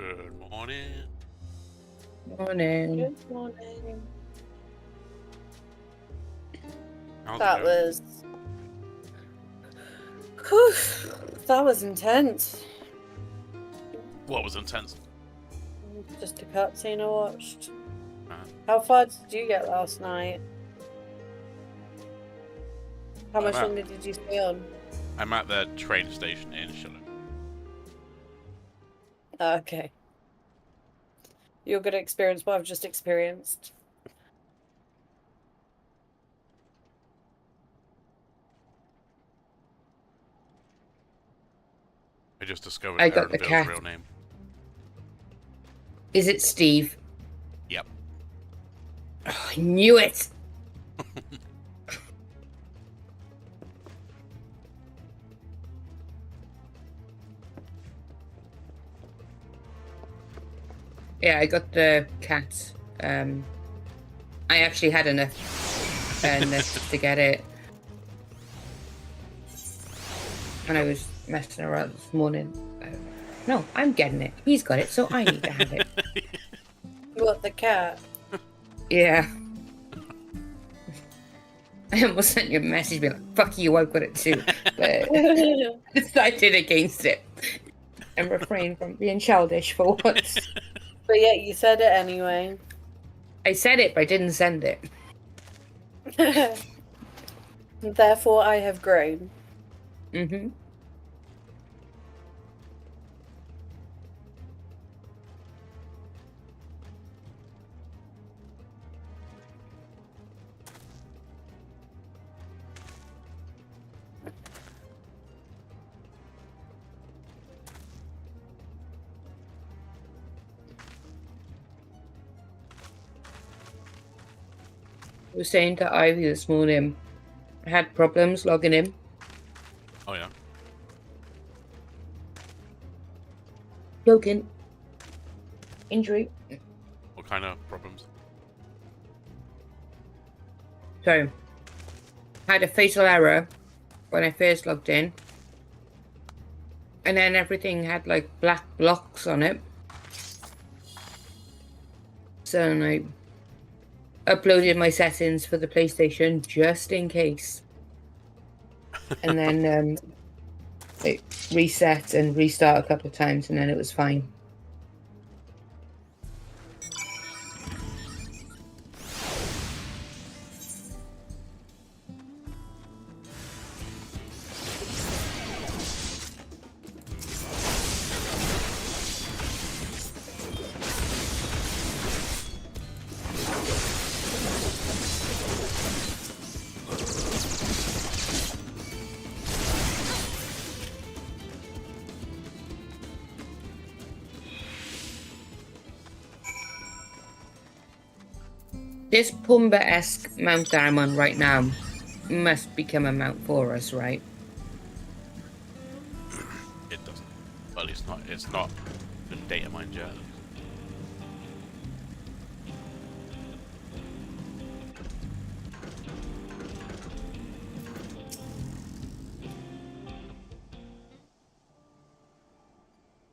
Good morning. Morning. Good morning. How's it That going? was... Whew, that was intense. What was intense? Just a cutscene I watched. Uh, How far did you get last night? How much I'm at- longer did you stay on? I'm at the train station in Shillong. Okay. You're going to experience what I've just experienced. I just discovered I got the Aaron Bill's cat. real name. Is it Steve? Yep. Oh, I knew it! Yeah, I got the cat. I actually had enough to get it. And I was messing around this morning. No, I'm getting it. He's got it, so I need to have it. What, the cat? Yeah. I almost sent you a message being like, fuck you, I've got it too. But I decided against it. And refrain from being childish for once. But yeah, you said it anyway. I said it, but I didn't send it. Therefore, I have grown. Mm-hmm. I was saying to Ivy this morning, I had problems logging in. Oh yeah. Broken. Injury. What kind of problems? So, I had a fatal error when I first logged in. And then everything had like black blocks on it. So then I uploaded my settings for the PlayStation just in case. And then it reset and restart a couple of times and then it was fine. This Pumba-esque mount that I'm on right now must become a mount for us, right? It doesn't. Well, it's not. It's not the data mine journal.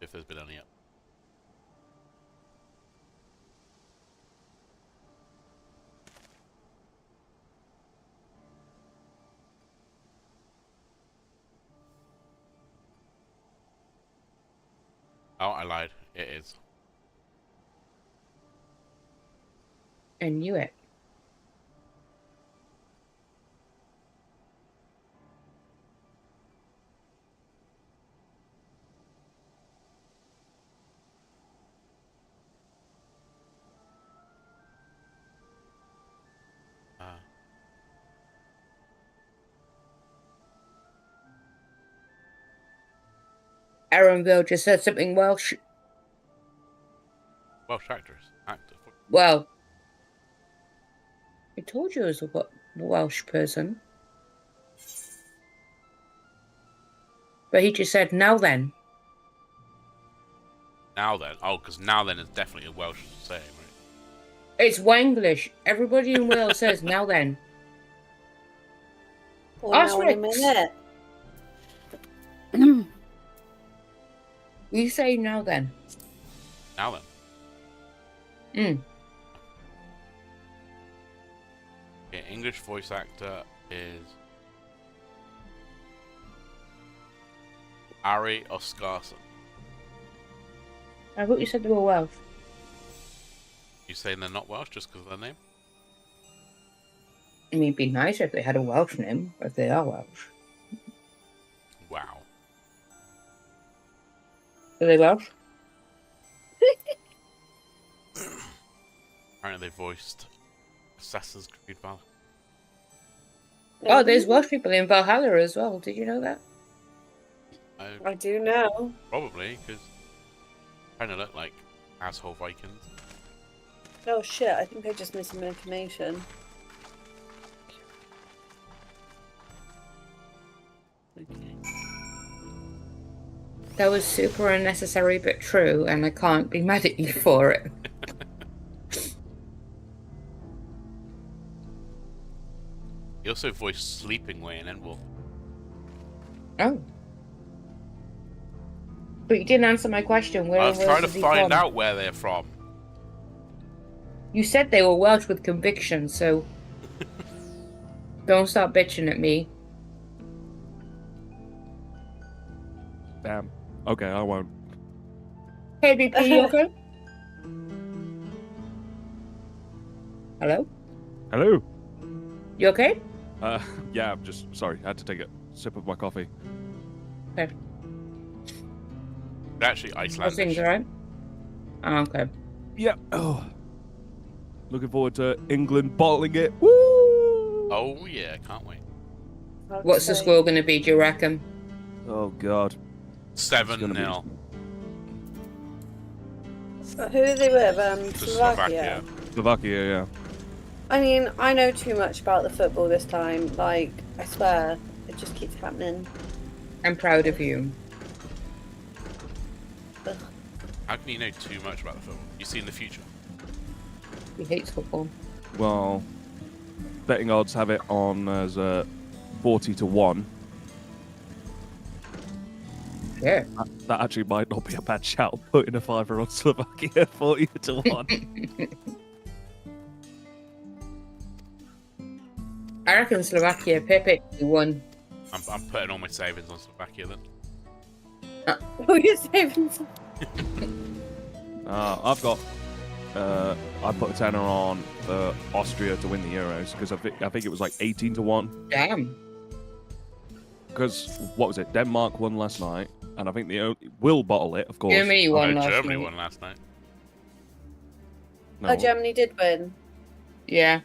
If there's been any yet. Oh, I lied. It is. I knew it. Aaronville just said something Welsh. Welsh actress. Actor. Well, I told you it was a Welsh person. But he just said, now then. Now then. Oh, because now then is definitely a Welsh saying, right? It's Wanglish. Everybody in Wales says, now then. Or now in a minute. You say now then. Now then. Okay, English voice actor is Ari Oscarson. I thought you said they were Welsh. You saying they're not Welsh just because of their name? I mean, it'd be nicer if they had a Welsh name, but they are Welsh. Wow. Are they Welsh? Apparently they voiced Assassin's Creed Valhalla. Oh, there's Welsh people in Valhalla as well. Did you know that? I do now. Probably, because kind of look like asshole Vikings. Oh shit, I think I just missed some information. Okay. That was super unnecessary but true, and I can't be mad at you for it. He also voiced Sleeping Way in Endwolf. Oh. But you didn't answer my question. Where I was where trying to is he find from? out where they're from. You said they were Welsh with conviction, so don't start bitching at me. Damn. Okay, I won't. Hey, BP, you okay? Hello? Hello? You okay? Yeah, I'm just sorry. I had to take a sip of my coffee. Okay. They're actually How's things, Icelandic. alright? Oh, okay. Yeah. Oh. Looking forward to England bottling it. Woo! Oh yeah, can't wait. What's the Okay. score going to be, do you reckon? Oh God. 7-0 Who are they with? to Slovakia. Slovakia. Slovakia, yeah. I mean, I know too much about the football this time. Like, I swear, it just keeps happening. I'm proud of you. Ugh. How can you know too much about the film? You see in the future. He hates football. Well, betting odds have it on as 40-1. Yeah. That actually might not be a bad shout. Putting a fiver on Slovakia 40-1. I reckon Slovakia Pepe won. I'm putting all my savings on Slovakia then. Oh, you're saving some. I've got. I put a tenner on Austria to win the Euros because I think it was like 18-1. Damn. Because what was it? Denmark won last night, and I think they will bottle it, of course. Germany won No, last Germany night. won last night. No. Oh, Germany did win. Yeah.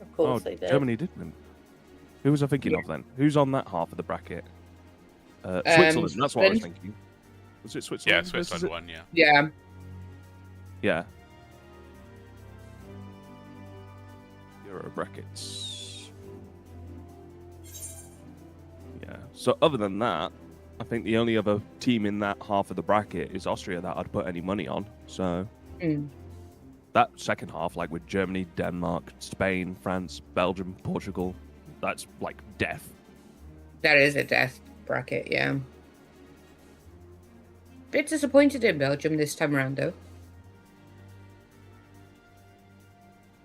Of Oh, course they did. Germany did win. Who was I thinking of then? Who's on that half of the bracket? Switzerland. That's what I was Switzerland. thinking. Was it Yeah, Switzerland? Switzerland won, yeah. Yeah. Yeah. Euro brackets. Yeah. So other than that, I think the only other team in that half of the bracket is Austria that I'd put any money on. So that second half, like with Germany, Denmark, Spain, France, Belgium, Portugal, that's like death. That is a death bracket, yeah. Bit disappointed in Belgium this time around, though.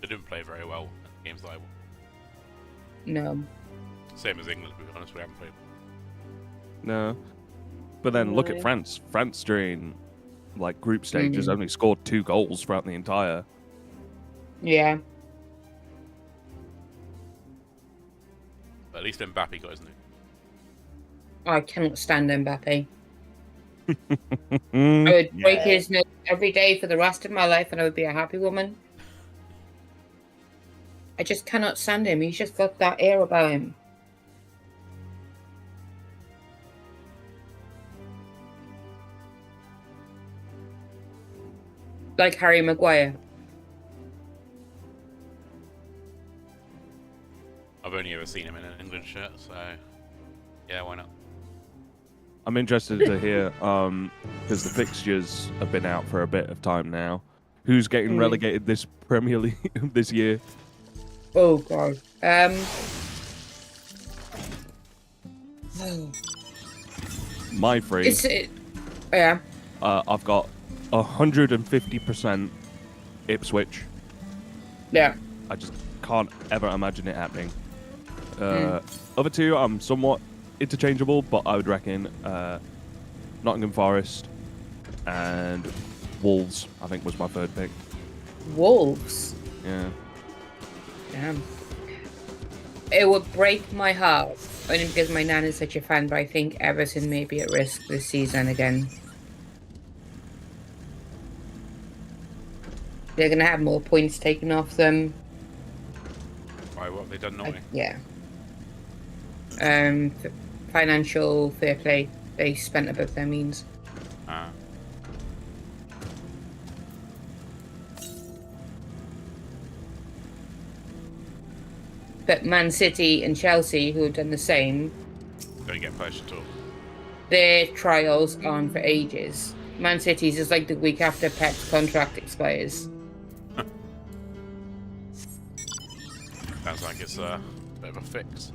They didn't play very well in the games that I won. No. Same as England, to be honest, we haven't played. No. But then look at No. France. France during like group stages only scored 2 goals throughout the entire. Yeah. But at least Mbappe got his new. I cannot stand Mbappe. I would break his nose every day for the rest of my life and I would be a happy woman. I just cannot stand him. He's just got that air about him. Like Harry Maguire. I've only ever seen him in an England shirt, so yeah, why not? I'm interested to hear, because the fixtures have been out for a bit of time now. Who's getting relegated this Premier League this year? Oh god. My three. Yeah. I've got 150% Ipswich. Yeah. I just can't ever imagine it happening. Other two, I'm somewhat interchangeable, but I would reckon Nottingham Forest and Wolves, I think, was my third pick. Wolves. Yeah. Damn. It would break my heart, only because my nan is such a fan, but I think Everton may be at risk this season again. They're going to have more points taken off them. Why, what have they done naughty? Yeah. Financial fair play. They spent above their means. Ah. But Man City and Chelsea, who have done the same, Don't get pushed at all. their trials aren't for ages. Man City's is like the week after Pep's contract expires. Sounds like it's a bit of a fix.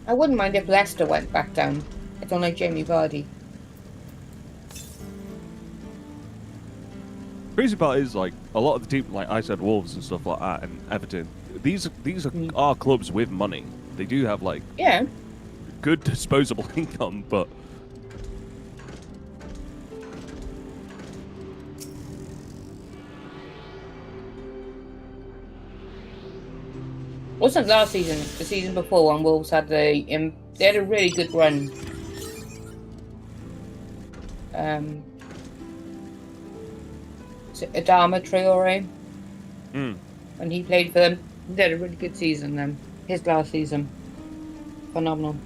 I wouldn't mind if Leicester went back down. I don't like Jamie Vardy. Crazy part is, like, a lot of the team, like I said, Wolves and stuff like that, and Everton, these are clubs with money. They do have, like, Yeah. good disposable income, but Wasn't last season, the season before when Wolves had they had a really good run. Is it Adama Traore? When he played for them, he had a really good season then. His last season. Phenomenal.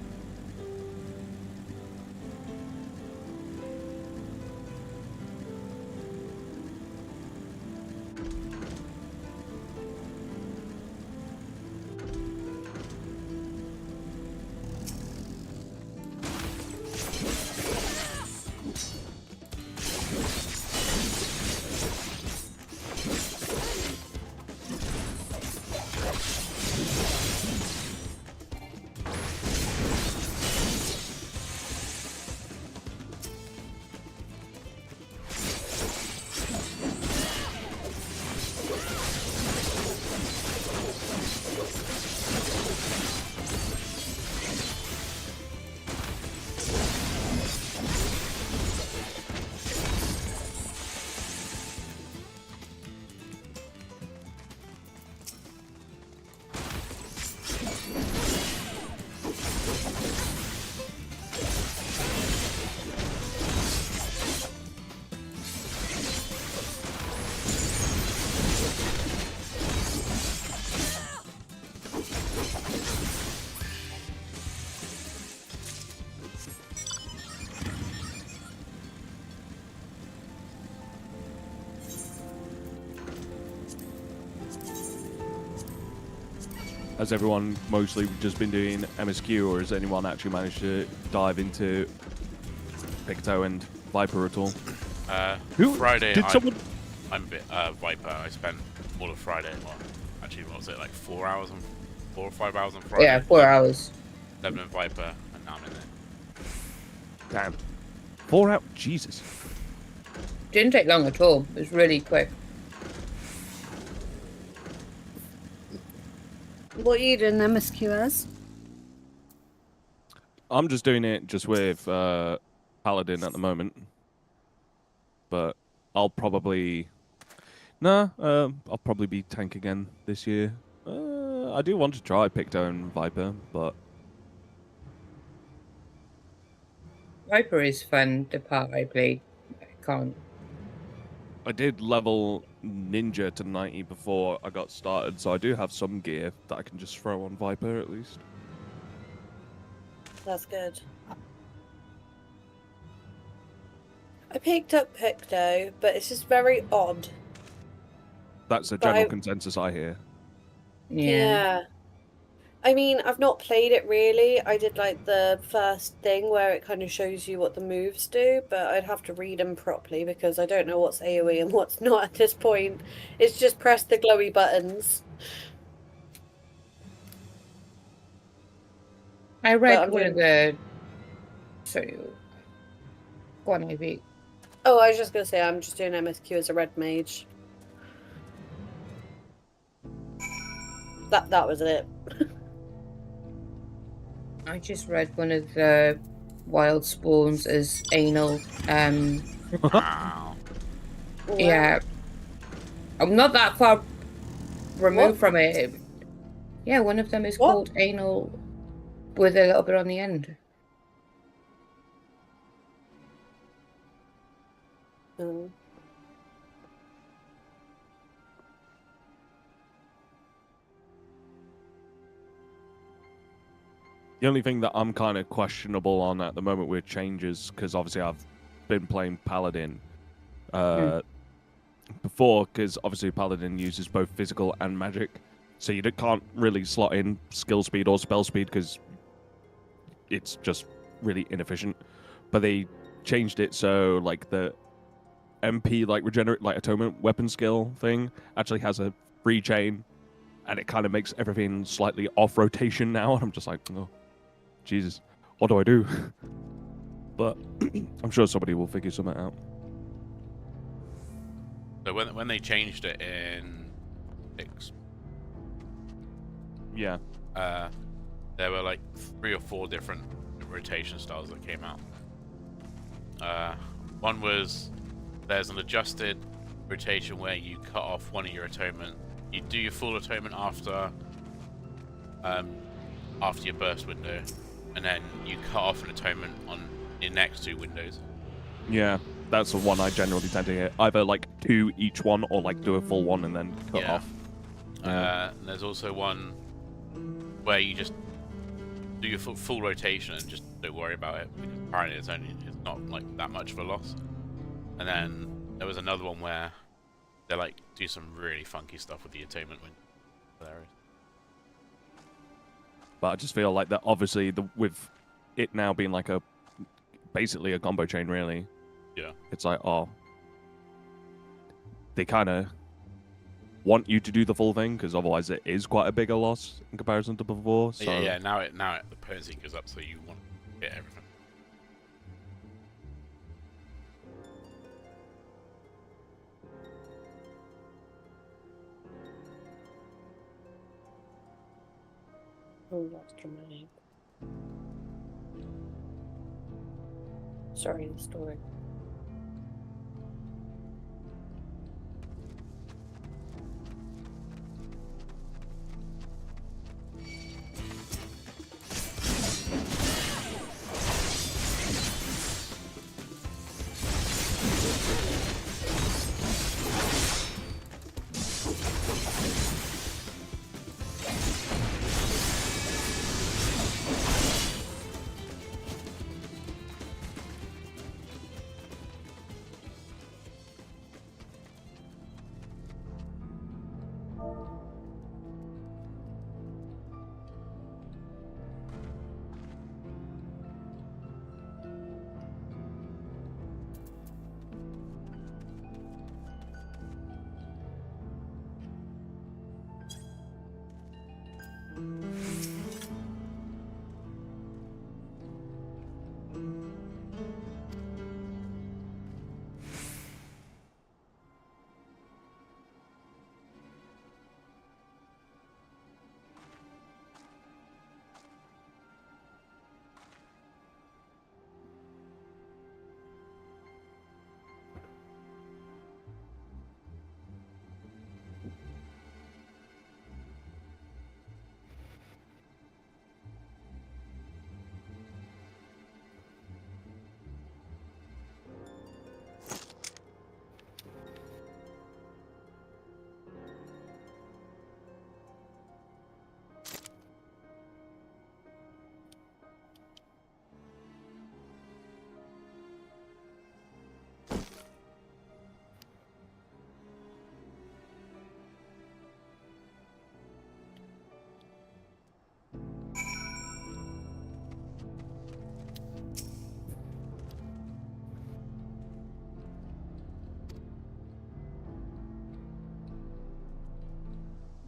has everyone mostly just been doing MSQ, or has anyone actually managed to dive into Picto and Viper at all? Friday, Did someone... I'm a bit Viper. I spent all of Friday. Well, actually, what was it, like 4 hours on 4 or 5 hours on Friday? Yeah, 4 hours. Lebanon Viper, and now I'm in there. Damn. 4 hours? Jesus. Didn't take long at all. It was really quick. What are you doing MSQ as? I'm just doing it just with Paladin at the moment. But I'll probably... I'll probably be tank again this year. I do want to try Picto and Viper, but... Viper is fun, the part I played. I can't. I did level Ninja to 90 before I got started, so I do have some gear that I can just throw on Viper at least. That's good. I picked up Picto, but it's just very odd. That's the general consensus I hear. Yeah. I mean, I've not played it really. I did like the first thing where it kind of shows you what the moves do, but I'd have to read them properly because I don't know what's AoE and what's not at this point. It's just press the glowy buttons. I But read I'm one of doing. the. Sorry, go on, Ivy. Oh, I was just gonna say I'm just doing MSQ as a red mage. That was it. I just read one of the wild spawns as anal. Wow. Yeah, I'm not that far removed from it. Yeah, one of them is What? called anal with a little bit on the end. Mm. The only thing that I'm kind of questionable on at the moment with changes, because obviously I've been playing Paladin before, because obviously Paladin uses both physical and magic, so you can't really slot in skill speed or spell speed because it's just really inefficient. But they changed it so like the MP like regenerate like atonement weapon skill thing actually has a free chain, and it kind of makes everything slightly off rotation now. And I'm just like, oh, Jesus, what do I do? But I'm sure somebody will figure something out. So when they changed it in 6, Yeah. there were like 3 or 4 different rotation styles that came out. One was there's an adjusted rotation where you cut off one of your atonement. You do your full atonement after your burst window, and then you cut off an atonement on your next 2 windows. Yeah, that's the one I generally tend to hit. Either like 2 each one, or like do a full one and then cut off. And there's also one where you just do your full rotation and just don't worry about it, because apparently it's not like that much of a loss. And then there was another one where they like do some really funky stuff with the atonement window. Hilarious. But I just feel like that obviously with it now being like basically a combo chain, really. Yeah. It's like, oh, they kind of want you to do the full thing, because otherwise it is quite a bigger loss in comparison to before. So Yeah. Now the potency goes up, so you want to hit everything. Oh, that's dramatic. Sorry, the story.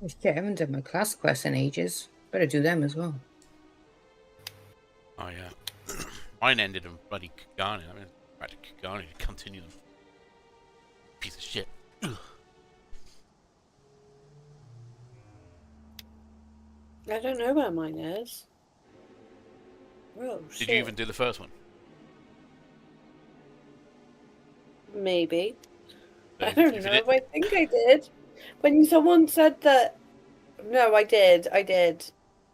Oh, shit, I haven't done my class quests in ages. Better do them as well. Oh yeah. Mine ended in bloody Kagani. I mean, back to Kagani to continue them. Piece of shit. Ugh. I don't know where mine is. Oh, shit. Did you even do the first one? Maybe. So I don't if you know did- if I think I did. When someone said that... No, I did. I did.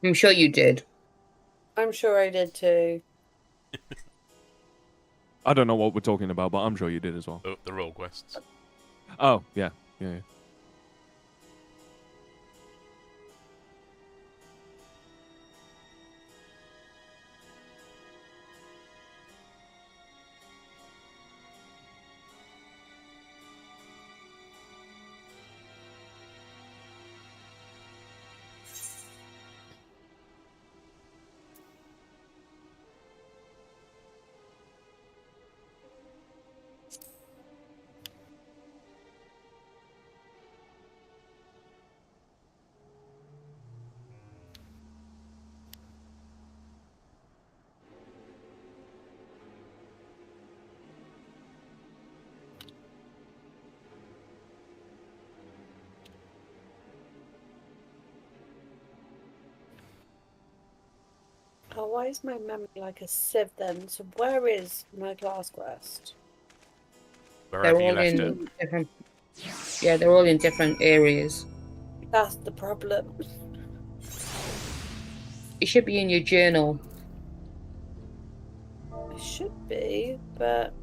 I'm sure you did. I'm sure I did too. I don't know what we're talking about, but I'm sure you did as well. the role quests. Oh, yeah. Yeah. Oh, why is my memory like a sieve then? So where is my class quest? Wherever They're you all left it. in different. Yeah, they're all in different areas. That's the problem. It should be in your journal. It should be, but...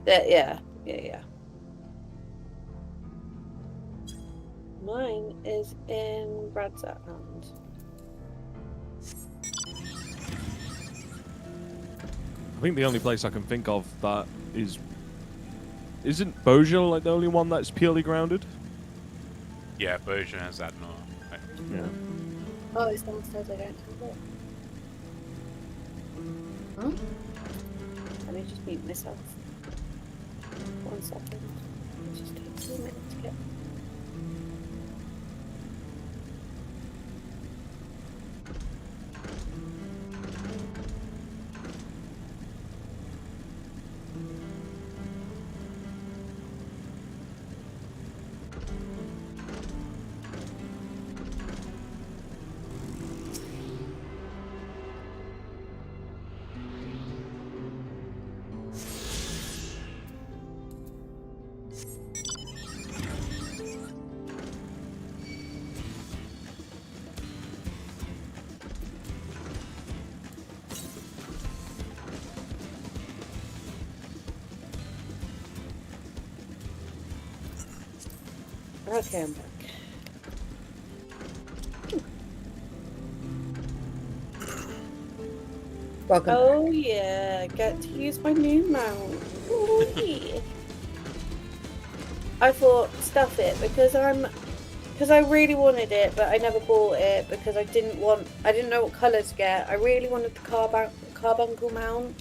Yeah. Mine is in Brad's hand. I think the only place I can think of that is... Isn't Boja like the only one that's purely grounded? Yeah, Bojan has that no. Yeah. Oh, it's downstairs, I don't have it. Huh? Let me just mute myself. 1 second. It just takes a minute to get... Okay, I'm back. Welcome. Oh yeah, get to use my new mount. Ooh, yeah. I thought stuff it because I really wanted it, but I never bought it because I didn't know what colours to get. I really wanted the carbuncle mount.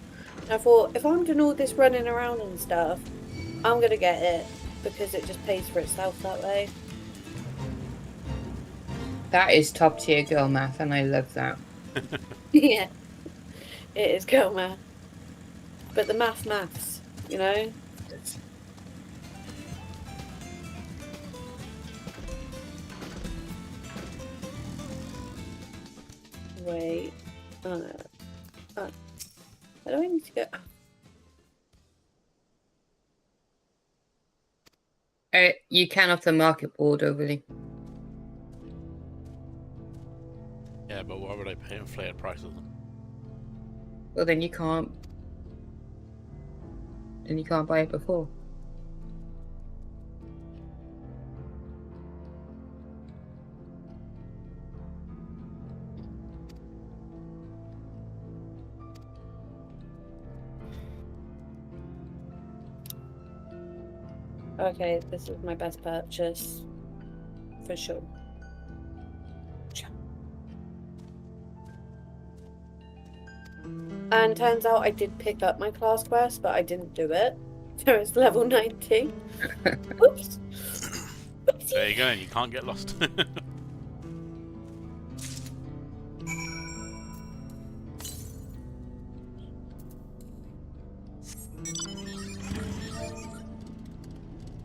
And I thought if I'm doing all this running around and stuff, I'm gonna get it because it just pays for itself that way. That is top tier girl math, and I love that. Yeah, it is girl math, but the maths, you know. Wait, where do I need to go? You can off the market board overly. Yeah, but why would I pay inflated prices? Well, then you can't. Then you can't buy it before. Okay, this is my best purchase for sure. And turns out I did pick up my class quest, but I didn't do it. So it's level 90. Oops. There you go, and you can't get lost.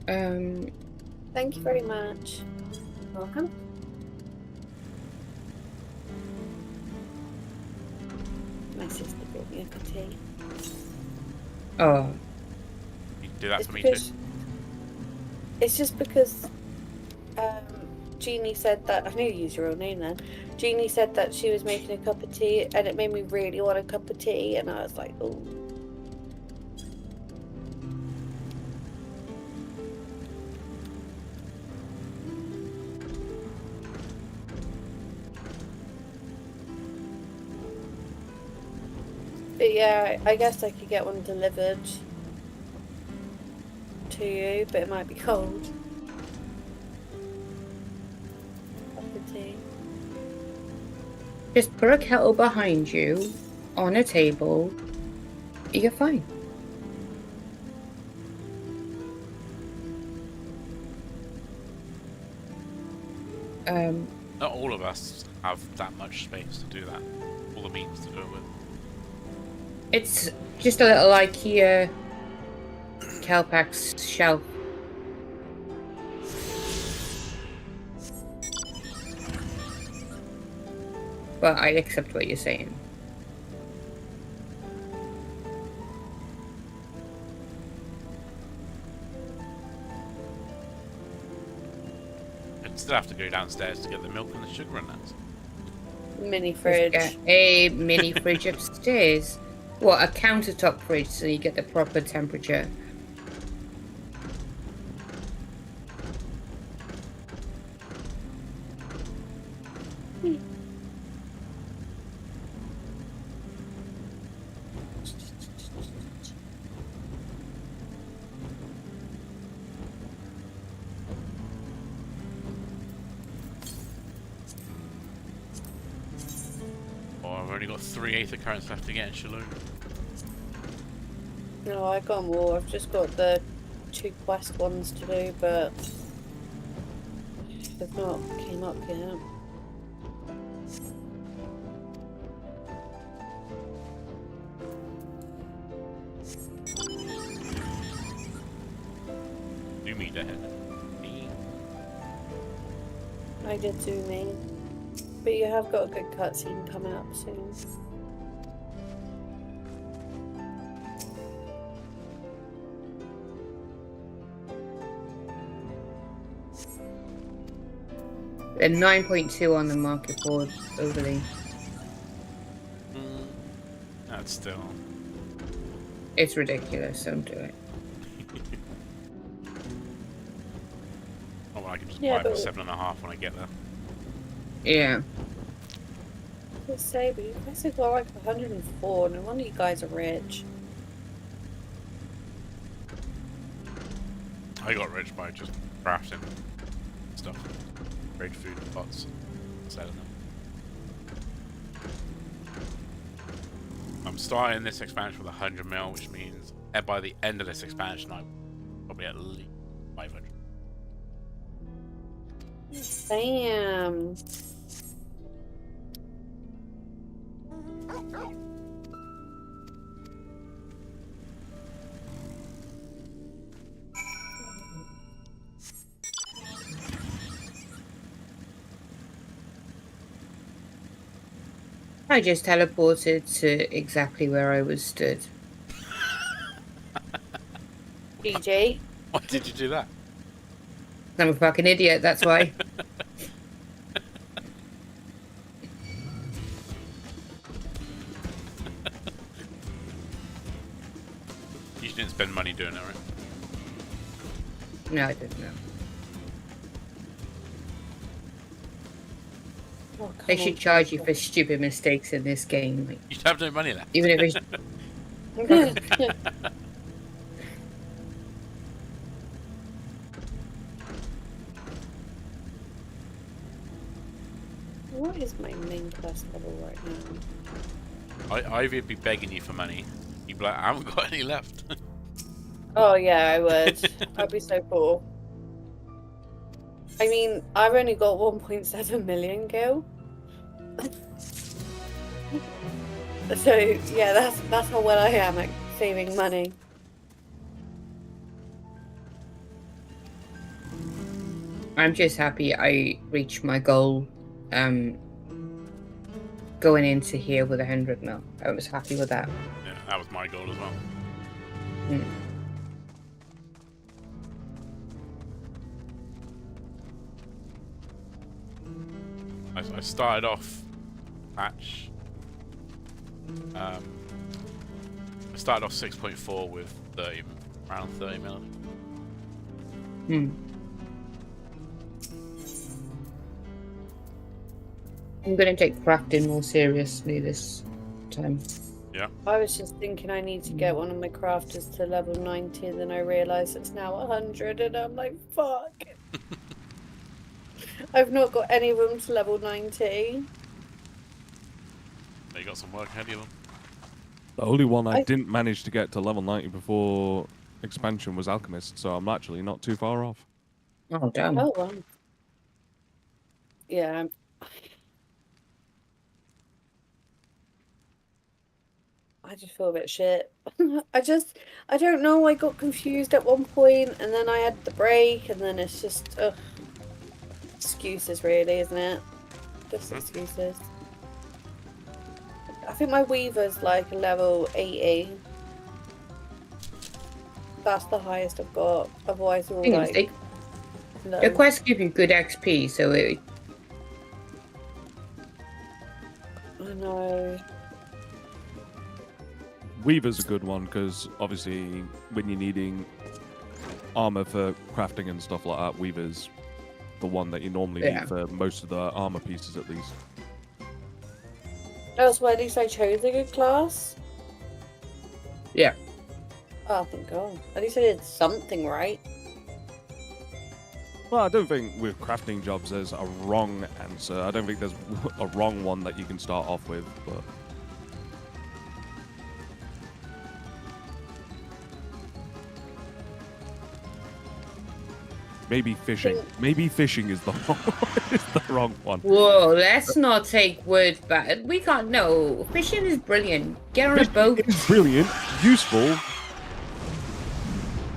Thank you very much. Welcome. My sister brought me a cup of tea. Oh, You can do that It's for me because- too. It's just because Jeannie said that, I knew you used your own name then. Jeannie said that she was making a cup of tea and it made me really want a cup of tea, and I was like, oh. But yeah, I guess I could get one delivered to you, but it might be cold. Cup of tea. just put a kettle behind you on a table. You're fine. Not all of us have that much space to do that. All the means to do it with. It's just a little IKEA Calpax shelf. But I accept what you're saying. I'd still have to go downstairs to get the milk and the sugar and that. Mini Just fridge. get a mini fridge upstairs. What, a countertop fridge so you get the proper temperature. Oh, I've only got 3 Aether currents left to get in Shalom. No, I got more. I've just got the 2 quest ones to do, but they've not came up yet. Do me ahead. I did do me. But you have got a good cutscene coming up soon. A 9.2 on the market board overlay. That's still. It's ridiculous, don't do it. Oh, well, I can just Yeah, buy it for but- 7.5 when I get there. Yeah. Let's say, but you guys have got like 104. No wonder you guys are rich. I got rich by just crafting stuff. Great food pots. Selling them. I'm starting this expansion with 100 mil, which means by the end of this expansion, I'm probably at least 500. Damn. I just teleported to exactly where I was stood. GG. Why did you do that? I'm a fucking idiot, that's why. You didn't spend money doing it, right? No, I didn't know. Oh, They come should on, charge you people. for stupid mistakes in this game. Like, You have no money left. even if it's What is my main quest level right now? Ivy'd be begging you for money. You'd be like, I haven't got any left. Oh yeah, I would. I'd be so cool. I mean, I've only got 1.7 million gil. So yeah, that's how well I am at saving money. I'm just happy I reached my goal. Going into here with 100 mil, I was happy with that. Yeah, that was my goal as well. Mm. I started off patch. I started off 6.4 with around 30 mil. Hmm. I'm gonna take crafting more seriously this time. Yeah. I was just thinking I need to get one of my crafters to level 90, and then I realised it's now 100, and I'm like, fuck. I've not got any room to level 90. You got some work ahead of you. The only one I didn't manage to get to level 90 before expansion was Alchemist, so I'm actually not too far off. Oh damn! Oh wow. Yeah. I just feel a bit shit. I don't know. I got confused at one point, and then I had the break, and then it's just excuses, really, isn't it? Just excuses. I think my Weaver's like level 80. That's the highest I've got. Otherwise, all like. The quests give you good XP, so it. I know. Weaver's a good one because obviously when you're needing armor for crafting and stuff like that, Weaver's the one that you normally need for most of the armor pieces at least. Oh, so at least I chose a good class? Yeah. Oh, thank God. At least I did something right. Well, I don't think with crafting jobs there's a wrong answer. I don't think there's a wrong one that you can start off with, but... Maybe fishing. Maybe fishing is the wrong one. Whoa, let's not take words back. We can't. No, fishing is brilliant. Get on a boat. It's brilliant, useful.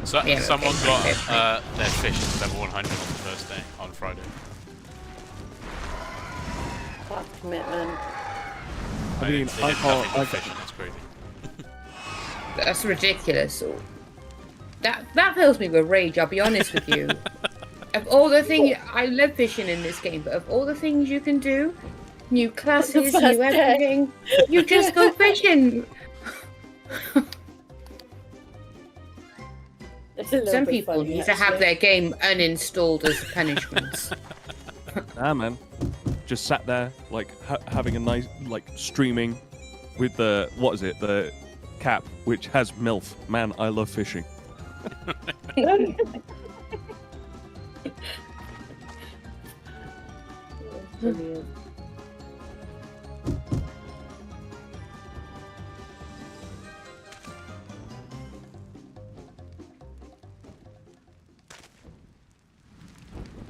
So Yeah, someone okay. got their fish to level 100 on the first day, on Friday. That's commitment. I mean, they did nothing but fishing. That's crazy. That's ridiculous. That fills me with rage. I'll be honest with you. Of all the things, I love fishing in this game, but of all the things you can do, new classes, new everything, you just go fishing. Some people need to have their game uninstalled as punishments. Ah, man. Just sat there, like, having a nice, like, streaming with the, what is it, the cap, which has MILF. Man, I love fishing. Brilliant.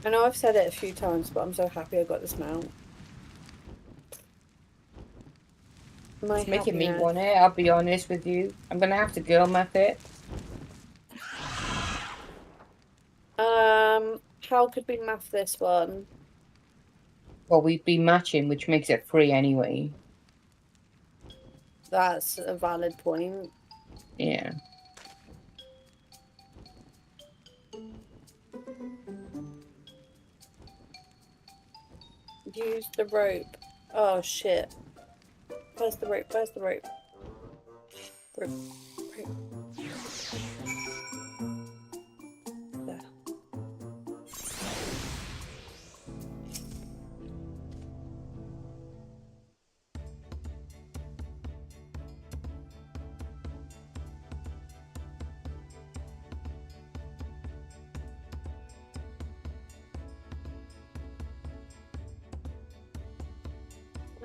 I know I've said it a few times, but I'm so happy I got this mount. It's making me want it, I'll be honest with you. I'm gonna have to girl math it. How could we math this one? Well, we'd be matching, which makes it free anyway. That's a valid point. Yeah. Use the rope. Oh shit. Where's the rope? Where's the rope? Rope. Rope. There.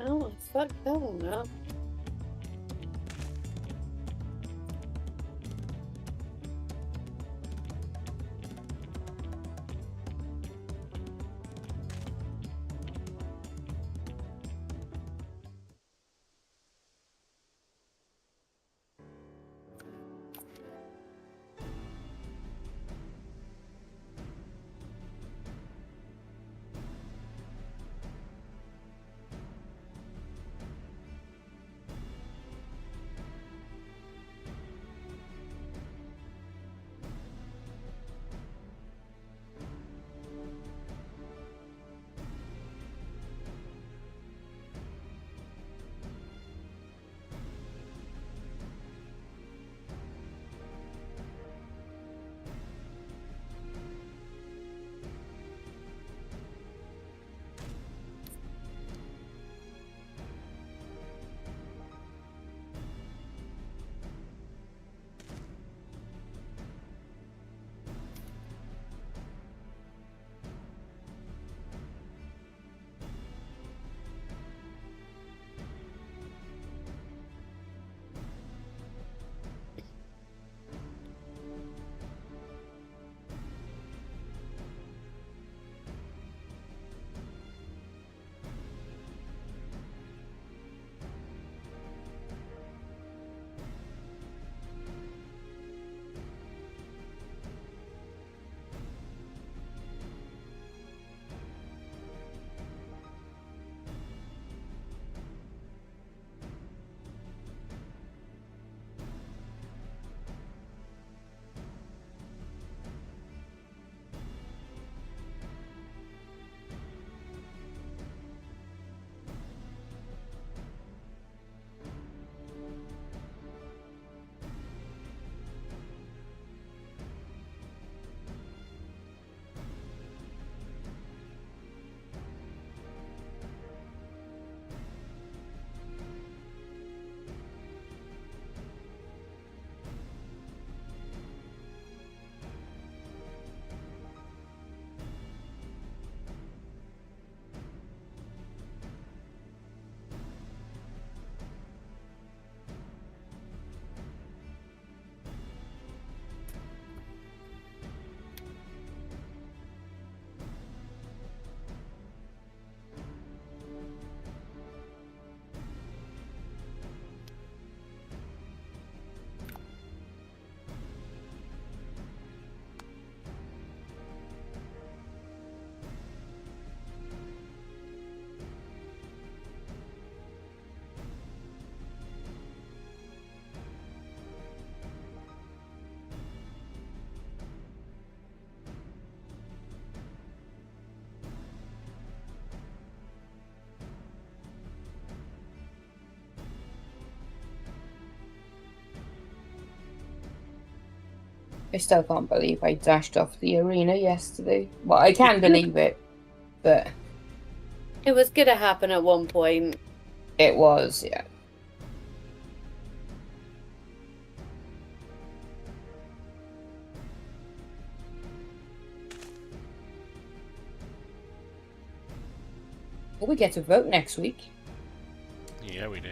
Oh, fuck that one up. I still can't believe I dashed off the arena yesterday. Well, I can believe it, but It was gonna happen at one point. it was, yeah. Well, we get to vote next week. Yeah, we do.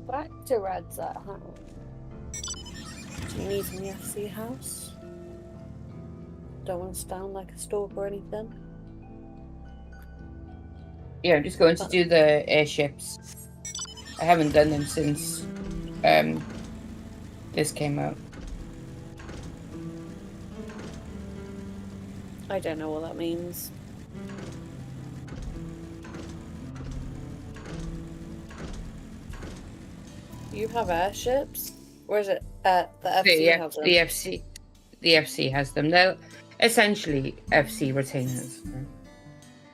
Back to Red's at home. Do you need in the FC house? Don't want to stand like a stalker or anything. Yeah, I'm just going to do the airships. I haven't done them since this came out. I don't know what that means. You have airships? Or is it the FC has them? The FC has them. They're essentially FC retainers.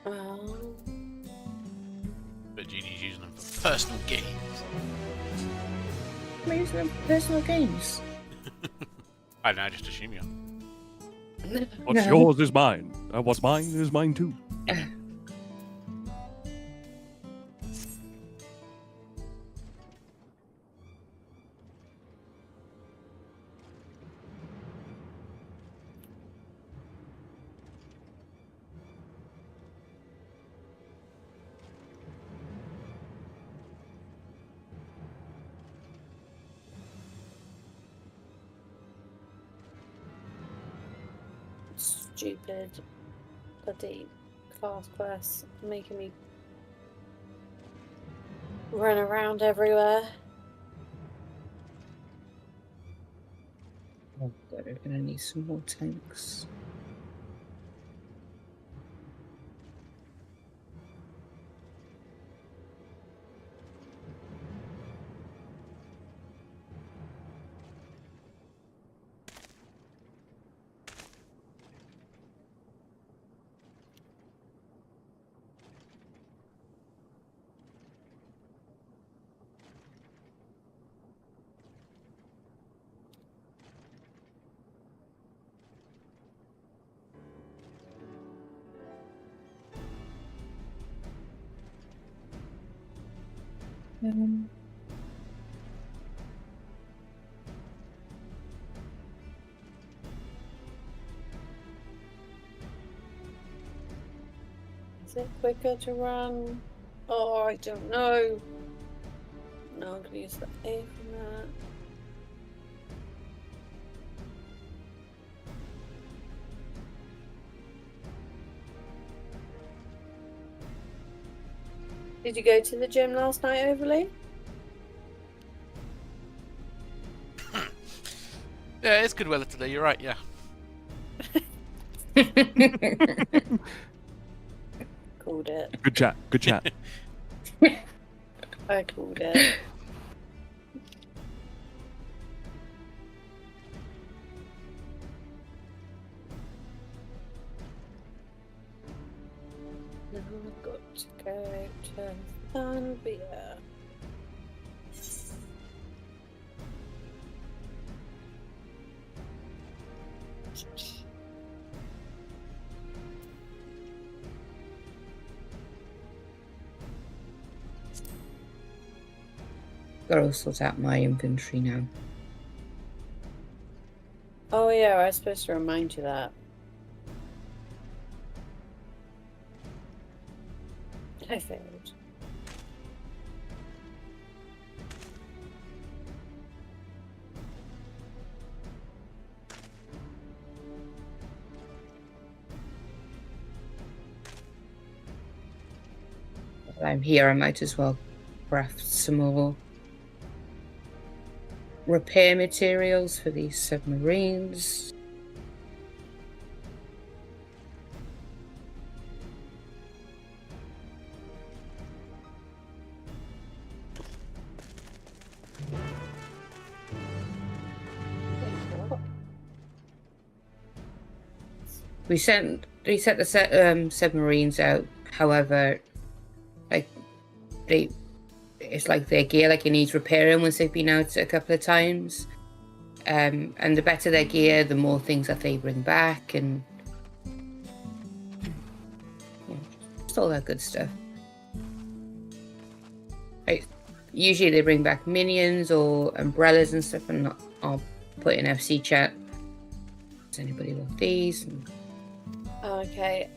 Oh. But Judy's using them for personal gains. Am I using them for personal games? I don't know, I just assume you are. What's No. yours is mine. What's mine is mine too. Stupid bloody class quests making me run around everywhere. Oh, God, we're gonna need some more tanks. Is it quicker to run? Oh, I don't know. No, I'm gonna use the A from that. Did you go to the gym last night, Overly? Yeah, it's good weather today, you're right, yeah. Called it. Good chat. Good chat. I called it. Now I've got to go to Zambia. Gotta sort out my inventory now. Oh yeah, I was supposed to remind you that. I failed. While I'm here, I might as well craft some more repair materials for these submarines. We set the submarines out. However, like it's like their gear, like it needs repairing once they've been out a couple of times. And the better their gear, the more things that they bring back, and just all that good stuff. Right. Usually they bring back minions or umbrellas and stuff, and I'll put in FC chat. Does anybody want these? Okay.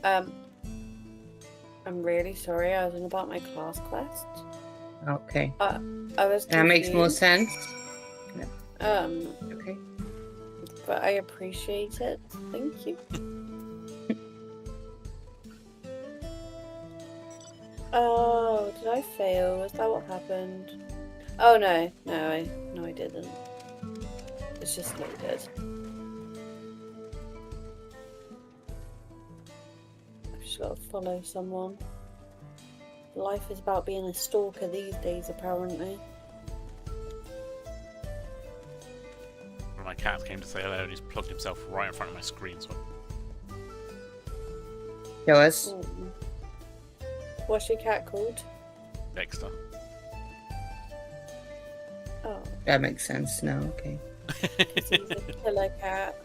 I'm really sorry. I was on about my class quest. Okay. I was. That makes more sense. Okay. But I appreciate it. Thank you. Oh, did I fail? Is that what happened? Oh no, I didn't. It's just loaded. I've just got to follow someone. Life is about being a stalker these days, apparently. One of my cats came to say hello and he's plugged himself right in front of my screen. So Show us. What's your cat called? Dexter. Oh. That makes sense now, okay. He's a killer cat.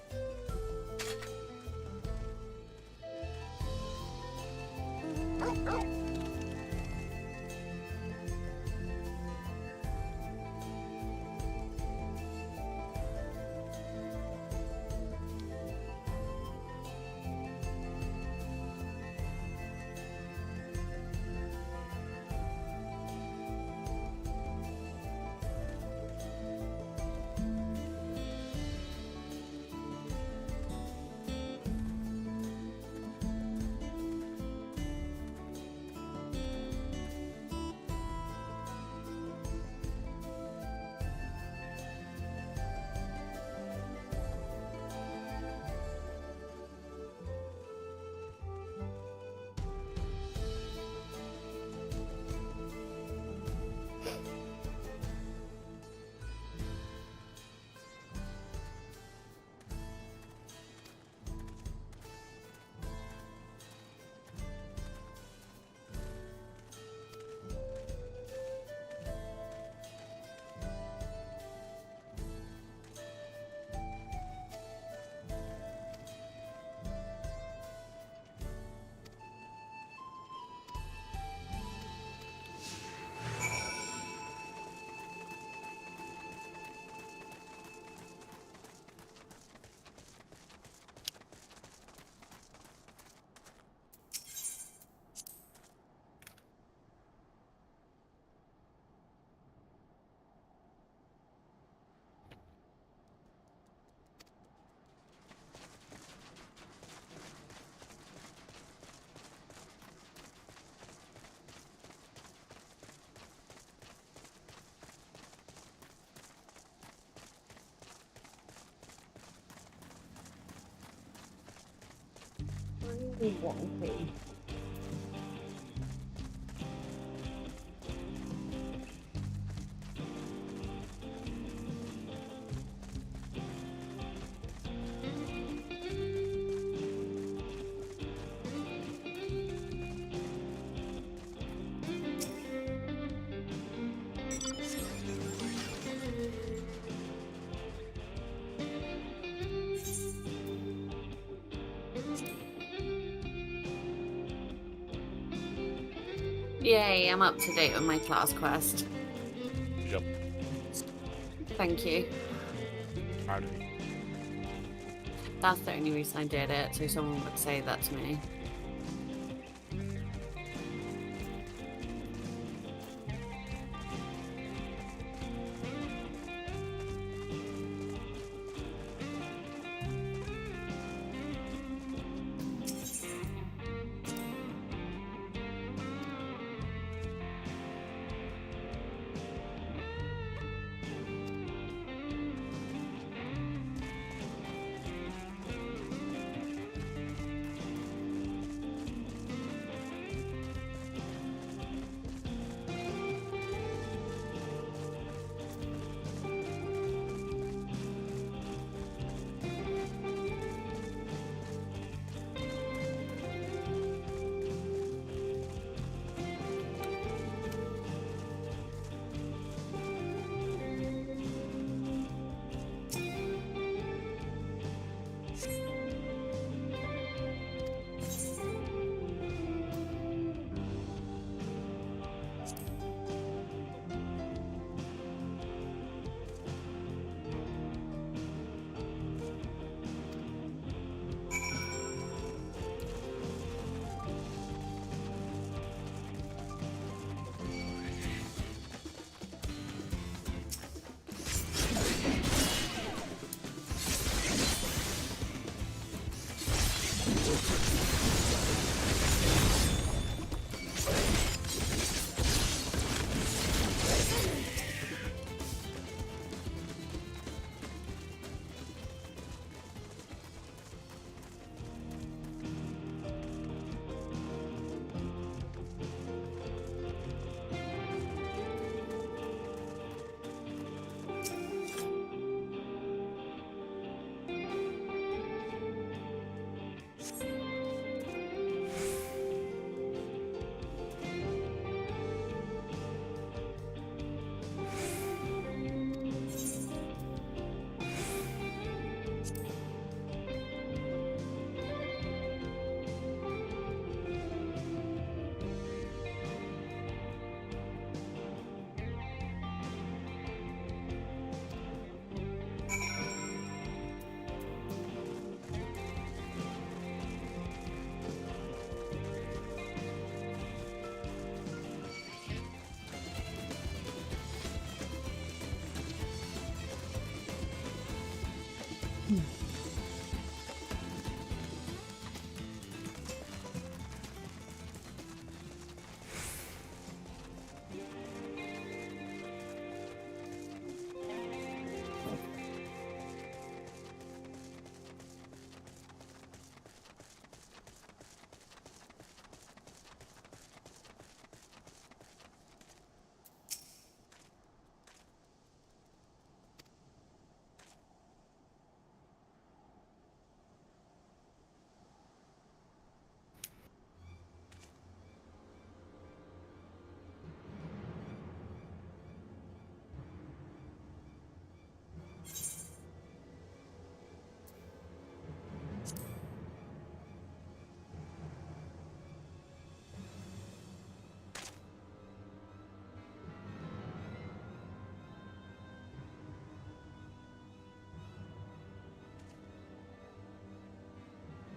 Wonky. Yay, I'm up to date with my class quest. Good job. Thank you. Proud of you. That's the only reason I did it, so someone would say that to me.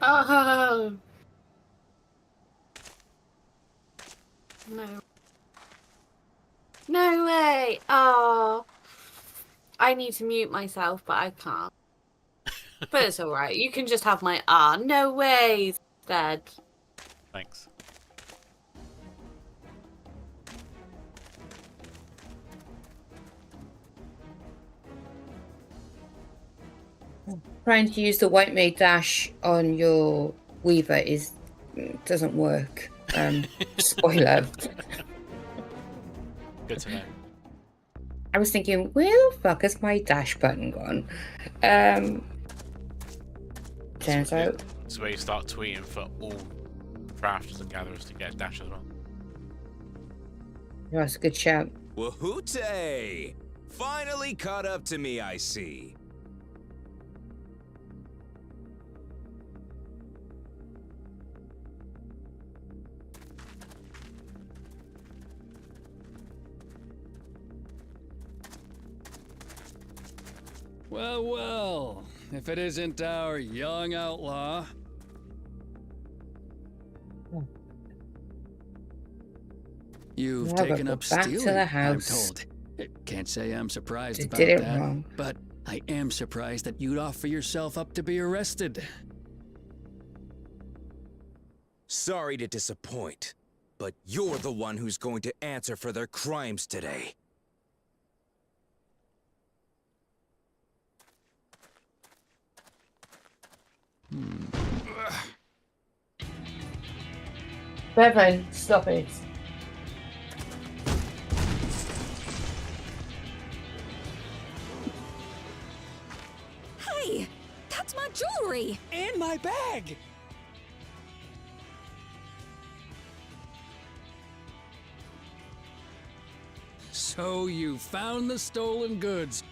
Oh. No. No way. Oh. I need to mute myself, but I can't. But it's alright. You can just have my no way instead. Thanks. Trying to use the white maid dash on your weaver doesn't work. Spoiler. Good to know. I was thinking, where the fuck is my dash button gone? Turns out. It's where you start tweeting for all crafters and gatherers to get a dash as well. That's a good shout. Wahoote! Finally caught up to me, I see. Well, well, if it isn't our young outlaw. You've Now taken go up back to stealing, the I'm house. told. Can't say I'm surprised They about did it that, wrong. but I am surprised that you'd offer yourself up to be arrested. Sorry to disappoint, but you're the one who's going to answer for their crimes today. Bevan, stop it. Hey, that's my jewelry. In my bag! So you found the stolen goods.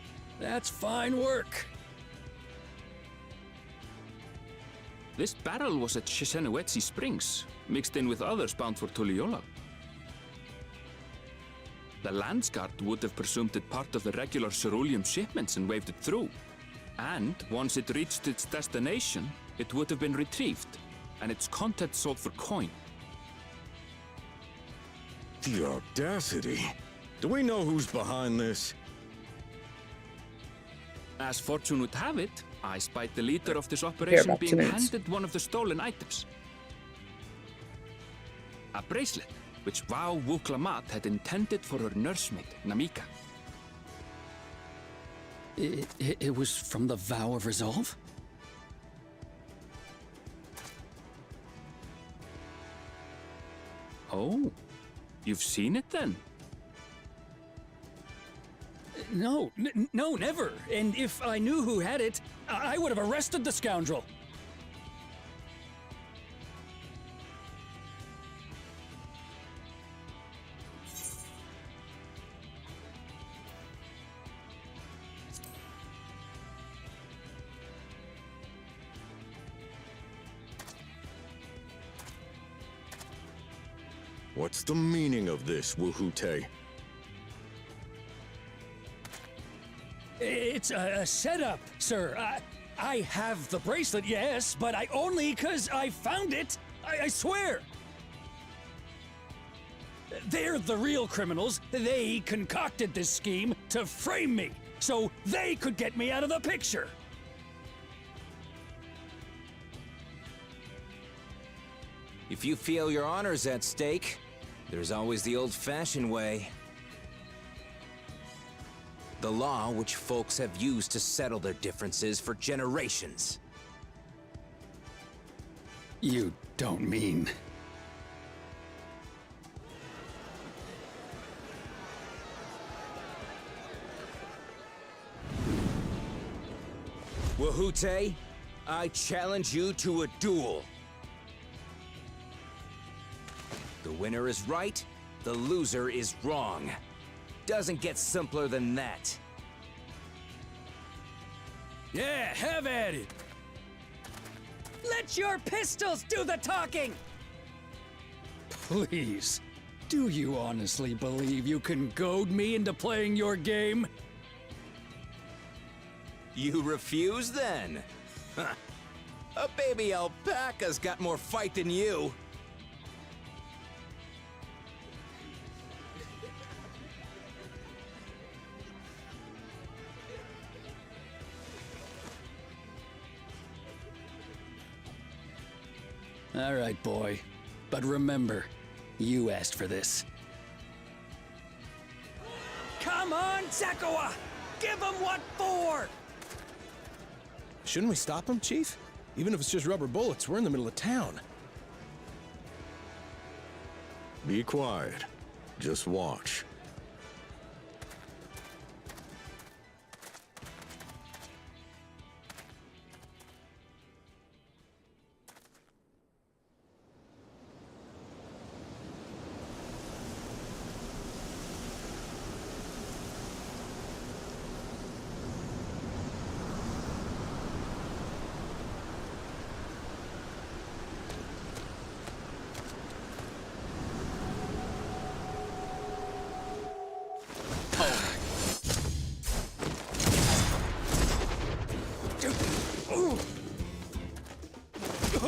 That's fine work. This barrel was at Shishenawetsi Springs, mixed in with others bound for Tuliyola. The Landsguard would have presumed it part of the regular ceruleum shipments and waved it through. And once it reached its destination, it would have been retrieved, and its contents sold for coin. The audacity. Do we know who's behind this? As fortune would have it, I spied the leader of this operation about 2 being minutes. handed one of the stolen items. A bracelet, which Vau Wuklamat had intended for her nursemaid, Namika. It was from the Vow of Resolve? Oh, you've seen it then? No, no, never. And if I knew who had it, I would have arrested the scoundrel. What's the meaning of this, Wahoote? It's a setup, sir. I have the bracelet, yes, but I only 'cause I found it. I swear. They're the real criminals. They concocted this scheme to frame me, so they could get me out of the picture. If you feel your honor's at stake, there's always the old-fashioned way. The law which folks have used to settle their differences for generations. You don't mean... Wahoote, I challenge you to a duel. The winner is right, the loser is wrong. Doesn't get simpler than that. Yeah, have at it. Let your pistols do the talking! Please, do you honestly believe you can goad me into playing your game? You refuse then? Huh. A baby alpaca's got more fight than you. All right, boy. But remember, you asked for this. Come on, Zakawa! Give him what for! Shouldn't we stop him, Chief? Even if it's just rubber bullets, we're in the middle of town. Be quiet. Just watch.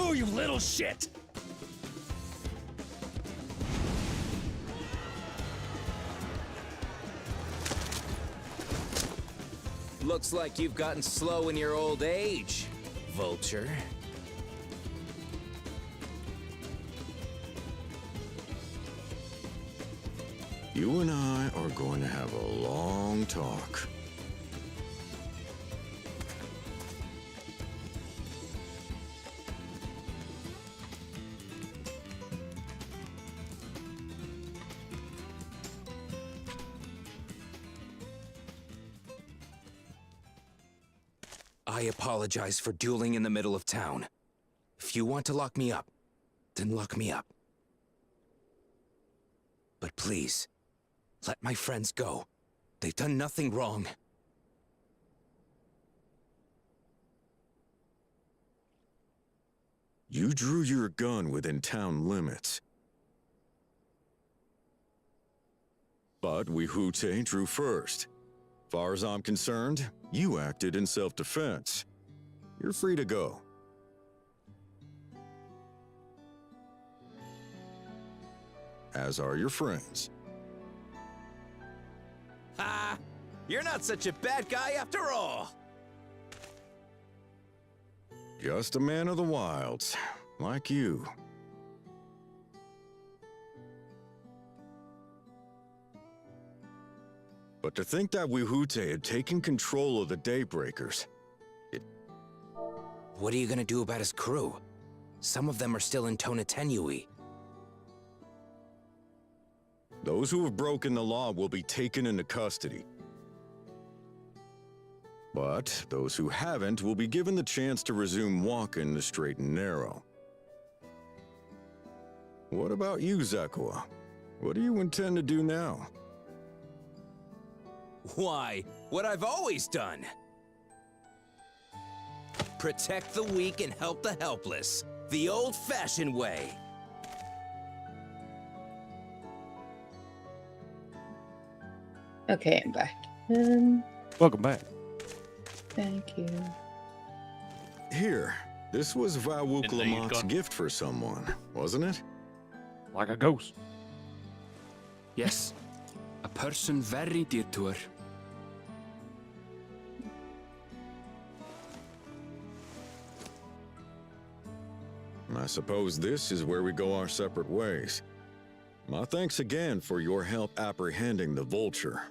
Oh, you little shit! Looks like you've gotten slow in your old age, Vulture. You and I are going to have a long talk. I apologize for dueling in the middle of town. If you want to lock me up, then lock me up. But please, let my friends go. They've done nothing wrong. You drew your gun within town limits. But Wihute drew first. Far as I'm concerned, you acted in self-defense. You're free to go. As are your friends. Ha! You're not such a bad guy after all! Just a man of the wilds, like you. But to think that Wihute had taken control of the Daybreakers... What are you gonna do about his crew? Some of them are still in Tonatenui. Those who have broken the law will be taken into custody. But those who haven't will be given the chance to resume walking the straight and narrow. What about you, Zakawa? What do you intend to do now? Why, what I've always done. Protect the weak and help the helpless. The old-fashioned way. Okay, I'm back. Welcome back. Thank you. Here, this was Didn't know you'd Vawuklamak's gone. gift for someone, wasn't it? Like a ghost. Yes, a person very dear to her. I suppose this is where we go our separate ways. My thanks again for your help apprehending the Vulture.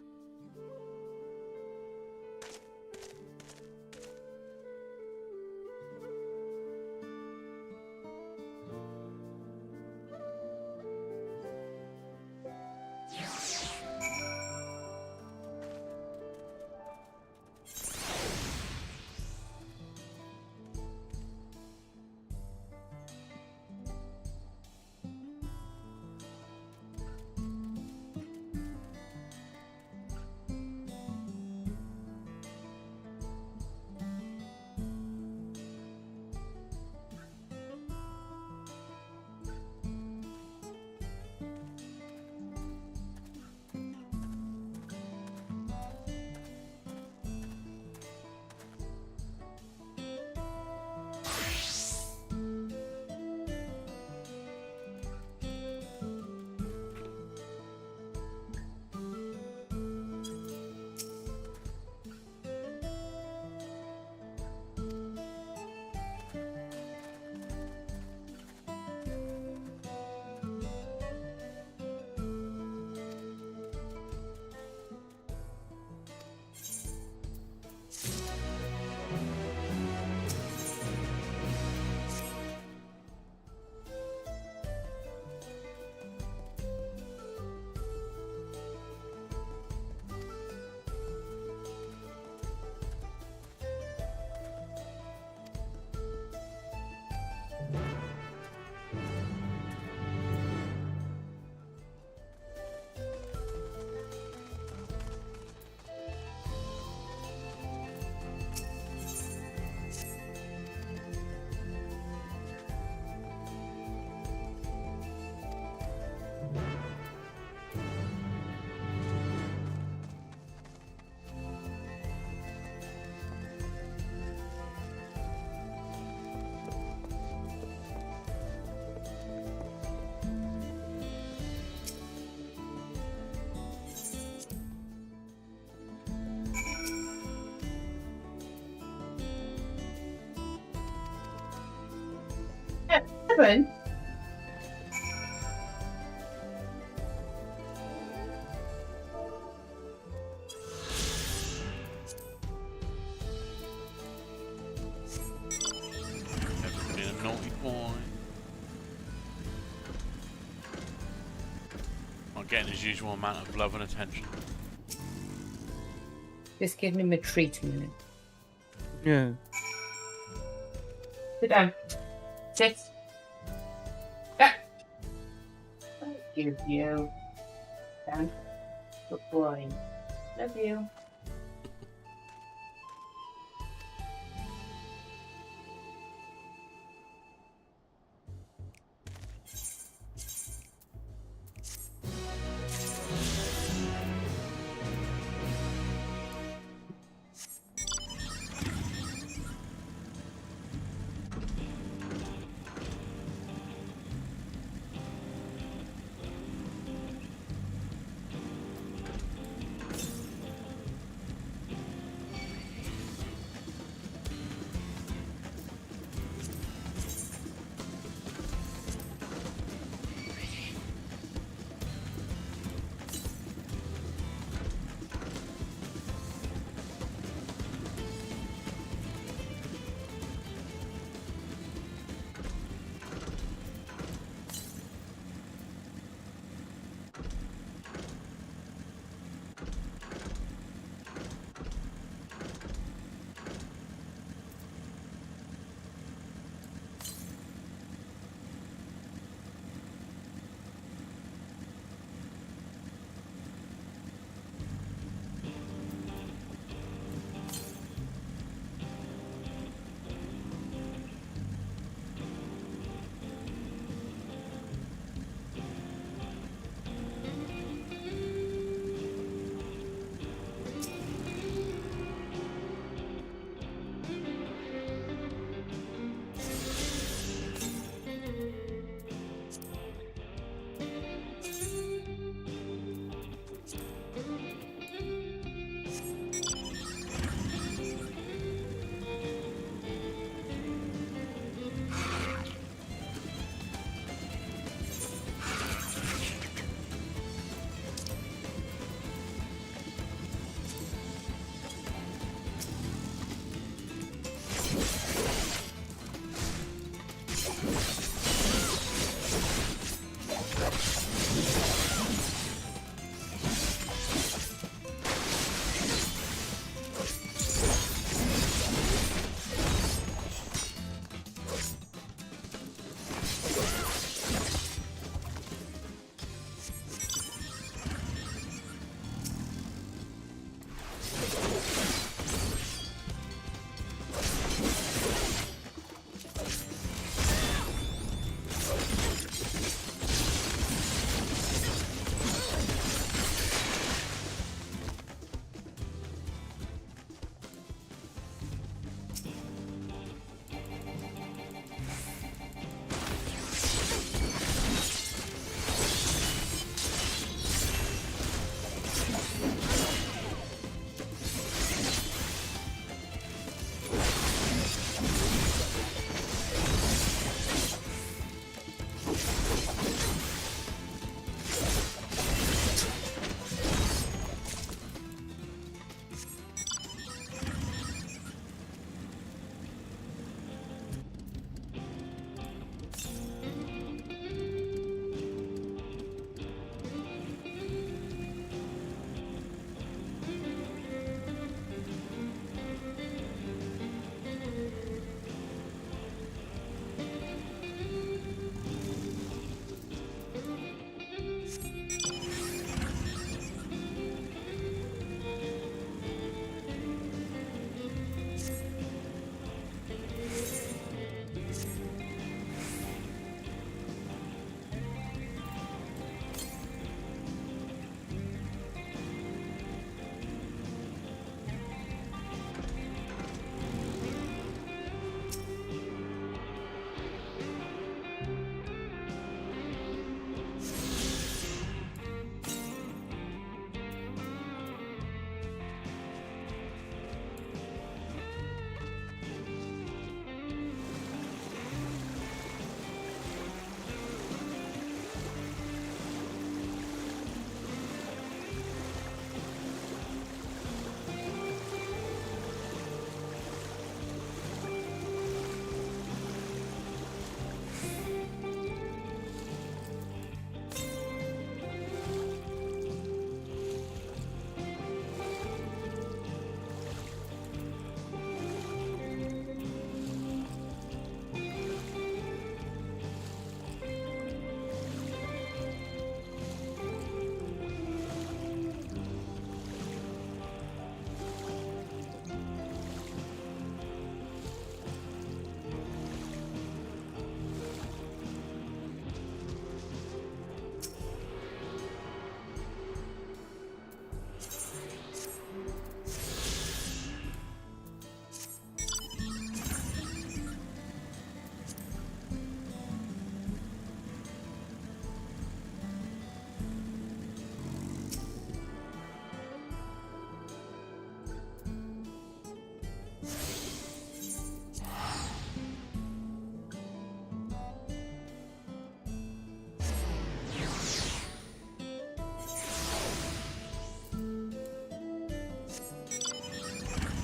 7? Never been a naughty boy. Not getting his usual amount of love and attention. Just give him a treat a minute. Yeah. Sit down. Sit. Ah. Thank you. Down. Good boy. Love you.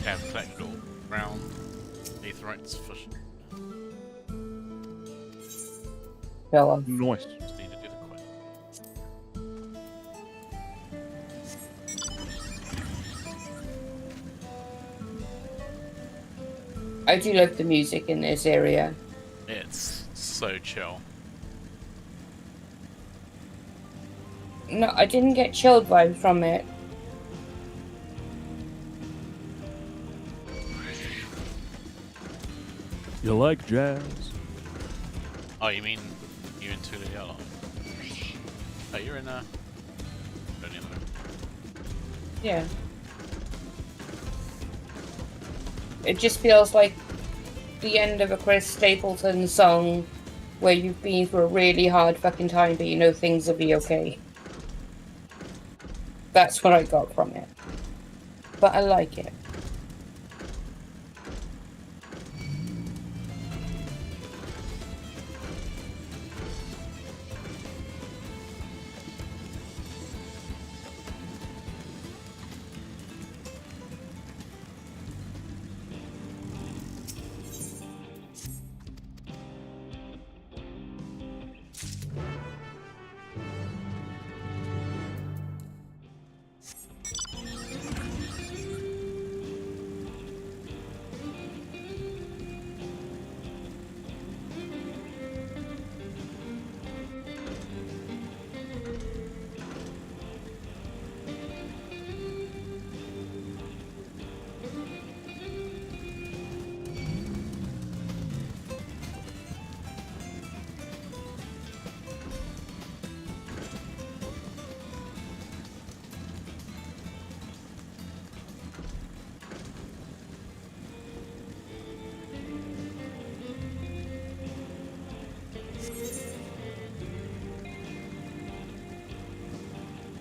have collected all brown aetherites for Go on. Nice. just need to do the quest. I do love the music in this area. It's so chill. No, I didn't get chilled vibe from it. You like jazz? Oh, you mean you into the yellow? Oh, you're in don't even know. Yeah. It just feels like the end of a Chris Stapleton song where you've been through a really hard fucking time, but you know things will be okay. That's what I got from it. But I like it.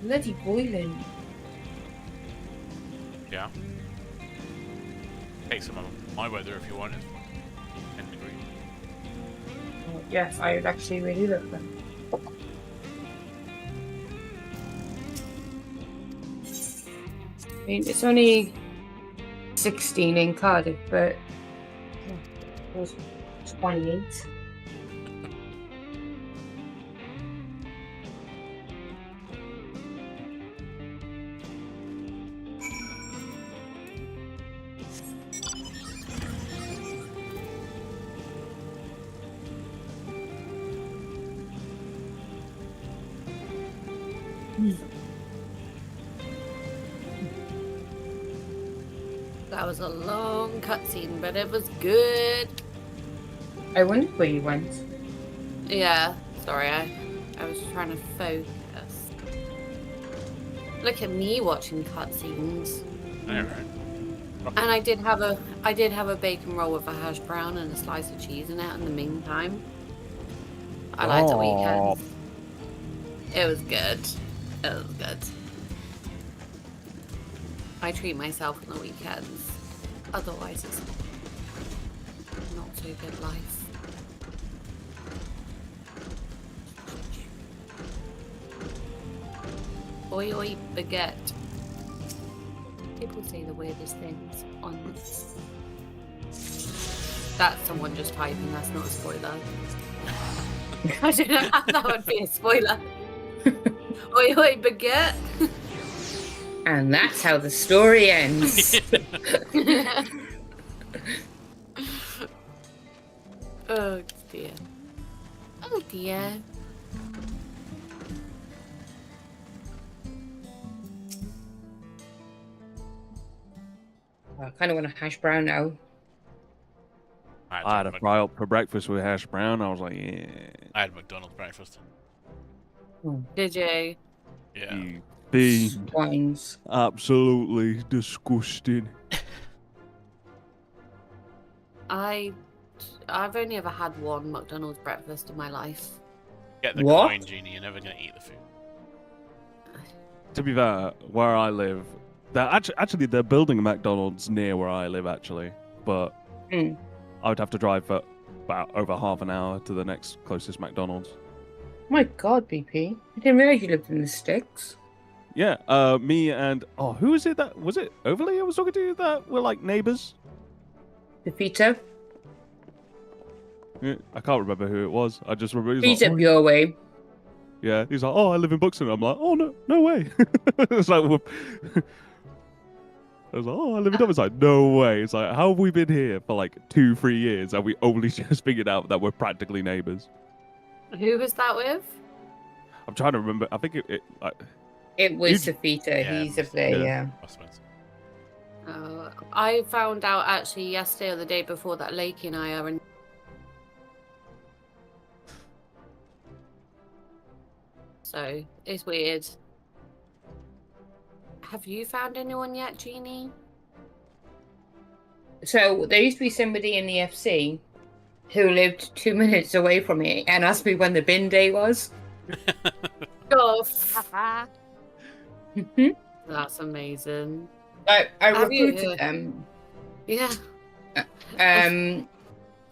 Bloody boiling. Yeah. Take some of my weather if you want. It's 10 degrees. Oh, yes, I would actually really love them. I mean, it's only 16 in Cardiff, but it was 28. That was a long cutscene, but it was good. I wondered where you went. Yeah, sorry, I was trying to focus. Look at me watching cutscenes. Alright. And I did have a bacon roll with a hash brown and a slice of cheese in it in the meantime. I liked the weekend. It was good. It was good. I treat myself on the weekends. Otherwise, it's not so good life. Oi, oi, baguette. People say the weirdest things on this. That's someone just typing, that's not a spoiler. I don't know how that would be a spoiler. Oi, oi, baguette. And that's how the story ends. Oh dear. Oh dear. I kind of want a hash brown now. I had a fry up for breakfast with hash brown. I was like, yeah. I had McDonald's breakfast. Did you? Yeah. You fiend. Wines. Absolutely disgusting. I've only ever had one McDonald's breakfast in my life. Get the What? coin, Genie. You're never going to eat the food. To be fair, where I live, actually they're building a McDonald's near where I live, actually. But I would have to drive for about over half an hour to the next closest McDonald's. My God, BP. I didn't realize you lived in the sticks. Yeah, me and who was it that was it Overlay I was talking to that were like neighbors? Defeater. Yeah, I can't remember who it was. I just remember he's He's like, up your way. yeah, he's like, oh, I live in Buxton. I'm like, oh no way. It's like, whoop. I was like, oh, I live in Dublin. It's like, no way. It's like, how have we been here for like 2-3 years and we only just figured out that we're practically neighbors? Who was that with? I'm trying to remember. I think It was Defeater. Yeah, He's up there, yeah. I found out actually yesterday or the day before that Lakey and I are in. So it's weird. Have you found anyone yet, Jeannie? So there used to be somebody in the FC who lived 2 minutes away from me and asked me when the bin day was. Oh, Mhm. that's amazing. I Have you- recruited them. Yeah. And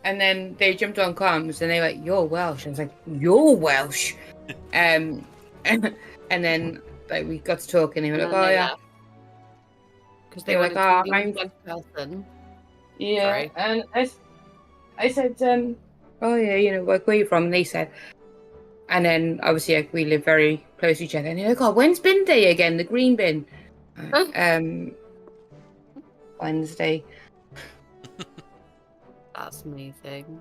then they jumped on comms and they were like, "You're Welsh." I was like, "You're Welsh." And then like we got to talk and they were like, "Oh yeah." Because They they were wanted like, to "Oh, be I'm one person. Yeah, Sorry. and I said, "Oh yeah, you know, where are you from?" And they said, and then obviously like, we live very close to each other. And they're like, "Oh, when's bin day again? The green bin?" Wednesday. That's amazing.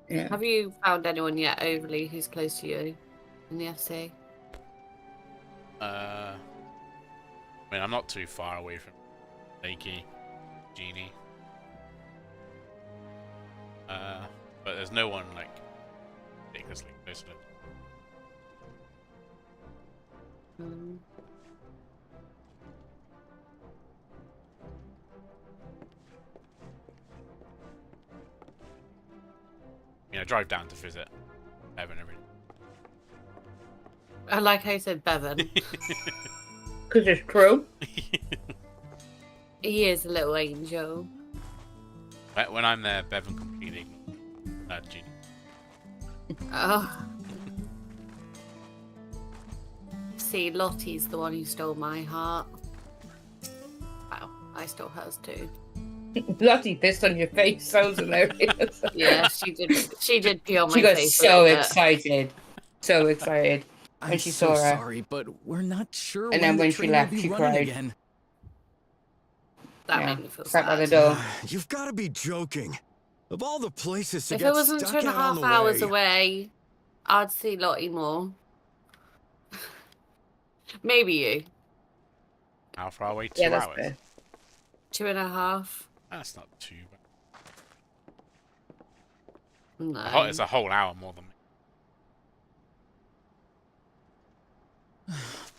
Yeah. Have you found anyone yet overly who's close to you in the FC? I mean, I'm not too far away from Lakey, Jeannie. But there's no one like ridiculously close to it. I mean, I drive down to visit Evan every day. I like how you said Bevan. Because it's true. He is a little angel. When I'm there, Bevan completely Jeannie. Oh. See, Lottie's the one who stole my heart. Wow, I stole hers too. Lottie pissed on your face. Sounds hilarious. Yeah, she did. She did pee on my She got face. so a little bit. excited. So excited when I'm she so saw her. sorry, but we're not sure And then the when she train left, will be she running cried. again. That Yeah, made me feel sat by the sad. door. You've got to be joking. Of all the places to If get it wasn't stuck 2.5 out on the hours way. away, I'd see Lottie more. Maybe you. How far away? 2 Yeah, that's hours. fair. 2.5. That's not too bad. No. It's a whole hour more than me.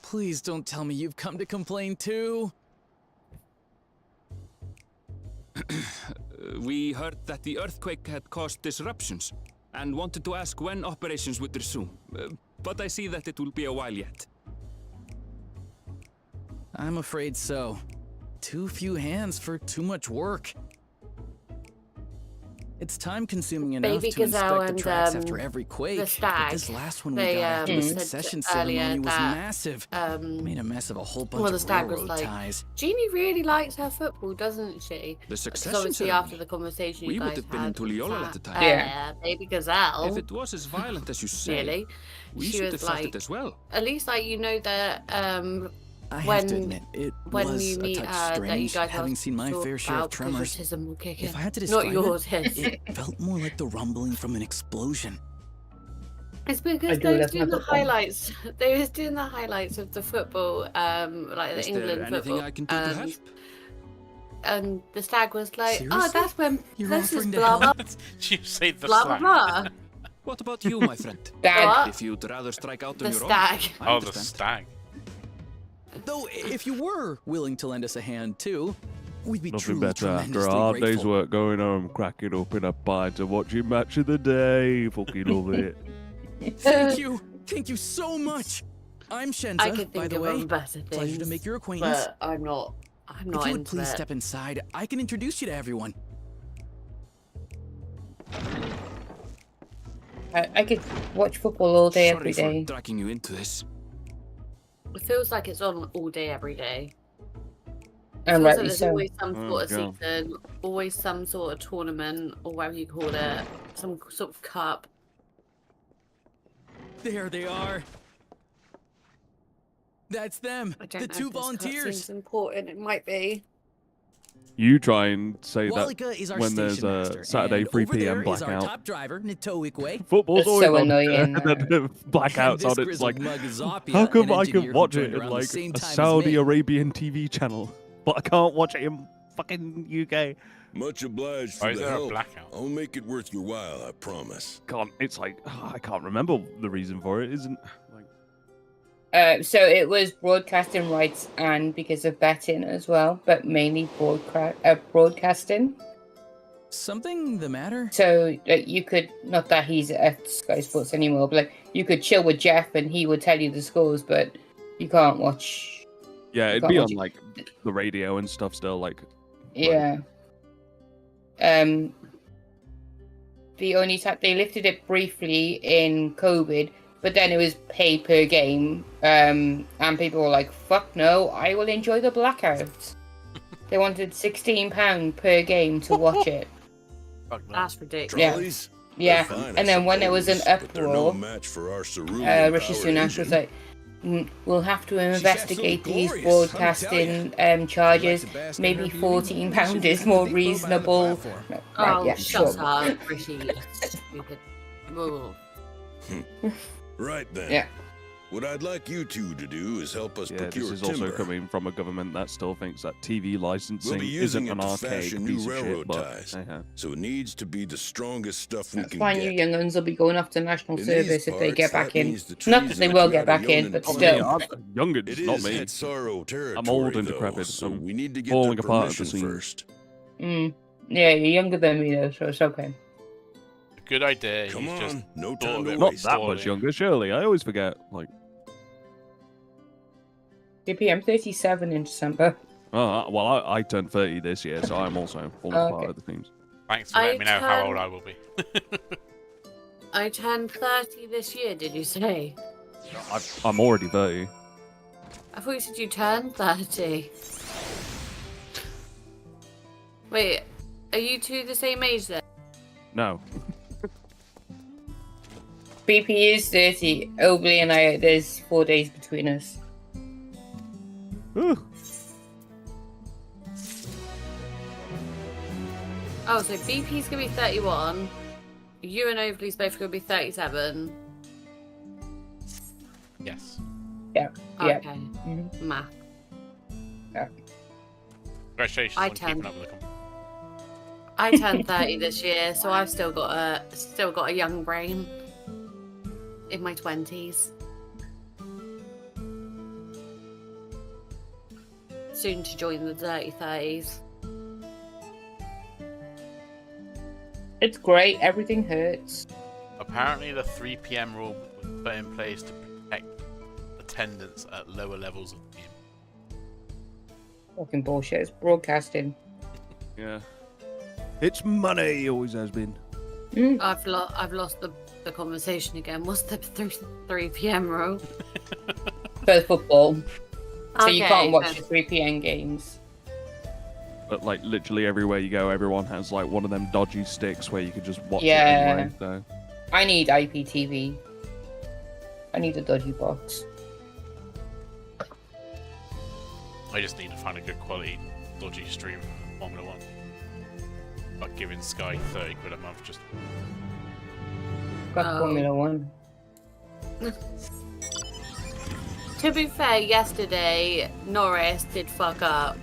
Please don't tell me you've come to complain too. We heard that the earthquake had caused disruptions and wanted to ask when operations would resume. But I see that it will be a while yet. I'm afraid so. Too few hands for too much work. It's time-consuming enough Baby to inspect Gazelle the and tracks after every the quake. But stag. this last one They we got after the said succession earlier ceremony was that, massive. Made a mess of a whole bunch well, the of stag was railroad like, ties. Jeannie really likes her football, doesn't she? The Because succession obviously ceremony. after the conversation We you would guys have been in had with Tulliola that, at the time. Yeah. Baby Gazelle. If it was as violent as you say, Really? we She should was have felt like, it as well. at least like you know that I have when to admit, it when was you a meet touch that you strange guys having seen my talk fair share of about tremors. patriotism will kick in. If I had to Not describe yours, it, his. it felt more like the rumbling from an explosion. It's I because do they was love doing my the football. highlights. They was doing the highlights of the football, like the Is England there anything football. I can do to help? And the stag was like, "Oh, Seriously? that's when You're this is offering to blah blah help? You say the blah blah slang. blah." What about you, my friend? Dad. What? If you'd rather strike out The on your stag. own, I Oh, the understand. stag. Though, if you were willing to lend us a hand too, we'd be Nothing truly better after tremendously a hard day's grateful. work, going home, cracking up in a pint and watching Match of the Day. Fucking love it. Thank you so much. I'm I Shenza, could by think the of way. better things. Pleasure to make your acquaintance. But I'm not If you would into please it. step inside, I can introduce you to everyone. I could watch football all day, every Sorry day. for dragging you into this. It feels like it's on all day, every day. And Feels like rightly there's so. always some Oh, sort of God. season, always some sort of tournament, or whatever you call it, some sort of cup. There they are. That's them. I don't The know two if this volunteers. cutscene's important. It might be. You try and say Walika is that our when there's station a master, Saturday and 3 over there p.m. is our blackout. top driver, Nitoikwe. Football's It's always so on annoying. blackouts This on. It's grizzled like, mug is Zapia, how come an I engineer can who watch joined it in around the like same a time as Saudi me. Arabian TV channel, but I can't watch it in fucking UK? Much obliged Why for is the there a help. blackout? I'll make it worth your while, I promise. It's like I can't remember the reason for it. Isn't like So it was broadcasting rights and because of betting as well, but mainly broadcasting. Something the matter? So you could, not that he's at Sky Sports anymore, but like you could chill with Jeff and he would tell you the scores, but you can't watch. yeah, You it'd can't be on watch it. like the radio and stuff still. Like Yeah. The only time they lifted it briefly in COVID, but then it was pay per game, and people were like, "Fuck no, I will enjoy the blackout." They wanted £16 per game to watch it. Fuck no. That's ridiculous. Yeah. Trolleys? Yeah, They're fine, and then when there was an suppose, but they're no uproar, match for our Rishi cerulean-powered Sunak was engine. like, "We'll have to investigate absolutely these glorious, broadcasting charges. Like to bask in Maybe her beauty. £14 She is should more be behind the reasonable." platform. No, Oh, right, yeah, shut sure. up, Rishi. You stupid. Ugh. Right then. Yeah. What I'd like you two to do is help us yeah, procure this is timber. also coming from a government that still thinks that TV licensing We'll be using isn't it an to archaic fashion piece new of shit. railroad But ties. hey-ho. So it needs to be the strongest stuff we That's can fine, get. you younguns will be going off to national In service these if they parts, get back that in. means the Not trees that they that will you get have back young in, and but tall. still. Youngins, It not is me. Hetsaro territory, I'm old and though, decrepit. so I'm we need to get falling their apart at the permission seams. first. Yeah, you're younger than me though, so it's okay. Good idea. Come He's just on, no thought time of to it Not waste. that much younger, surely. I always forget. Like, I'm 37 in December. oh, well, I turned 30 this year, so I'm also falling apart Okay. at the seams. Thanks for letting me know how old I will be. I turned 30 this year, did you say? I'm already 30. I thought you said you turned 30. Wait, are you two the same age then? No. BP is 30. Obley and I, there's 4 days between us. Ooh. Oh, so BP's gonna be 31. You and Overly's both gonna be 37. Yes. Yeah. Okay. Mhm. Math. Congratulations I on keeping turned- up with the I turned 30 this year, so I've still got a young brain. In my 20s. Soon to join the dirty 30s. It's great, everything hurts. Apparently, the 3 p.m. rule was put in place to protect attendance at lower levels of the game. Fucking bullshit, it's broadcasting. Yeah. It's money, always has been. I've lost the conversation again. What's the 3 p.m. rule? For football. So you Okay, can't watch then. the 3 p.m. games. But like literally everywhere you go, everyone has like one of them dodgy sticks where you can just watch Yeah. it anyway. So I need IPTV. I need a dodgy box. I just need to find a good quality, dodgy stream of Formula 1. Like giving Sky 30 quid a month just. Got Oh. Formula 1. To be fair, yesterday Norris did fuck up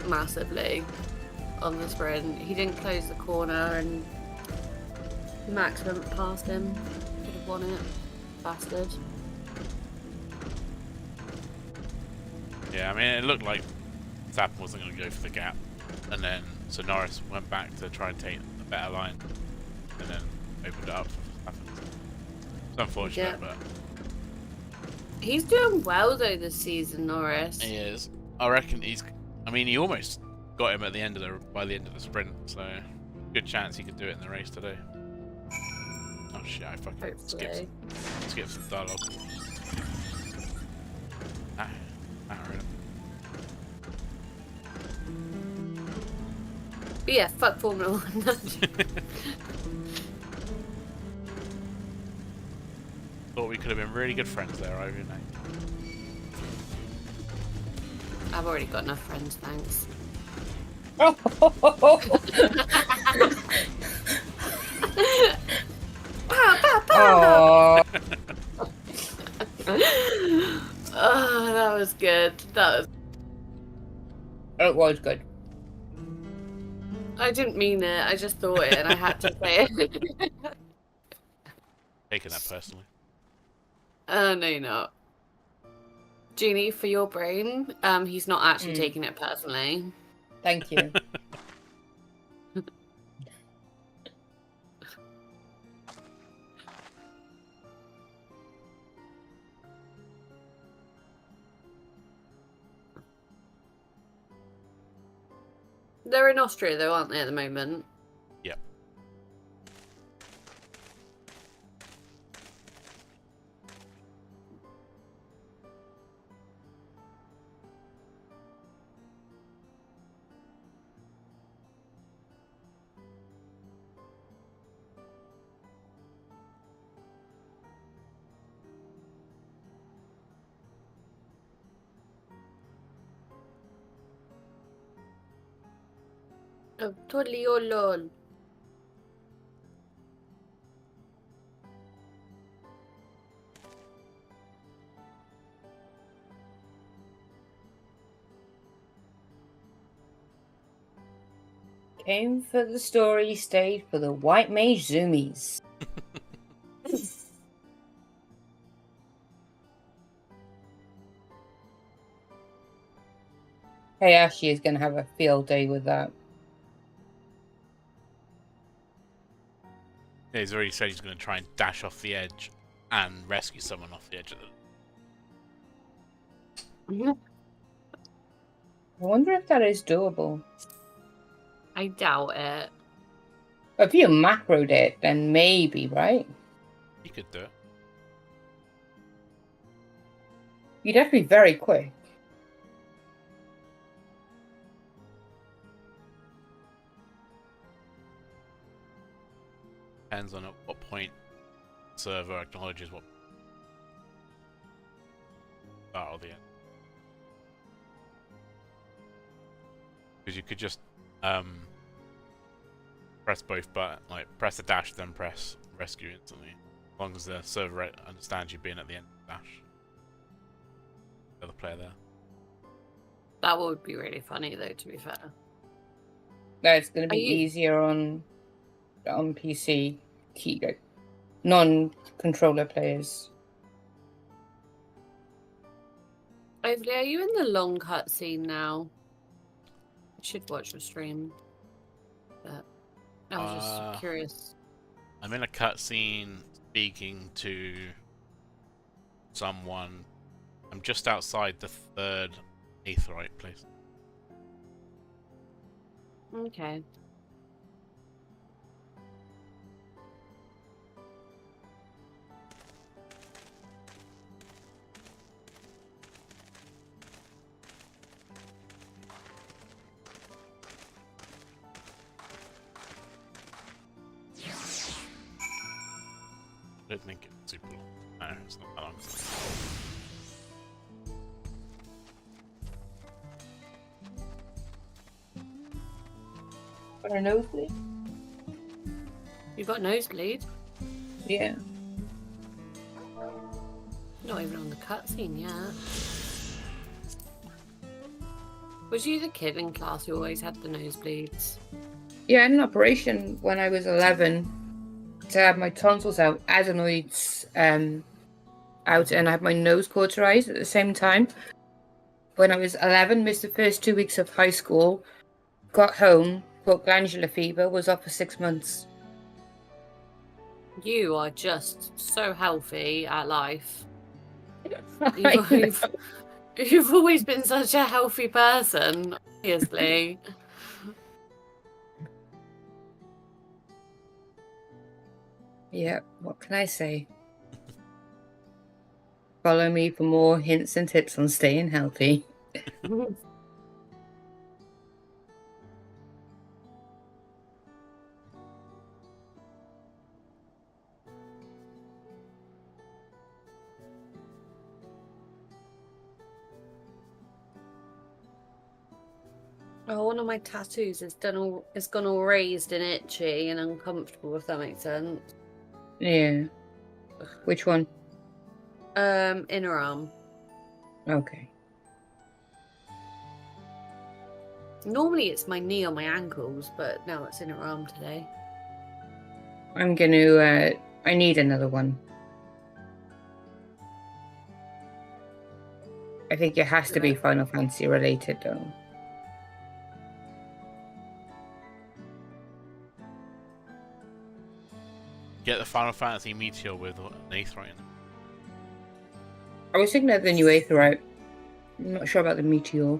massively on the sprint. He didn't close the corner and Max went past him. Could have won it. Bastard. Yeah, I mean, it looked like Verstappen wasn't going to go for the gap. And then, so Norris went back to try and take a better line. And then opened it up for Verstappen. It's unfortunate, Yeah. but He's doing well though this season, Norris. he is. I reckon I mean, he almost got him at the end of by the end of the sprint. So, good chance he could do it in the race today. Oh shit, I fucking Hopefully. skipped some dialogue. Aaron. But yeah, fuck Formula 1. Thought we could have been really good friends there, Ivy and I. I've already got enough friends, thanks. Oh, Oh, that was good. it was good. I didn't mean it. I just thought it, and I had to say it. Taking that personally. No, you're not. Jeannie, for your brain, he's not actually taking it personally. Thank you. They're in Austria, though, aren't they, at the moment? Yep. Oh, totally, oh lol. Came for the story, stayed for the white mage zoomies. Hey, Ashley is going to have a field day with that. Yeah, he's already said he's going to try and dash off the edge and rescue someone off the edge of the... I wonder if that is doable. I doubt it. If you macroed it, then maybe, right? He could do it. You'd have to be very quick. Depends on at what point server acknowledges what start or the end. Because you could just press both buttons, like press the dash, then press rescue instantly. As long as the server understands you being at the end of the dash. The other player there. That would be really funny, though, to be fair. That's going to be easier on PC, non-controller players. Overly, are you in the long cutscene now? I should watch the stream. But I was just curious. I'm in a cutscene speaking to someone. I'm just outside the third aetheryte place. Okay. I don't think it's super long. No, it's not that long. Got a nosebleed? You got nosebleed? Yeah. Not even on the cutscene yet. Was you the kid in class who always had the nosebleeds? Yeah, I had an operation when I was 11 to have my tonsils out, adenoids out, and I had my nose cauterized at the same time. When I was 11, missed the first 2 weeks of high school, got home, got glandular fever, was off for 6 months. You are just so healthy at life. You've always been such a healthy person, obviously. Yeah, what can I say? follow me for more hints and tips on staying healthy. Oh, one of my tattoos is gone all raised and itchy and uncomfortable, if that makes sense. Yeah. Which one? Inner arm. Okay. Normally it's my knee or my ankles, but now it's inner arm today. I'm gonna, I need another one. I think it has to be Final Fantasy related, though. Get the Final Fantasy Meteor with an Aetherite in it. I was thinking of the new Aetherite. I'm not sure about the Meteor.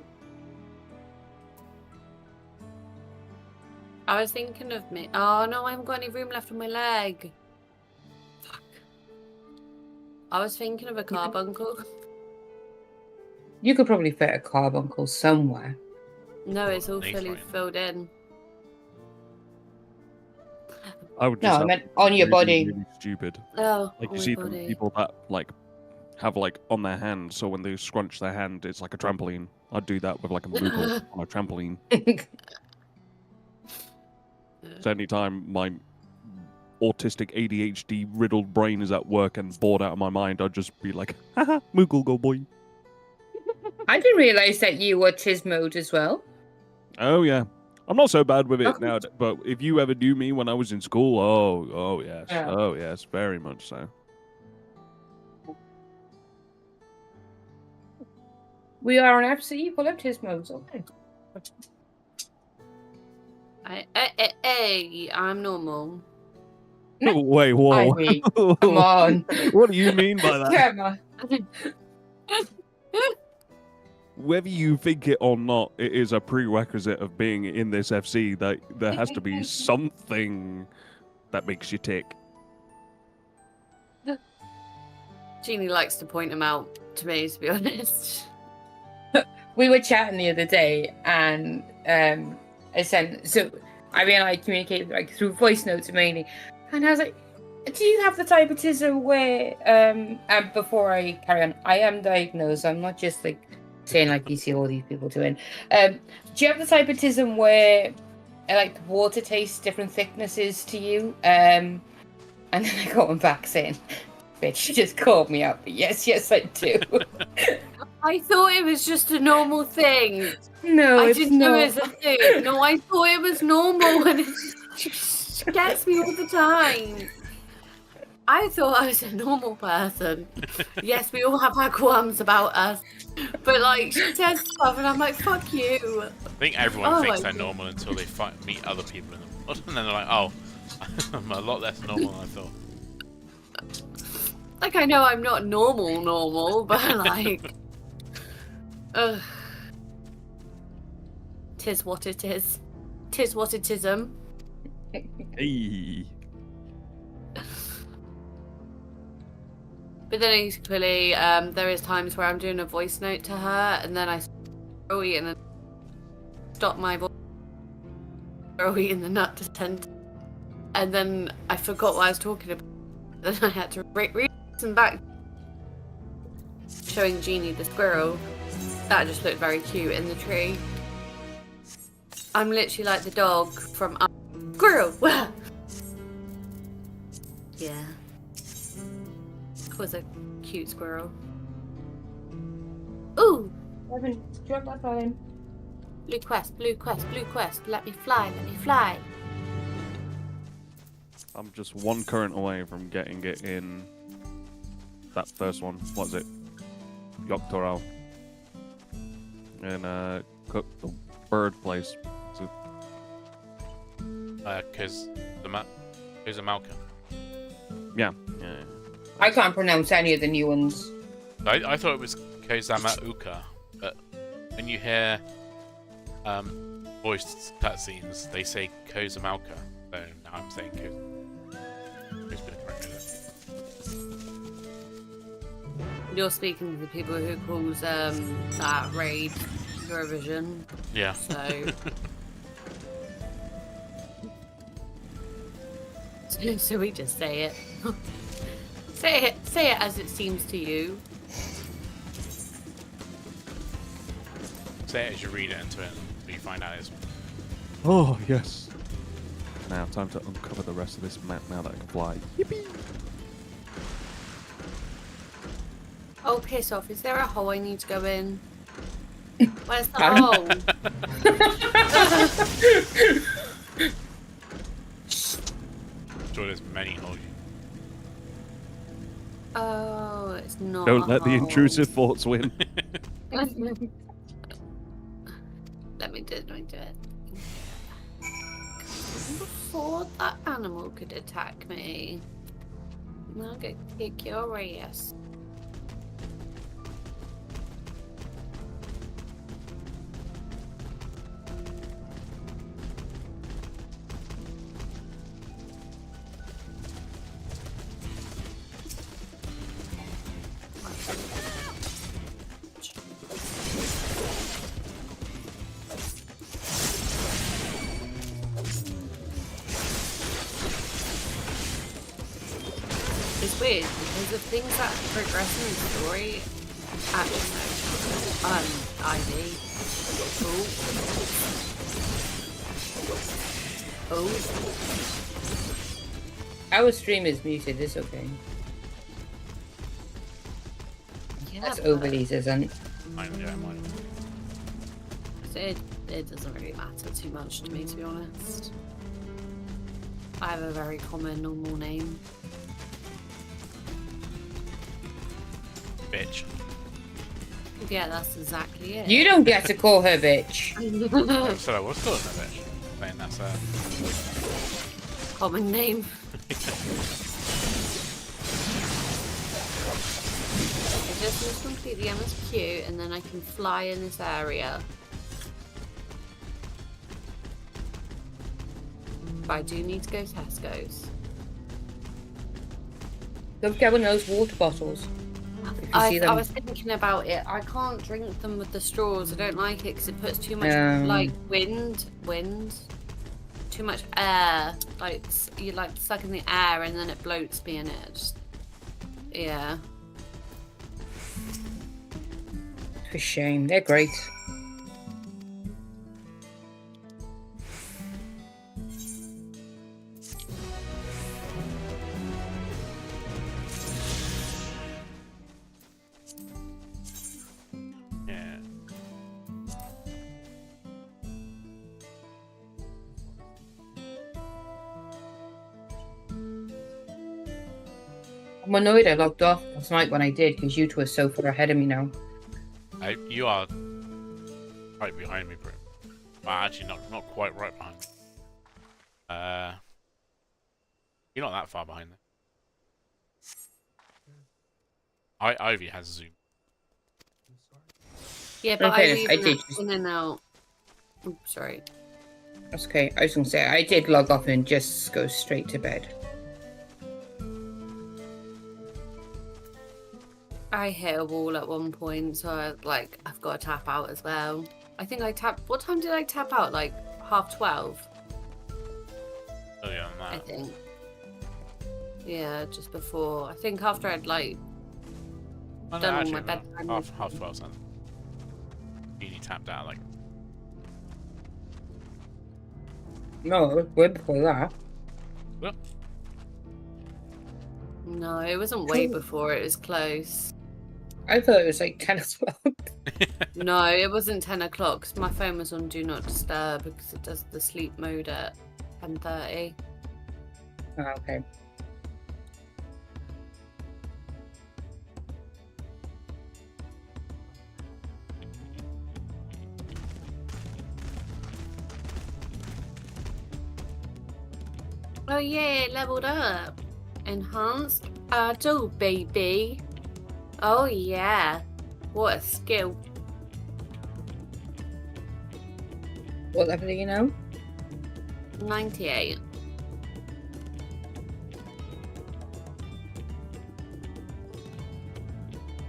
I was thinking of me. Oh no, I haven't got any room left on my leg. Fuck. I was thinking of a carbuncle. You could probably fit a carbuncle somewhere. No, it's all fully filled in. I would No, just I meant on your body. really stupid. Oh, Like on you my see body. the people that like have like on their hand, so when they scrunch their hand, it's like a trampoline. I'd do that with like a Moogle on a trampoline. So anytime my autistic ADHD riddled brain is at work and bored out of my mind, I'd just be like, haha, Moogle go boy. I didn't realise that you were Tiz mode as well. Oh yeah. I'm not so bad with it now, but if you ever knew me when I was in school, oh yes, Yeah. oh yes, very much so. We are an FC full of Tiz modes, okay. I'm normal. No, Wait, whoa. I mean, come on. What do you mean by that? Come on. Whether you think it or not, it is a prerequisite of being in this FC that there has to be something that makes you tick. Jeannie likes to point them out to me, to be honest. We were chatting the other day, and I sent. So I mean, I communicate like through voice notes mainly, and I was like, "Do you have the type of autism where?" And before I carry on, I am diagnosed. I'm not just like saying like you see all these people doing. Do you have the type of autism where like the water tastes different thicknesses to you? And then I got one back saying, "Bitch, you just called me out." But yes, I do. I thought it was just a normal thing. No, I it's didn't not. know it was a thing. No, I thought it was normal, and it just gets me all the time. I thought I was a normal person. Yes, we all have our qualms about us, but like she says stuff, and I'm like, "Fuck you." I think everyone thinks they're God. normal until they meet other people in the world, and then they're like, "Oh, I'm a lot less normal than I thought." Like I know I'm not normal, but like, ugh. Tis what it is. Tis what it ism. Hey. But then equally, there is times where I'm doing a voice note to her, and then I start eating and stop my voice, eating the nut to send, and then I forgot what I was talking about. Then I had to listen back, showing Jeannie the squirrel. That just looked very cute in the tree. I'm literally like the dog from Squirrel. Yeah. Was a cute squirrel. Ooh! Evan, drop that phone. Blue quest, blue quest, blue quest. Let me fly, let me fly. I'm just one current away from getting it in that first one. What is it? Dawntrail. And cook the bird place. So, Because there's a Malcolm. yeah. I can't pronounce any of the new ones. I thought it was Kozama Uka, but when you hear voiced cutscenes, they say Kozamalka. So now I'm saying Who's been corrected? You're speaking to the people who calls that raid Eurovision. Yeah. So. So we just say it. Say it as it seems to you. Say it as you read it into it, and you find out it's... Oh, yes. Now, time to uncover the rest of this map now that I can fly. Yippee! Oh, piss off. Is there a hole I need to go in? Where's the hole? Sure, there's many holes. Oh, it's not. Don't let the hole. intrusive thoughts win. Let me do it. Before that animal could attack me, I'm gonna kick your ass. It's weird because the things that progress in the story, actually no, ID. Oh. Our stream is muted. It's okay. Yeah, That's but overlays, isn't? Mine. it doesn't really matter too much to me, to be honest. I have a very common normal name. Bitch. Yeah, that's exactly it. You don't get to call her bitch. I said I was calling her bitch. Saying that's Common name. I just need to complete the MSQ and then I can fly in this area. But I do need to go to Tesco's. Don't get one of those water bottles. I was thinking about it. I can't drink them with the straws. I don't like it because it puts too much like wind, too much air. Like you like suck in the air and then it bloats me in it. Just, yeah. For shame. They're great. I'm annoyed I logged off last night when I did because you two are so far ahead of me now. You are right behind me, bro. Well, actually, not quite right behind me. You're not that far behind there. Ivy has zoom. Yeah, but Okay, I did. In and out. Oh, sorry. That's okay. I was gonna say I did log off and just go straight to bed. I hit a wall at one point, so I've got to tap out as well. I think I tapped. What time did I tap out? Like 12:30. Oh yeah, on that. I think. Yeah, just before. I think after I'd done all my bedtime. Half 12 something. You tapped out like. No, it was way before that. What? No, it wasn't way before. It was close. I thought it was like 10 o'clock. No, it wasn't 10 o'clock because my phone was on Do Not Disturb because it does the sleep mode at 10:30. Oh, okay. Oh yeah, leveled up. Enhanced Adult, baby. Oh yeah. What a skill. What level are you now? 98.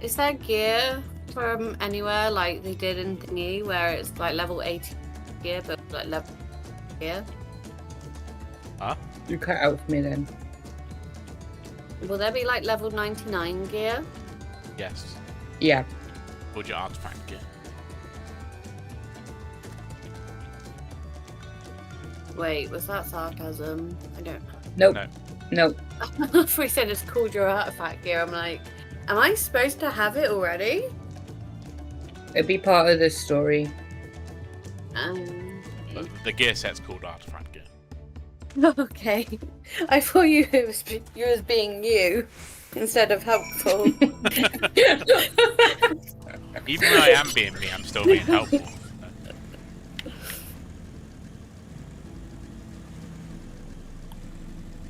Is there gear from anywhere like they did in Thingy where it's like level 80 gear but like level gear? Huh? You cut out for me then. Will there be like level 99 gear? Yes. Yeah. Would your artifact gear? Wait, was that sarcasm? I don't Nope. No. Nope. know. If we said it's called your artifact gear, I'm like, am I supposed to have it already? It'd be part of the story. But the gear set's called artifact gear. Okay. I thought you was being you instead of helpful. Even though I am being me, I'm still being helpful.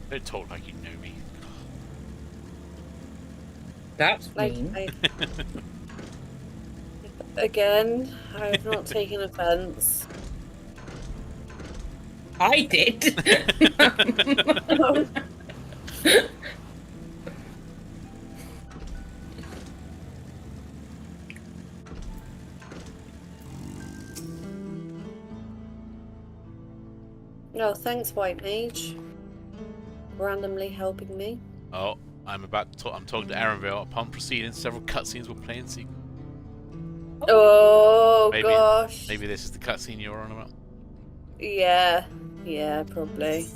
Don't talk like you know me. That's Like, mean. Again, I've not taken offense. I did. No, thanks, White Mage. Randomly helping me. Oh, I'm talking to Erenville. Upon proceeding, several cutscenes will play in sequence. Oh, Maybe, gosh. Maybe this is the cutscene you're on about. Yeah, probably.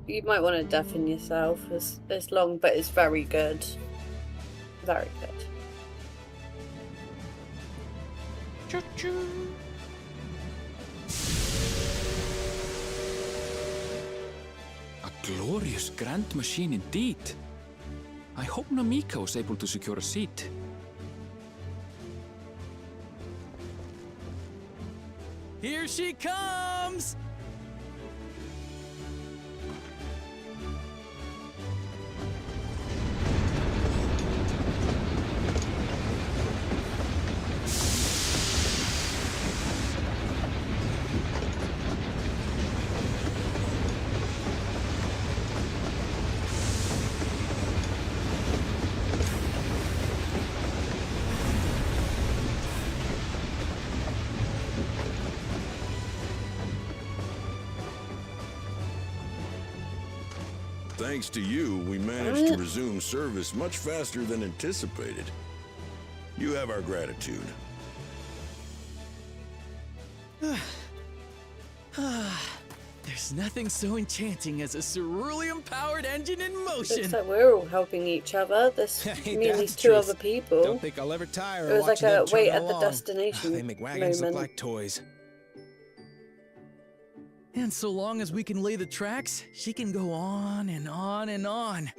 You might want to deafen yourself. It's long, but it's very good. Very good. Choo-choo. A glorious grand machine indeed. I hope Namika was able to secure a seat. Here she comes! Thanks to you, we managed to resume service much faster than anticipated. You have our gratitude. There's nothing so enchanting as a cerulean-powered engine in motion. Looks like we're all helping each other. This Hey, me and that's these the two truth. other people. Don't think I'll ever tire. It was like watching them a wait chug at the along. destination They make wagons moment. look like toys. And so long as we can lay the tracks, she can go on and on and on.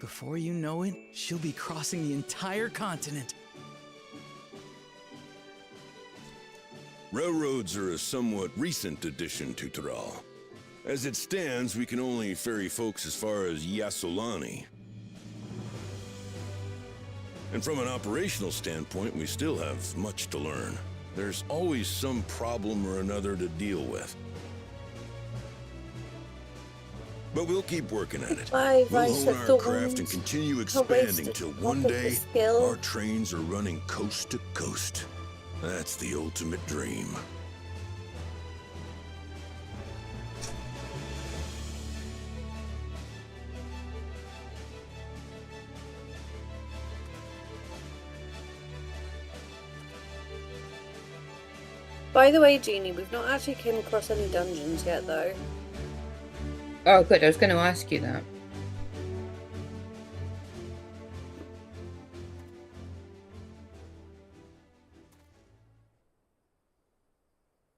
Before you know it, she'll be crossing the entire continent. Railroads are a somewhat recent addition to Tyrol. As it stands, we can only ferry folks as far as Yasolani. And from an operational standpoint, we still have much to learn. There's always some problem or another to deal with. But we'll keep working at it. Bye, We'll Rise hone of our the craft Wind. and continue A expanding wasted till drop one of the day skill. our trains are running coast to coast. That's the ultimate dream. By the way, Jeannie, we've not actually came across any dungeons yet, though. Oh, good. I was going to ask you that.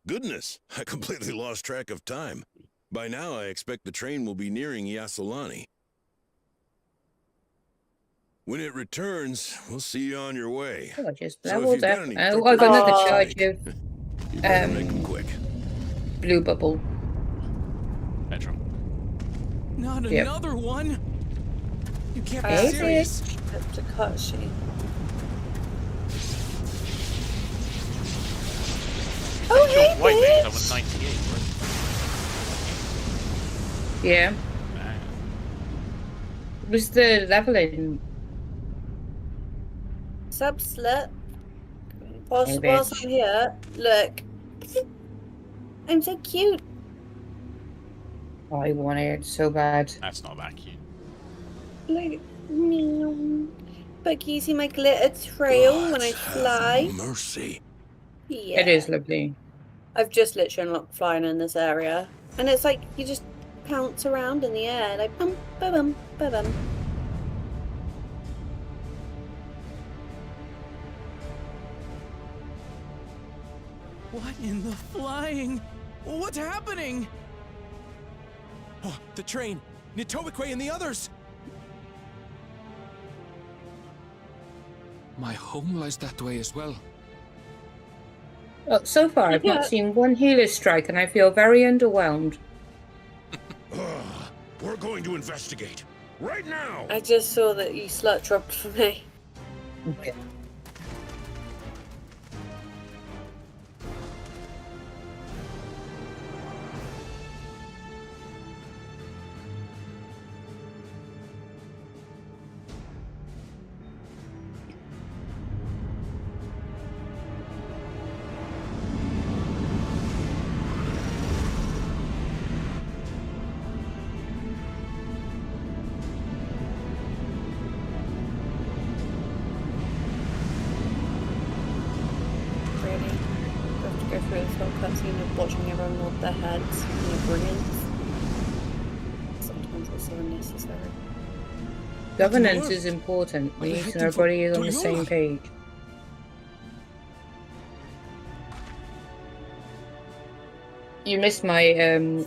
Goodness, I completely lost track of time. By now, I expect the train will be nearing Yasolani. When it returns, we'll see you on your way. Oh, I just So if leveled you've got up. any Oh, I got another Oh. charge of You better make 'em quick. blue bubble. Petrol. Not Yep. another one! You can't be Hey, serious. Have to cut sheet. Oh, Your hey, white mage, that bitch! was 98, right? Yeah. Was the leveling? Sub-slut. Hey, Whilst bitch. I'm here, look. I'm so cute. I want it so bad. That's not that cute. Look. Meow. But can you see my glitter trail when I Gods fly? have mercy. Yeah. It is lovely. I've just literally unlocked flying in this area. And it's like you just pounce around in the air, like bum, ba-bum, ba-bum. What in the flying? What's happening? Oh, the train! Nitowikwe and the others! My home lies that way as well. Well, so far, I've Yeah. not seen one healer strike, and I feel very underwhelmed. We're going to investigate. Right now! I just saw that you slut dropped for me. Okay. Really? You have to go through this whole cutscene of watching everyone nod their heads in the brilliance. Sometimes it's so unnecessary. Governance is important. We need to know everybody is on the same page. You missed my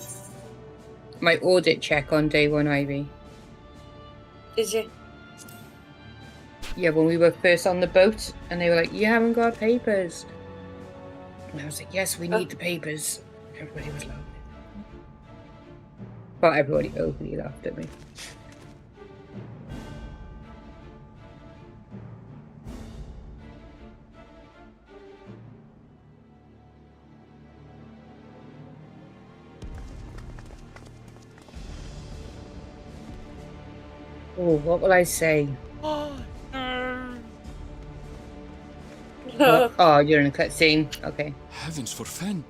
my audit check on day one, Ivy. Did you? Yeah, when we were first on the boat, and they were like, "You haven't got papers," and I was like, "Yes, we need the papers." Everybody was laughing. Well, everybody openly laughed at me. Oh, what will I say? Oh, no. Oh, you're in a cutscene. Okay. Heavens forfend.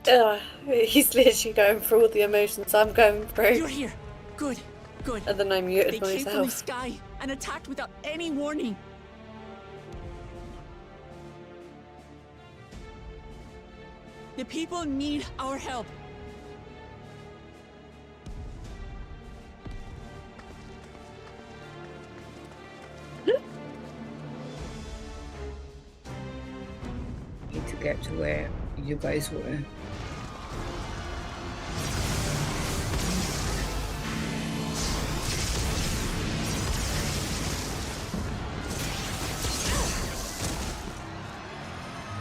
He's literally going through all the emotions I'm going through. You're here. Good, good. And then I They muted came from the myself. sky and attacked without any warning. The people need our help. Need to get to where you guys were.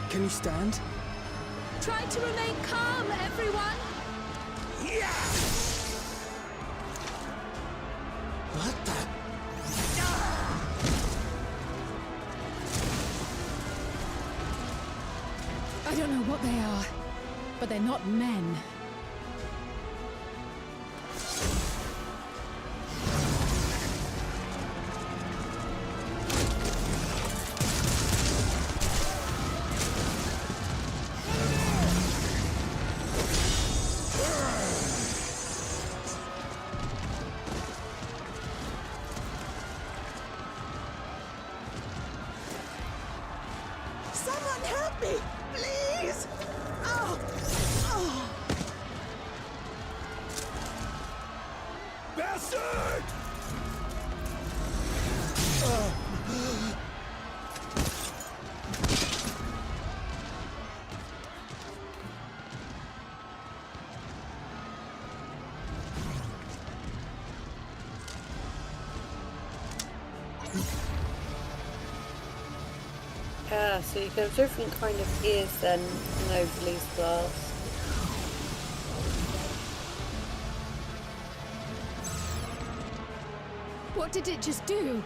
Can you stand? Try to remain calm, everyone. What the? I don't know what they are, but they're not men. Someone help me, please! Oh. Oh. Bastard! Yeah, so you can have different kind of ears then in overleaf glass. What did it just do?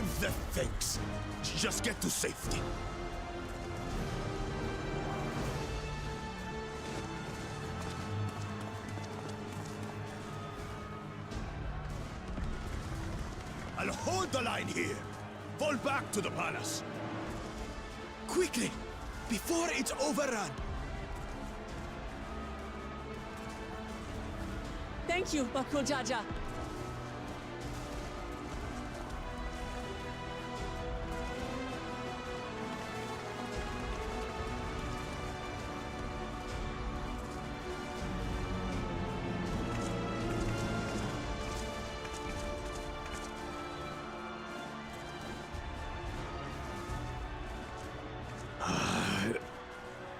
Save the things. Just get to safety. I'll hold the line here. Fall back to the palace. Quickly, before it's overrun. Thank you, Bakul Jaja.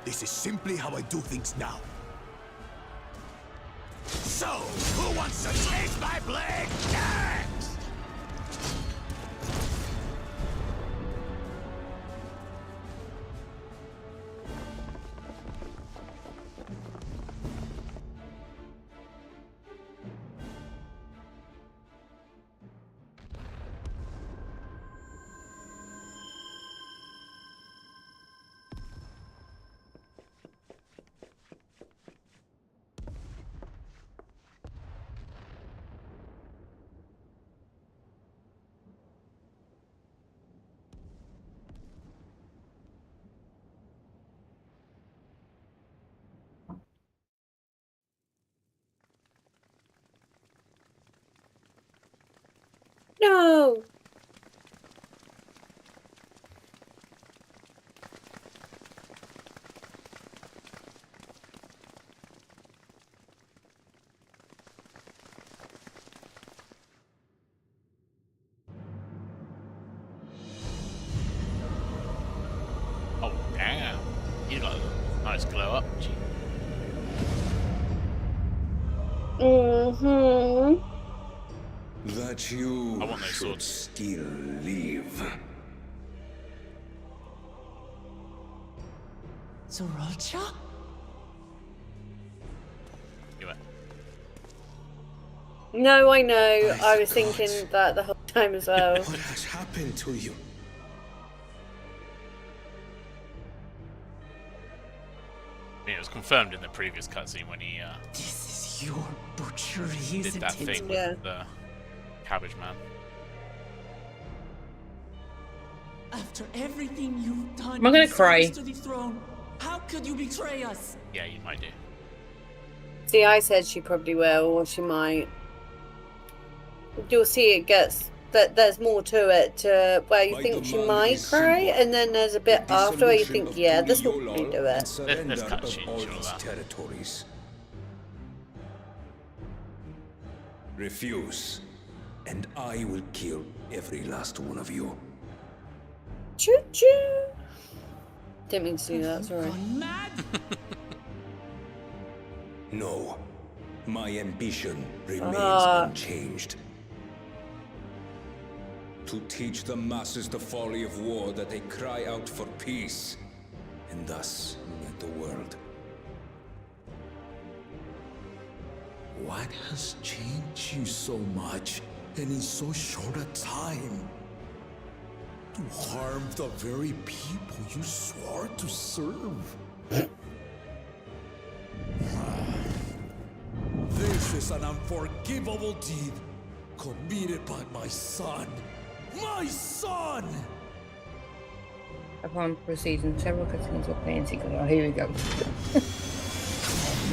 This is simply how I do things now. So, who wants to taste my blade next? No! Oh, damn. You got a nice glow up. Gee. Mm-hmm. That you I want those should swords. still live. Zorolcha? You went. No, I know. I was thinking that the whole time as well. What has happened to you? I mean, it was confirmed in the previous cutscene when he This is your butchery, did isn't that it? thing Yeah. with the cabbage man. After everything you've done, Am I gonna in cry? service to the throne, how could you betray us? Yeah, you might do. See, I said she probably will, or she might. You'll see it gets that there's more to it, to where you My think she demand might is cry, simple. and then there's a bit The after where you dissolution think, of yeah, this will Tuli probably Yolal do and it. surrender There's of cutscenes, all sure its that. territories. Refuse, and I will kill every last one of you. Choo choo. Didn't mean to do that. Sorry. Gone mad? No, my ambition remains Ah. unchanged. To teach the masses the folly of war, that they cry out for peace, and thus unite the world. What has changed you so much and in so short a time? To harm the very people you swore to serve. This is an unforgivable deed committed by my son. My son! Upon proceeding, several cutscenes will play in sequence. Oh, here we go.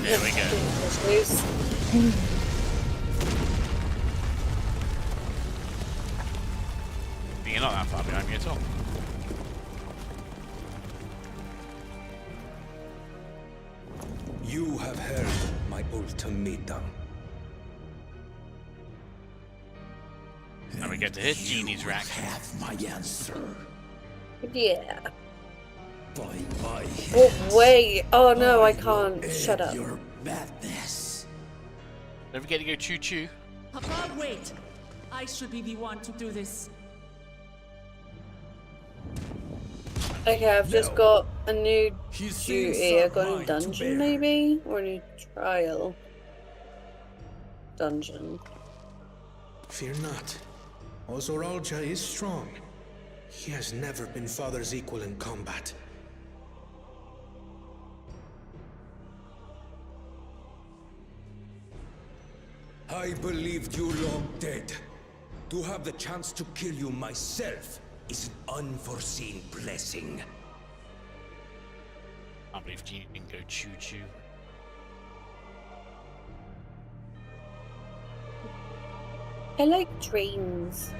There we go. You're not that far behind me at all. You have heard my ultimatum. And we get to hit Genie's rack. Have my answer. Yeah. By my Oh, hands, wait. Oh, no, I will can't. end Shut up. Your madness. Don't forget to go choo choo. Papa, wait. I should be the one to do this. Okay, I've just got a new His duty. sins I've got are a mine to dungeon, bear. maybe? Or a new trial. Dungeon. Fear not. Ozoralja is strong. He has never been Father's equal in combat. I believed you long dead. To have the chance to kill you myself is an unforeseen blessing. I believe you can go choo-choo. I like dreams.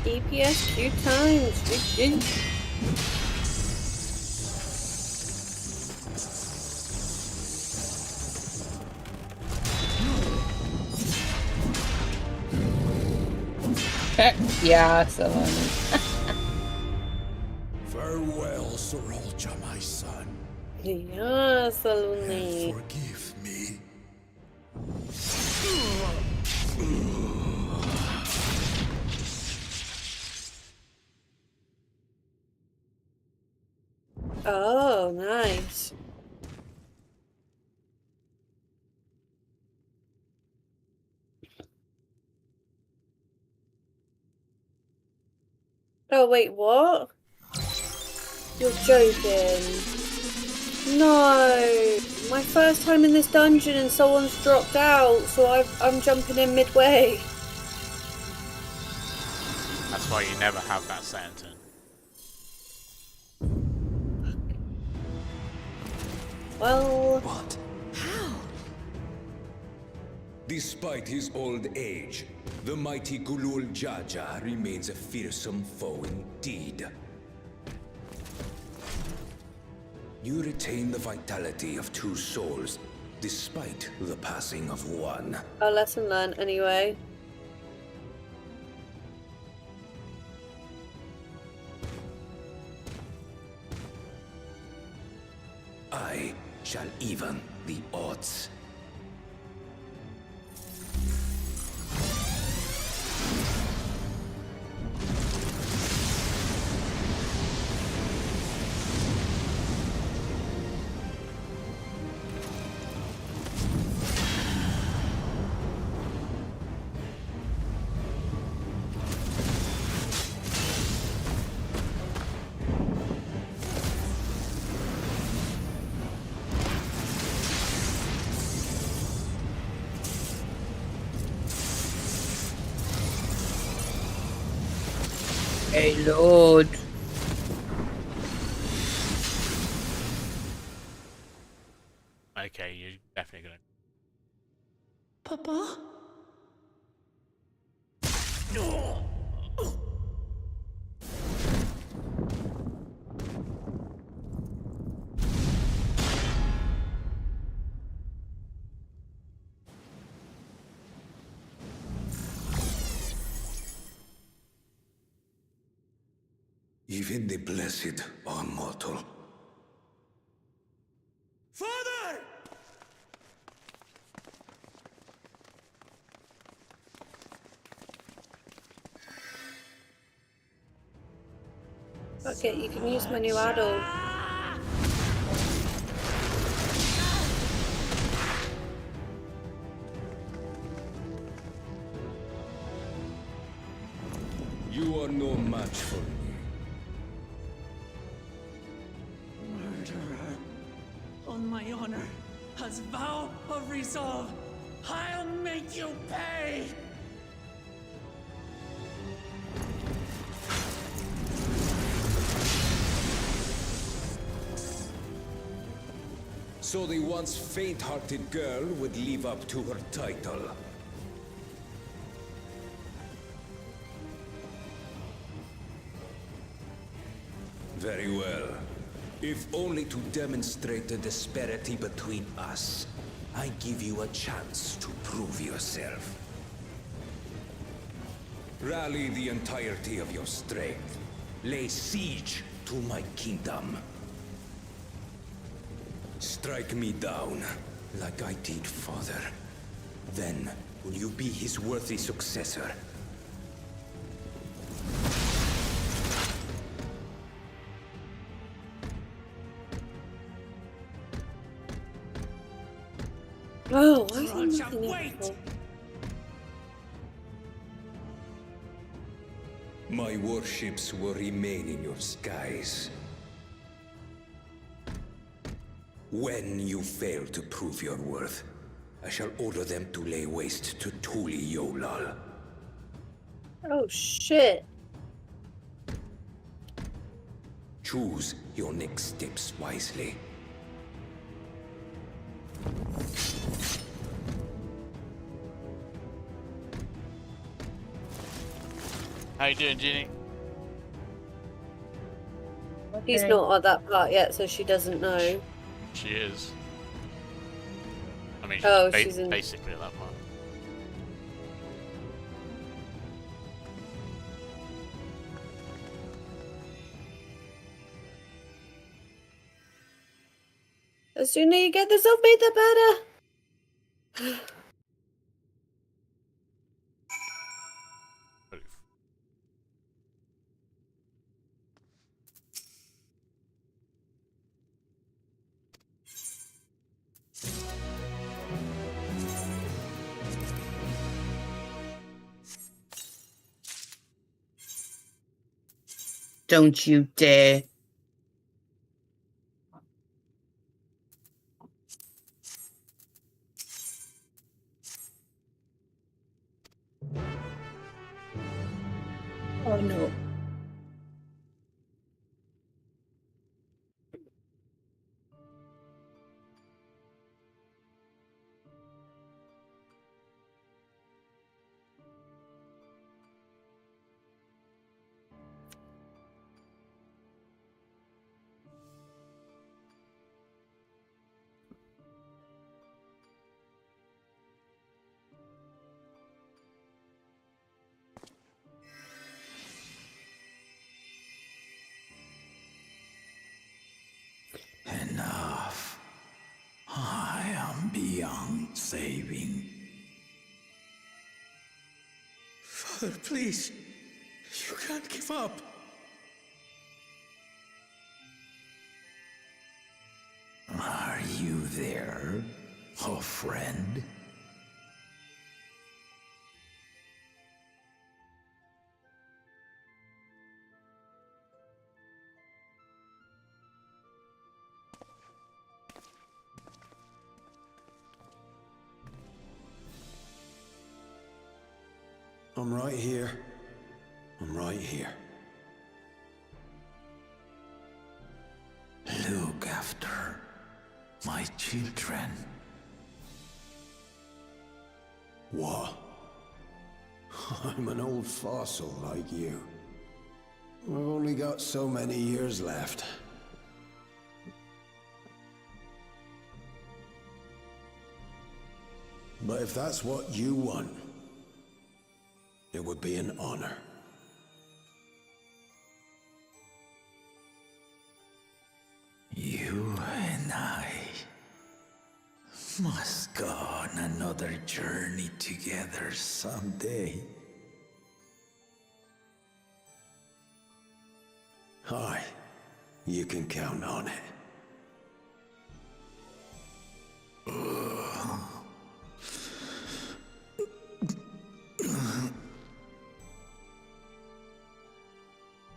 EPSQ times. Yeah, so Farewell, Sorolja, my son. Yeah, Saluni. And forgive me. Oh, nice. Oh, wait, what? You're joking. No! My first time in this dungeon and someone's dropped out, so I'm jumping in midway. That's why you never have that sentence. Well... What? How? Despite his old age, the mighty Gulul Jaja remains a fearsome foe indeed. You retain the vitality of 2 souls, despite the passing of one. A lesson learned anyway. I shall even the odds. Hey, Lord. Okay, you're definitely gonna. Papa? No. Even the blessed are mortal. Father! Okay, you can use my new adult. You are no match for me. Murderer. On my honor, as vow of resolve, I'll make you pay! So the once faint-hearted girl would live up to her title. Very well. If only to demonstrate the disparity between us, I give you a chance to prove yourself. Rally the entirety of your strength. Lay siege to my kingdom. Strike me down, like I did father. Then, will you be his worthy successor? Oh, why is there Roger, nothing wait! else? My warships will remain in your skies. When you fail to prove your worth, I shall order them to lay waste to Tuli Yolal. Oh shit. Choose your next steps wisely. How you doing, Ginny? He's not at that part yet, so she doesn't know. She is. I mean, She's in... basically at that part. The sooner you get this off me, the better. Don't you dare. Oh no. Enough. I am beyond saving. Father, please. You can't give up. Are you there, oh friend? I'm right here. I'm right here. Look after my children. What? I'm an old fossil like you. I've only got so many years left. But if that's what you want, it would be an honor. You and I must go on another journey together someday. Aye, you can count on it.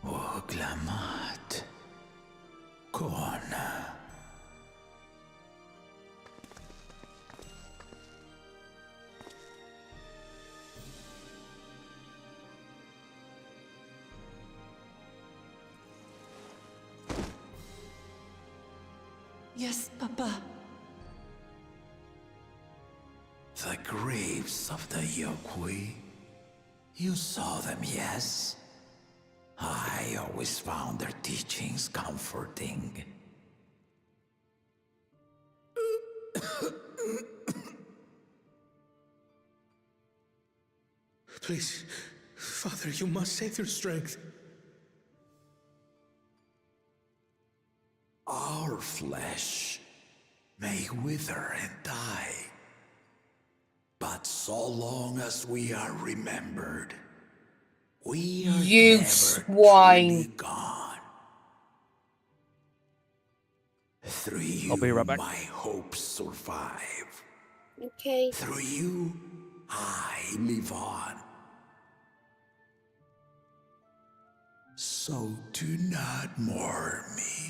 Oglamat. Kona. Yes, Papa. The graves of the Yokwi. You saw them, yes? I always found their teachings comforting. Please, Father, you must save your strength. flesh may wither and die, but so long as we are remembered, we are You never swine. truly gone. Through you, I'll be right back. my hopes survive. Okay. Through you, I live on. So do not mourn me.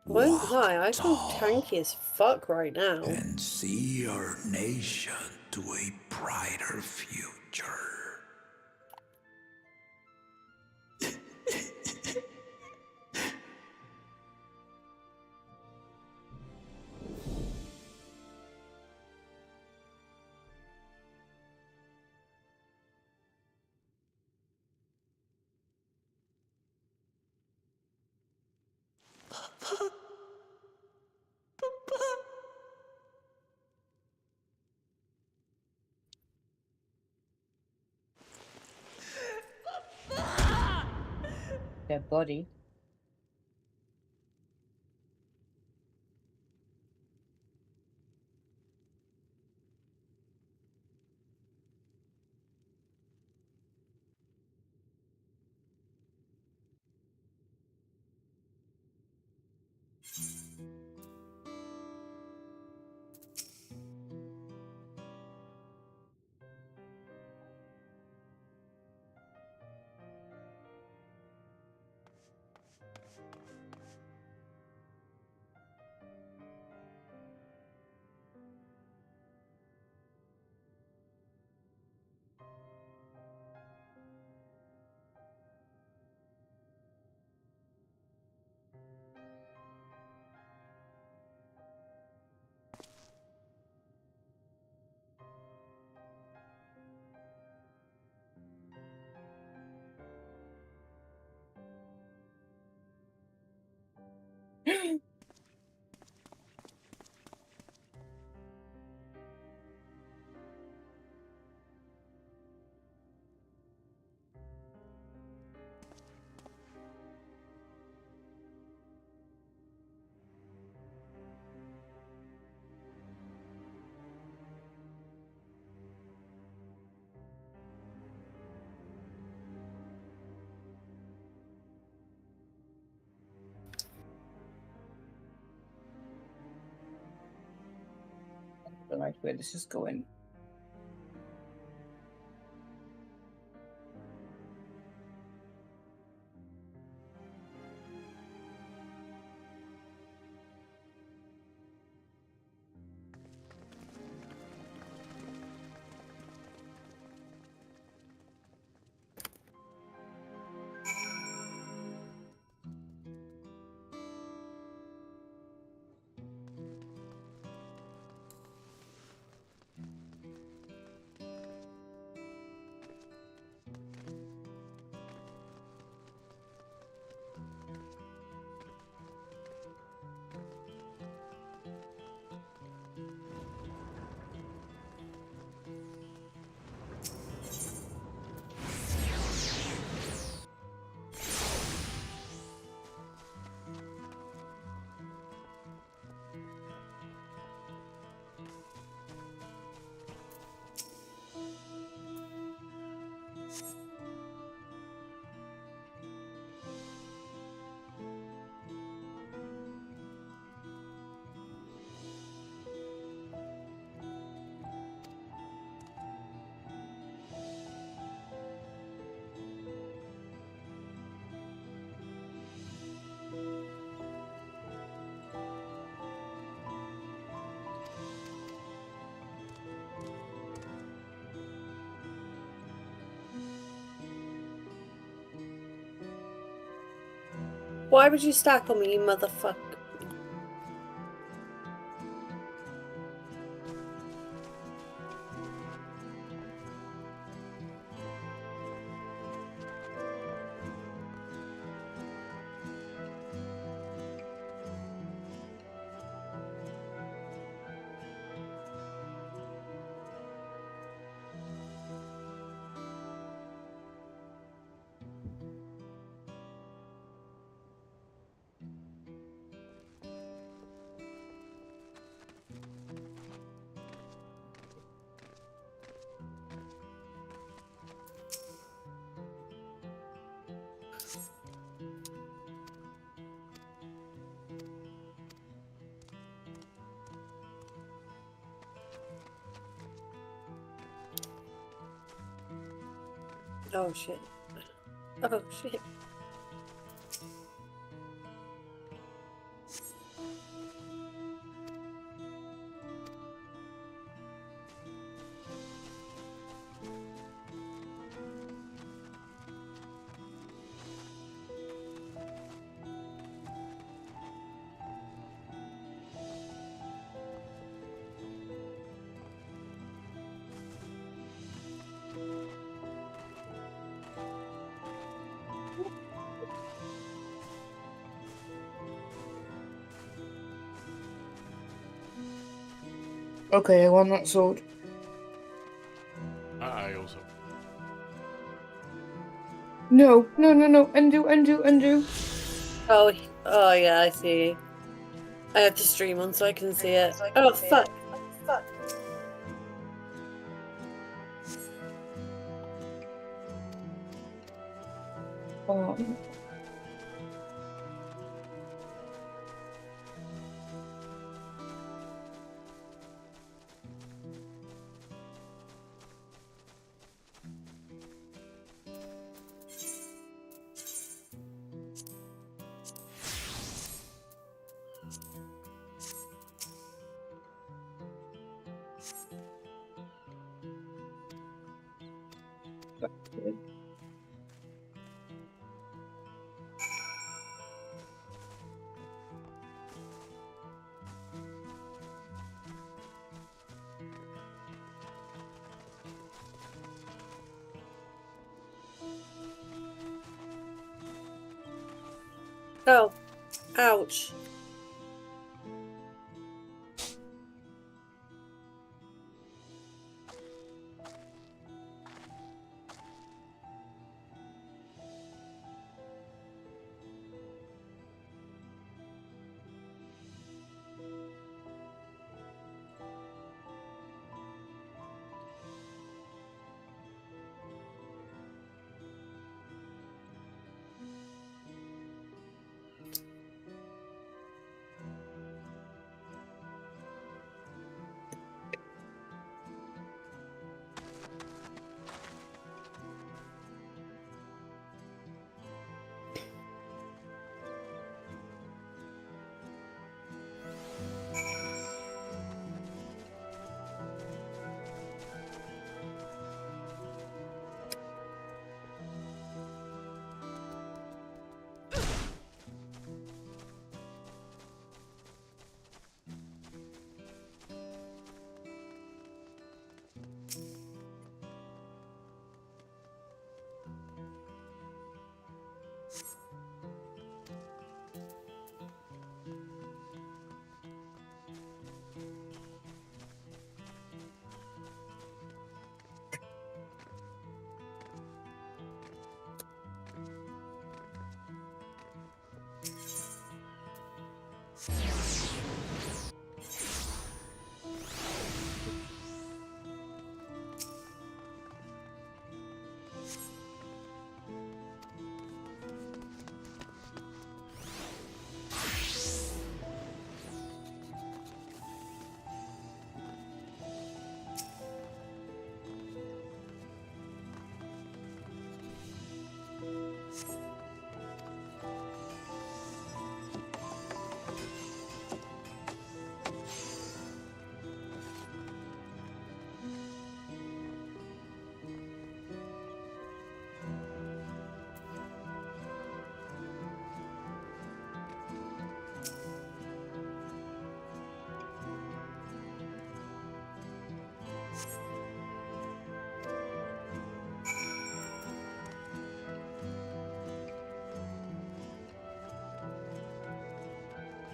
Won't lie, I feel tanky as fuck right now. And see our nation to a brighter future. Their body. I like where this is going. Why would you stack on me, you motherfucker? Oh shit. Oh shit. Okay, I want that sword. I also. No, no, no, no. Undo. Oh, oh yeah, I see. I have to stream on so I can see it. Oh fuck. Oh. Oh, ouch.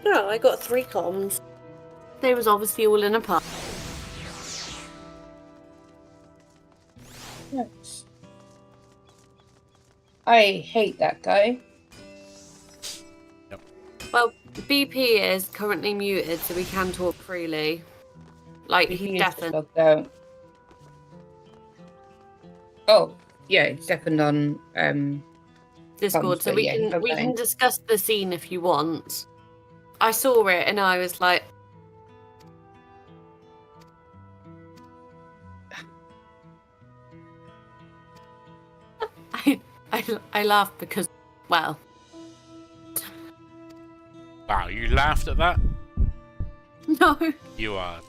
Oh, I got 3 comms. They was obviously all in a pub. Yes. I hate that guy. Well, BP is currently muted, so we can talk freely. Like, he's deafened. Logged out. Oh, yeah, it's deafened on Discord, so we can discuss the scene if you want. I saw it and I was like, I laughed because, well... Wow, you laughed at that? No. You are...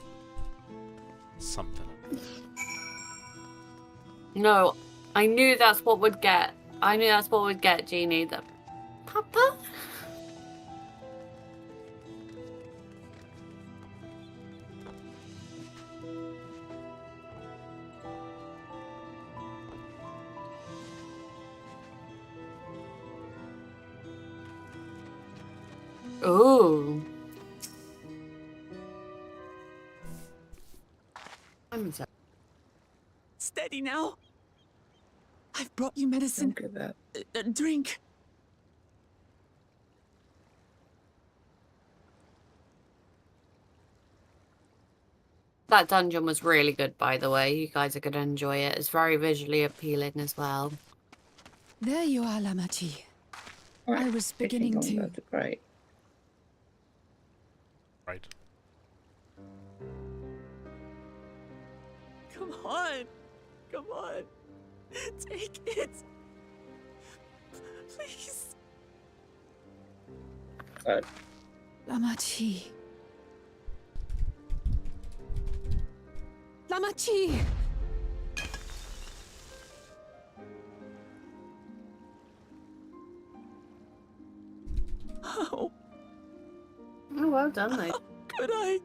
something. No, I knew that's what would get. I knew that's what would get Jeannie. The Papa? Ooh. I'm sorry. Steady now. I've brought you medicine. Don't give up. Drink. That dungeon was really good, by the way. You guys are going to enjoy it. It's very visually appealing as well. There you are, Lamachi. I was beginning to... Right. Right. Come on. Come on. Take it. Please. Lamachi. Lamachi! How? Oh, well done, though. How could I?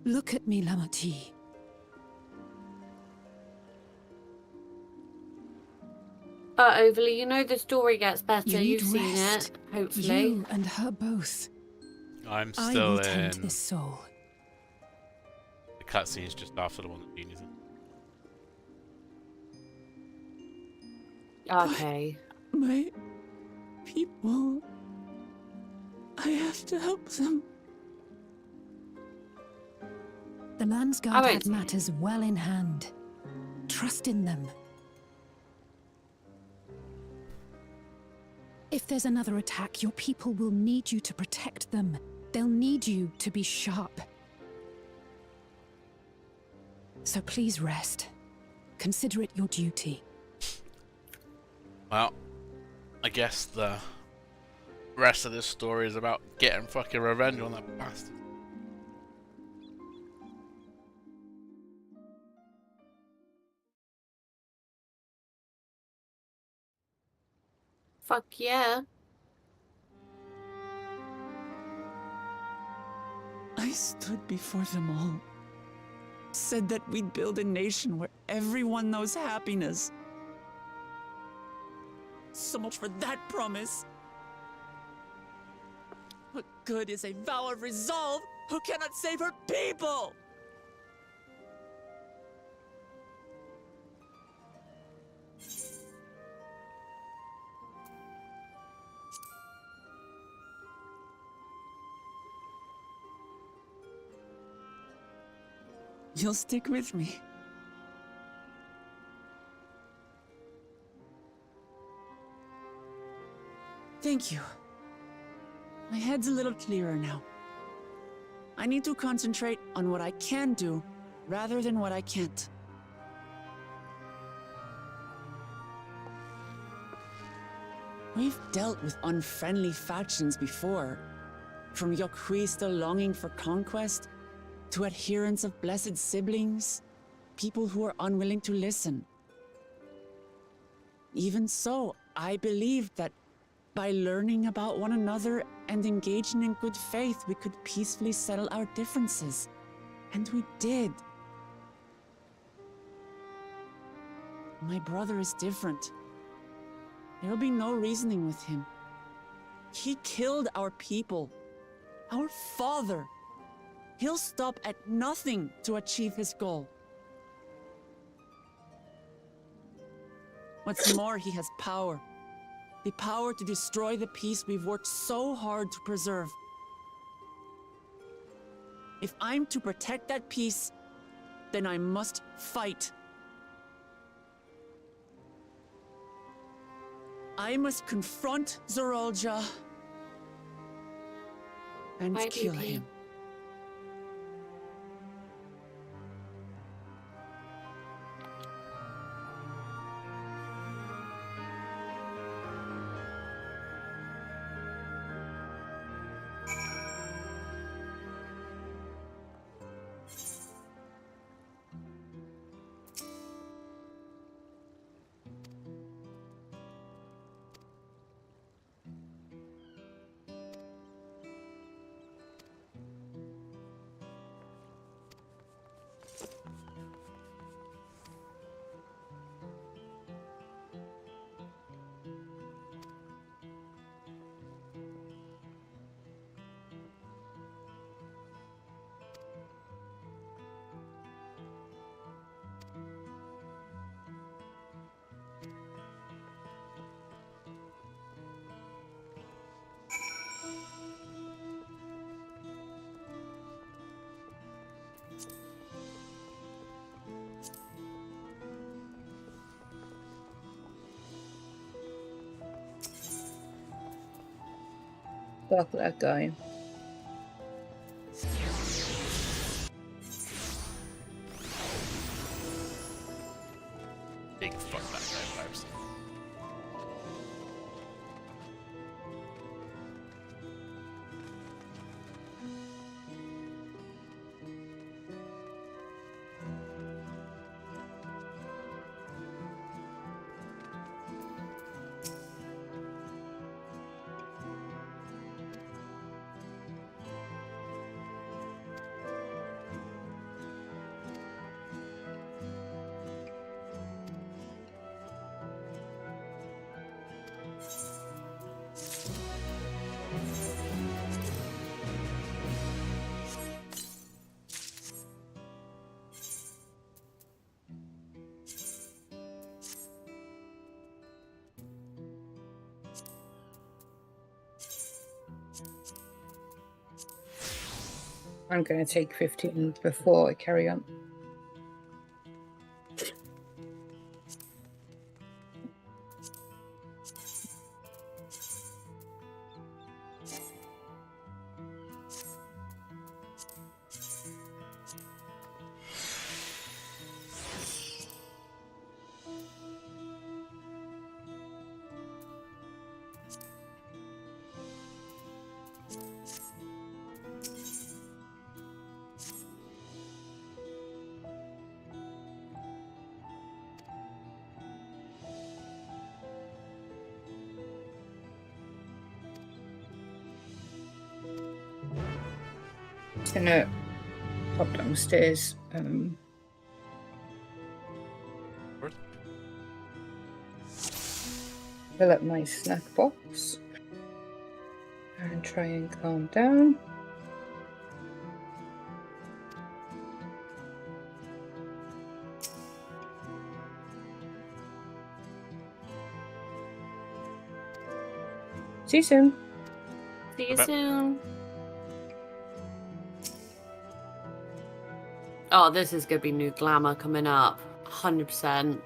Look at me, Lamachi. Overly, you know the story gets better. You've seen rest. it, hopefully. You and her both. I'm I still will in tend this soul. the cutscenes just after the one that Jeannie's in. Okay. My people. I have to help them. The Landsguard had matters well in hand. Trust in them. If there's another attack, your people will need you to protect them. They'll need you to be sharp. So please rest. Consider it your duty. Well, I guess the rest of this story is about getting fucking revenge on that bastard. Fuck yeah. I stood before them all. Said that we'd build a nation where everyone knows happiness. So much for that promise. What good is a vow of resolve who cannot save her people? You'll stick with me. Thank you. My head's a little clearer now. I need to concentrate on what I can do rather than what I can't. We've dealt with unfriendly factions before, from Yokhui still longing for conquest, to adherents of blessed siblings, people who are unwilling to listen. Even so, I believed that by learning about one another and engaging in good faith, we could peacefully settle our differences. And we did. My brother is different. There'll be no reasoning with him. He killed our people, our father. He'll stop at nothing to achieve his goal. What's more, he has power. The power to destroy the peace we've worked so hard to preserve. If I'm to protect that peace, then I must fight. I must confront Zorolja and kill him. Fuck that guy. Big fuck that guy vibes. I'm going to take 15 before I carry on. Gonna pop downstairs. Fill up my snack box and try and calm down. See you soon. See you soon. Oh, this is gonna be new glamour coming up. 100%.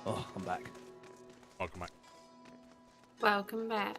Oh, I'm back. Welcome back. Welcome back.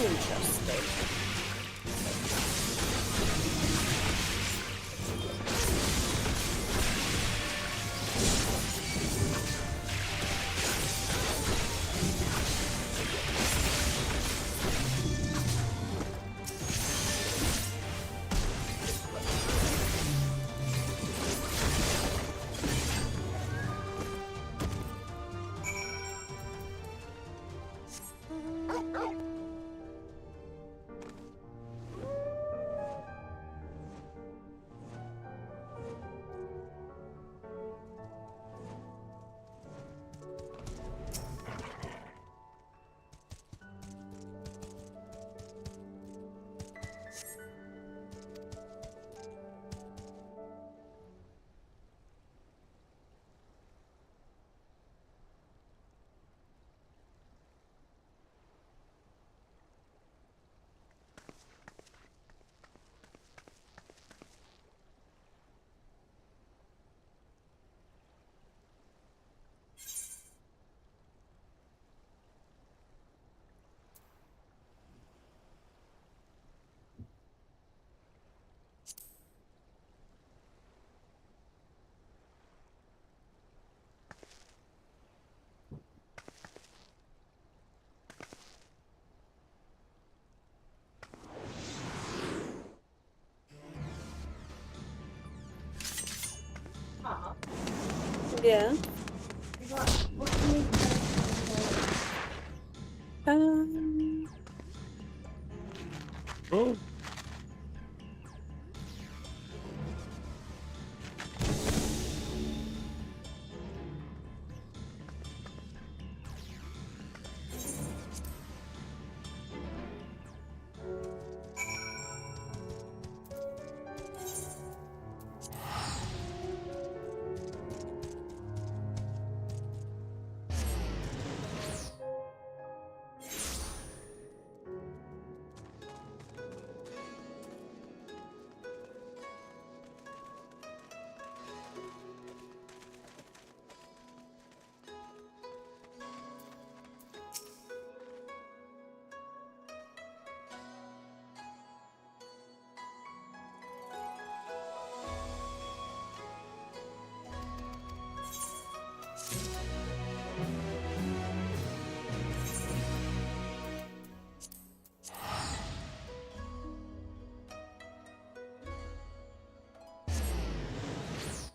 Interesting. Yeah. Oh.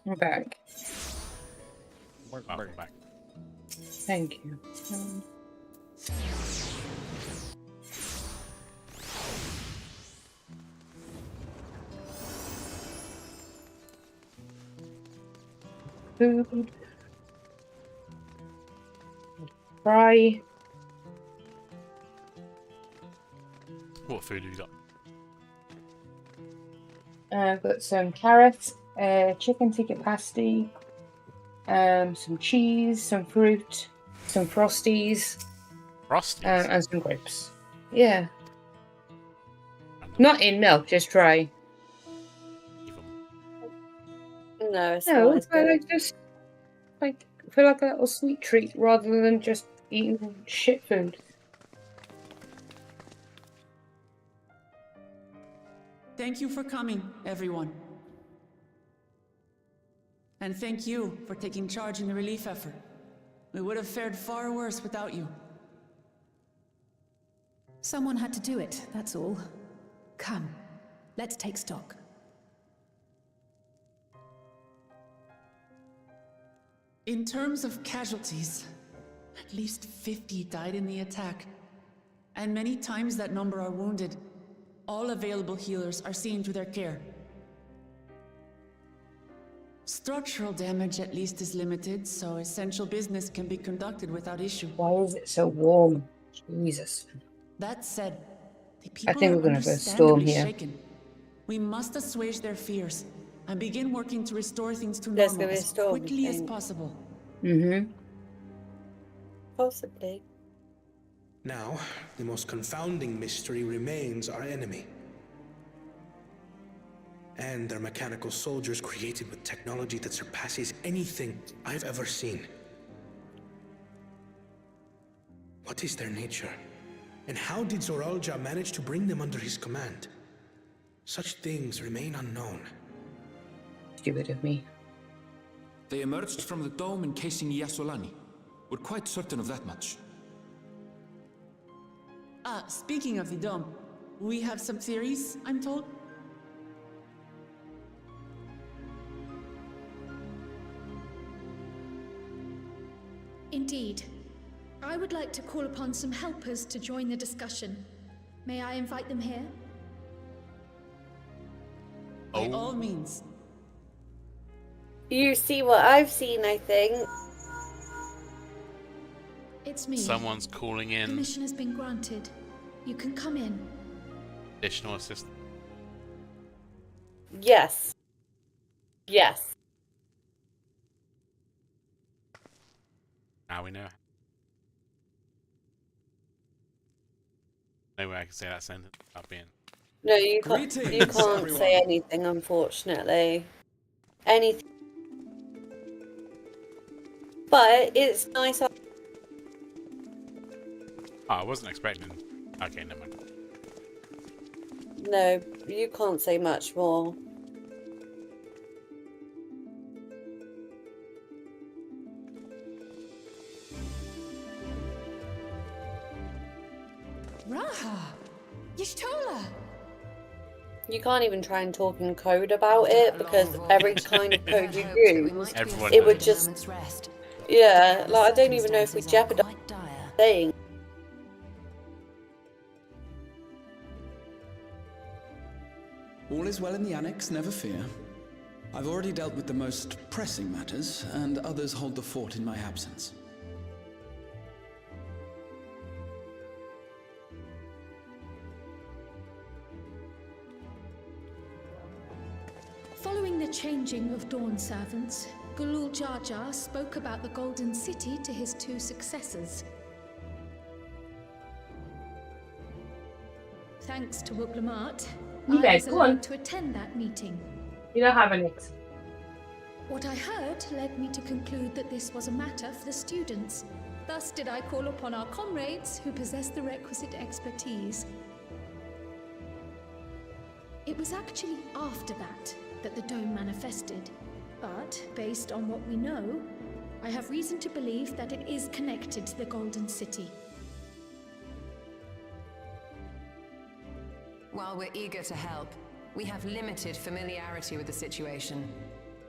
We're back. Welcome back. Thank you. Food. Fry. What food have you got? I've got some carrots, chicken tikka pasty, some cheese, some fruit, some frosties. Frosties? And some grapes. Yeah. Not in milk, just dry. No, it's No, not as but I good. just like feel like a little sweet treat rather than just eating shit food. Thank you for coming, everyone. And thank you for taking charge in the relief effort. We would have fared far worse without you. Someone had to do it, that's all. Come, let's take stock. In terms of casualties, at least 50 died in the attack. And many times that number are wounded. All available healers are seen to their care. Structural damage at least is limited, so essential business can be conducted without issue. Why is it so warm? Jesus. That said, the I people think are we're gonna have a storm understandably here. shaken. We must assuage their fears and begin working to restore things to There's normal gonna be a as storm, you quickly as think? possible. Mm-hmm. Possibly. Now, the most confounding mystery remains our enemy. And their mechanical soldiers created with technology that surpasses anything I've ever seen. What is their nature? And how did Zoralja manage to bring them under his command? Such things remain unknown. Stupid of me. They emerged from the dome encasing Yasolani. We're quite certain of that much. Speaking of the dome, we have some theories, I'm told. Indeed. I would like to call upon some helpers to join the discussion. May I invite them here? By all means. You see what I've seen, I think. It's me. Someone's calling in. Permission has been granted. You can come in. Additional assistance. Yes. Yes. Now we know. No way I can say that sentence without being. No, you can't. You can't everyone. say anything, unfortunately. Anything. But it's nice. Oh, I wasn't expecting. Okay, never mind. No, you can't say much more. Raha! Y'shtola! You can't even try and talk in code about it because every kind of code you use, Everyone it would knows. just. Yeah, like I don't even know if we jeopardize saying. All is well in the annex, never fear. I've already dealt with the most pressing matters, and others hold the fort in my absence. Following the changing of Dawn servants, Gulul Jar Jar spoke about the Golden City to his two successors. Thanks to Wuglamat, I guys, was go on. allowed to attend that meeting. You don't have any. What I heard led me to conclude that this was a matter for the students. Thus did I call upon our comrades who possess the requisite expertise. It was actually after that the dome manifested. But, based on what we know, I have reason to believe that it is connected to the Golden City. While we're eager to help, we have limited familiarity with the situation.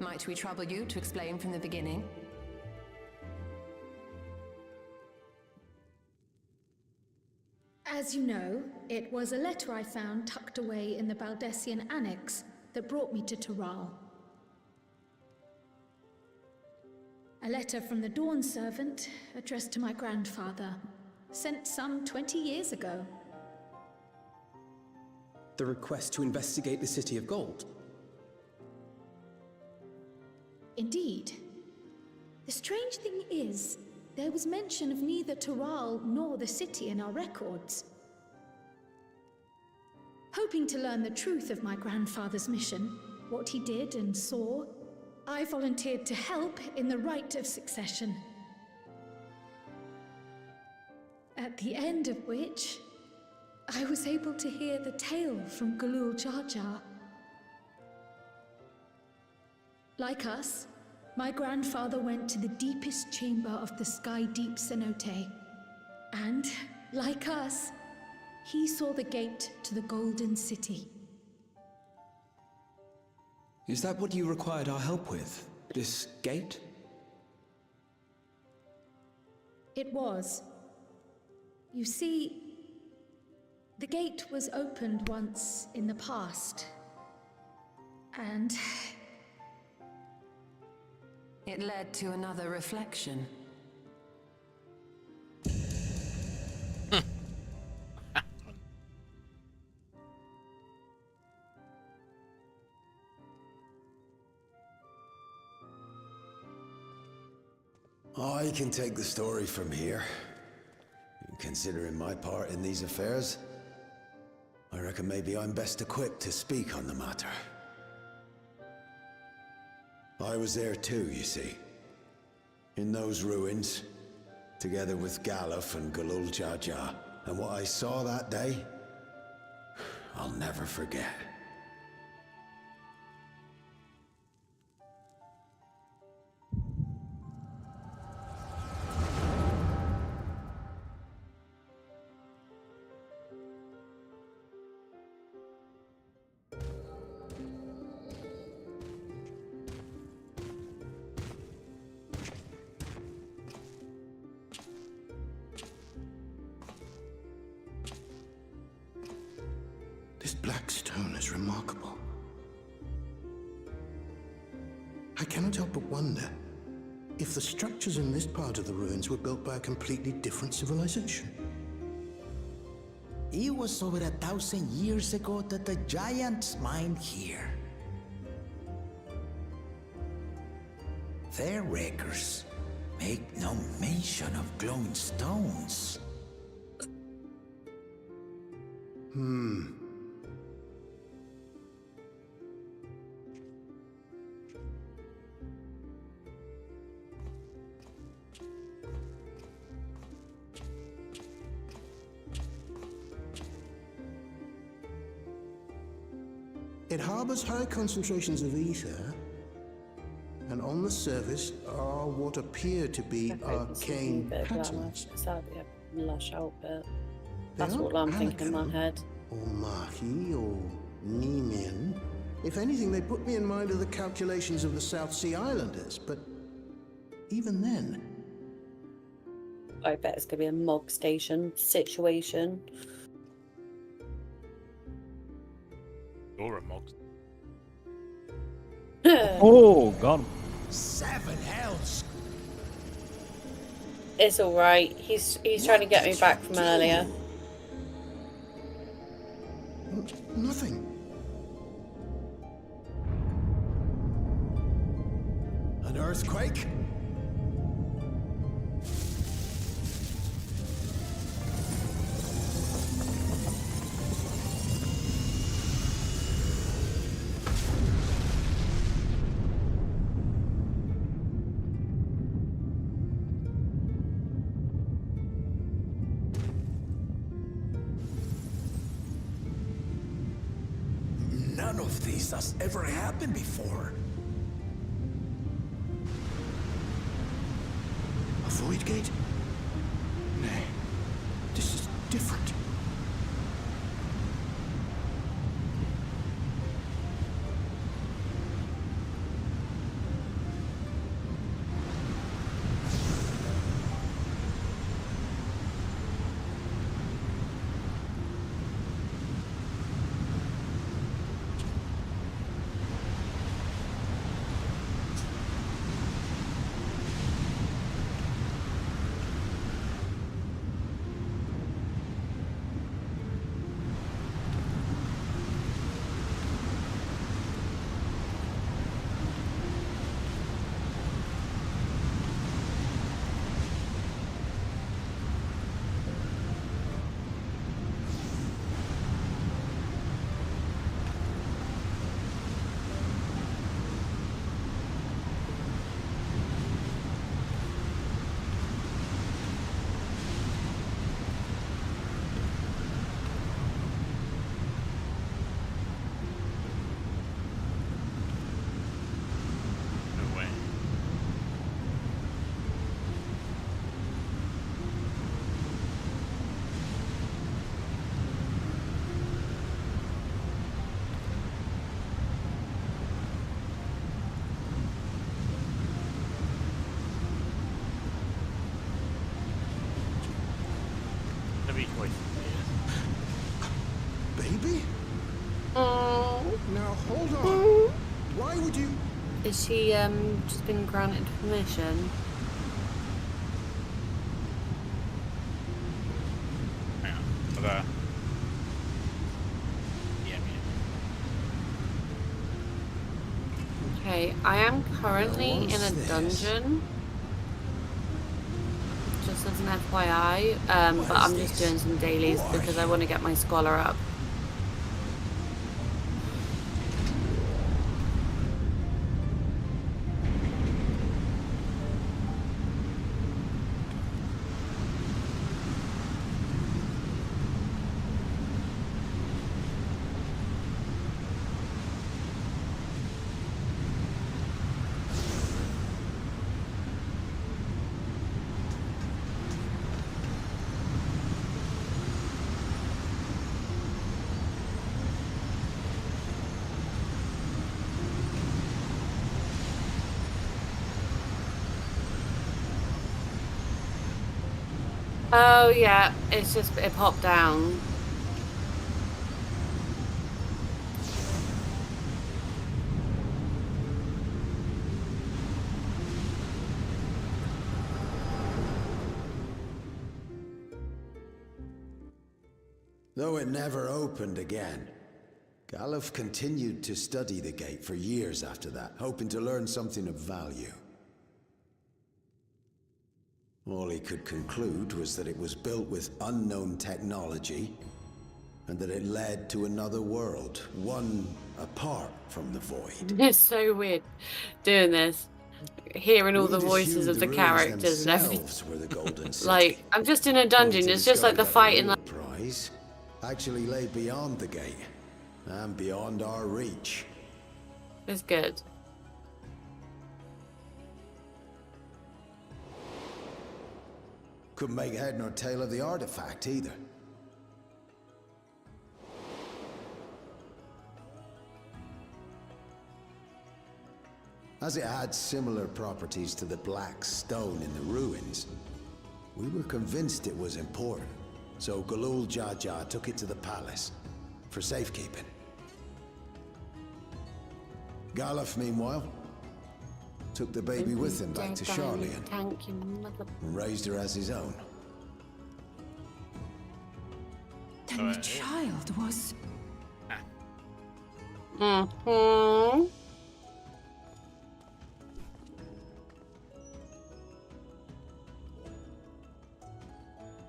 Might we trouble you to explain from the beginning? As you know, it was a letter I found tucked away in the Baldessian Annex that brought me to Taral. A letter from the Dawn servant, addressed to my grandfather, sent some 20 years ago. The request to investigate the City of Gold. Indeed. The strange thing is, there was mention of neither Taral nor the city in our records. Hoping to learn the truth of my grandfather's mission, what he did and saw, I volunteered to help in the rite of succession. At the end of which, I was able to hear the tale from Gulul Jar Jar. Like us, my grandfather went to the deepest chamber of the Sky Deep Cenote. And, like us, he saw the gate to the Golden City. Is that what you required our help with? This gate? It was. You see, the gate was opened once in the past. And It led to another reflection. I can take the story from here. Considering my part in these affairs, I reckon maybe I'm best equipped to speak on the matter. I was there too, you see. In those ruins, together with Galuf and Gulul Jar Jar. And what I saw that day, I'll never forget. This black stone is remarkable. I cannot help but wonder if the structures in this part of the ruins were built by a completely different civilization. It was over 1,000 years ago that the giants mined here. Their records make no mention of glowing stones. It harbors high concentrations of ether, and on the surface are what appear to be arcane patterns. Lush out bit. They That's what aren't I'm thinking in my Anakin head. Or Mahi or Nemin. If anything, they put me in mind of the calculations of the South Sea Islanders, but even then. I bet it's gonna be a Mog Station situation. Or a Mog. Oh, God. 7 hells. It's all right. He's trying to get me back from earlier. Nothing. An earthquake? None of this has ever happened before. A void gate? Nay, this is different. Baby? Oh. Now hold on. Why would you? Is she just been granted permission? Hang on. Hello. Okay, I am currently in a dungeon. Just as an FYI, but I'm just doing some dailies because I want to get my scholar up. Oh yeah, it's just it popped down. Though it never opened again, Galuf continued to study the gate for years after that, hoping to learn something of value. All he could conclude was that it was built with unknown technology, and that it led to another world, one apart from the void. It's so weird doing this, hearing all the voices of the characters and everything. Were the golden city. Like, I'm just in a dungeon, it's just like the fighting. Like, prize actually lay beyond the gate, and beyond our reach. it's good. Couldn't make head nor tail of the artifact either. As it had similar properties to the black stone in the ruins, we were convinced it was important, so Galul Jaja took it to the palace for safekeeping. Galuf, meanwhile, took the baby with him back to Charlian and raised her as his own. Then the child was... Mm-hmm.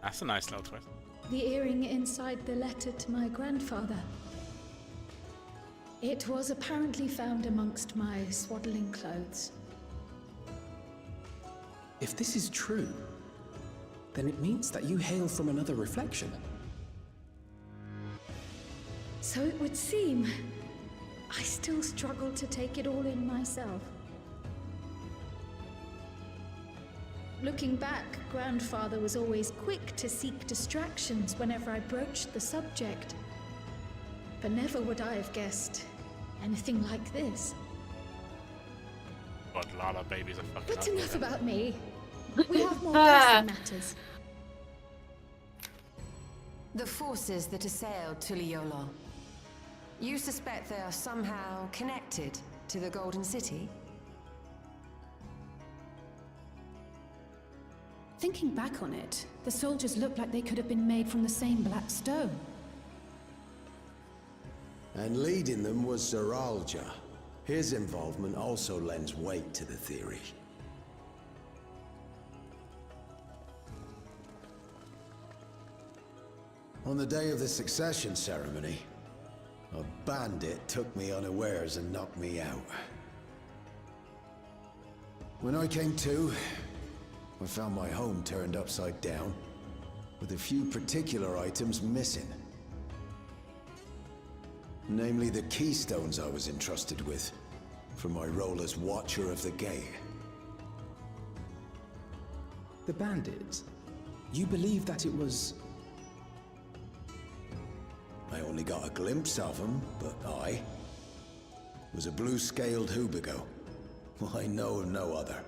That's a nice little twist. The earring inside the letter to my grandfather. It was apparently found amongst my swaddling clothes. If this is true, then it means that you hail from another reflection. So it would seem. I still struggle to take it all in myself. Looking back, Grandfather was always quick to seek distractions whenever I broached the subject. But never would I have guessed anything like this. God, Lala babies are fucking But up. enough about me. We have more pressing matters. The forces that assailed Tuliyola. You suspect they are somehow connected to the Golden City? Thinking back on it, the soldiers looked like they could have been made from the same black stone. And leading them was Zeralja. His involvement also lends weight to the theory. On the day of the succession ceremony, a bandit took me unawares and knocked me out. When I came to, I found my home turned upside down, with a few particular items missing. Namely the keystones I was entrusted with, for my role as Watcher of the Gate. The bandit? You believe that it was... I only got a glimpse of him, but I was a blue-scaled Hubigo. I know of no other.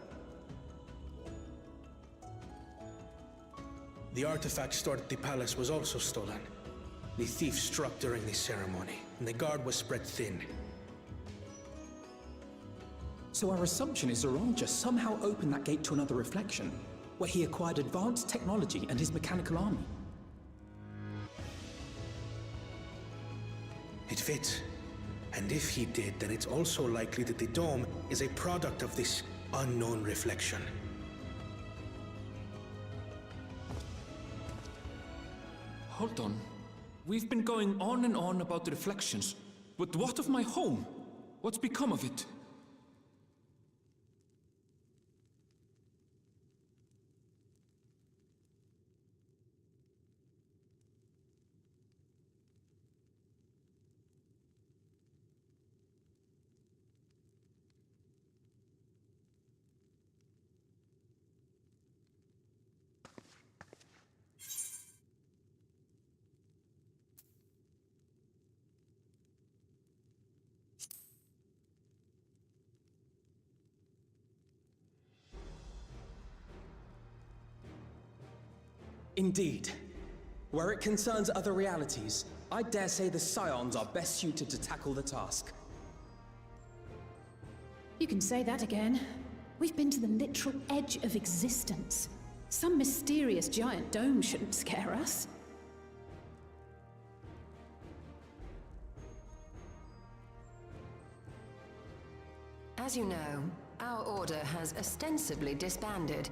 The artifact stored at the palace was also stolen. The thief struck during the ceremony, and the guard was spread thin. So our assumption is Zeralja somehow opened that gate to another reflection, where he acquired advanced technology and his mechanical army. It fits. And if he did, then it's also likely that the dome is a product of this unknown reflection. Hold on. We've been going on and on about the reflections, but what of my home? What's become of it? Indeed. Where it concerns other realities, I dare say the Scions are best suited to tackle the task. You can say that again. We've been to the literal edge of existence. Some mysterious giant dome shouldn't scare us. As you know, our order has ostensibly disbanded.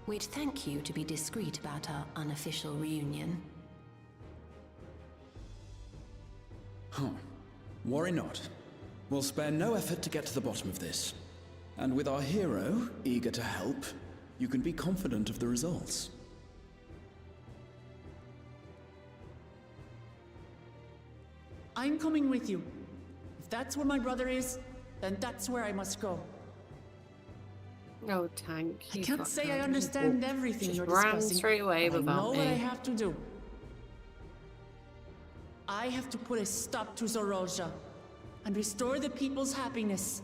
We'd thank you to be discreet about our unofficial reunion. Huh. Worry not. We'll spare no effort to get to the bottom of this. And with our hero eager to help, you can be confident of the results. I'm coming with you. If that's where my brother is, then that's where I must go. Oh, Tank. I can't say I understand everything you're ran discussing. straight away but I without know me. what I have to do. I have to put a stop to Zorolja and restore the people's happiness.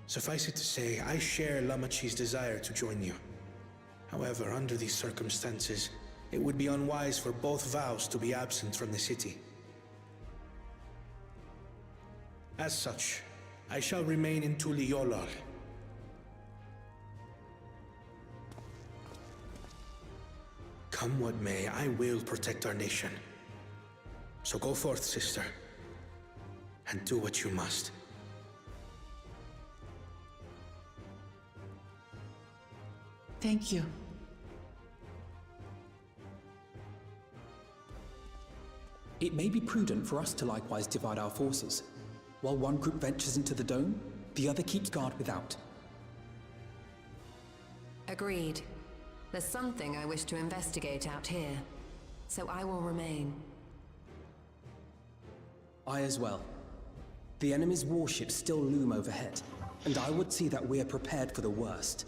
Suffice it to say, I share Lamachi's desire to join you. However, under these circumstances, it would be unwise for both vows to be absent from the city. As such, I shall remain in Tuliyolar. Come what may, I will protect our nation. So go forth, sister, and do what you must. Thank you. It may be prudent for us to likewise divide our forces. While one group ventures into the dome, the other keeps guard without. Agreed. There's something I wish to investigate out here, so I will remain. I as well. The enemy's warships still loom overhead, and I would see that we are prepared for the worst.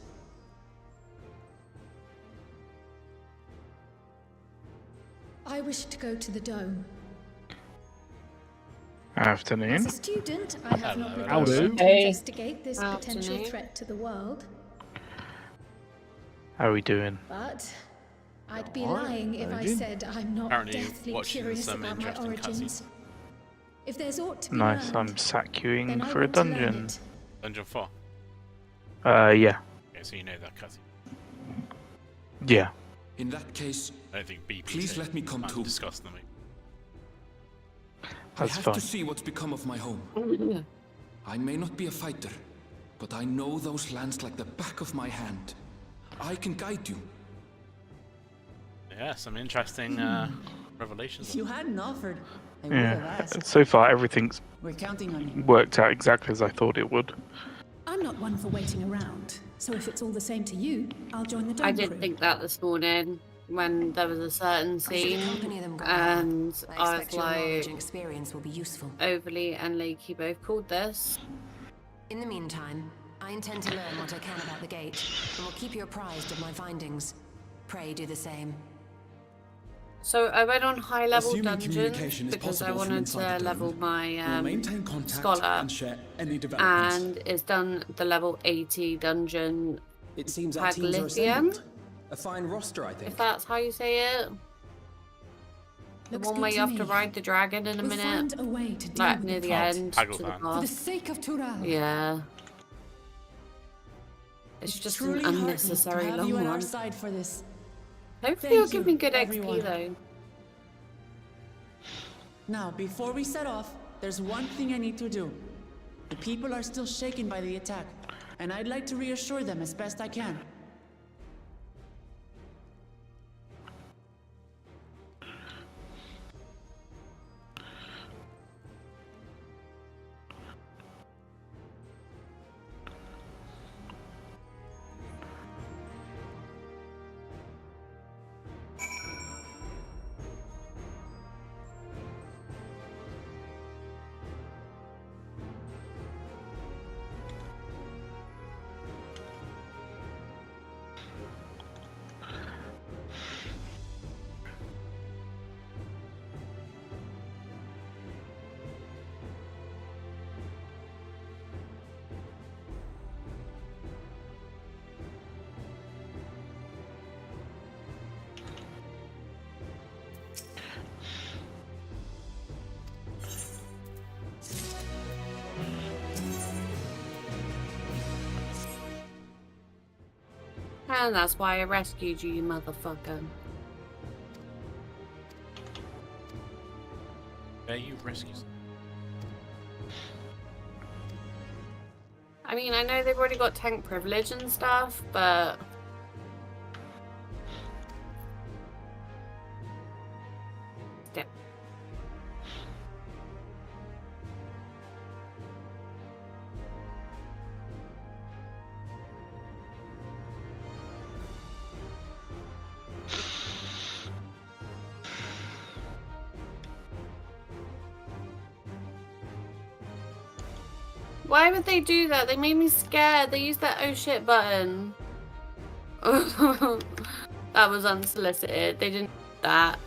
I wish to go to the dome. Afternoon. As a student, I have an Hello. obligation to Hey. investigate this potential Afternoon. threat to the world. How are we doing? But I'd be Alright, lying if I very good. said I'm not Apparently deathly watching curious some about my interesting origins. If there's aught to be Nice, learned, I'm sat then queuing I for a want to learn dungeon. it. Dungeon 4. Yeah. Okay, so you know that cutscene. Yeah. In that case, I don't think BP. please let me come too. Discuss them. I That's have fine. to see what's become of my home. I may not be a fighter, but I know those lands like the back of my hand. I can guide you. Yeah, some interesting revelations. If you hadn't offered, I would have Yeah. asked. So far, everything's We're counting on you. worked out exactly as I thought it would. I'm not one for waiting around, so if it's all the same to you, I'll join the dome I did crew. think that this morning when there was a certain scene, accompany them, and I I was expect your knowledge like, and experience will be useful. Overly and Lakey both called this. In the meantime, I intend to learn what I can about the gate, and will keep you apprised of my findings. Pray do the same. So I went on high level Assuming dungeons communication is because I possible from wanted inside to the level dome, my we'll maintain contact scholar, and share any developments. and it's done the level 80 dungeon. It seems our teams are Paglithian, assembled. A fine roster, I think. if that's how you say it. The Looks one good where to you have to me. ride the dragon in a We'll minute, find a way to deal like with near the the plot. end to the Paglithian. For the boss. sake of Tural. Yeah. It's just Truly an heartening unnecessary to have long you at our one. side for this. Hopefully it'll Thank give you, me good everyone. XP though. Now, before we set off, there's one thing I need to do. The people are still shaken by the attack, and I'd like to reassure them as best I can. And that's why I rescued you, you motherfucker. Yeah, you rescue someone. I mean, I know they've already got tank privilege and stuff, but... Still. Why would they do that? They made me scared. They used that oh shit button. That was unsolicited. They didn't do that.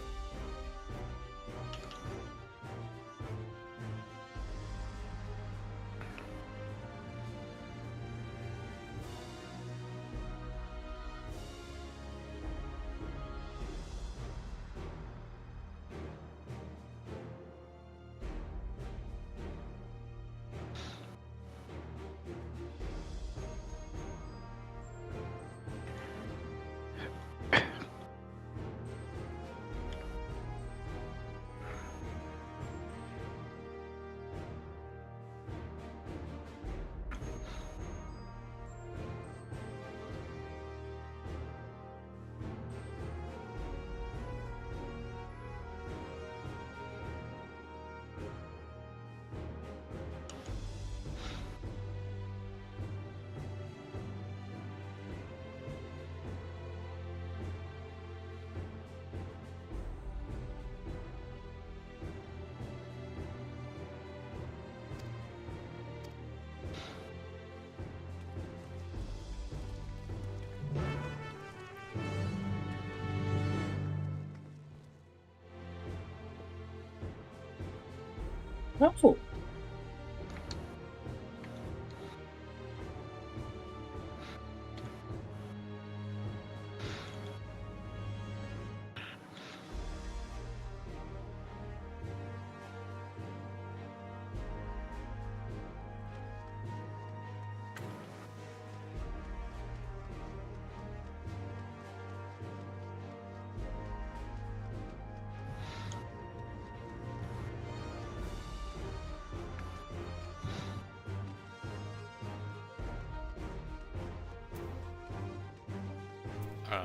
Oh.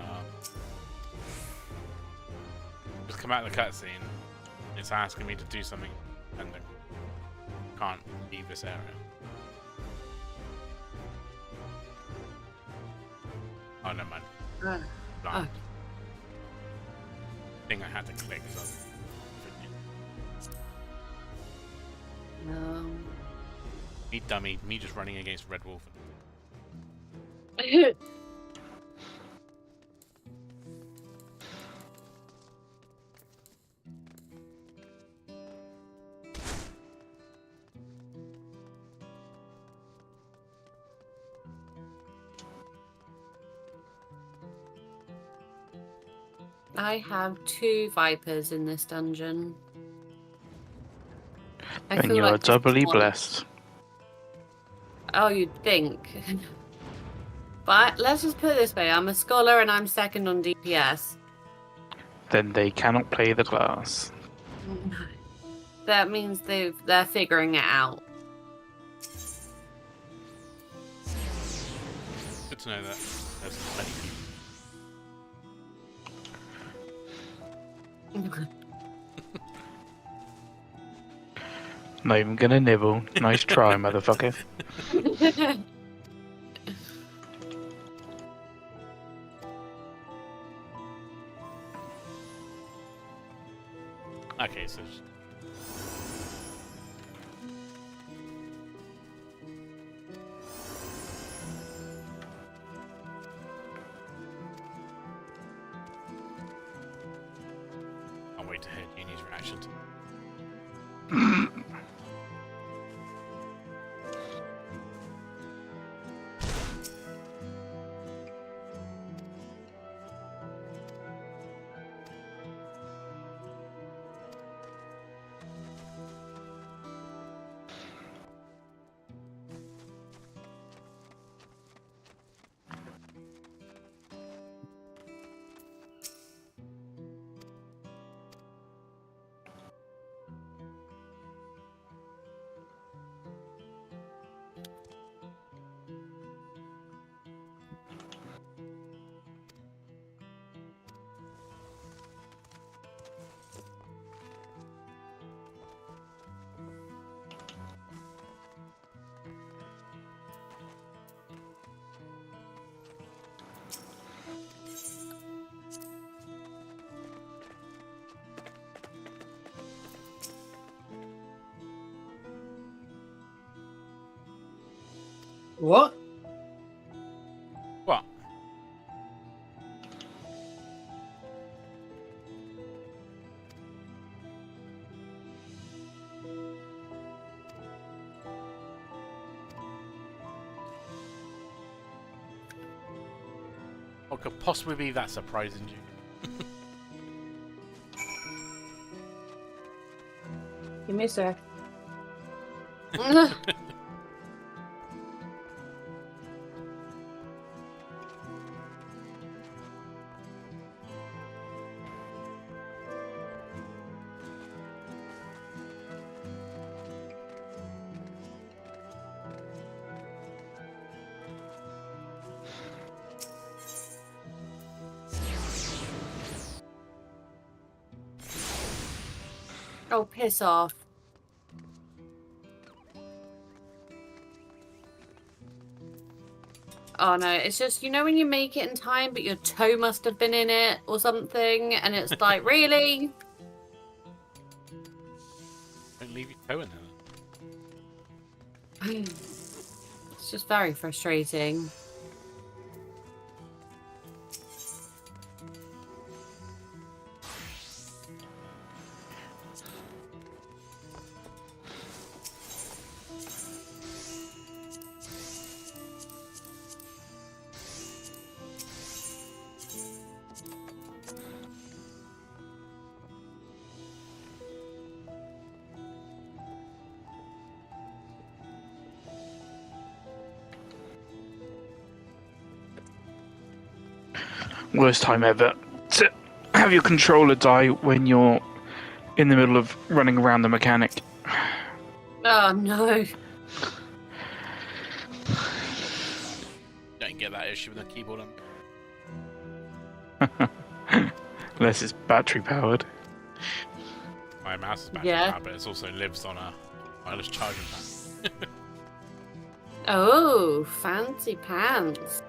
Just come out of the cutscene. It's asking me to do something, and I can't leave this area. Oh no, man. Oh. Thing I had to click. So. Me dummy. Me just running against Red Wolf. I have 2 Vipers in this dungeon. And you're like doubly one. blessed. Oh, you'd think. But let's just put it this way. I'm a scholar and I'm second on DPS. Then they cannot play the class. That means they're figuring it out. Good to know that there's many people. Not even gonna nibble. Nice try, motherfucker. Okay, so. I'll wait to hear Jeannie's reaction. What? What? What could possibly be that surprising you? Give me a sec. Oh, piss off. Oh no, it's just, you know when you make it in time but your toe must have been in it or something and it's like, really? Don't leave your toe in there. It's just very frustrating. Worst time ever to have your controller die when you're in the middle of running around the mechanic. Oh no. Don't get that issue with the keyboard. Unless it's battery powered. My mouse is battery powered, but it also lives on a wireless charging pad. Oh, fancy pants.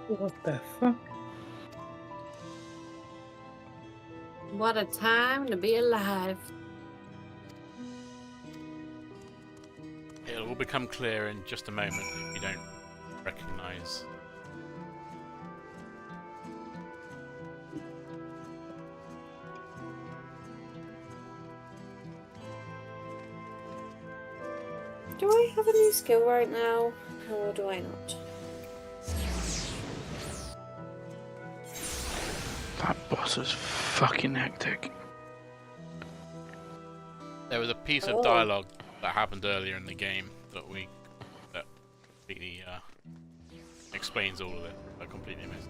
What the fuck? What a time to be alive. It'll all become clear in just a moment if you don't recognise. Do I have a new skill right now? Or do I not? That boss is fucking hectic. There was a piece of dialogue that happened earlier in the game that completely explains all of it. I completely missed.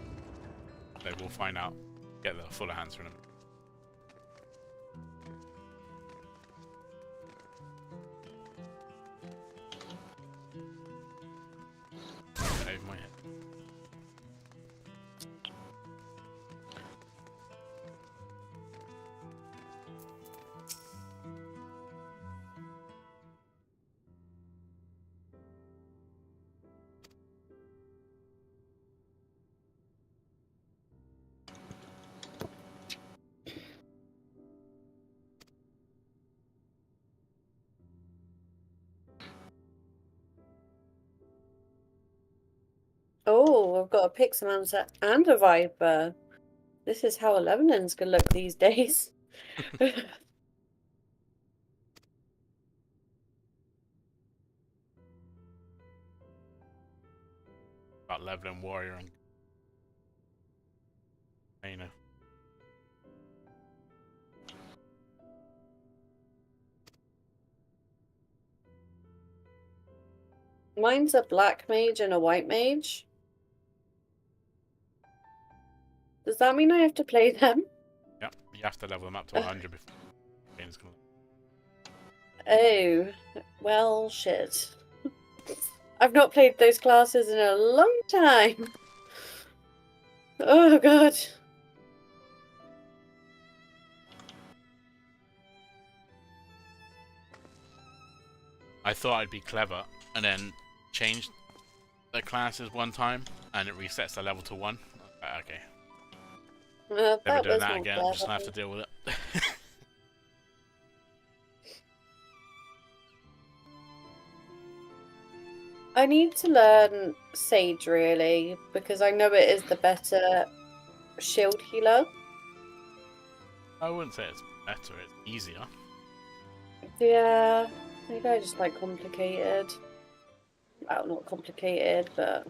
So we'll find out. Get the fuller answer in a minute. Over my head. Oh, I've got a Pixamancer and a Viper. This is how 11ins can look these days. About leveling warrior and you know. Mine's a black mage and a white mage. Does that mean I have to play them? Yep, you have to level them up to 100 before games come. Oh, well, shit. I've not played those classes in a long time. Oh, God. I thought I'd be clever and then change the classes one time and it resets the level to 1. Okay. Never that doing was that not again, clever. I'm just gonna have to deal with it. I need to learn Sage, really, because I know it is the better shield healer. I wouldn't say it's better, it's easier. Yeah, maybe I just like complicated. Well, not complicated, but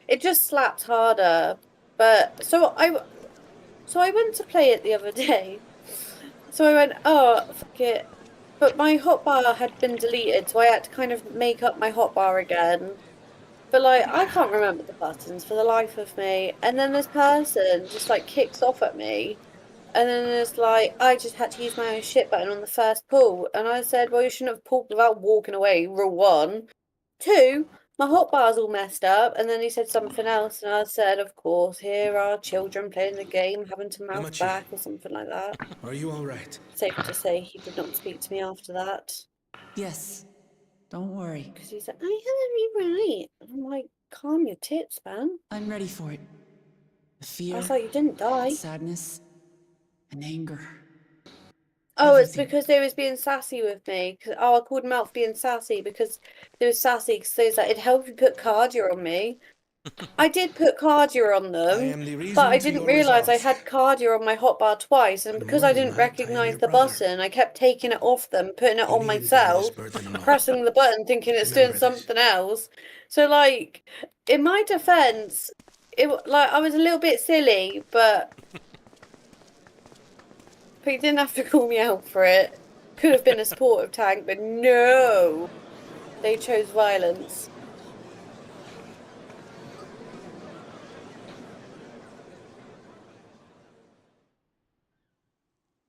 it just slaps harder. But so I went to play it the other day. So I went, oh fuck it. But my hotbar had been deleted, so I had to kind of make up my hotbar again. But like, I can't remember the buttons for the life of me. And then this person just like kicks off at me. And then it's like, I just had to use my own shit button on the first pull. And I said, well, you shouldn't have pulled without walking away, rule 1. 2, my hotbar's all messed up. And then he said something else. And I said, of course, here are children playing the game, having to mouth Lamachi, back or something like that. Are you all right? Safe to say he did not speak to me after that. Yes. Don't worry. Because he said, I have to be right. I'm like, calm your tits, man. I'm ready for it. The fear, I was like, you didn't die. sadness, and anger. Oh, it's Everything. because they was being sassy with me. Oh, I called him out for being sassy because they was sassy because they was like, it'd help you put cardia on me. I did put cardia on them, but I didn't realise I had cardia on my hotbar twice, and because I didn't recognise the button, I kept taking it off them, putting it on myself, pressing the button, thinking it's doing something else. So, like, in my defence, I was a little bit silly, but you didn't have to call me out for it. Could have been a supportive tank, but no, they chose violence.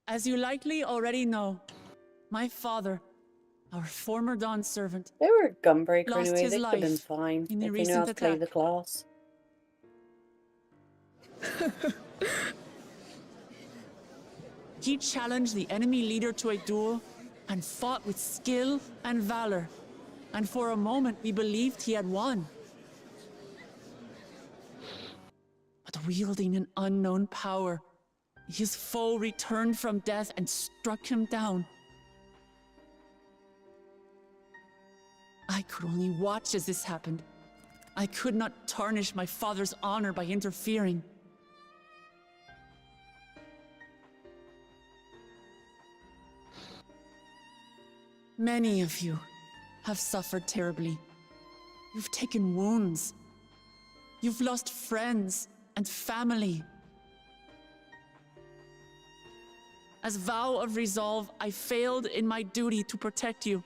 As you likely already know, my father, our former Dawn servant, They were a gunbreaker lost anyway. his They could have been life fine in the if they knew recent how to play attack. the class. He challenged the enemy leader to a duel and fought with skill and valor. And for a moment, we believed he had won. But wielding an unknown power, his foe returned from death and struck him down. I could only watch as this happened. I could not tarnish my father's honor by interfering. Many of you have suffered terribly. You've taken wounds. You've lost friends and family. As vow of resolve, I failed in my duty to protect you.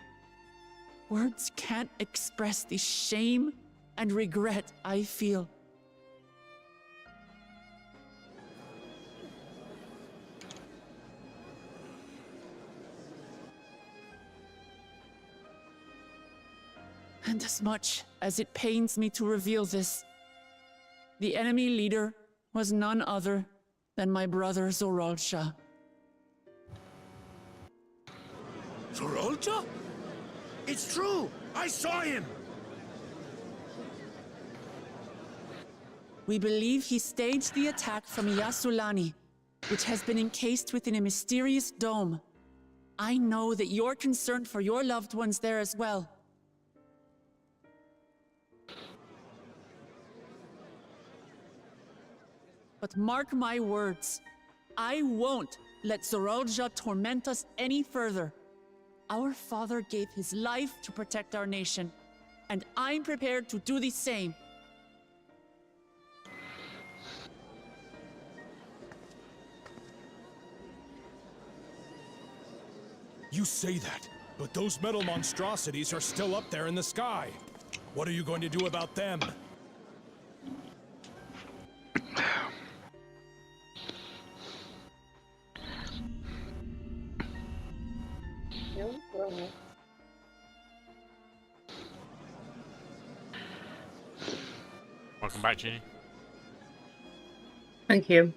Words can't express the shame and regret I feel. And as much as it pains me to reveal this, the enemy leader was none other than my brother Zoralsha. Zoralsha? It's true! I saw him! We believe he staged the attack from Yasulani, which has been encased within a mysterious dome. I know that you're concerned for your loved ones there as well. but mark my words. I won't let Zorolja torment us any further. Our father gave his life to protect our nation, and I'm prepared to do the same. You say that, but those metal monstrosities are still up there in the sky. What are you going to do about them? Welcome back, Ginny. Thank you.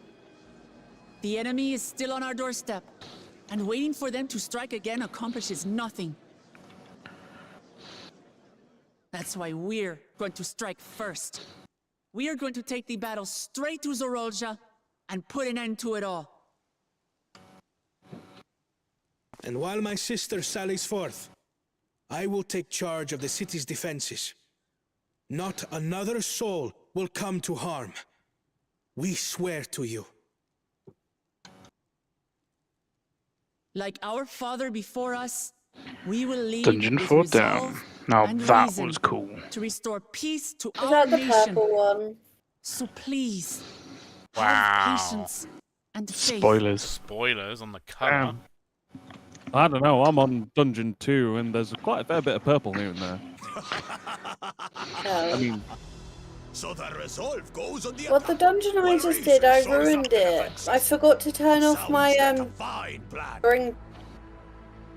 The enemy is still on our doorstep, and waiting for them to strike again accomplishes nothing. That's why we're going to strike first. We are going to take the battle straight to Zorolja and put an end to it all. And while my sister sallies forth, I will take charge of the city's defenses. Not another soul will come to harm. We swear to you. Like our father before us, we will lead Dungeon with 4 resolve down. Now and that reason was cool. to restore peace to Is our that the nation. purple one? So please, Wow. have patience and faith. Spoilers. Spoilers on the cover. I don't know. I'm on Dungeon 2, and there's quite a fair bit of purple here and there. I mean, So the resolve goes on the What the dungeon I just did, I ruined it. I forgot to turn off my bring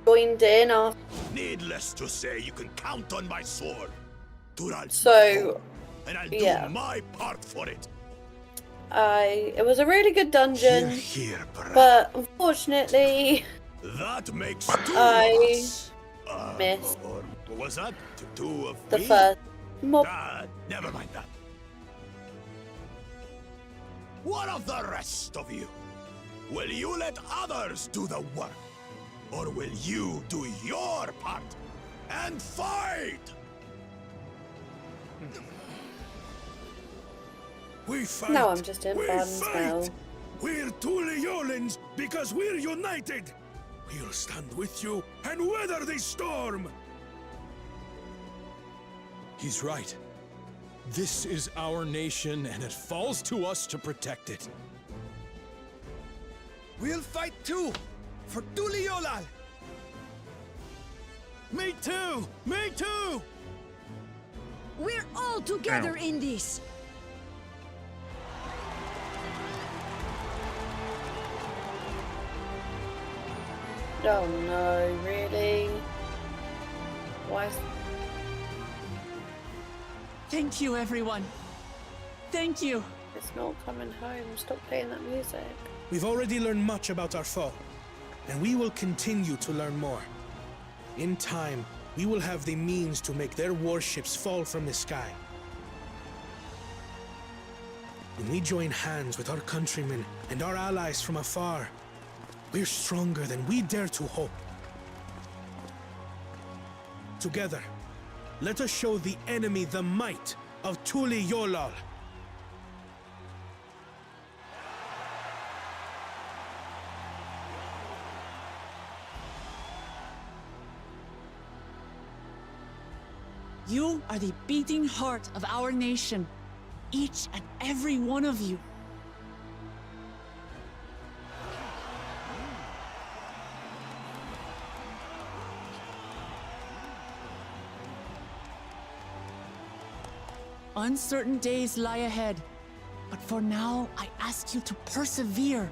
joined in after. Needless to say, you can count on my sword. So, and I'll yeah. do my part for it. It was a really good dungeon, Here, but unfortunately, that makes I missed what was that? Two of the me? first mob. Never mind that. What of the rest of you? Will you let others do the work? Or will you do your part and fight? We fight. Now I'm just in We Barden's fight. now. We're Tuliolans because we're united. We'll stand with you and weather this storm. He's right. This is our nation, and it falls to us to protect it. We'll fight too, for Tuliolal. Me too! Me too! We're all together in this. Oh no, really? Why? Thank you, everyone. Thank you. It's not coming home. Stop playing that music. We've already learned much about our foe, and we will continue to learn more. In time, we will have the means to make their warships fall from the sky. When we join hands with our countrymen and our allies from afar, we're stronger than we dare to hope. Together, let us show the enemy the might of Tuliolal. You are the beating heart of our nation, each and every one of you. Uncertain days lie ahead, but for now, I ask you to persevere,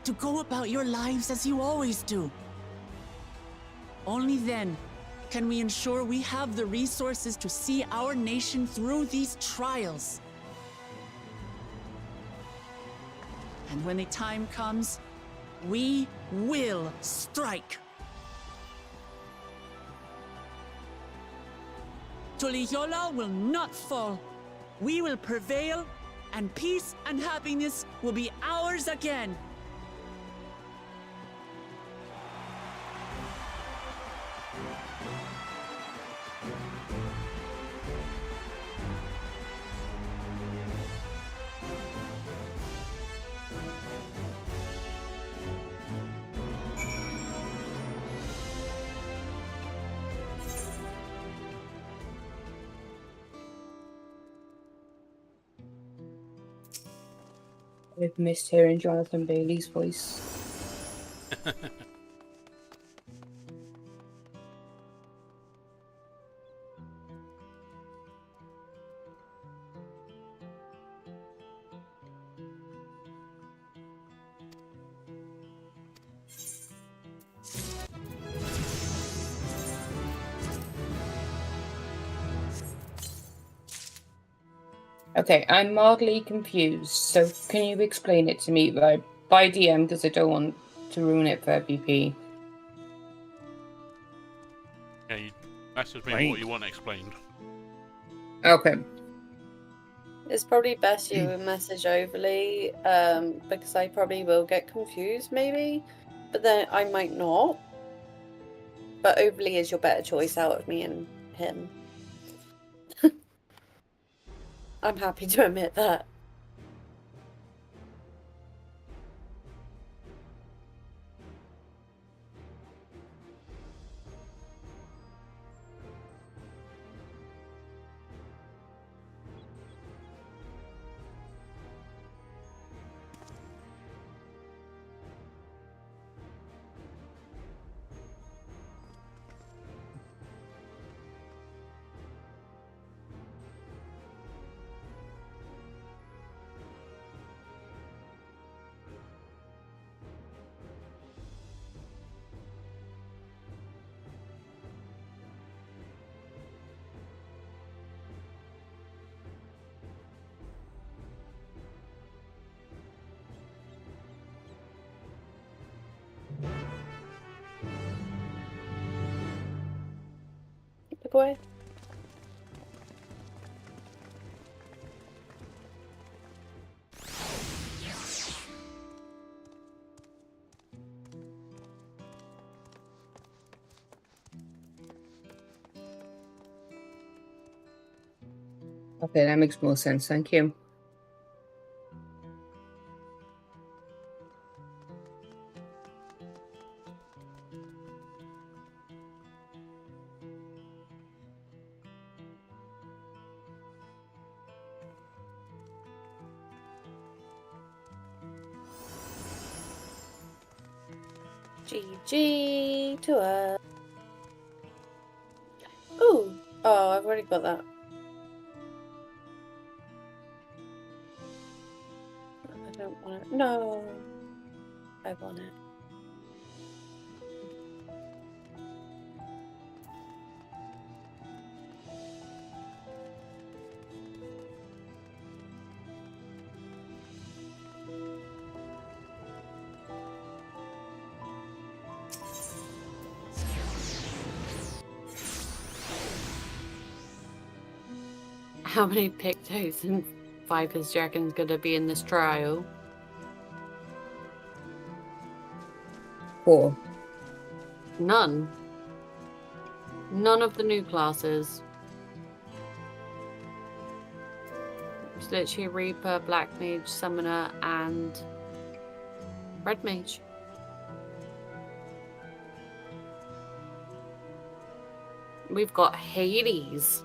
to go about your lives as you always do. Only then can we ensure we have the resources to see our nation through these trials. And when the time comes, we will strike. Tuliyola will not fall. We will prevail, and peace and happiness will be ours again. I've missed hearing Jonathan Bailey's voice. Okay, I'm mildly confused, so can you explain it to me by DM, because I don't want to ruin it for BP. Yeah, you message me what you want explained. Okay. It's probably best you message overly, because I probably will get confused, maybe. But then I might not. But overly is your better choice out of me and him. I'm happy to admit that. Look away. Okay, that makes more sense. Thank you. GG to us. Ooh. Oh, I've already got that. I don't want it. No. I want it. How many Pictos and Vipers do you reckon's gonna be in this trial? 4. None. None of the new classes. It's literally Reaper, Black Mage, Summoner, and Red Mage. We've got Hades.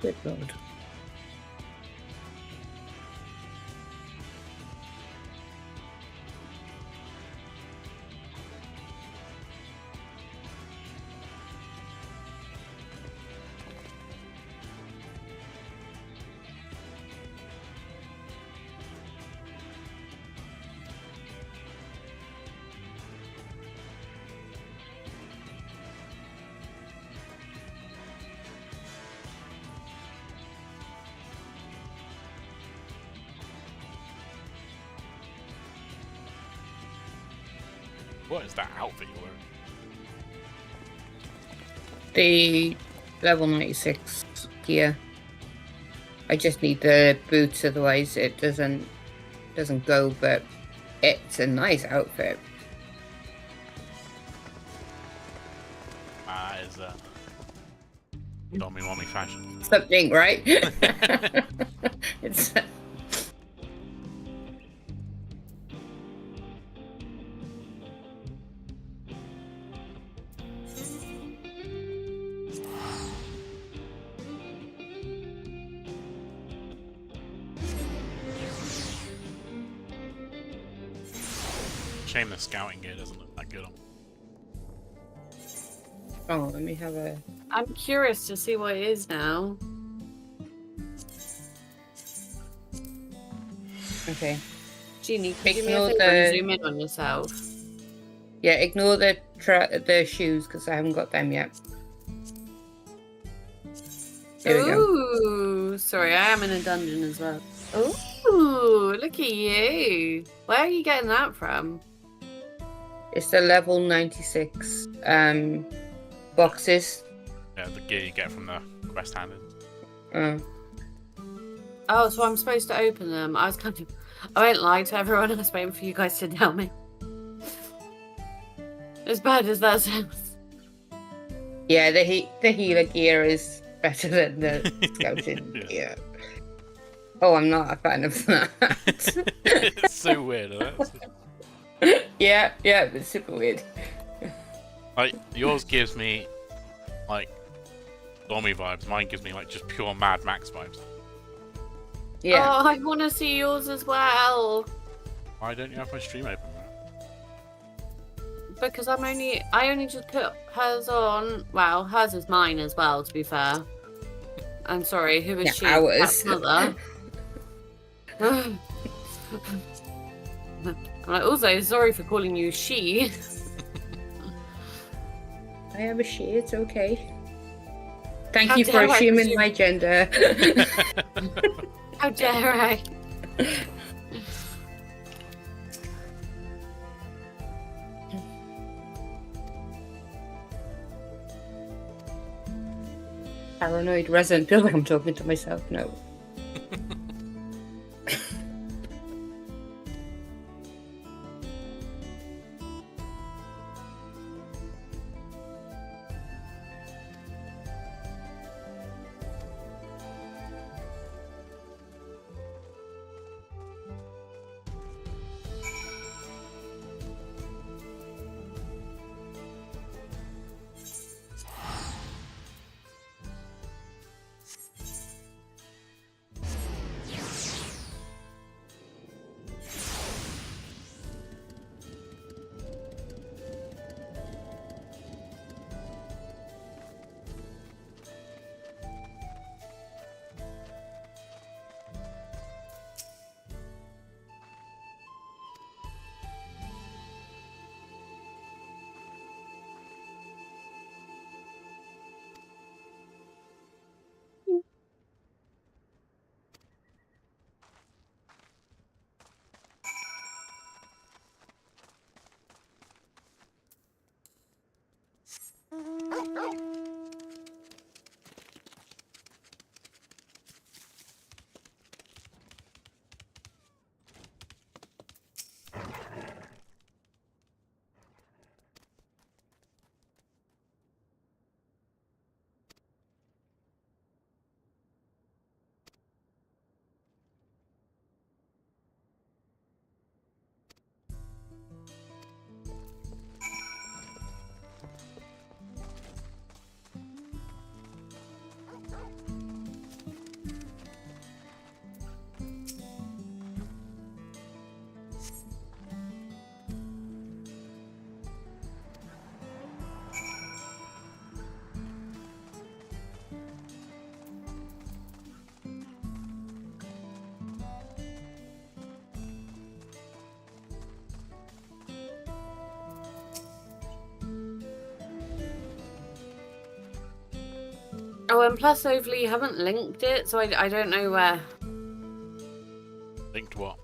Good lord. What is that outfit you're wearing? The level 96 gear. I just need the boots, otherwise it doesn't go, but it's a nice outfit. Is Dommy Mommy fashion. Something, right? It's shame the scouting gear doesn't look that good on. Oh, let me have a... I'm curious to see what it is now. Okay. Jeannie, could you do me a Ignore favor and the... zoom in on yourself? Yeah, ignore the shoes, because I haven't got them yet. There we go. Ooh, sorry, I am in a dungeon as well. Ooh, look at you. Where are you getting that from? It's the level 96 boxes. Yeah, the gear you get from the quest handed. Oh, so I'm supposed to open them. I won't lie to everyone. I was waiting for you guys to tell me. As bad as that sounds. Yeah, the healer gear is better than the scouting gear. Oh, I'm not a fan of that. It's so weird, isn't it? Yeah, it's super weird. Like, yours gives me, like, Dommy vibes. Mine gives me, like, just pure Mad Max vibes. Yeah. Oh, I want to see yours as well. Why don't you have my stream open? Because I only just put hers on. Well, hers is mine as well, to be fair. I'm sorry, who is she? Ours. That's mother. I'm like, also sorry for calling you she. I am a she, it's okay. Thank How you for dare I assuming presume- my gender. How dare I? Paranoid resident. Feel like I'm talking to myself. No. Oh, and plus, hopefully, you haven't linked it, so I don't know where. Linked what?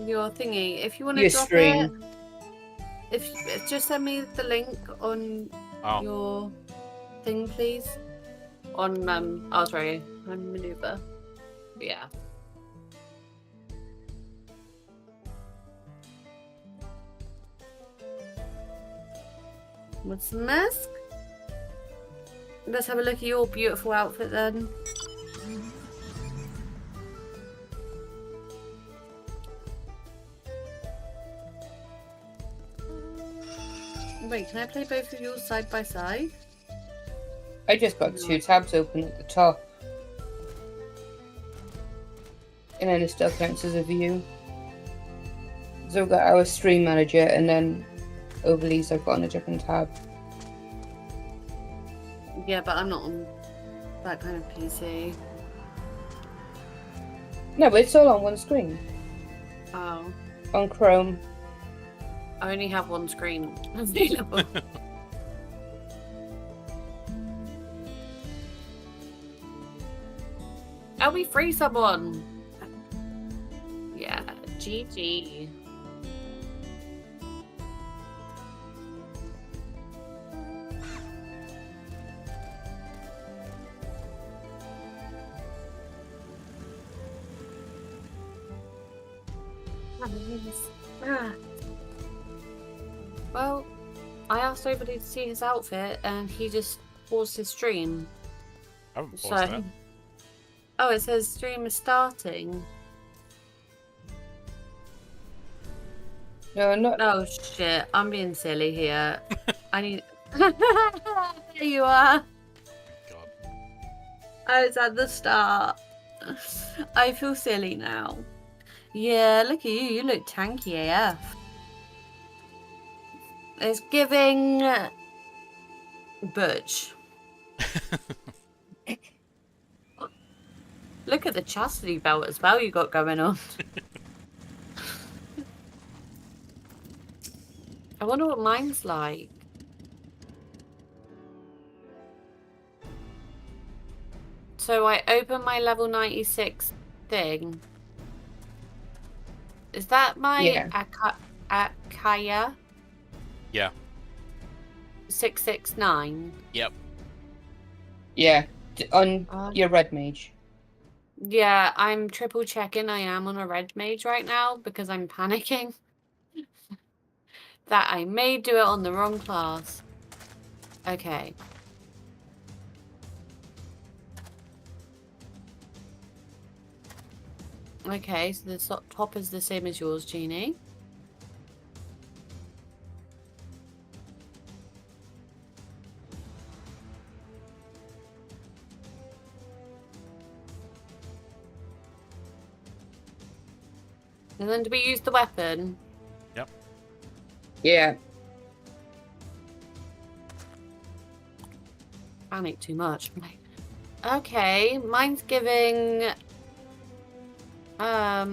Your thingy. If you want to Your drop stream. it, if just send me the link on your thing, please. On oh sorry, on maneuver. Yeah. What's the mask? Let's have a look at your beautiful outfit then. Wait, can I play both of yours side by side? I just got 2 tabs open at the top. And then it still counts as a view. So we've got our stream manager, and then over these I've got on a different tab. Yeah, but I'm not on that kind of PC. No, but it's all on one screen. Oh. On Chrome. I only have one screen available. Oh, we free someone. Yeah, GG. Well, I asked everybody to see his outfit, and he just paused his stream. I haven't paused that. Oh, it says stream is starting. No, not. Oh shit! I'm being silly here. I need. There you are. God. I was at the start. I feel silly now. Yeah, look at you. You look tanky AF. It's giving Butch. Look at the chastity belt as well you got going on. I wonder what mine's like. So I open my level 96 thing. Is that my Akaya? Yeah. 669. Yep. Yeah, on your red mage. Yeah, I'm triple checking I am on a red mage right now because I'm panicking that I may do it on the wrong class. Okay. Okay, so the top is the same as yours, Jeannie. And then do we use the weapon? Yep. Yeah. Panic too much. Okay, mine's giving let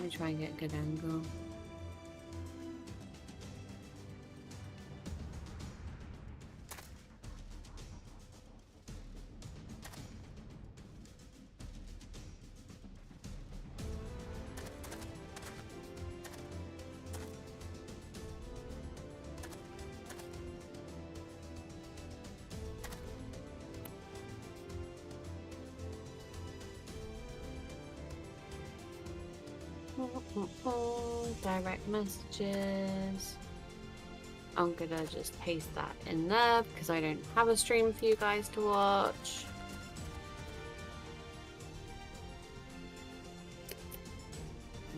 me try and get a good angle. Direct messages. I'm gonna just paste that in there because I don't have a stream for you guys to watch.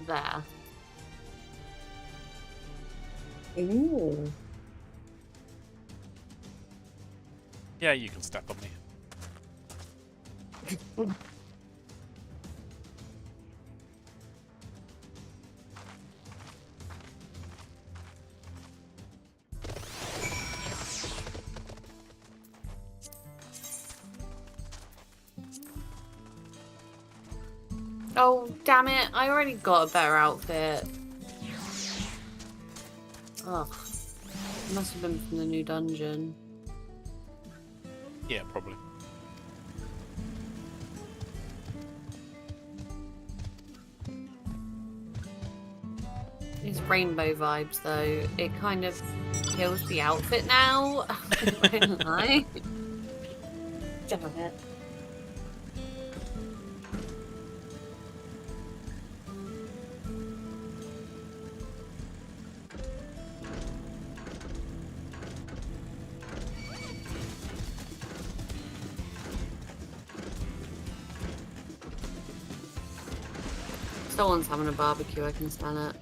There. Ooh. Yeah, you can step on me. Oh, damn it. I already got a better outfit. Oh, must have been from the new dungeon. Yeah, probably. These rainbow vibes, though, it kind of kills the outfit now. I don't lie. Damn it. Someone's having a barbecue, I can smell it.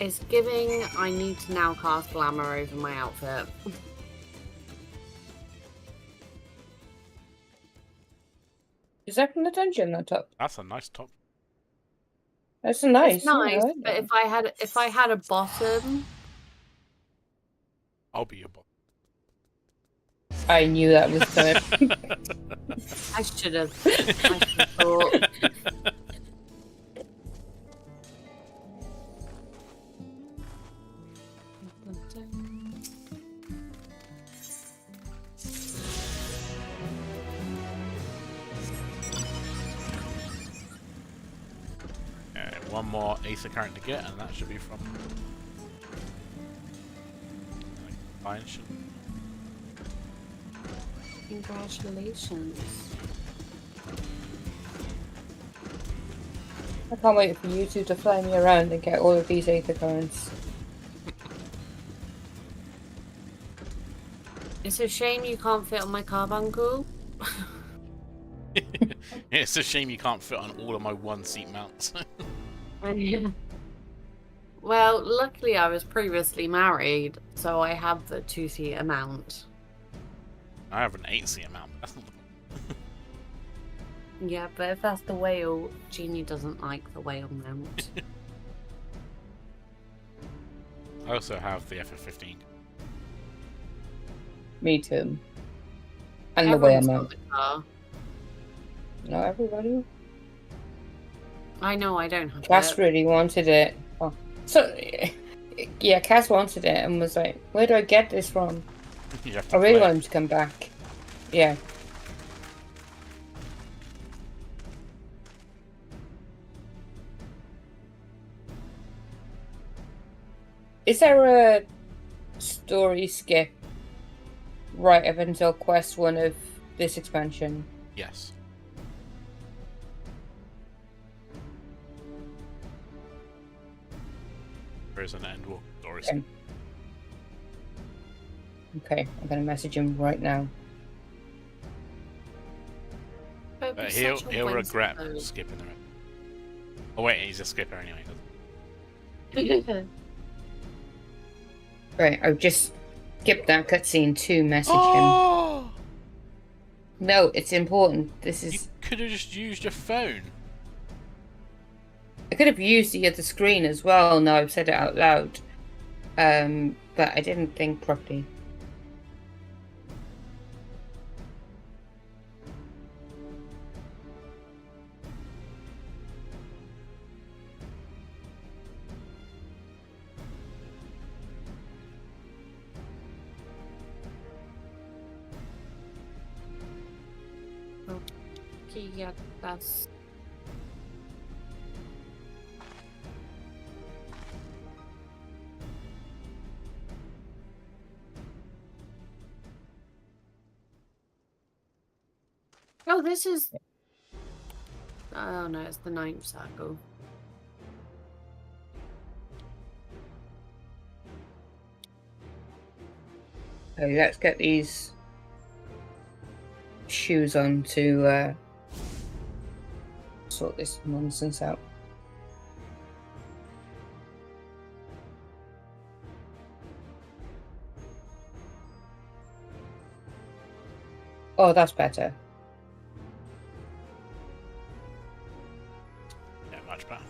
It's giving, I need to now cast glamour over my outfit. Is that from the dungeon, that top? That's a nice top. That's nice. It's nice, yeah, but if I had a bottom, I'll be your boss. I knew that was coming. I should have thought. One more Acer current to get, and that should be from Congratulations. I can't wait for you two to fly me around and get all of these Aether currents. It's a shame you can't fit on my carbuncle. It's a shame you can't fit on all of my one-seat mounts. Yeah. Well, luckily I was previously married, so I have the 2-seater mount. I have an 8-seater mount, but that's not the Yeah, but if that's the whale, Jeannie doesn't like the whale mount. I also have the FF15. Me too. And the way I'm Everyone's out. got the car. Not everybody. I know I don't have Cass it. really wanted it. Oh. So, yeah, Cass wanted it and was like, where do I get this from? You have I to really play. want him to come back. Yeah. Is there a story skip right up until quest 1 of this expansion? Yes. There is an end wall story. Okay, I'm gonna message him right now. He'll regret skipping the rest. Oh wait, he's a skipper anyway. Right, I've just skipped that cutscene to message him. No, it's important. This is. You could have just used your phone. I could have used the other screen as well. Now I've said it out loud, but I didn't think properly. Okay, yeah, that's... Oh, this is... Oh no, it's the 9th circle. Okay, let's get these shoes on to sort this nonsense out. Oh, that's better. Yeah, much better.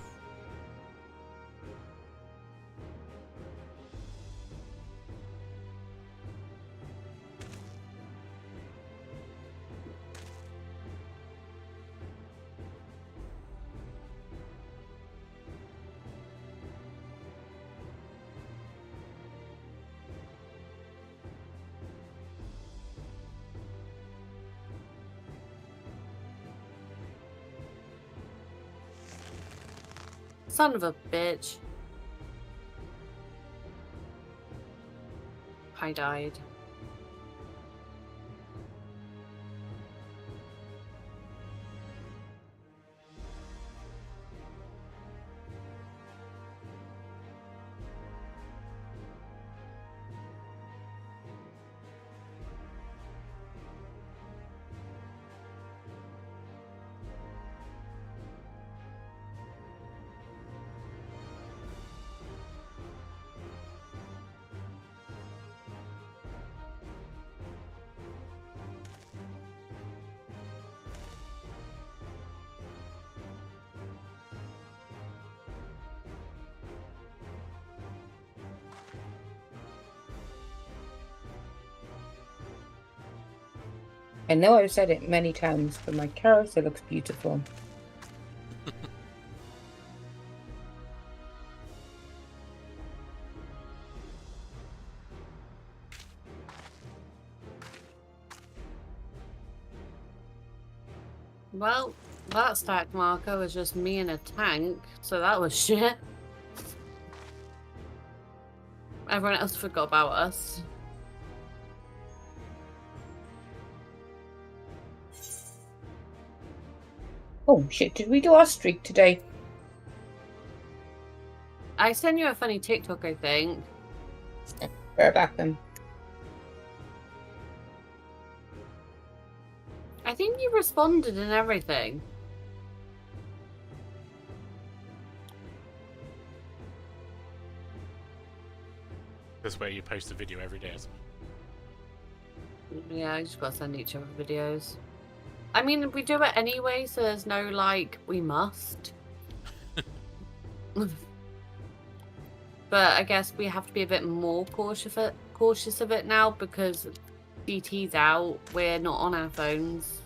Son of a bitch. I died. I know I've said it many times, but my character looks beautiful. Well, that stack marker was just me and a tank, so that was shit. Everyone else forgot about us. Oh shit, did we do our streak today? I sent you a funny TikTok, I think. Bear back then. I think you responded and everything. This way you post a video every day or something. Yeah, I just gotta send each other videos. I mean, we do it anyway, so there's no, like, we must. But I guess we have to be a bit more cautious of it now because DT's out. We're not on our phones.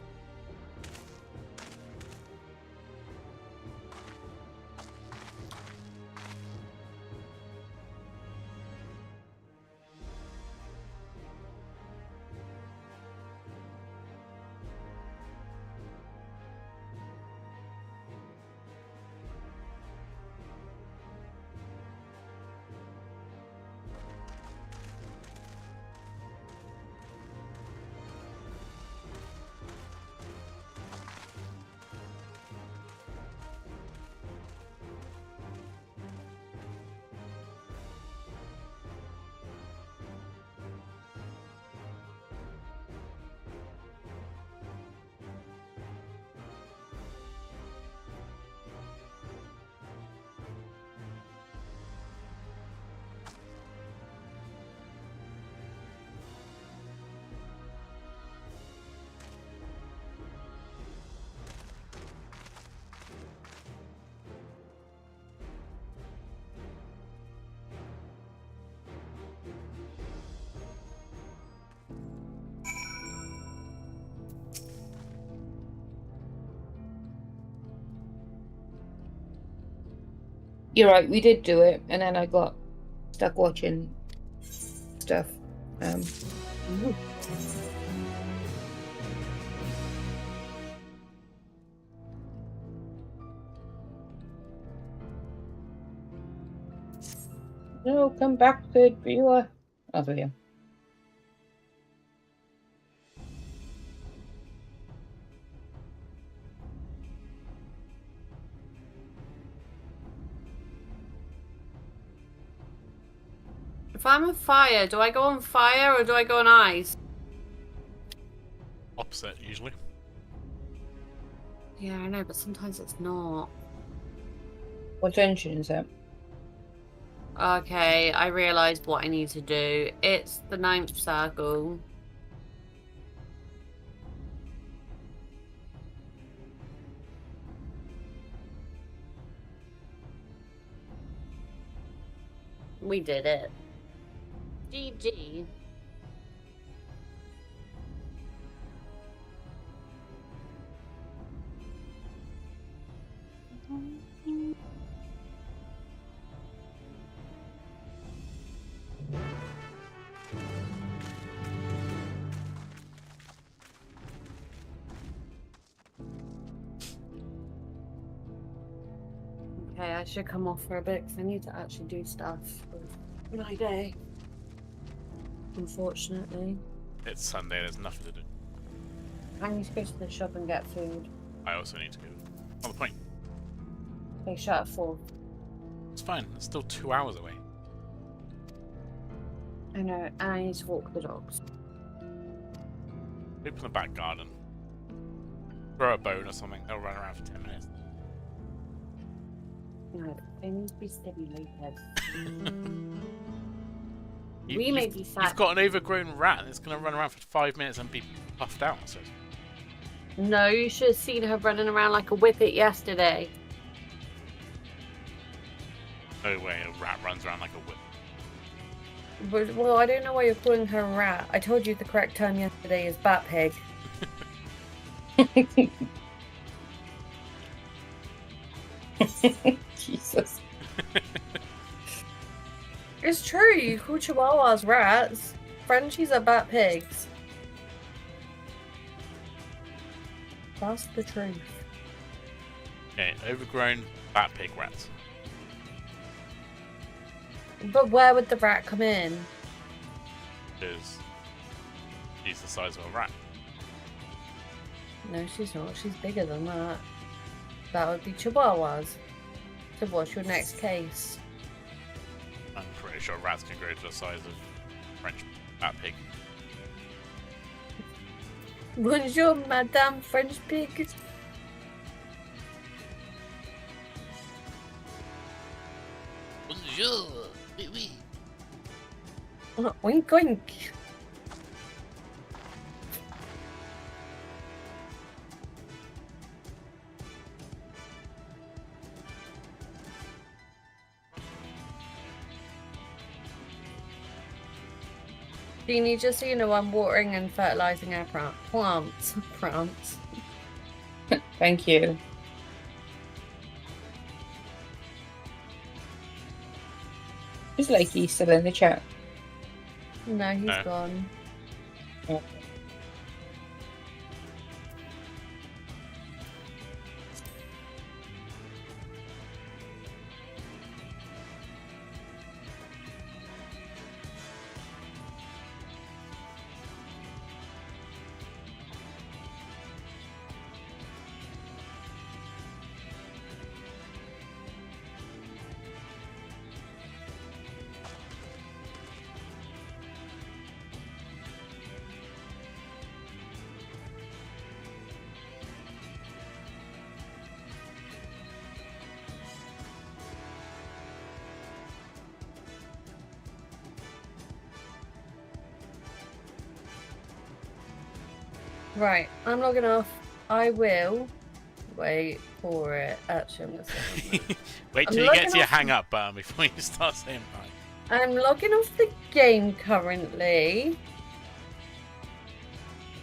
You're right, we did do it, and then I got stuck watching stuff. No, come back, third viewer. Oh, there we go. If I'm on fire, do I go on fire or do I go on ice? Opposite, usually. Yeah, I know, but sometimes it's not. What engine is that? Okay, I realised what I need to do. It's the 9th circle. We did it. GG. Okay, I should come off for a bit because I need to actually do stuff for my day. Unfortunately. It's Sunday, there's nothing to do. I need to go to the shop and get food. I also need to go. On the point. They shut at 4. It's fine, it's still 2 hours away. I know, and I need to walk the dogs. Open the back garden. Throw a bone or something, they'll run around for 10 minutes. No, they need to be stimulated. You've got an overgrown rat that's going to run around for 5 minutes and be puffed out. So. No, you should have seen her running around like a whippet yesterday. No way, a rat runs around like a whip. But, well, I don't know why you're calling her a rat. I told you the correct term yesterday is bat pig. Jesus. It's true, you call chihuahuas rats. Frenchies are bat pigs. That's the truth. Okay, overgrown bat pig rats. But where would the rat come in? Because she's the size of a rat. No, she's not. She's bigger than that. That would be chihuahuas. So what's your next case? I'm pretty sure rats can grow to the size of French bat pig. Bonjour, Madame French pig. Bonjour, oui, oui. Oink oink. Jeannie, just so you know, I'm watering and fertilizing our plants. Plants. Thank you. Is Lakey still in the chat? No, he's gone. Oh. Right, I'm logging off. I will wait for it. Actually, I'm gonna Wait till you get to your hang up button before you start saying bye. I'm logging off the game currently.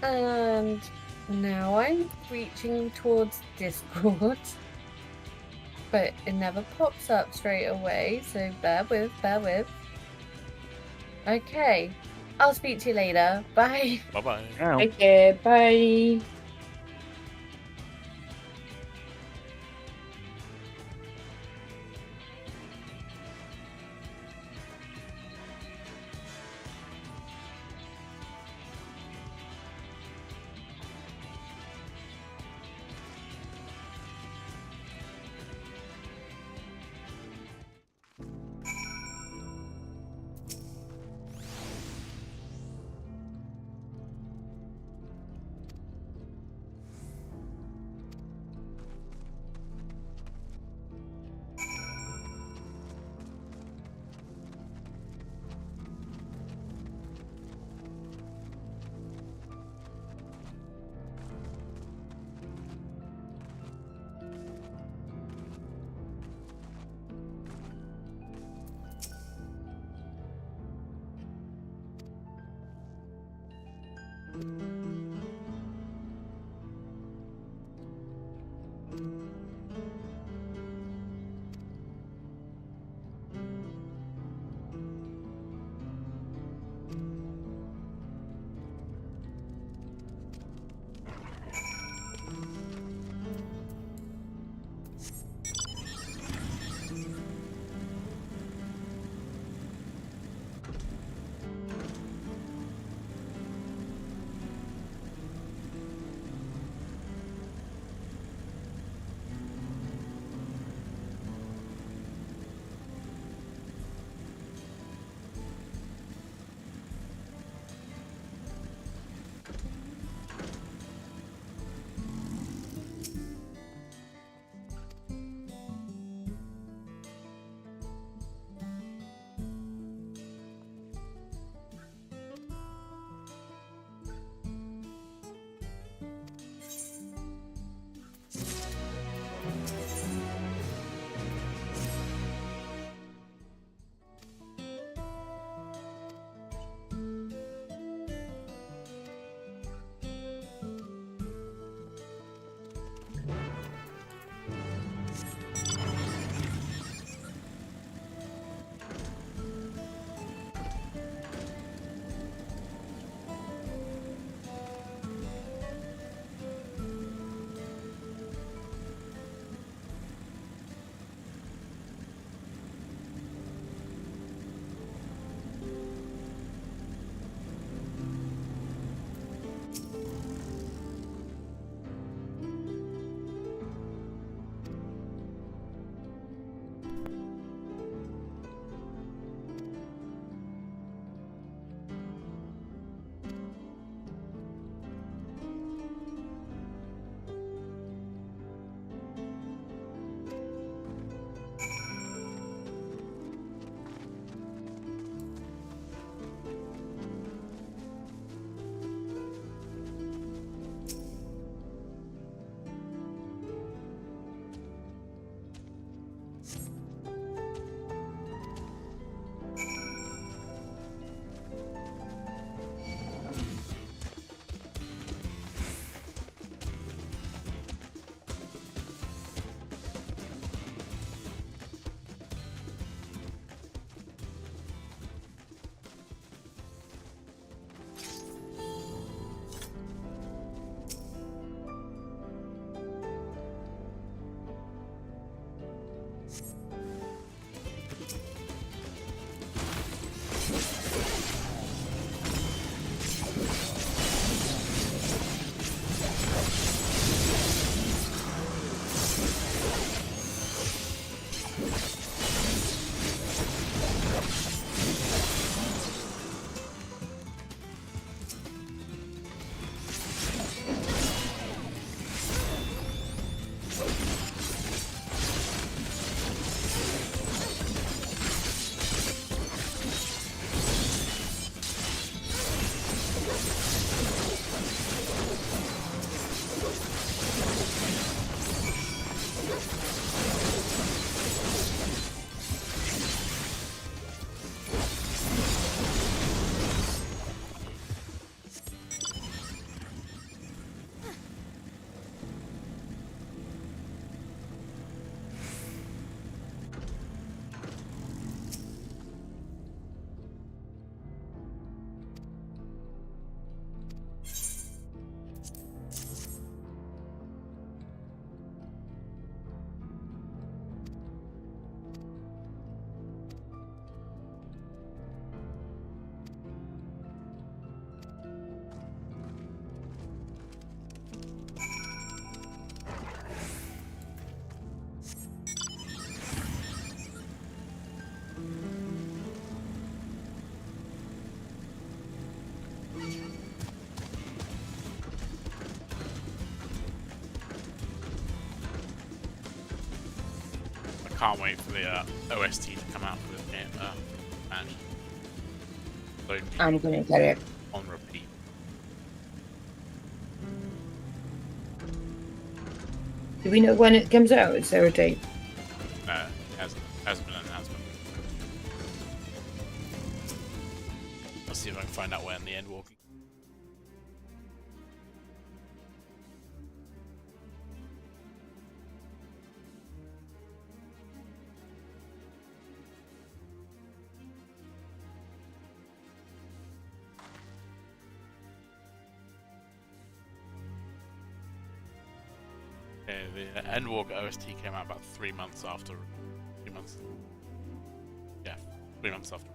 And now I'm reaching towards Discord. But it never pops up straight away, so bear with. Okay. I'll speak to you later. Bye. Bye-bye. Take care. Bye. can't wait for the OST to come out for this game. Man. So I'm gonna get it on repeat. Do we know when it comes out? Is there a date? No, it hasn't been announced. I'll see if I can find out when the end walking. The Endwalk OST came out about 3 months after. 3 months. Yeah, 3 months after.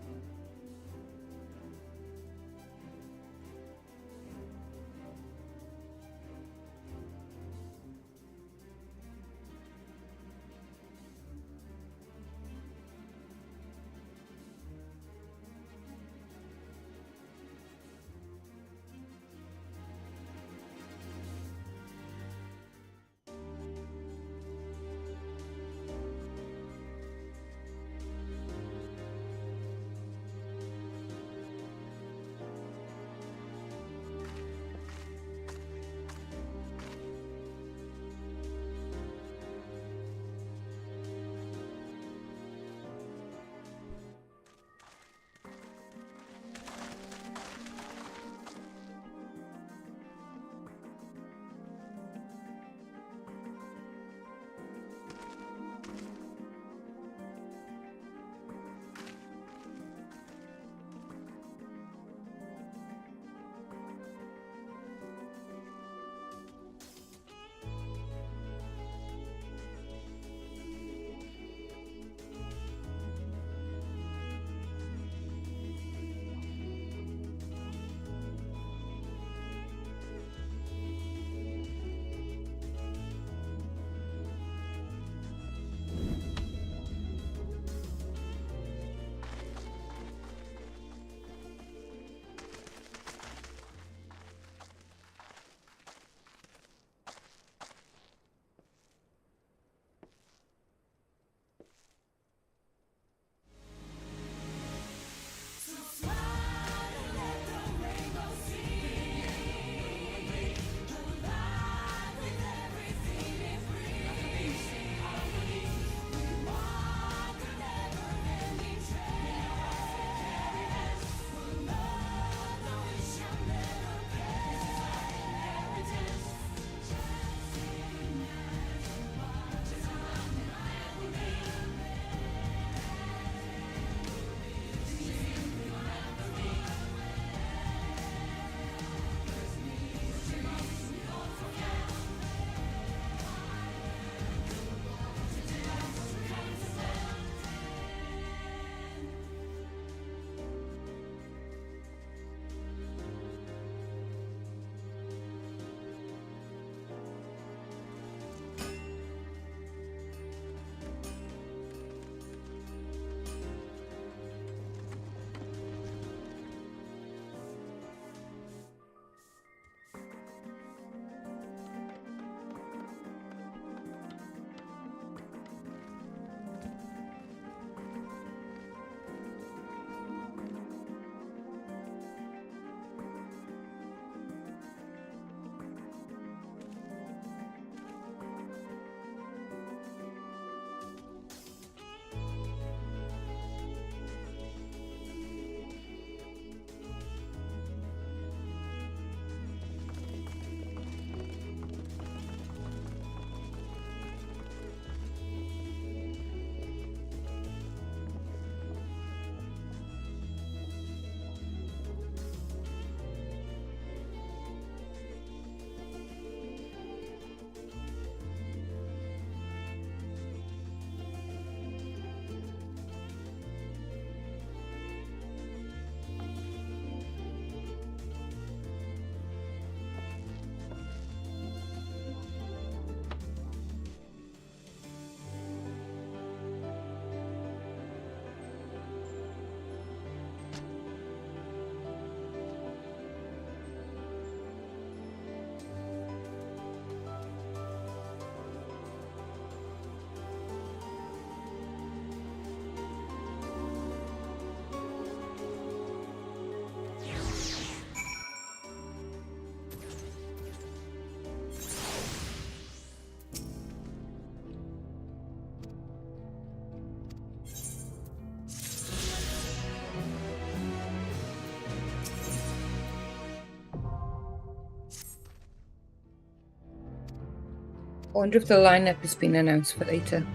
wonder if the lineup has been announced for later.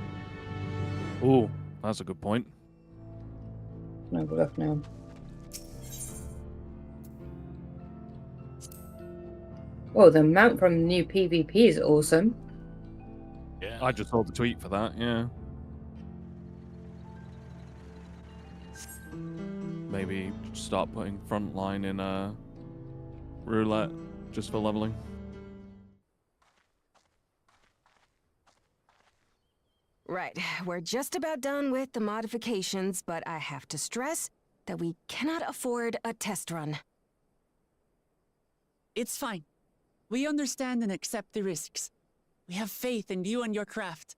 Oh, that's a good point. I'll have a look now. Oh, the mount from the new PvP is awesome. Yeah. I just saw the tweet for that, yeah. Maybe start putting frontline in roulette just for leveling. Right, we're just about done with the modifications, but I have to stress that we cannot afford a test run. It's fine. We understand and accept the risks. We have faith in you and your craft.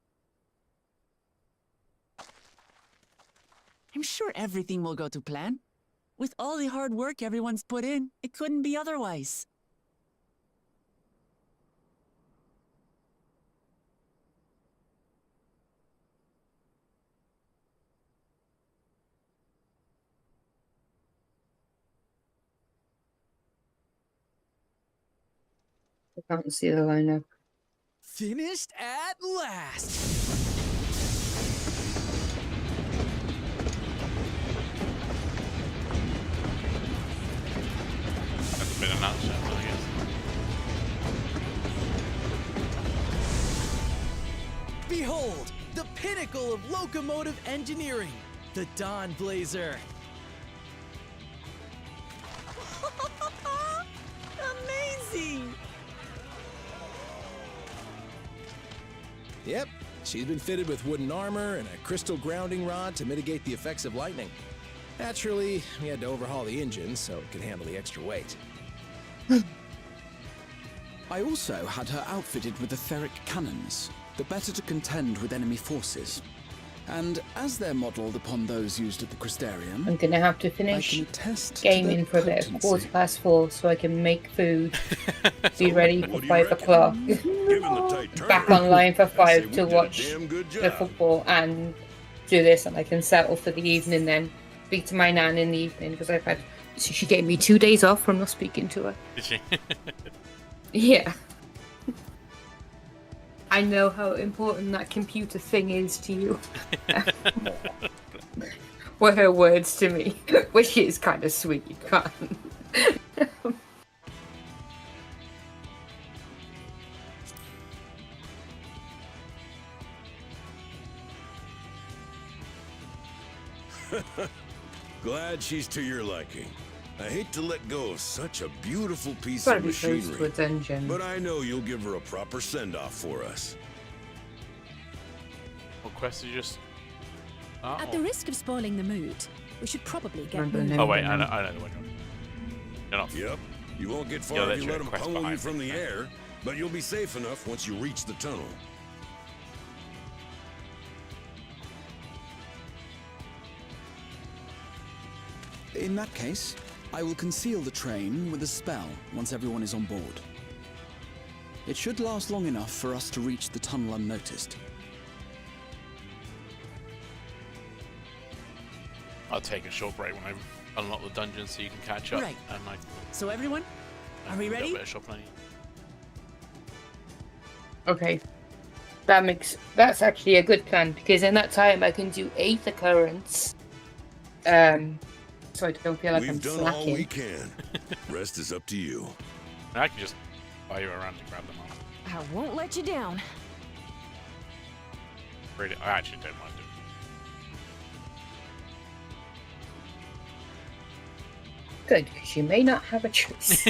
I'm sure everything will go to plan. With all the hard work everyone's put in, it couldn't be otherwise. I can't see the lineup. Finished at last! Hasn't been announced yet, I guess. Behold, the pinnacle of locomotive engineering, the Dawn Blazer. Amazing! Yep, she's been fitted with wooden armor and a crystal grounding rod to mitigate the effects of lightning. Naturally, we had to overhaul the engine so it could handle the extra weight. I also had her outfitted with etheric cannons, the better to contend with enemy forces. And as they're modelled upon those used at the Crystarium, I'm gonna have to finish gaming for about 4:15 so I can make food, be ready for 5 o'clock, back online for 5 to watch the football and do this, and I can settle for the evening then. Speak to my nan in the evening because she gave me 2 days off from not speaking to her. Did she? Yeah. I know how important that computer thing is to you. Were her words to me, which is kind of sweet. You can't. Glad she's to your liking. I hate to let go of such a beautiful piece Gotta of be close to machinery, a dungeon. but I know you'll give her a proper send-off for us. What quest did you just... At the risk of spoiling the mood, we should probably get Remember Oh wait, I know the one you're on. Yep. You won't get far Yeah, if that's you your let them quest pummel you behind from the air, but you'll be safe enough once you reach the tunnel. in that case, I will conceal the train with a spell once everyone is on board. It should last long enough for us to reach the tunnel unnoticed. I'll take a short break when I unlock the dungeon so you can catch up. Right. And like, So everyone, are we a ready? little bit of shopping. Okay. That's actually a good plan because in that time I can do 8 occurrence. So I don't feel like I'm We've done slacking. all we can. Rest is up to you. I can just buy you around to grab them off. I won't let you down. Really, I actually don't mind doing Good, because you may not have a choice.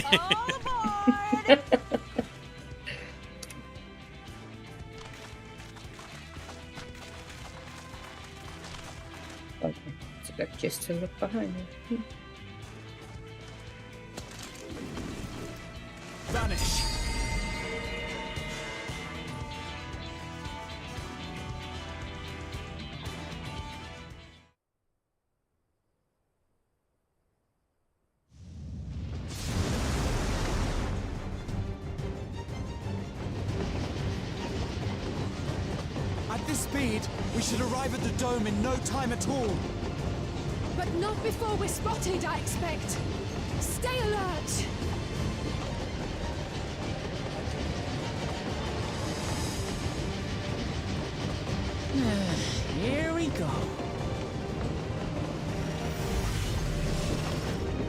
Okay, so that's just to look behind me. Vanish. At this speed, we should arrive at the dome in no time at all. But not before we're spotted, I expect. Stay alert! Here we go.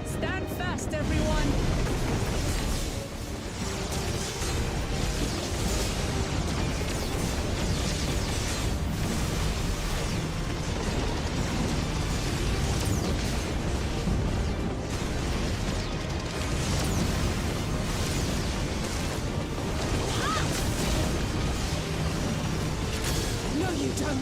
Stand fast, everyone. No, you don't.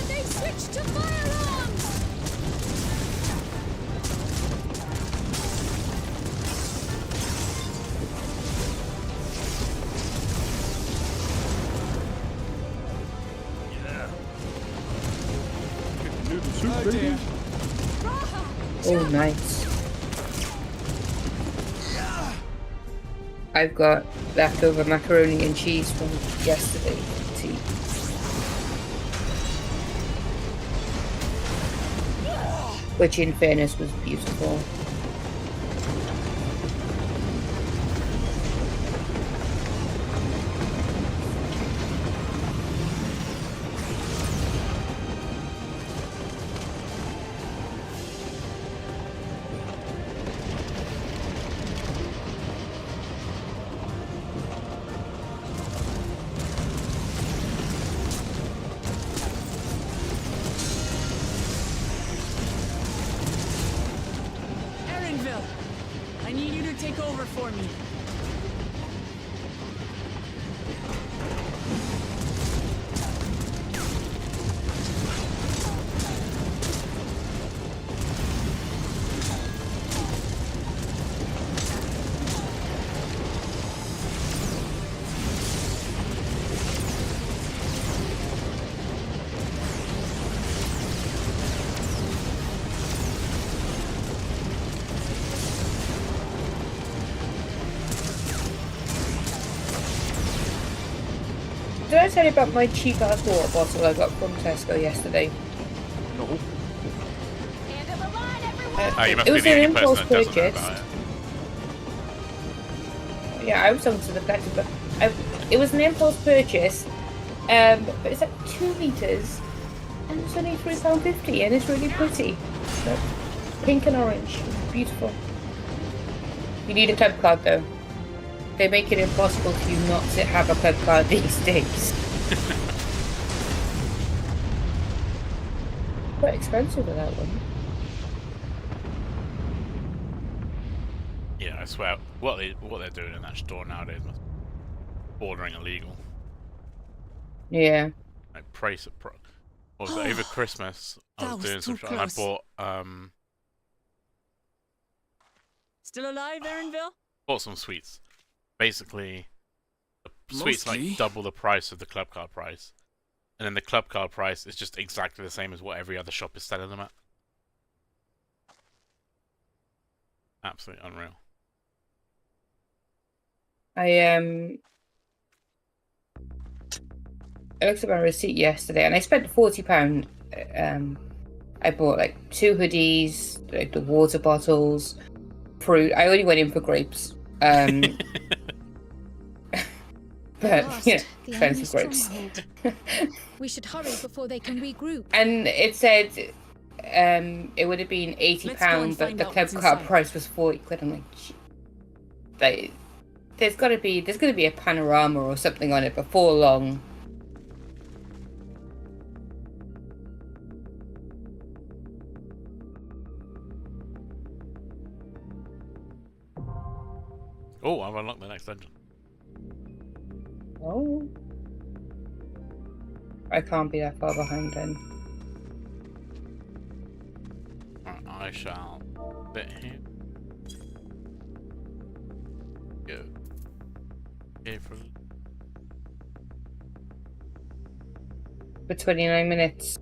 They switched to firearms! Oh dear. Oh, nice. I've got leftover macaroni and cheese from yesterday. Tea. Which, in fairness, was beautiful. Erinville, I need you to take over for me. Did I tell you about my cheap ass water bottle I got from Tesco yesterday? No. You must It be was the an only impulse person that doesn't know purchase. about it. Yeah, I was on to the better, but it was an impulse purchase. But it's like 2 litres, and it's only £3.50, and it's really pretty. So, pink and orange, beautiful. You need a club card though. They make it impossible for you not to have a club card these days. Quite expensive with that one. Yeah, I swear, what they're doing in that store nowadays must be bordering illegal. Yeah. Like price at what was it, over Christmas? I was doing some shit and I bought Still alive, Erinville? bought some sweets. Basically, the sweets Mostly. like double the price of the club card price, and then the club card price is just exactly the same as what every other shop is selling them at. Absolutely unreal. I looked at my receipt yesterday, and I spent £40. I bought like 2 hoodies, like the water bottles, fruit. I only went in for grapes. But you know, expensive grapes. We should hurry before they can regroup. And it said it would have been £80, but the club card price was 40 quid. I'm like, gee. There's got to be a panorama or something on it before long. Oh, I've unlocked the next dungeon. Oh. I can't be that far behind then. I shall sit here. Go. Okay, For 29 minutes.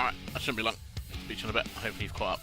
Alright, that shouldn't be long. Speak to you in a bit. Hopefully you've caught up.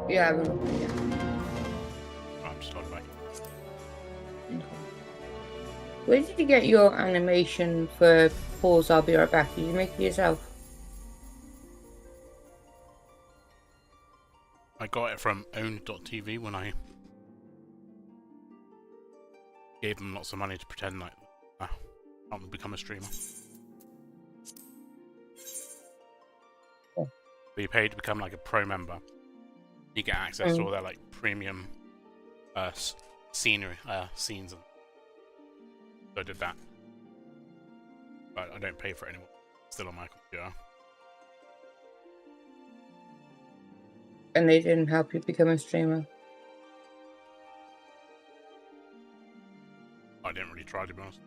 Yeah, I will. Yeah. I'm just logged back. Where did you get your animation for pause? I'll be right back. Did you make it yourself? I got it from owned.tv when I gave them lots of money to pretend like I want to become a streamer. Oh. But you pay to become like a pro member. You get access to all their like premium scenery scenes. And so I did that. But I don't pay for it anymore. It's still on my computer. And they didn't help you become a streamer? I didn't really try, to be honest.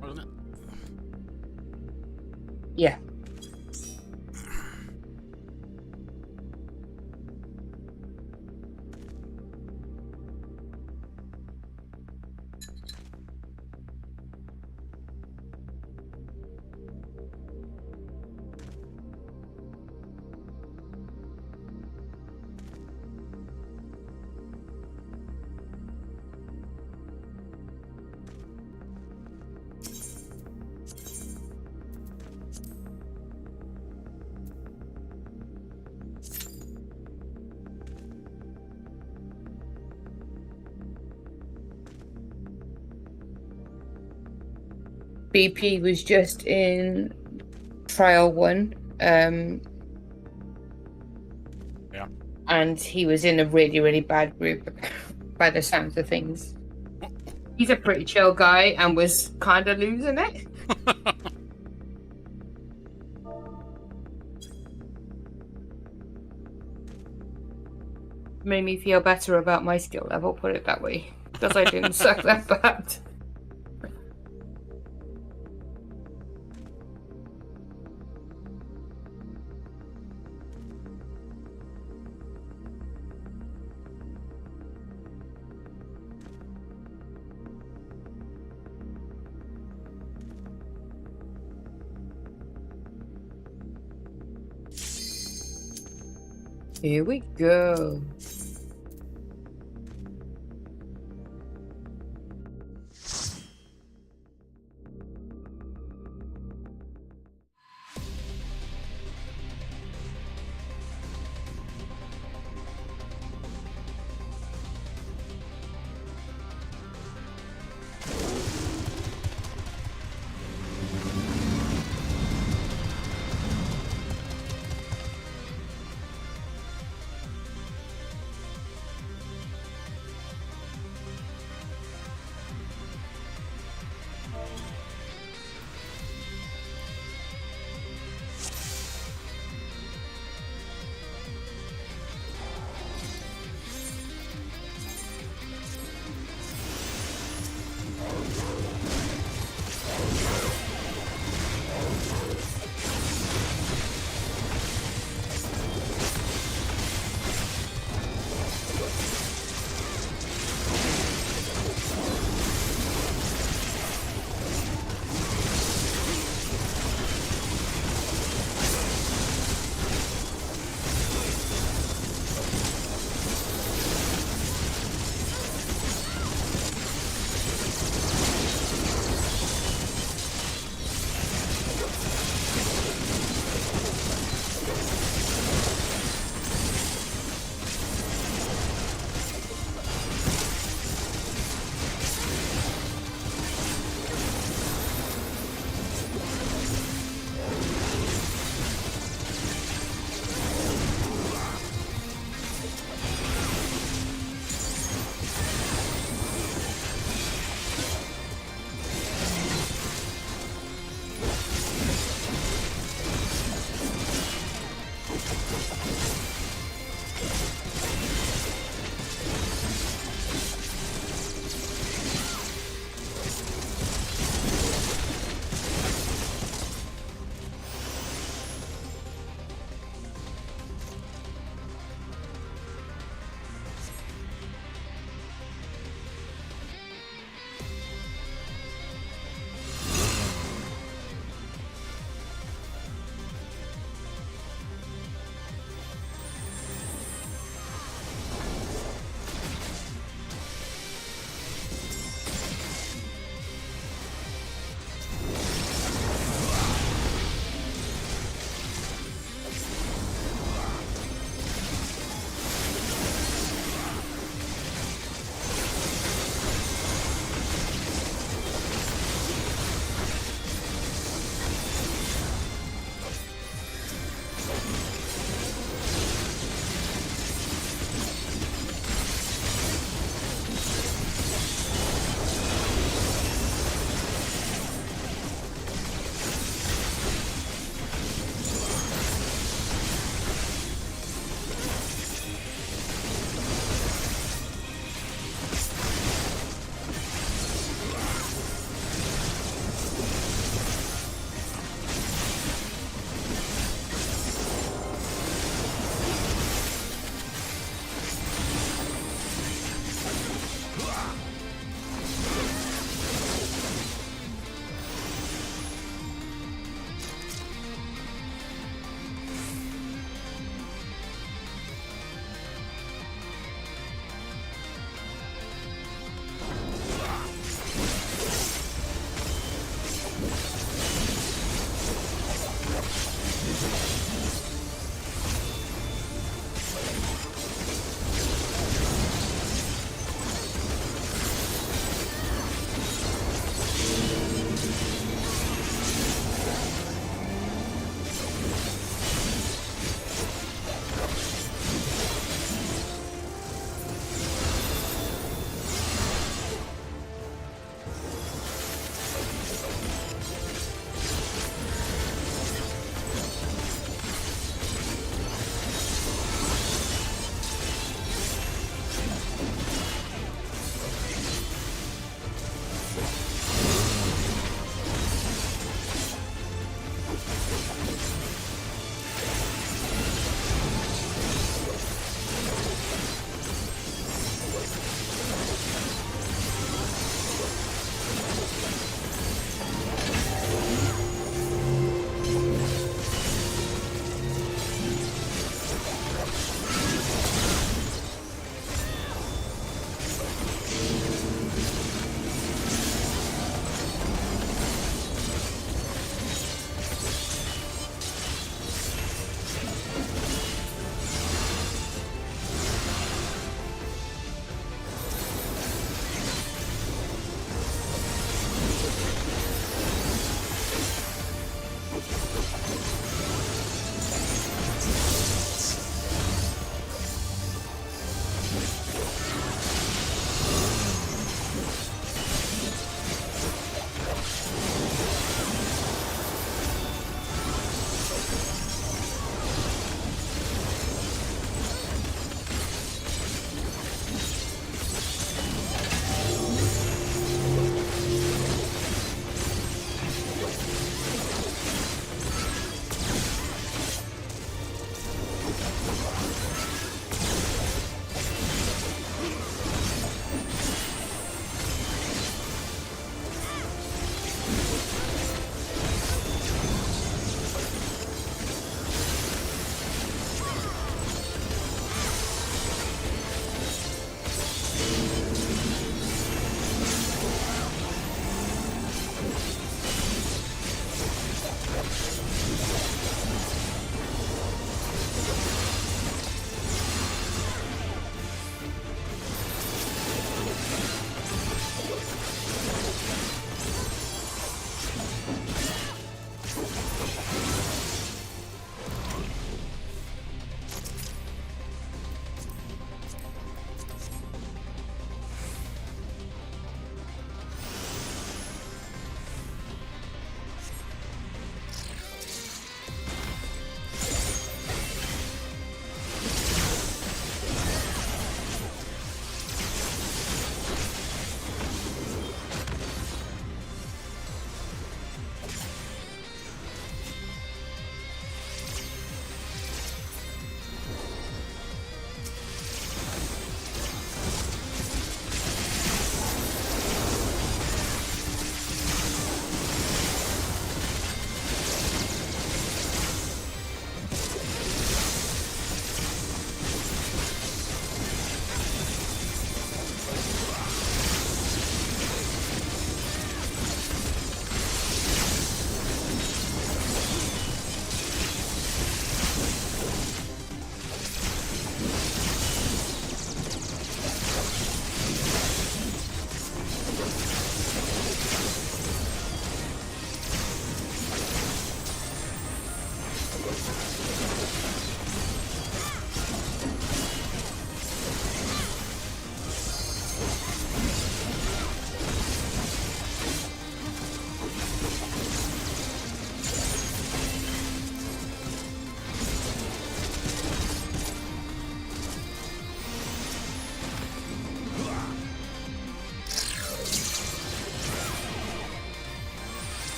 Wasn't it? Yeah. BP was just in trial 1. Yeah. And he was in a really, really bad group by the sounds of things. He's a pretty chill guy and was kind of losing it. Made me feel better about my skill level, put it that way. Because I didn't suck that bad. Here we go.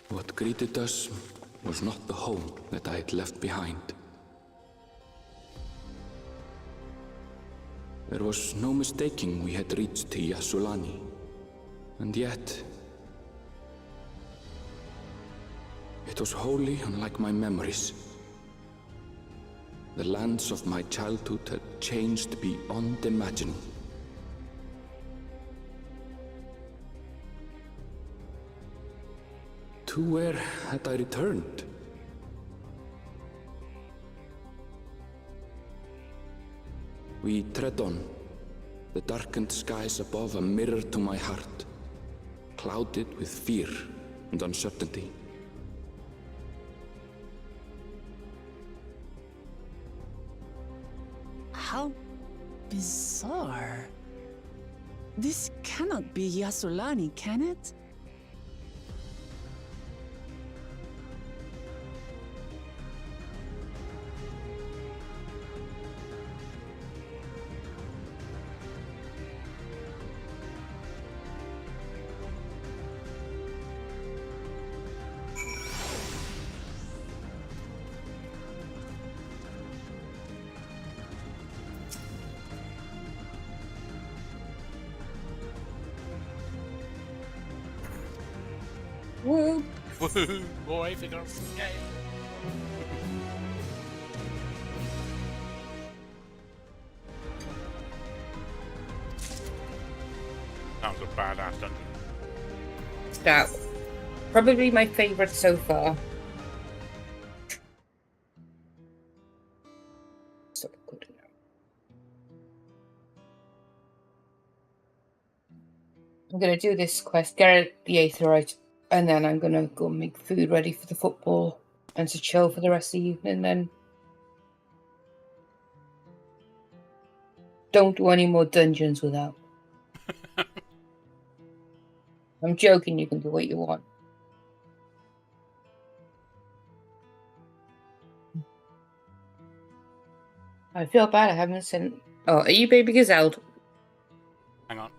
What greeted us was not the home that I had left behind. There was no mistaking we had reached Yasulani, and yet it was wholly unlike my memories. The lands of my childhood had changed beyond imagining. To where had I returned? We tread on, the darkened skies above a mirror to my heart, clouded with fear and uncertainty. How bizarre. This cannot be Yasulani, can it? Woo! Woohoo! Boy, figure okay. That was a badass dungeon. That probably my favourite so far. So good enough. I'm gonna do this quest, get the Aetherite, and then I'm gonna go make food ready for the football and to chill for the rest of the evening. Then don't do any more dungeons without. I'm joking. You can do what you want. I feel bad. I haven't sent. Oh, are you Baby Gazelle? Hang on.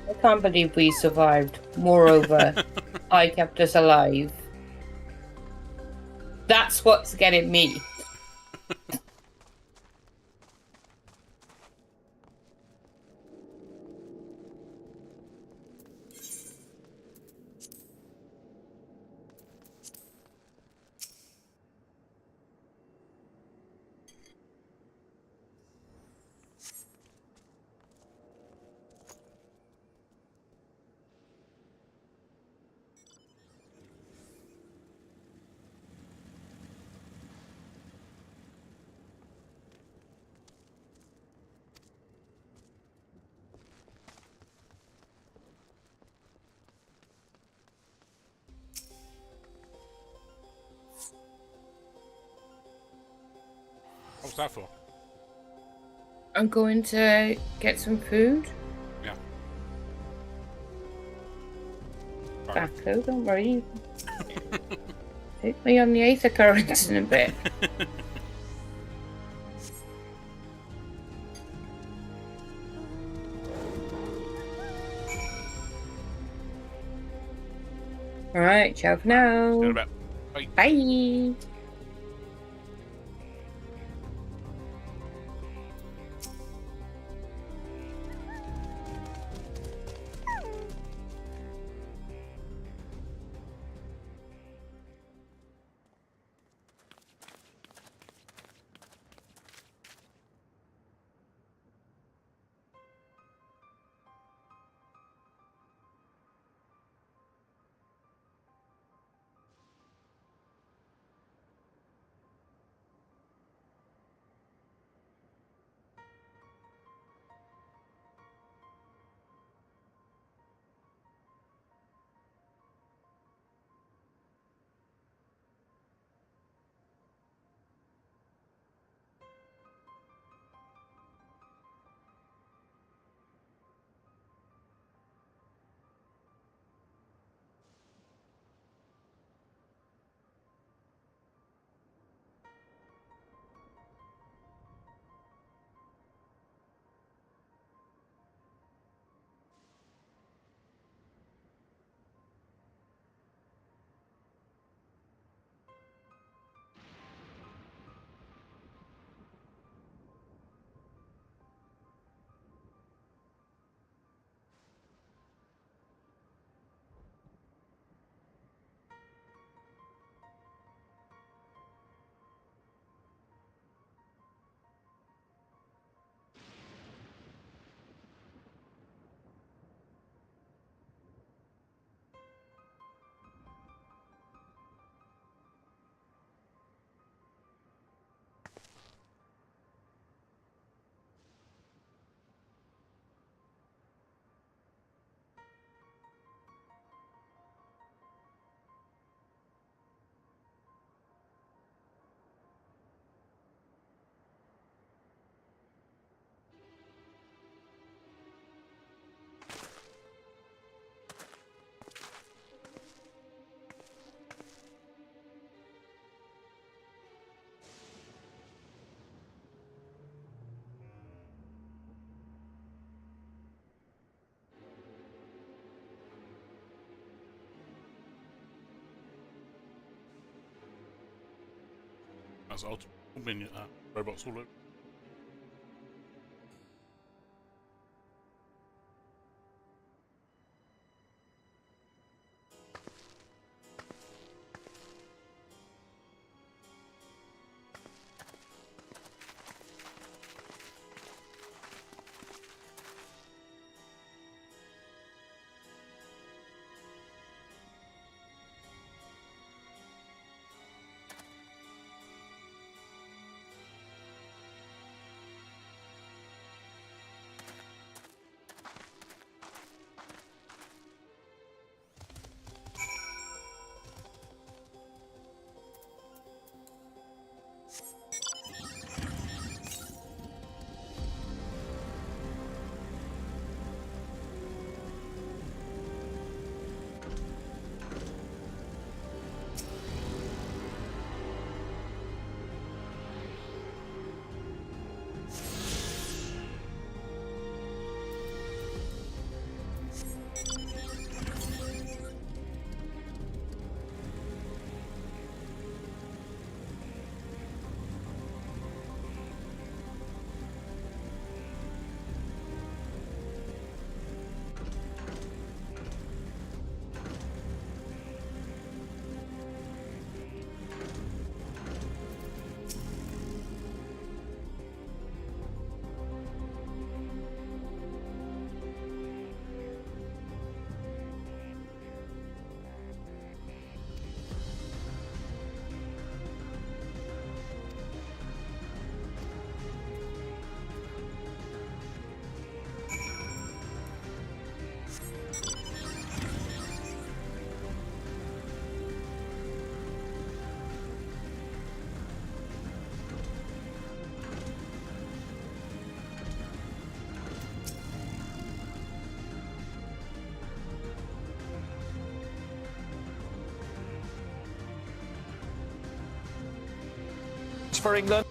I can't believe we survived. Moreover, I kept us alive. That's what's getting me. What's that for? I'm going to get some food. Yeah. Back though, don't worry. Take me on the Aether currents in a bit. Alright, ciao for now. Bye. Bye. That's ultimate minion robots all over. for England.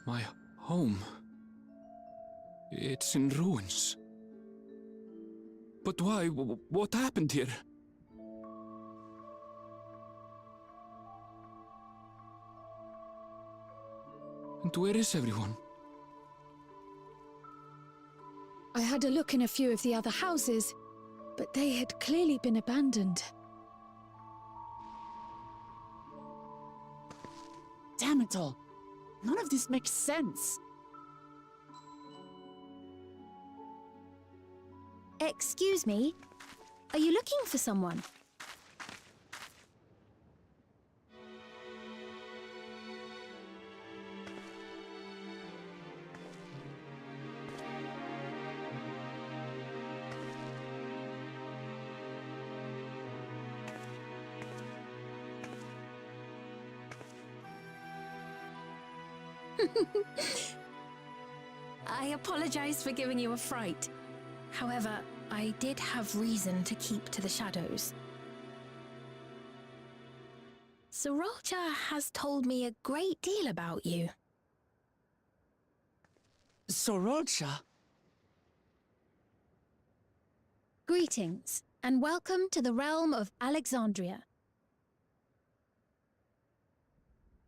My home. It's in ruins. But why? What happened here? And where is everyone? I had a look in a few of the other houses, but they had clearly been abandoned. Damn it all. None of this makes sense. Excuse me? Are you looking for someone? I apologize for giving you a fright. However, I did have reason to keep to the shadows. Sorolja has told me a great deal about you. Sorolja? Greetings, and welcome to the realm of Alexandria.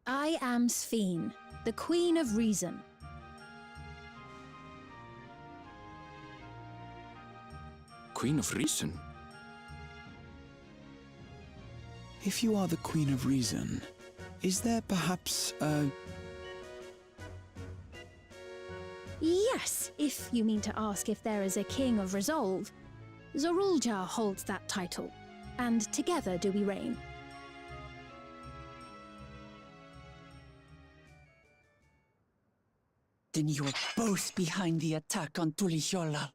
I am Sphene, the Queen of Reason. Queen of Reason? If you are the Queen of Reason, is there perhaps a... Yes, if you mean to ask if there is a King of Resolve. Sorolja holds that title, and together do we reign. Then you're both behind the attack on Tuliyola.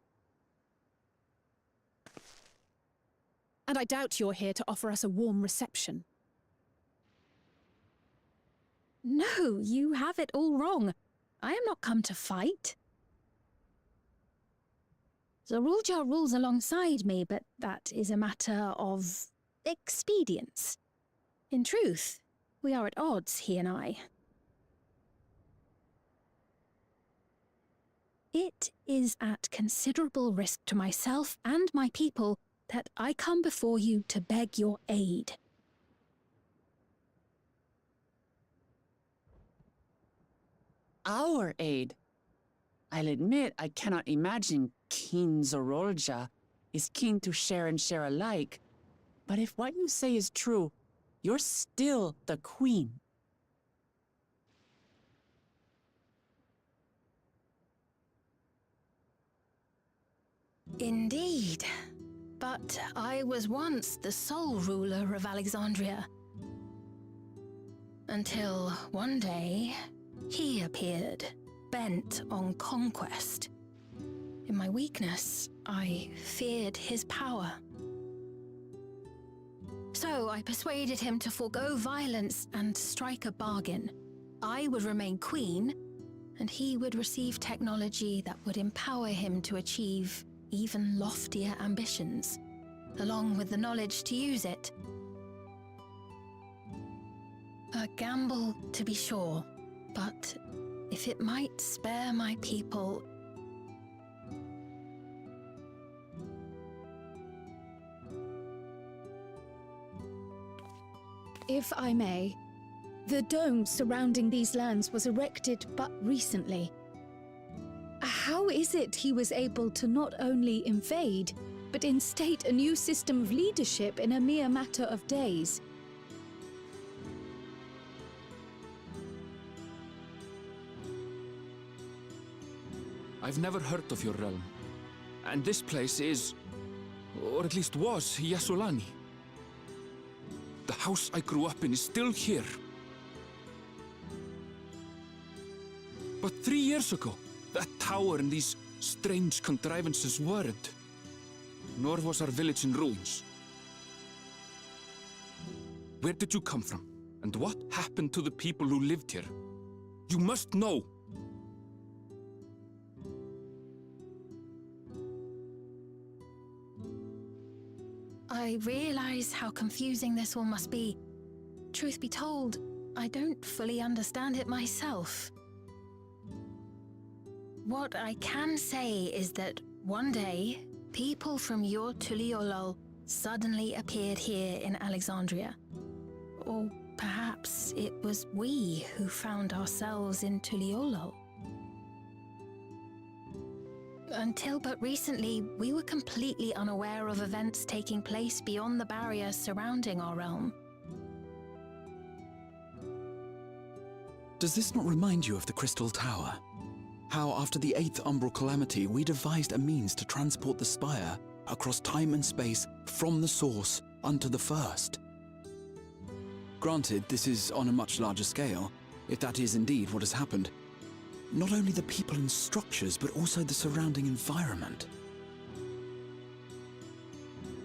And I doubt you're here to offer us a warm reception. No, you have it all wrong. I am not come to fight. Sorolja rules alongside me, but that is a matter of expedience. In truth, we are at odds, he and I. It is at considerable risk to myself and my people that I come before you to beg your aid. Our aid? I'll admit I cannot imagine King Sorolja is keen to share and share alike. But if what you say is true, you're still the queen. Indeed. But I was once the sole ruler of Alexandria. Until one day, he appeared, bent on conquest. In my weakness, I feared his power. So I persuaded him to forego violence and strike a bargain. I would remain queen, and he would receive technology that would empower him to achieve even loftier ambitions, along with the knowledge to use it. A gamble, to be sure, but if it might spare my people... If I may, the dome surrounding these lands was erected but recently. How is it he was able to not only invade, but instate a new system of leadership in a mere matter of days? I've never heard of your realm. And this place is, or at least was, Yasolani. The house I grew up in is still here. But 3 years ago, that tower and these strange contrivances weren't. Nor was our village in ruins. Where did you come from? And what happened to the people who lived here? You must know! I realize how confusing this all must be. Truth be told, I don't fully understand it myself. What I can say is that one day, people from your Tuliolol suddenly appeared here in Alexandria. Or perhaps it was we who found ourselves in Tuliolol. Until but recently, we were completely unaware of events taking place beyond the barrier surrounding our realm. Does this not remind you of the Crystal Tower? How after the 8th Umbral Calamity, we devised a means to transport the Spire across time and space from the source unto the First. Granted, this is on a much larger scale, if that is indeed what has happened. Not only the people and structures, but also the surrounding environment.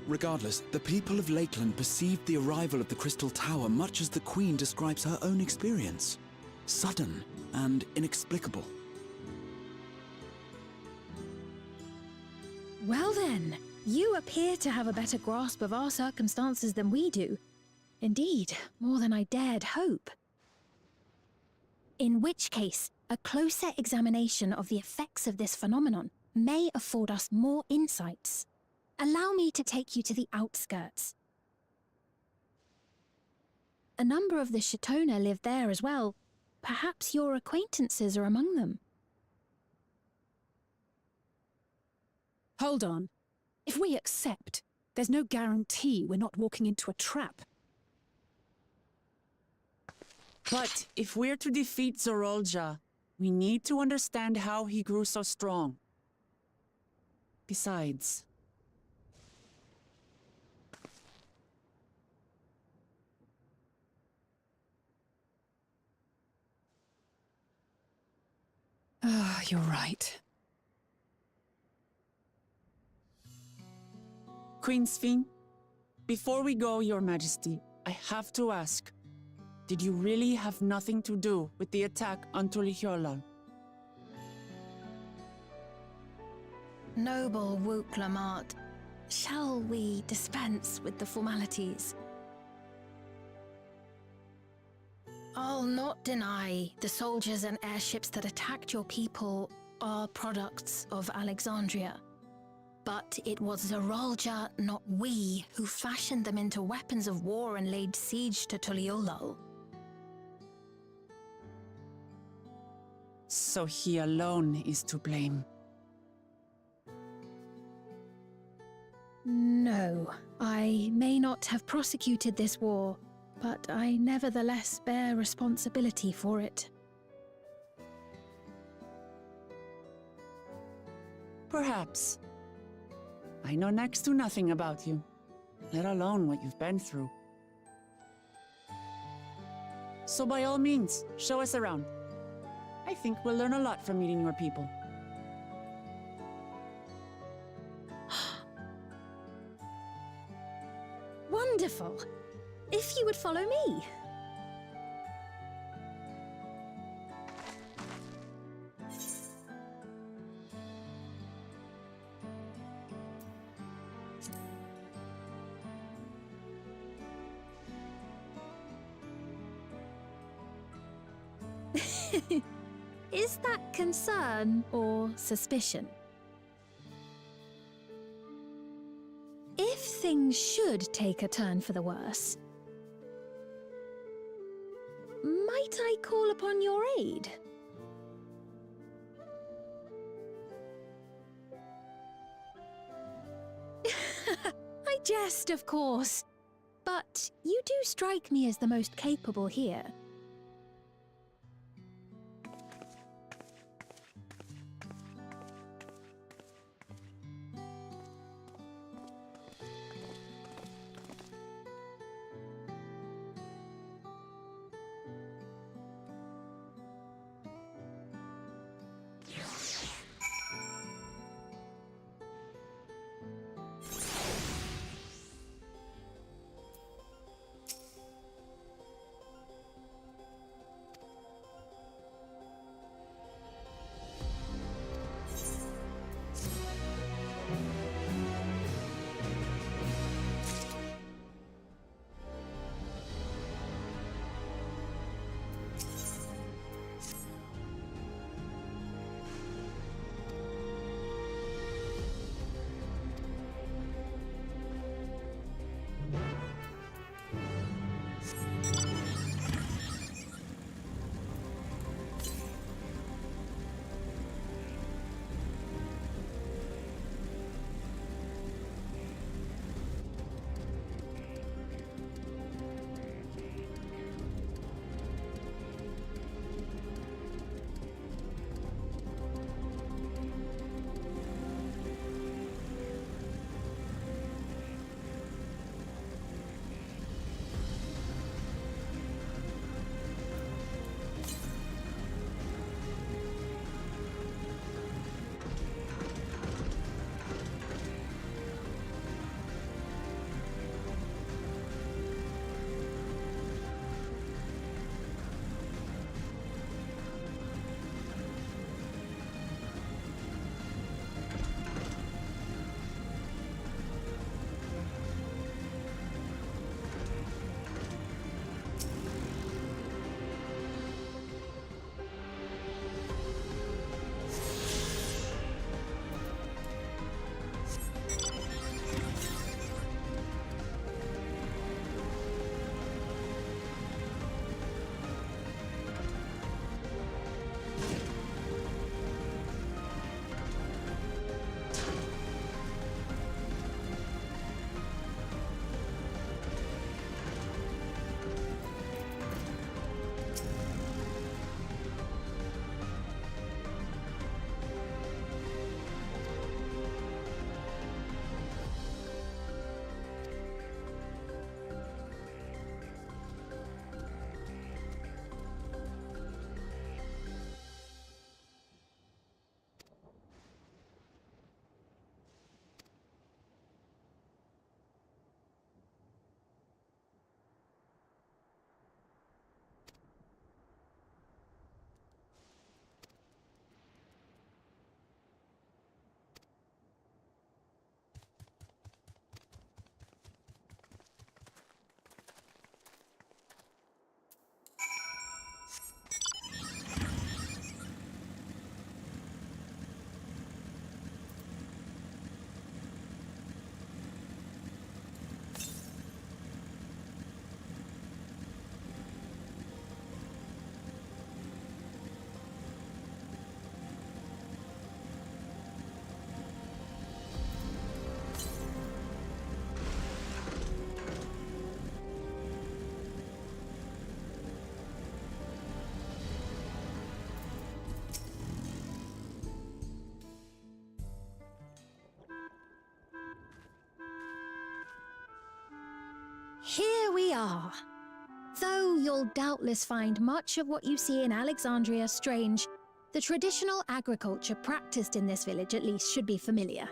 Regardless, the people of Lakeland perceived the arrival of the Crystal Tower much as the Queen describes her own experience. Sudden and inexplicable. Well then, you appear to have a better grasp of our circumstances than we do. Indeed, more than I dared hope. In which case, a closer examination of the effects of this phenomenon may afford us more insights. Allow me to take you to the outskirts. A number of the Shatona live there as well. Perhaps your acquaintances are among them. Hold on. If we accept, there's no guarantee we're not walking into a trap. But if we're to defeat Zorolja, we need to understand how he grew so strong. Besides... You're right. Queen Sphene, before we go, Your Majesty, I have to ask, did you really have nothing to do with the attack on Tuliolol? Noble Wook Lamart, shall we dispense with the formalities? I'll not deny the soldiers and airships that attacked your people are products of Alexandria. But it was Zorolja, not we, who fashioned them into weapons of war and laid siege to Tuliolol. So he alone is to blame. No, I may not have prosecuted this war, but I nevertheless bear responsibility for it. Perhaps. I know next to nothing about you, let alone what you've been through. So by all means, show us around. I think we'll learn a lot from meeting your people. Wonderful. If you would follow me. Is that concern or suspicion? If things should take a turn for the worse, might I call upon your aid? I jest, of course, but you do strike me as the most capable here. Here we are. Though you'll doubtless find much of what you see in Alexandria strange, the traditional agriculture practiced in this village at least should be familiar.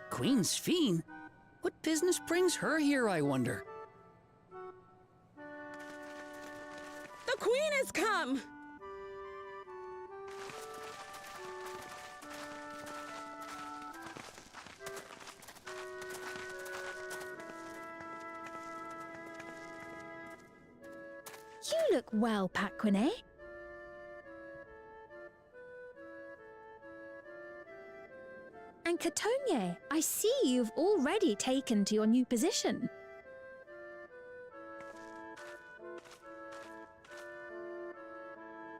Queen Sphene? What business brings her here, I wonder? The Queen has come! You look well, Paquine. And Catogne, I see you've already taken to your new position.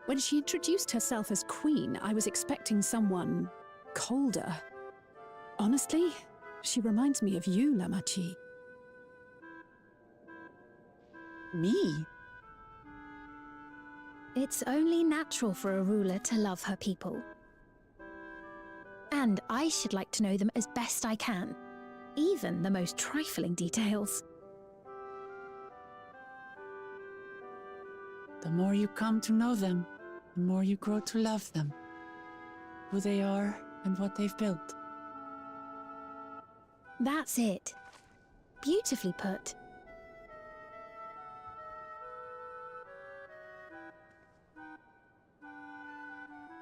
When she introduced herself as queen, I was expecting someone colder. Honestly, she reminds me of you, Lamachi. Me? It's only natural for a ruler to love her people. And I should like to know them as best I can, even the most trifling details. The more you come to know them, the more you grow to love them. Who they are and what they've built. That's it. Beautifully put.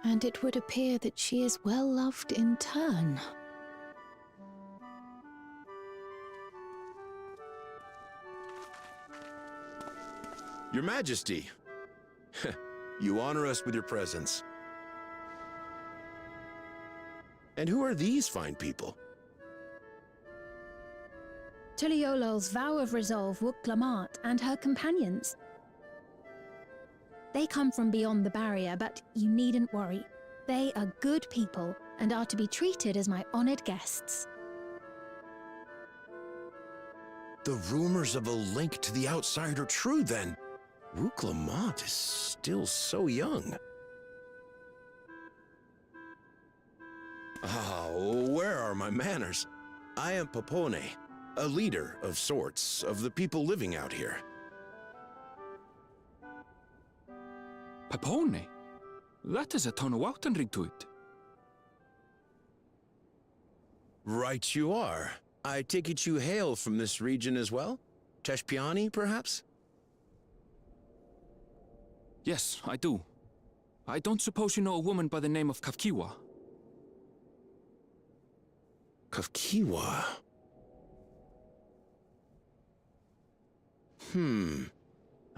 And it would appear that she is well loved in turn. Your Majesty, you honor us with your presence. And who are these fine people? Tuliolol's vow of resolve Wuk-Lamat and her companions. They come from beyond the barrier, but you needn't worry. They are good people and are to be treated as my honored guests. The rumors of a link to the outside are true, then. Wuk-Lamat is still so young. Where are my manners? I am Papone, a leader of sorts of the people living out here. Papone? That is a Tonawautanrig to it. Right you are. I take it you hail from this region as well? Teshpiani, perhaps? Yes, I do. I don't suppose you know a woman by the name of Kafkiwa? Kafkiwa?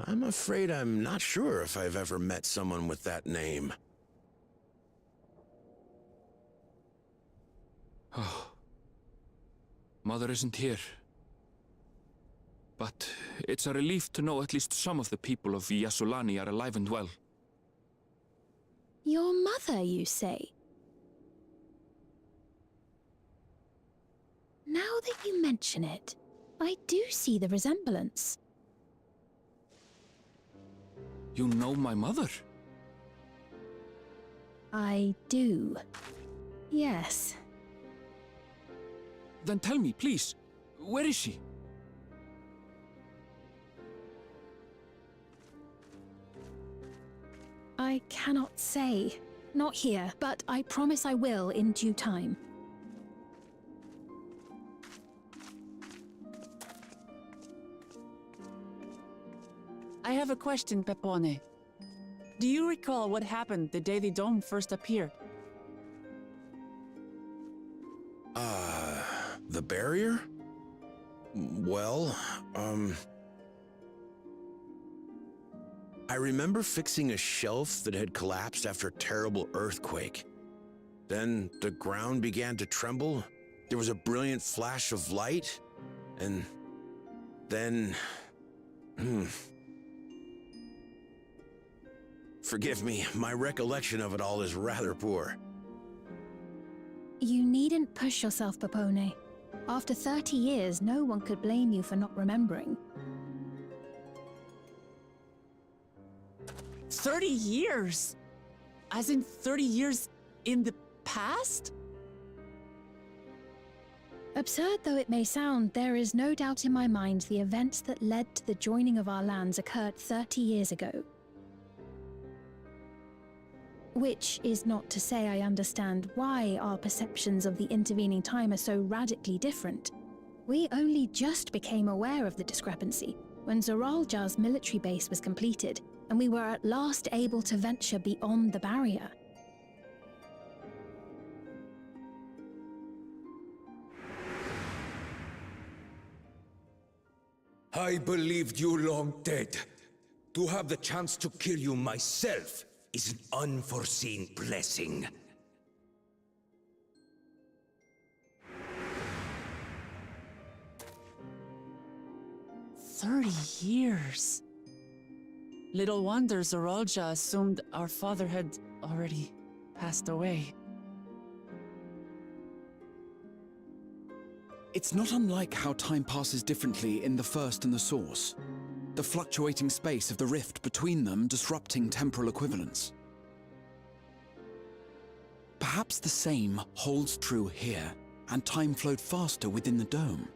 I'm afraid I'm not sure if I've ever met someone with that name. Oh. Mother isn't here. But it's a relief to know at least some of the people of Yasulani are alive and well. Your mother, you say? Now that you mention it, I do see the resemblance. You know my mother? I do. Yes. Then tell me, please, where is she? I cannot say. Not here, but I promise I will in due time. I have a question, Pepone. Do you recall what happened the day the dome first appeared? The barrier? Well, I remember fixing a shelf that had collapsed after a terrible earthquake. Then the ground began to tremble. There was a brilliant flash of light, and then... Forgive me, my recollection of it all is rather poor. You needn't push yourself, Papone. After 30 years, no one could blame you for not remembering. 30 years? As in 30 years in the past? Absurd though it may sound, there is no doubt in my mind the events that led to the joining of our lands occurred 30 years ago. Which is not to say I understand why our perceptions of the intervening time are so radically different. We only just became aware of the discrepancy when Zoraljar's military base was completed, and we were at last able to venture beyond the barrier. I believed you long dead. To have the chance to kill you myself is an unforeseen blessing. Years. Little wonder Zoralja assumed our father had already passed away. It's not unlike how time passes differently in the First and the Source. The fluctuating space of the rift between them disrupting temporal equivalence. Perhaps the same holds true here, and time flowed faster within the dome.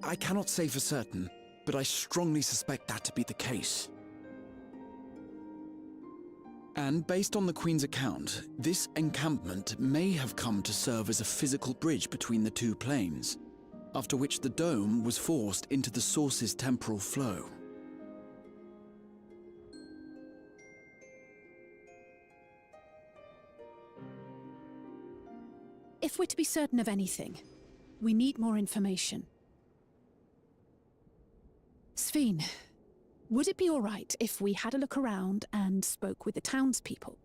I cannot say for certain, but I strongly suspect that to be the case. And based on the Queen's account, this encampment may have come to serve as a physical bridge between the two planes, after which the dome was forced into the Source's temporal flow. If we're to be certain of anything, we need more information. Sphene, would it be all right if we had a look around and spoke with the townspeople?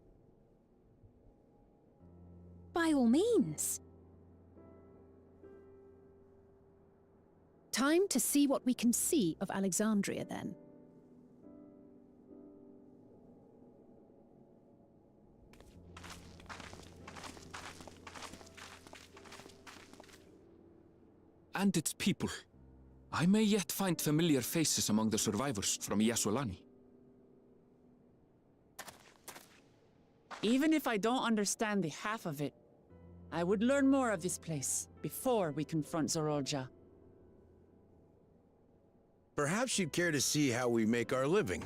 By all means. Time to see what we can see of Alexandria, then. And its people. I may yet find familiar faces among the survivors from Yassolani. Even if I don't understand the half of it, I would learn more of this place before we confront Zoralja. Perhaps you'd care to see how we make our living.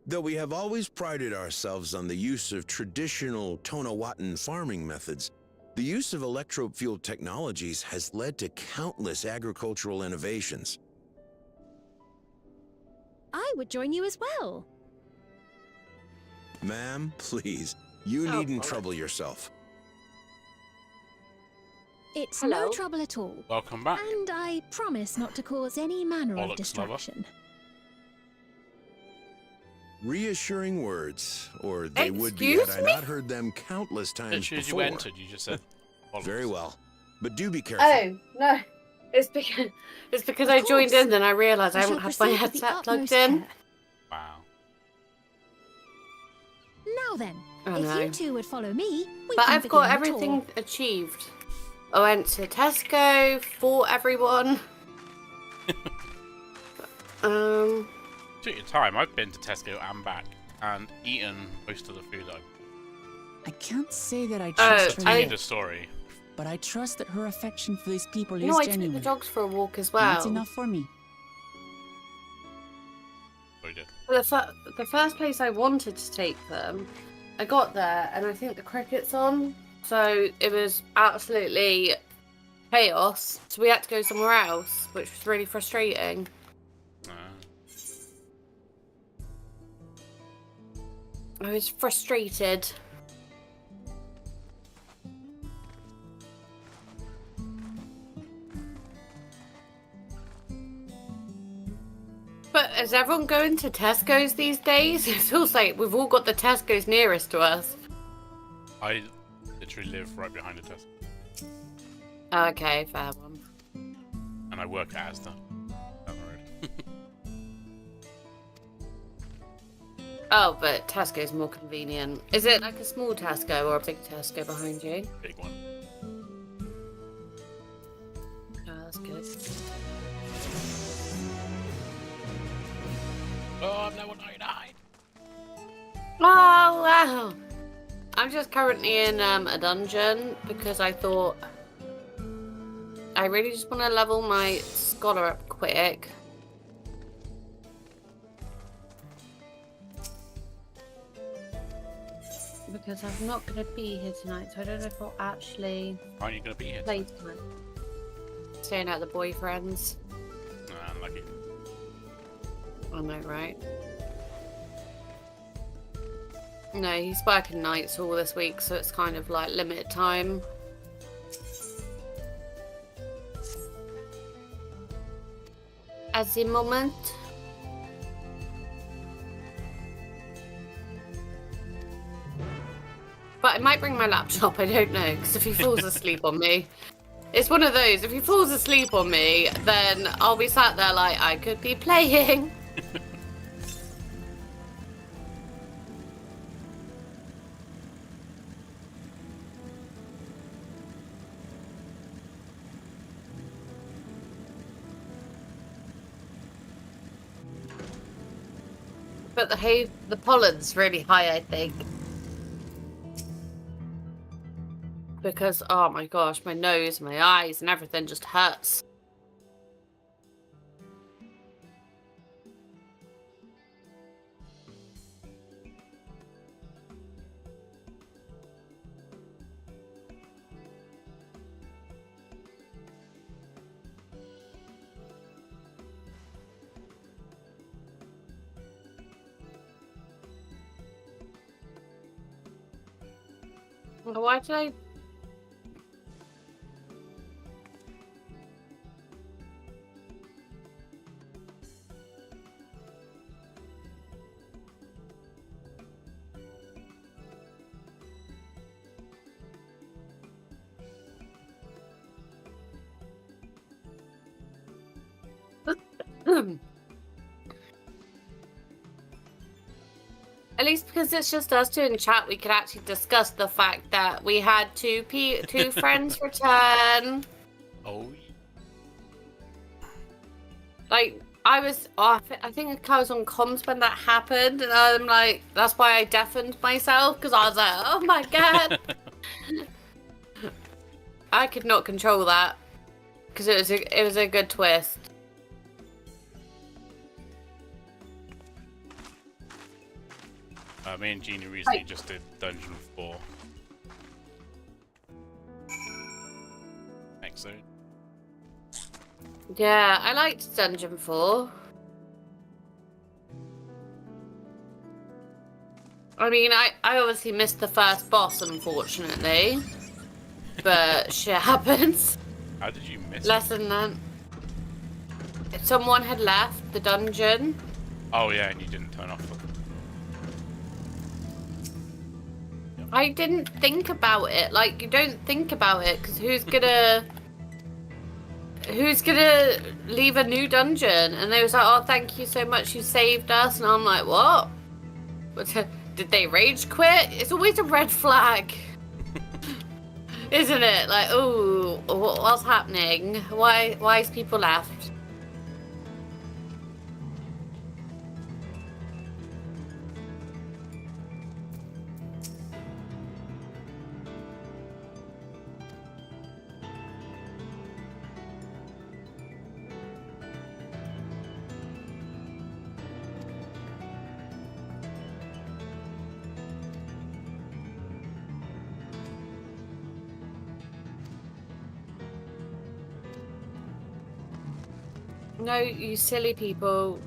Though we have always prided ourselves on the use of traditional Tonawatan farming methods, the use of electro-fueled technologies has led to countless agricultural innovations. I would join you as well. Ma'am, please, you needn't trouble yourself. It's no trouble at all. Welcome back. And I promise not to cause any manner of distraction. Reassuring words, or they would be had I not heard them countless times As soon as before. you entered, you just said, Very well, but do be careful. Oh, no. It's because I joined in, then I realised I haven't had my headset plugged in. Wow. Now then, Oh, if no. you two would follow me, we But can I've got begin the everything tour. achieved. I went to Tesco, fought everyone. Took your time. I've been to Tesco and back and eaten most of the food I can't say that I trust her I yet, the story. but I trust that her affection for these people No, is I genuine. took the dogs for a walk as And well. that's enough for me. Oh, you did. The first place I wanted to take them, I got there and I think the cricket's on. So it was absolutely chaos. So we had to go somewhere else, which was really frustrating. I was frustrated. But Is everyone going to Tesco's these days? It feels like we've all got the Tesco's nearest to us. I literally live right behind a Tesco. Okay, fair one. And I work at Asda. Down the road. Oh, but Tesco's more convenient. Is it like a small Tesco or a big Tesco behind you? Big one. Oh, that's good. Oh, I'm level 99. Oh, wow. I'm just currently in a dungeon because I thought I really just want to level my scholar up quick. Because I'm not going to be here tonight, so I don't know if I'll actually Aren't you going to be here play tonight. Staying out the boyfriends. Unlucky. I know, right? No, he's working nights all this week, so it's kind of like limited time. At the moment. But I might bring my laptop, I don't know, because if he falls asleep on me, it's one of those, if he falls asleep on me, then I'll be sat there like I could be playing. But the pollen's really high, I think. Because, oh my gosh, my nose, my eyes, and everything just hurts. Why did I... At least because it's just us two in chat, we could actually discuss the fact that we had two friends return. Oh. Like, I think I was on comms when that happened, and I'm like, that's why I deafened myself, because I was like, oh my god. I could not control that, because it was a good twist. Me and Genie recently just did Dungeon 4. Next zone. Yeah, I liked Dungeon 4. I mean, I obviously missed the first boss, unfortunately. But shit happens. How did you miss Lesson learned. Someone had left the dungeon. Oh yeah, and you didn't turn off the... I didn't think about it. Like, you don't think about it, because who's gonna leave a new dungeon? And they was like, oh, thank you so much, you saved us. And I'm like, what? Did they rage quit? It's always a red flag. Isn't it? Like, oh, what's happening? Why is people left? No, you silly people.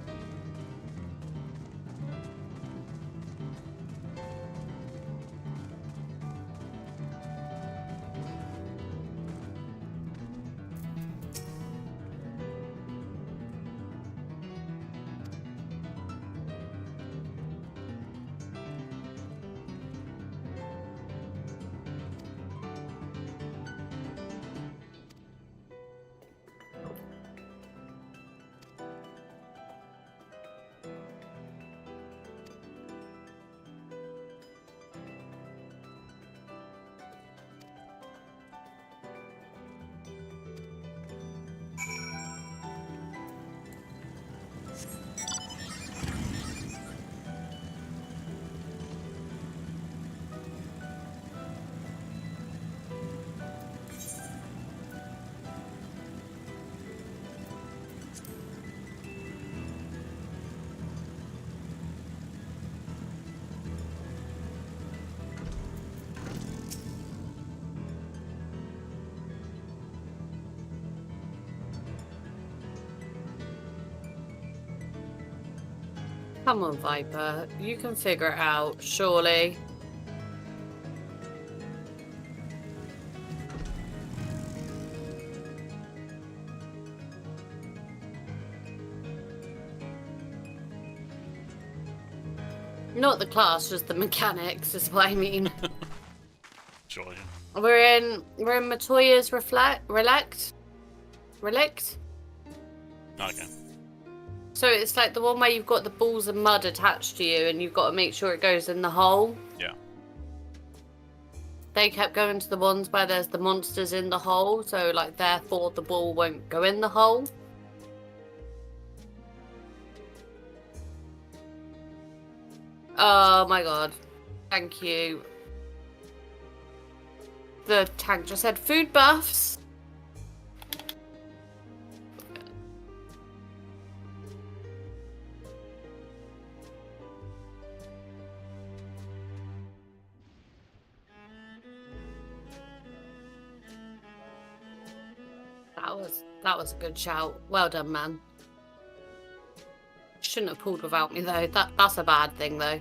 Come on, Viper. You can figure it out, surely. Not the class, just the mechanics is what I mean. Sure. We're in Matoya's Relict. Okay. So it's like the one where you've got the balls of mud attached to you and you've got to make sure it goes in the hole. Yeah. They kept going to the ones where there's the monsters in the hole, so like therefore the ball won't go in the hole. Oh my god. Thank you. The tank just said food buffs. That was a good shout. Well done, man. Shouldn't have pulled without me though. That's a bad thing though.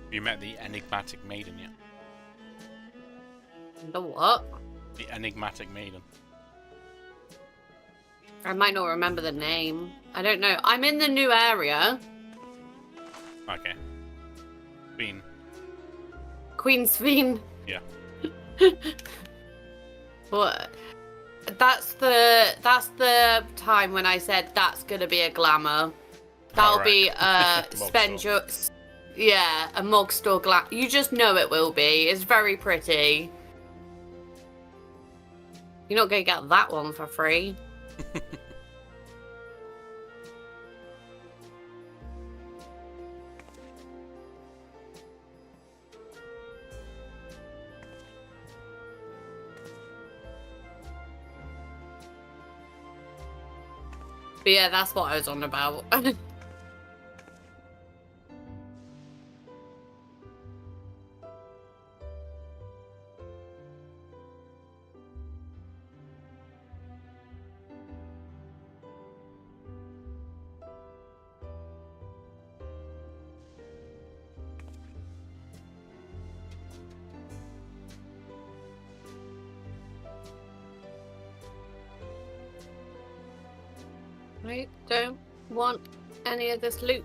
Have you met the enigmatic maiden yet? The what? The enigmatic maiden. I might not remember the name. I don't know. I'm in the new area. Okay. Queen. Queen's Fiend. Yeah. What? That's the time when I said that's gonna be a glamour. That'll be spend your a Mog Store glamour. You just know it will be. It's very pretty. You're not gonna get that one for free. But yeah, that's what I was on about. I don't want any of this loot.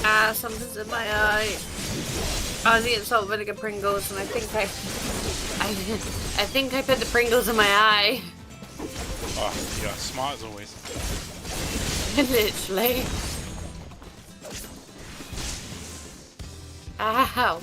Ah, something's in my eye. I was eating salt vinegar Pringles, and I think I put the Pringles in my eye. Oh, you're smart as always. Literally. Ow.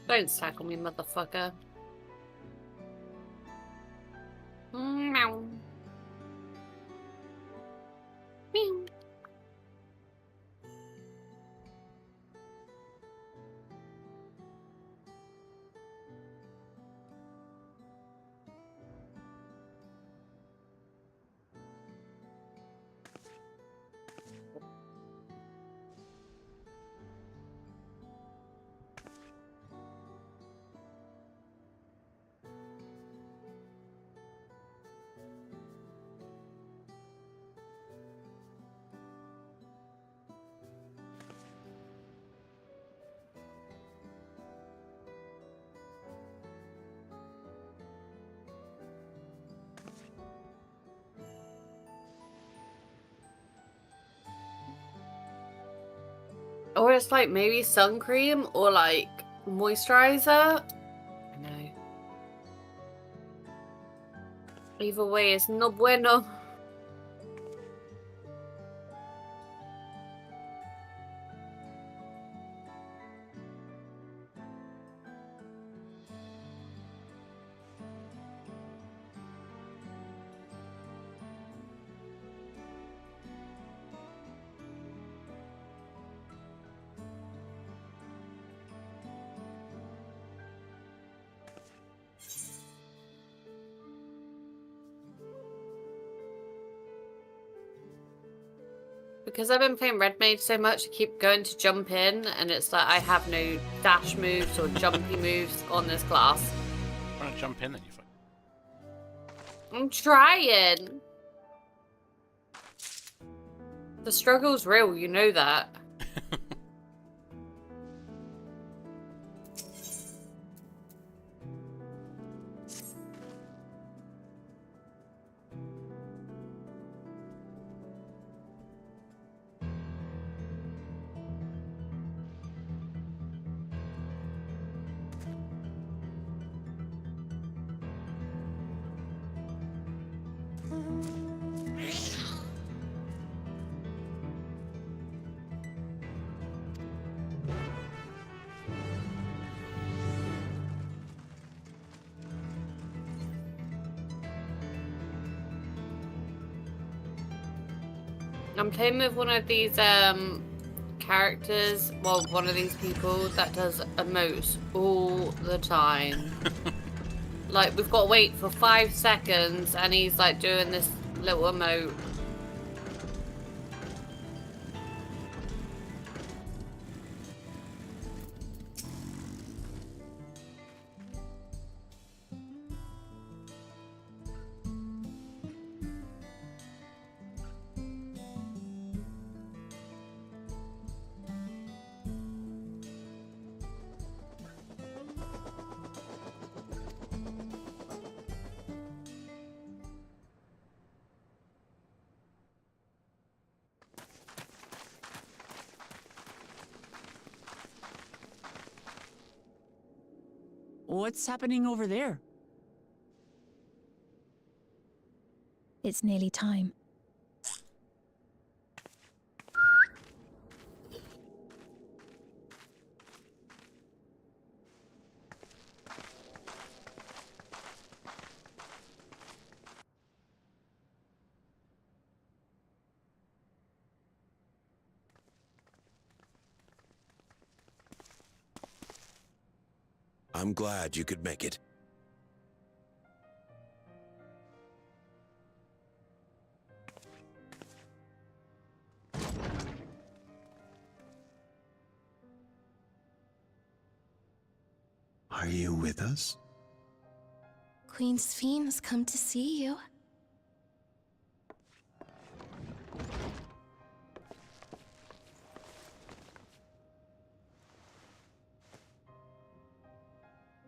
Don't tackle me, motherfucker. Meow. Meow. Or it's like maybe sun cream or like moisturizer. I know. Either way, it's no bueno. Because I've been playing Red Mage so much, I keep going to jump in, and it's like I have no dash moves or jumpy moves on this class. Trying to jump in, then you fuck. I'm trying. The struggle's real, you know that. I'm playing with one of these characters, well, one of these people that does emotes all the time. Like, we've got to wait for 5 seconds and he's like doing this little emote. What's happening over there? It's nearly time. I'm glad you could make it. Are you with us? Queen Sphene has come to see you.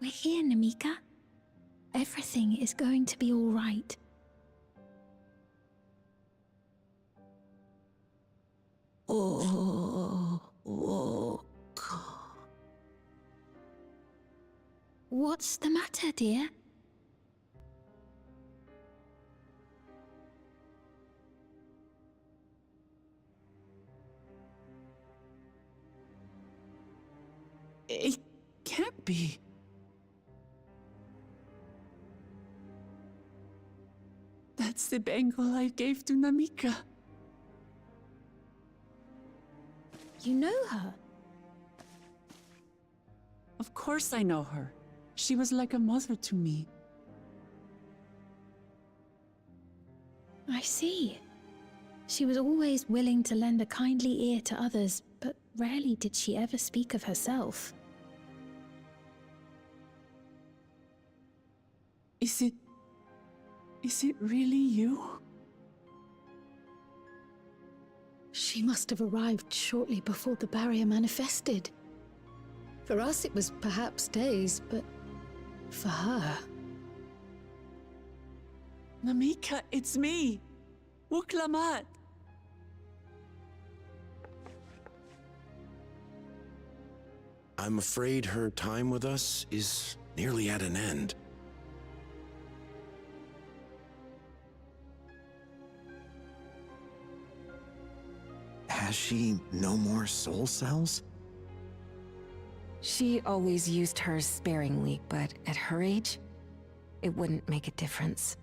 We're here, Namika. Everything is going to be all right. What's the matter, dear? It can't be. That's the bangle I gave to Namika. You know her? Of course I know her. She was like a mother to me. I see. She was always willing to lend a kindly ear to others, but rarely did she ever speak of herself. Is it really you? She must have arrived shortly before the barrier manifested. For us, it was perhaps days, but for her... Namika, it's me! Wuklamat! I'm afraid her time with us is nearly at an end. Has she no more soul cells? She always used hers sparingly, but at her age, it wouldn't make a difference.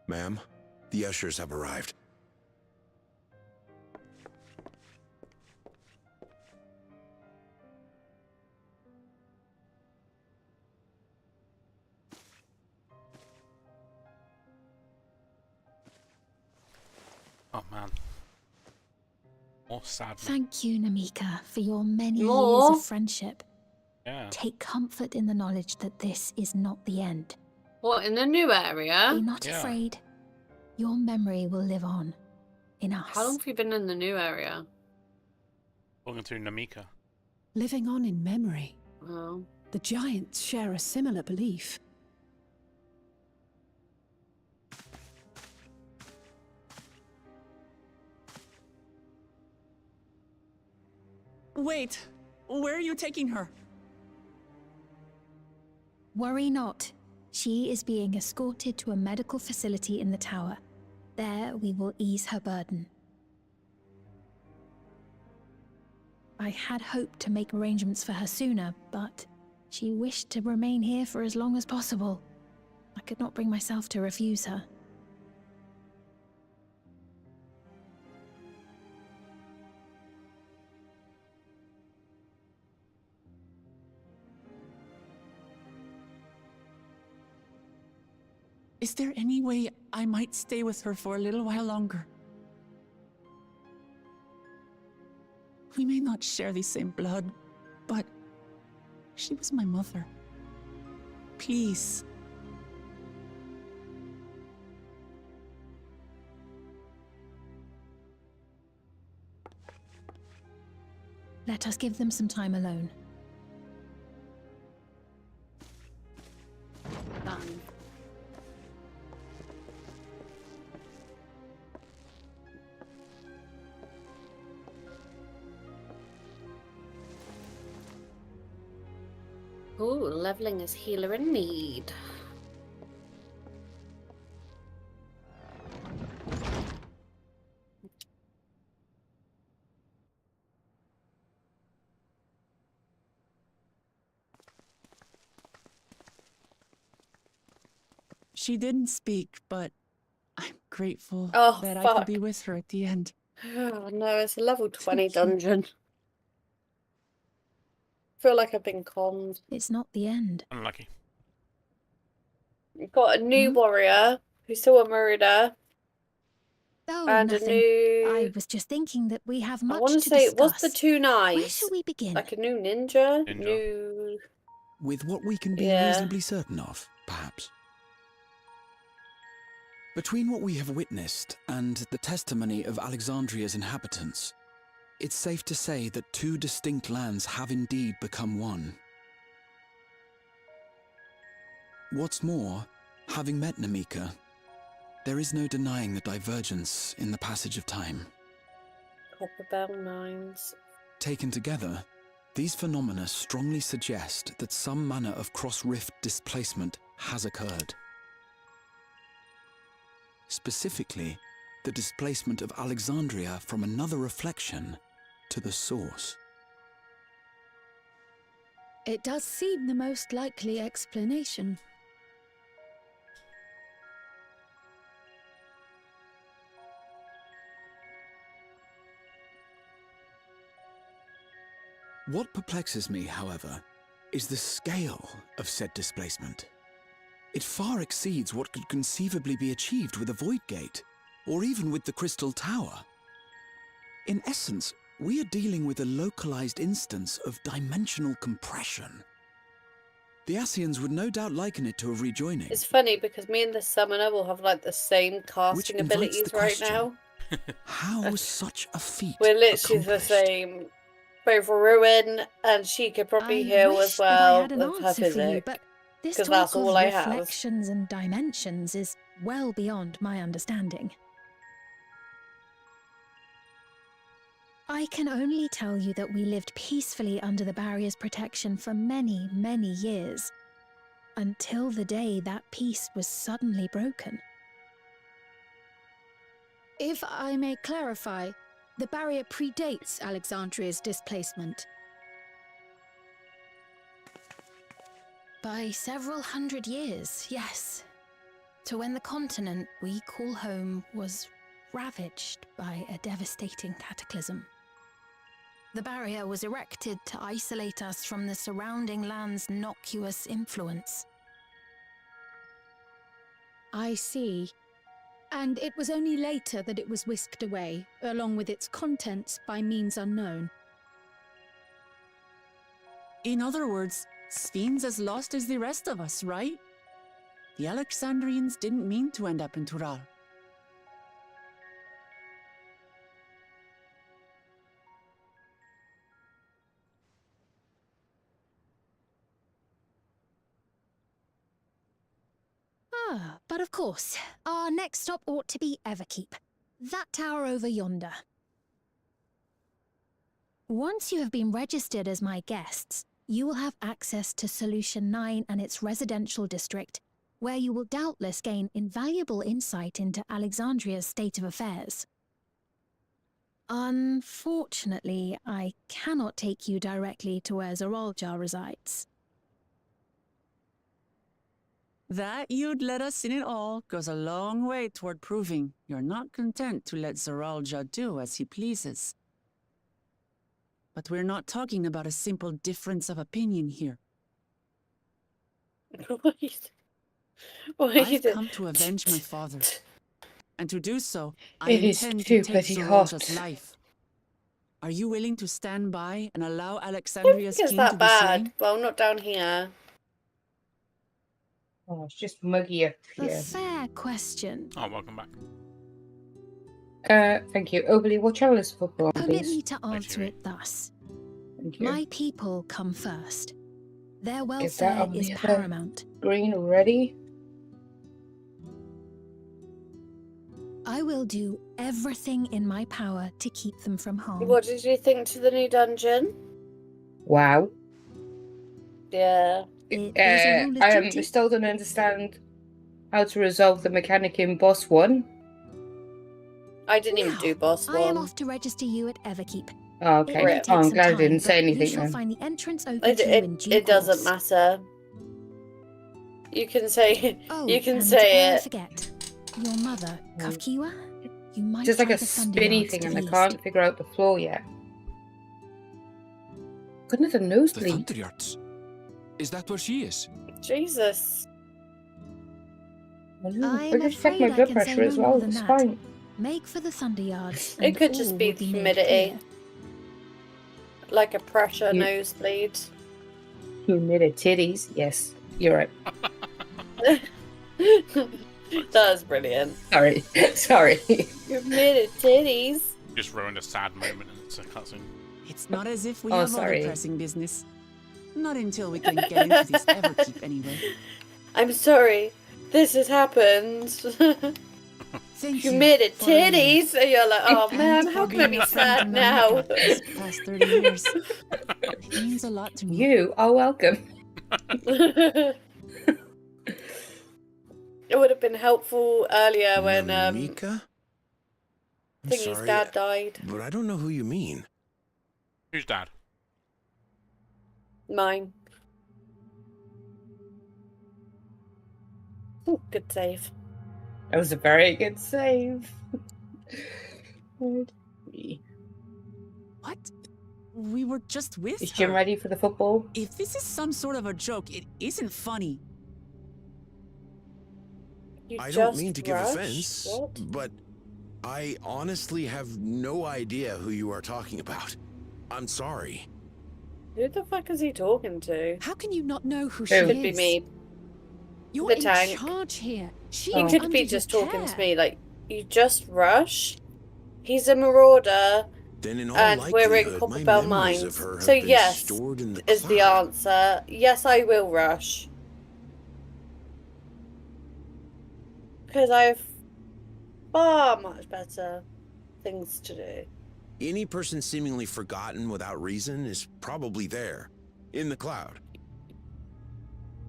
Ma'am, the ushers have arrived. Oh man. More sadness. Thank you, Namika, for your many More? years of friendship. Yeah. Take comfort in the knowledge that this is not the end. What, in the new area? Be not afraid. Your memory will live on. In us. How long have you been in the new area? Talking to Namika. Living on in memory. Oh. The giants share a similar belief. Wait! Where are you taking her? Worry not. She is being escorted to a medical facility in the tower. There we will ease her burden. I had hoped to make arrangements for her sooner, but she wished to remain here for as long as possible. I could not bring myself to refuse her. Is there any way I might stay with her for a little while longer? We may not share the same blood, but she was my mother. Please. Let us give them some time alone. Done. Ooh, leveling as healer in need. She didn't speak, but I'm grateful Oh, that I fuck. could be with her at the end. Oh no, it's a level 20 dungeon. Feel like I've been conned. It's not the end. Unlucky. You've got a new warrior who saw a murder. Oh, and nothing. a new... I was just thinking that we have much I want to to say, discuss. what's the two knives? Where shall we begin? Like a new ninja? Ninja. New... With what we can be Yeah. reasonably certain of, perhaps. Between what we have witnessed and the testimony of Alexandria's inhabitants, it's safe to say that two distinct lands have indeed become one. What's more, having met Namika, there is no denying the divergence in the passage of time. Copper bell nines. Taken together, these phenomena strongly suggest that some manner of cross-rift displacement has occurred. Specifically, the displacement of Alexandria from another reflection to the source. It does seem the most likely explanation. What perplexes me, however, is the scale of said displacement. It far exceeds what could conceivably be achieved with a void gate, or even with the Crystal Tower. In essence, we are dealing with a localized instance of dimensional compression. The Ascians would no doubt liken it to a rejoining. It's funny because me and the summoner will have like the same casting abilities right now. How was such a feat We're literally the same. Both ruin, and she could probably heal as I well had an with her answer for you, physics. but this Because talk that's of all I have. reflections and dimensions is well beyond my understanding. I can only tell you that we lived peacefully under the barrier's protection for many, many years, until the day that peace was suddenly broken. If I may clarify, the barrier predates Alexandria's displacement. By several hundred years, yes. To when the continent we call home was ravaged by a devastating cataclysm. The barrier was erected to isolate us from the surrounding land's noxious influence. I see. And it was only later that it was whisked away, along with its contents, by means unknown. In other words, Sphene's as lost as the rest of us, right? The Alexandrians didn't mean to end up in Tural. Ah, but of course, our next stop ought to be Everkeep. That tower over yonder. Once you have been registered as my guests, you will have access to Solution 9 and its residential district, where you will doubtless gain invaluable insight into Alexandria's state of affairs. Unfortunately, I cannot take you directly to where Zoraljar resides. That you'd let us in it all goes a long way toward proving you're not content to let Zoraljar do as he pleases. But we're not talking about a simple difference of opinion here. I've come to avenge my father. And to do so, I It is intend too to take bloody hot. Zoraljar's life. Are you willing to stand by and allow I don't Alexandria's think it's king to that be slain? bad. Well, not down here. Oh, it's just muggy up A here. fair question. Oh, welcome back. Thank you. Oberly, what channel is football on, Permit please? me to answer it thus. Thank you. My people come first. Their Is that welfare on is the other paramount. Green already? I will do everything in my power to keep them from harm. What did you think to the new dungeon? Wow. Yeah. I still don't understand how to resolve the mechanic in boss 1. I didn't even do boss I am 1. off to register you at Everkeep. Oh, okay. It may take I'm some glad I time, didn't say but anything you shall then. find the entrance open to you in due It doesn't course. matter. You can say Oh, you can and say ere I it. forget, your mother, Kafkiwa, you might Just like try a the Thunder spinny Yards thing, to and the I east. can't figure out the floor yet. Goodness, a The nosebleed. Thunder Yards. Is that where she is? Jesus. I'm I just checked afraid my I blood can say pressure no as more well. than It's that. fine. Make for the Thunder Yards, It and could all just be will the made humidity. clear. Like a pressure You- nosebleed. Humidity titties. Yes, you're right. That was brilliant. Sorry. Sorry. Humidity titties. Just ruined a sad moment and it's a cutscene. It's not as if we Oh, have sorry. other pressing business. Not until we can get into this Everkeep anyway. I'm sorry. This has happened. Thank you Humidity for letting me. titties. And you're like, oh And man, for how can I being be a friend sad in now? America these past 30 years. It means a lot to me. You are welcome. It would have been helpful earlier when Namika? I'm Thingy's sorry, dad died. but I don't know who you mean. Who's dad? Mine. Ooh, good save. That was a very good save. What? We were just with Is her. Jim ready for the football? If this is some sort of a joke, it isn't funny. I don't mean to give offense, but I honestly have no idea who you are talking about. I'm sorry. Who the fuck is he talking to? How can you not know who she Could is? be me. You're The in tank. charge here. She He is could under be your just talking to care. me like, you just rush. He's a marauder. Then in all And we're in likelihood, my Copperbell memories Mines. of her have So been yes, stored in the is the cloud. answer. Yes, I will rush. Because I have far much better things to do. Any person seemingly forgotten without reason is probably there, in the cloud.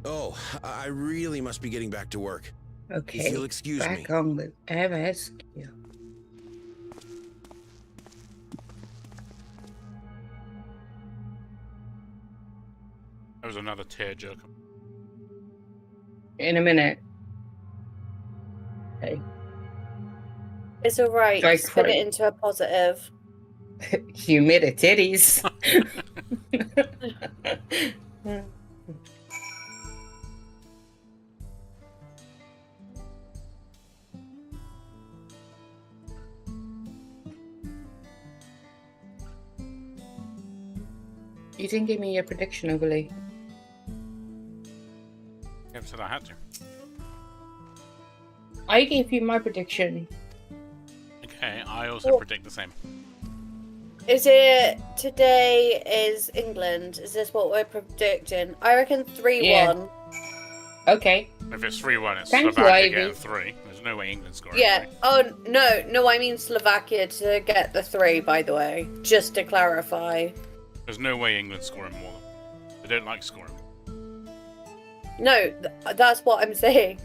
Oh, I really must be getting back to work. Okay. If you'll excuse me. Back on with MSQ. There was another tearjerker. In a minute. Okay. It's alright. Try Spin crying. it into a positive. You made it titties. You didn't give me your prediction overlay. Never said I had to. I gave you my prediction. Okay, I also predict the same. Is it today is England? Is this what we're predicting? I reckon 3-1. Yeah. Okay. If it's 3-1, it's Thank you, Slovakia Ivy. getting 3. There's no way England scoring Yeah. 3. Oh, no, I mean Slovakia to get the 3, by the way. Just to clarify. There's no way England scoring more. They don't like scoring. No, that's what I'm saying.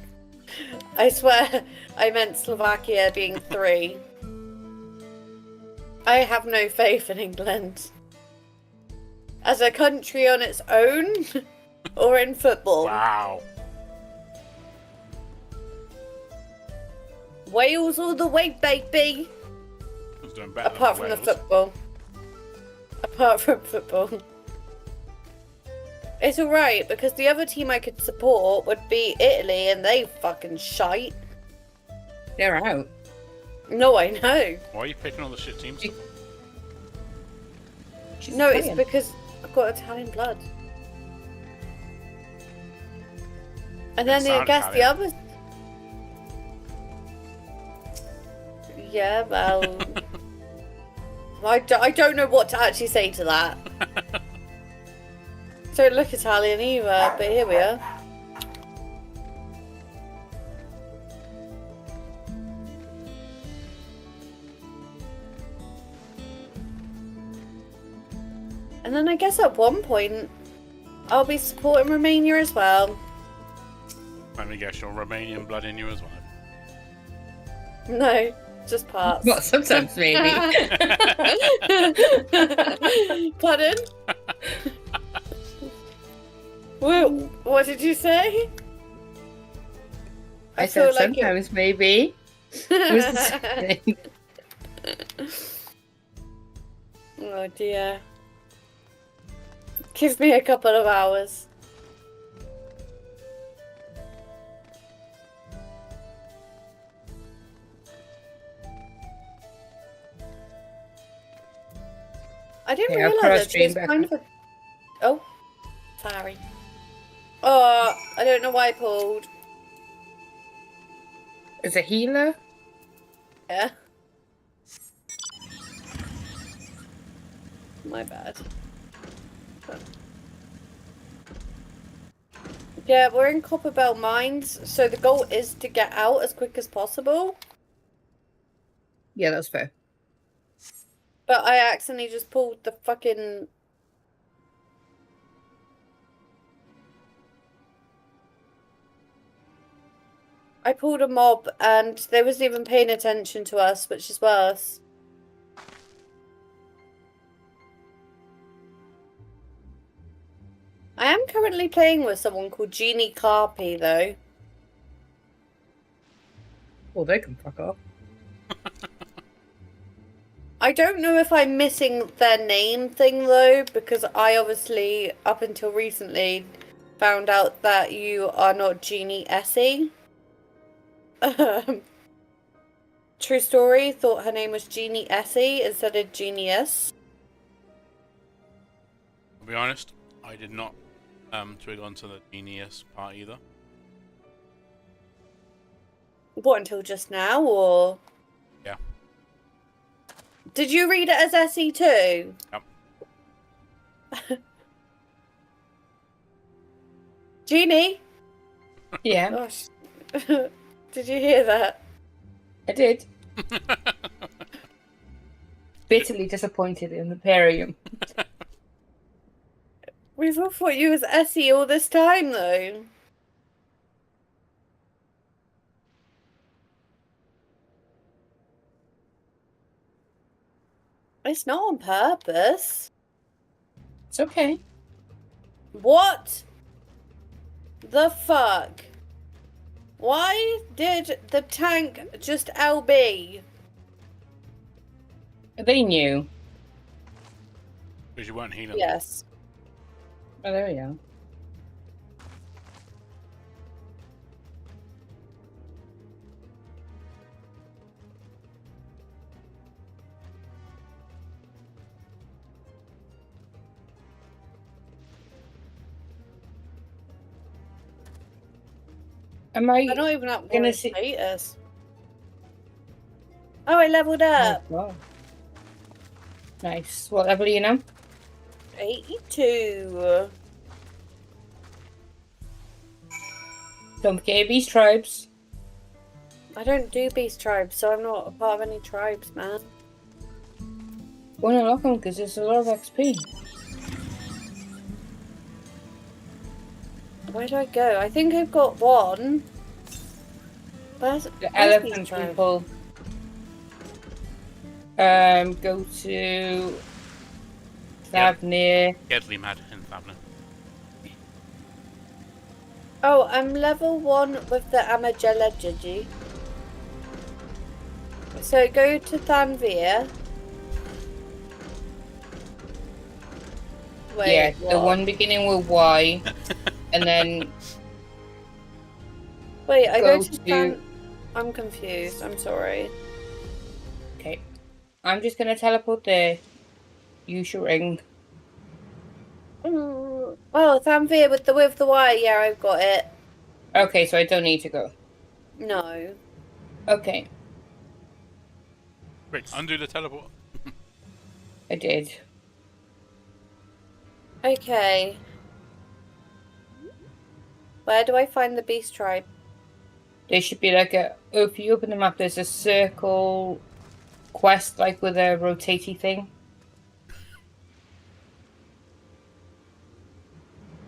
I swear I meant Slovakia being 3. I have no faith in England. As a country on its own, or in football. Wow. Wales all the way, baby! Who's doing better Apart than from the Wales? football. Apart from football. It's alright, because the other team I could support would be Italy, and they fucking shite. They're out. No, I know. Why are you picking all the shit teams? No, it's playing. because I've got Italian blood. And then I sound guess the Italian. others. Yeah, well. I don't know what to actually say to that. Don't look Italian either, but here we are. And then I guess at one point, I'll be supporting Romania as well. Let me guess, your Romanian blood in you as well. No, just parts. Well, sometimes maybe. Pardon? Whoa, what did you say? I said feel like it- sometimes maybe. It was the same. Oh dear. Give me a couple of hours. I didn't Yeah, I'll realise that stream she was back kind of a... Oh, sorry. Oh, I don't know why I pulled. Is a healer? Yeah. My bad. Yeah, we're in Copperbell Mines, so the goal is to get out as quick as possible. Yeah, that's fair. But I accidentally just pulled the fucking... I pulled a mob and they wasn't even paying attention to us, which is worse. I am currently playing with someone called Jeannie Carpy, though. Well, they can fuck off. I don't know if I'm missing their name thing, though, because I obviously, up until recently, found out that you are not Jeannie Essie. True story, thought her name was Jeannie Essie instead of Genius. To be honest, I did not twig onto the genius part either. What, until just now, or? Yeah. Did you read it as Essie too? Yep. Jeannie? Yeah. Gosh. Did you hear that? I did. Bitterly disappointed in the pair of you. We've all thought you was Essie all this time, though. It's not on purpose. It's okay. What the fuck? Why did the tank just LB? They knew. Because you weren't healing. Yes. Oh, there we go. Am I not even up gonna to see status. Oh, I leveled up. Oh, wow. Nice. What level are you now? 82. Don't forget Beast Tribes. I don't do beast tribes, so I'm not a part of any tribes, man. Wanna unlock them because there's a lot of XP. Where do I go? I think I've got one. Where's The elephant people. Go to Thavnir. Deadly mad in Thavnir. Oh, I'm level 1 with the Amajeleji. So go to Thanvir. Wait, Yeah, the what? one beginning with Y. And then Wait, I go go to to- I'm confused. I'm sorry. okay. I'm just gonna teleport there. Use your ring. Oh, Thanvir with the Y. Yeah, I've got it. Okay, so I don't need to go. No. Okay, Wait, undo the teleport. I did. Okay. Where do I find the beast tribe? There should be like a. If you open the map, there's a circle quest, like with a rotatey thing.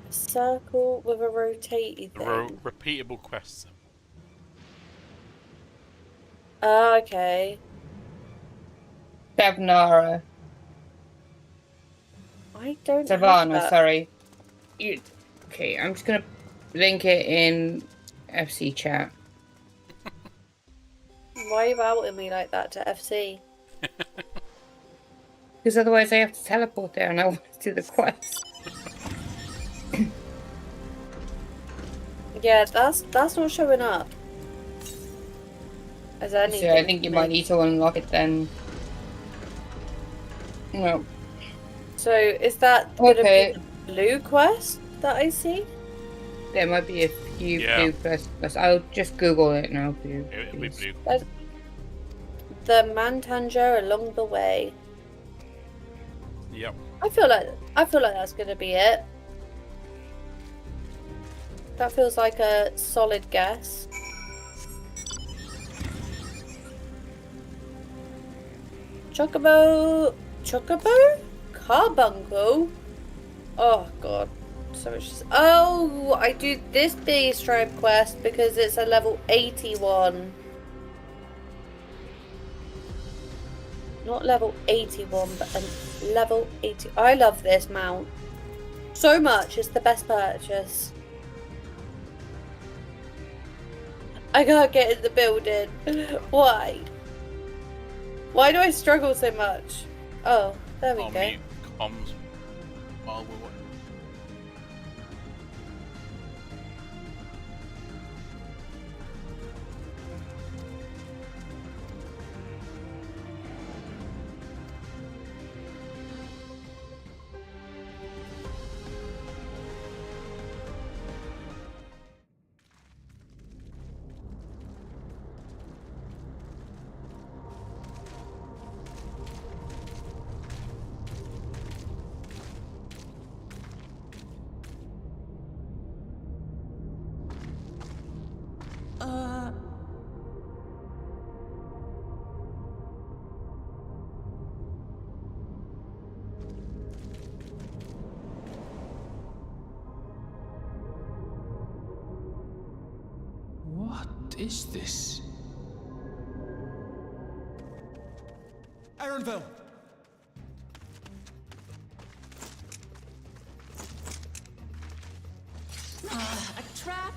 Circle with a rotatey thing. Repeatable quests. Oh, okay. Savnara. I don't have Savannah, that. sorry. You. Okay, I'm just gonna link it in FC chat. Why are you outing me like that to FC? Because otherwise I have to teleport there and I want to do the quest. Yeah, that's not showing up. As anything. So I think you might need to unlock it then. No. So is that gonna Okay. be the blue quest that I see? There might be a few Yeah. blue quests. I'll just Google it now for you. It'll be blue. There's the Mantanger along the way. Yep. I feel like that's gonna be it. That feels like a solid guess. Chocobo? Carbuncle? Oh god. so much. Oh, I do this bee stripe quest because it's a level 81. Not level 81, but a level 80. I love this mount so much. It's the best purchase. I can't get in the building. Why? Why do I struggle so much? Oh, there we go. Mute comms while we're watching. What is this? Ironville! A trap?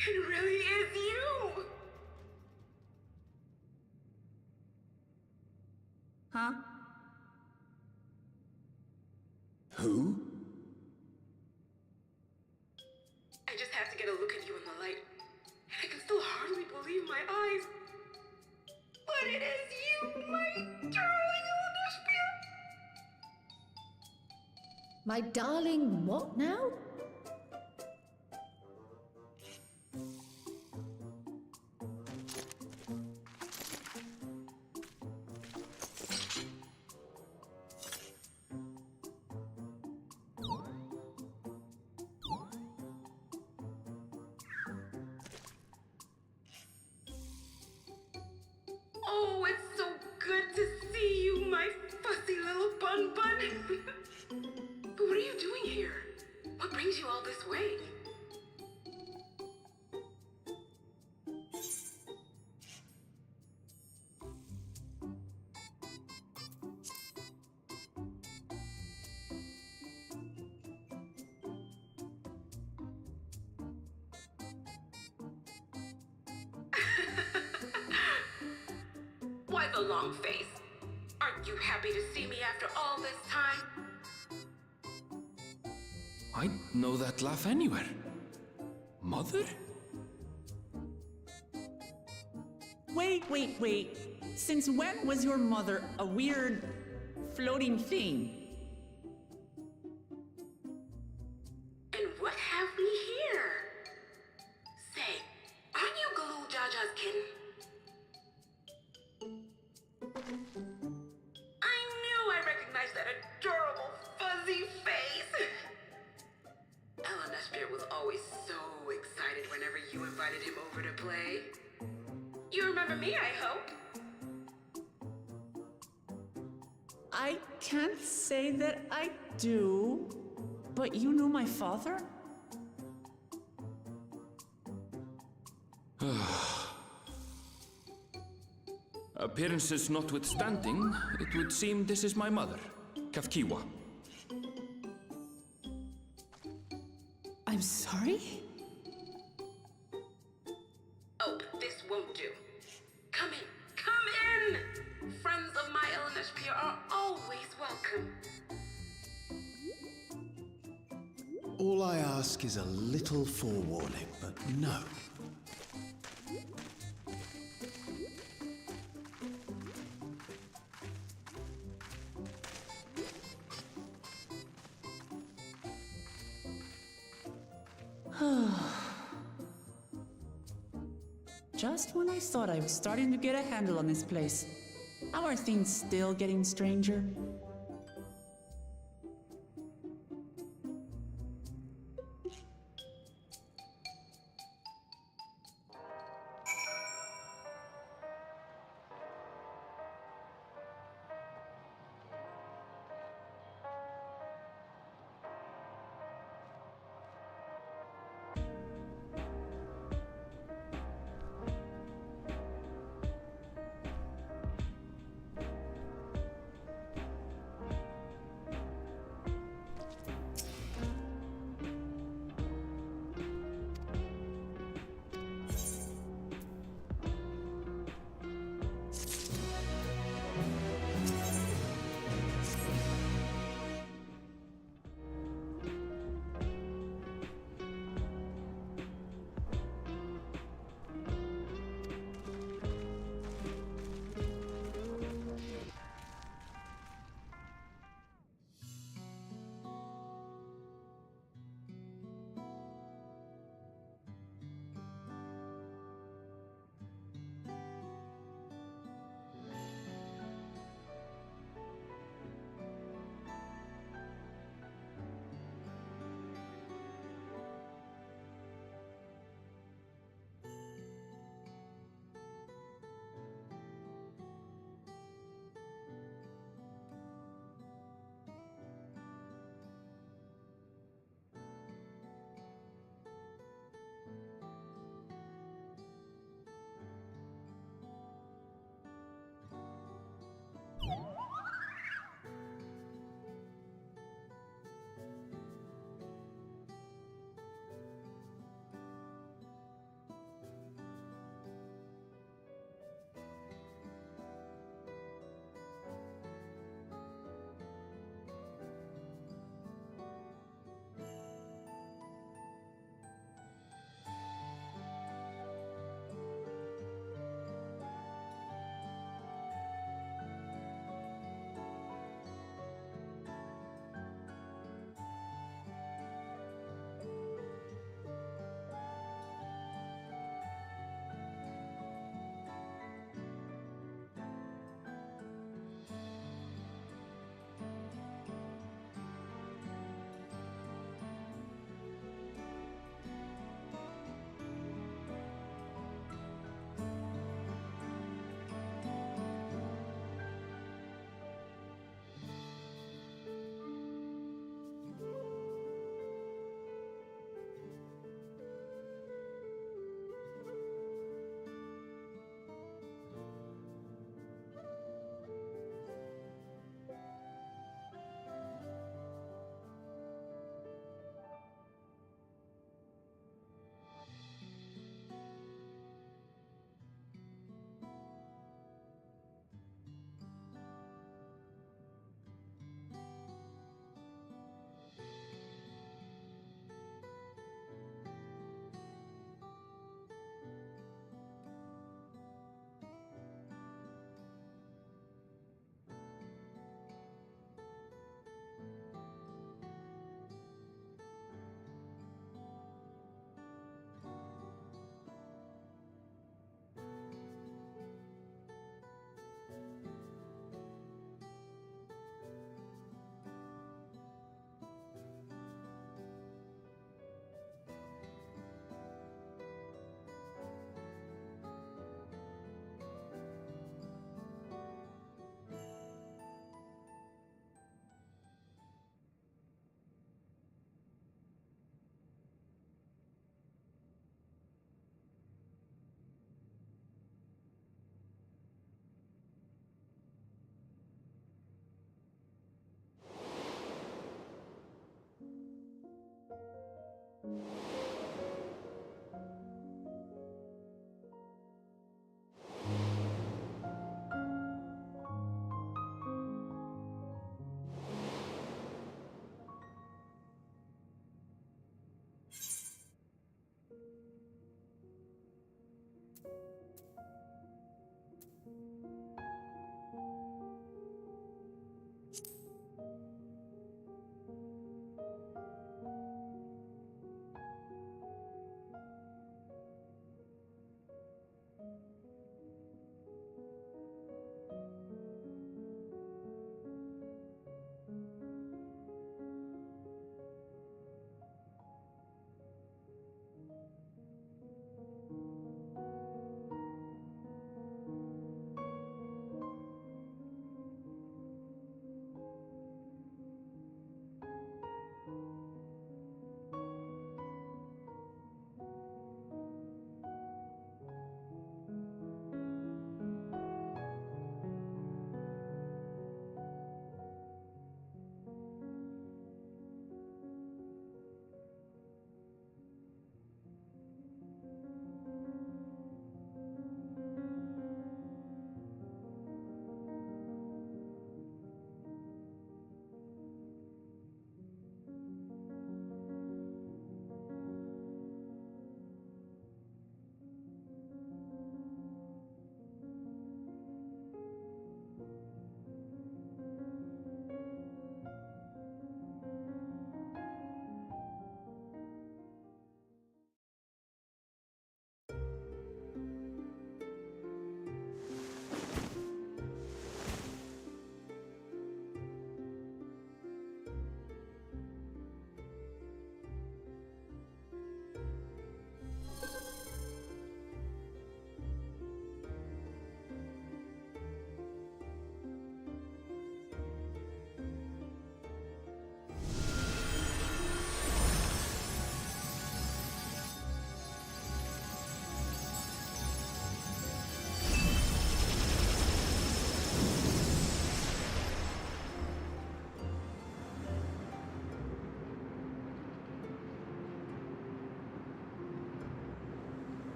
It really is you! Huh? Who? I just have to get a look at you in the light. And I can still hardly believe my eyes. But it is you, my darling Olympia! My darling, what now? Oh, it's so good to see you, my fussy little bun bun. But what are you doing here? What brings you all this way? Why the long face? Aren't you happy to see me after all this time? I know that laugh anywhere. Mother? Wait. Since when was your mother a weird floating thing? And what have we here? Say, aren't you Galoo Jaja's kitten? I knew I recognized that adorable fuzzy face. Ellen Espierre was always so excited whenever you invited him over to play. You remember me, I hope? I can't say that I do, but you knew my father? Appearances notwithstanding, it would seem this is my mother, Kafkiwa. I'm sorry? Oh, this won't do. Come in! Friends of my Ellen Espierre are always welcome. All I ask is a little forewarning, but no. Just when I thought I was starting to get a handle on this place, how are things still getting stranger?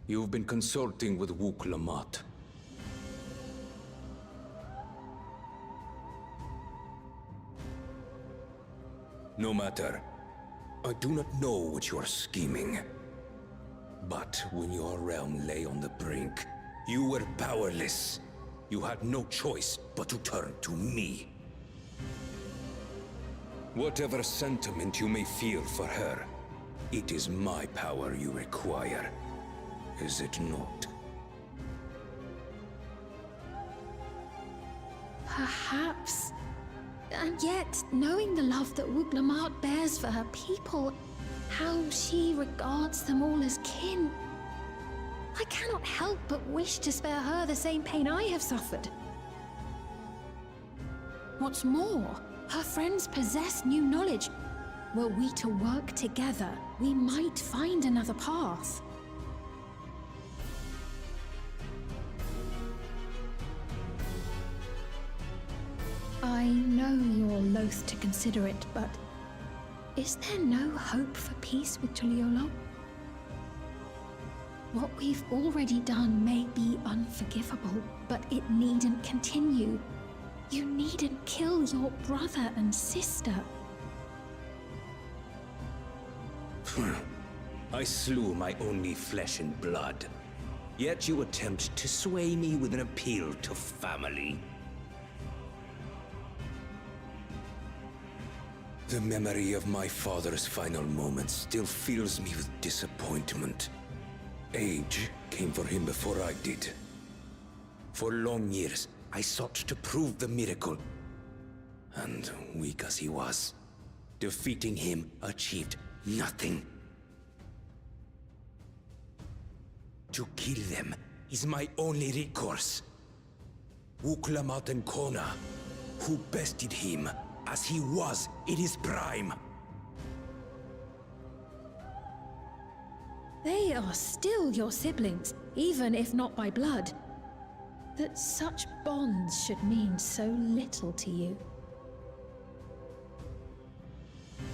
You've been consulting with Wook Lamont. No matter. I do not know what you are scheming. But when your realm lay on the brink, you were powerless. You had no choice but to turn to me. Whatever sentiment you may feel for her, it is my power you require. Is it not? Perhaps. And yet, knowing the love that Wook Lamont bears for her people, how she regards them all as kin, I cannot help but wish to spare her the same pain I have suffered. What's more, her friends possess new knowledge. Were we to work together, we might find another path. I know you're loath to consider it, but is there no hope for peace with Tuliolo? What we've already done may be unforgivable, but it needn't continue. You needn't kill your brother and sister. I slew my only flesh and blood. Yet you attempt to sway me with an appeal to family. The memory of my father's final moments still fills me with disappointment. Age came for him before I did. For long years, I sought to prove the miracle. And weak as he was, defeating him achieved nothing. To kill them is my only recourse. Wook Lamont and Kona, who bested him as he was in his prime. They are still your siblings, even if not by blood. That such bonds should mean so little to you.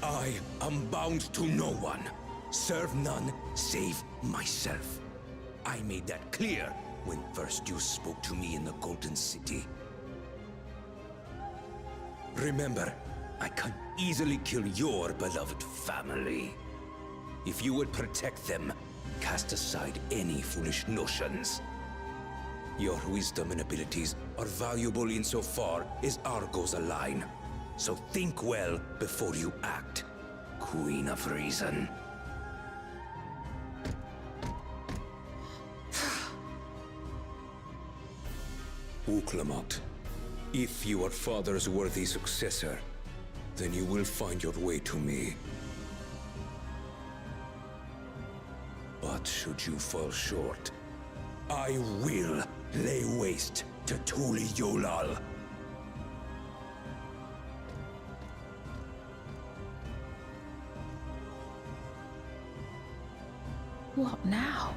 I am bound to no one. Serve none save myself. I made that clear when first you spoke to me in the Golden City. Remember, I can easily kill your beloved family. If you would protect them, cast aside any foolish notions. Your wisdom and abilities are valuable insofar as our goals align. So think well before you act, Queen of Reason. Wook Lamont, if you are father's worthy successor, then you will find your way to me. But should you fall short, I will lay waste to Tuliolal. What now?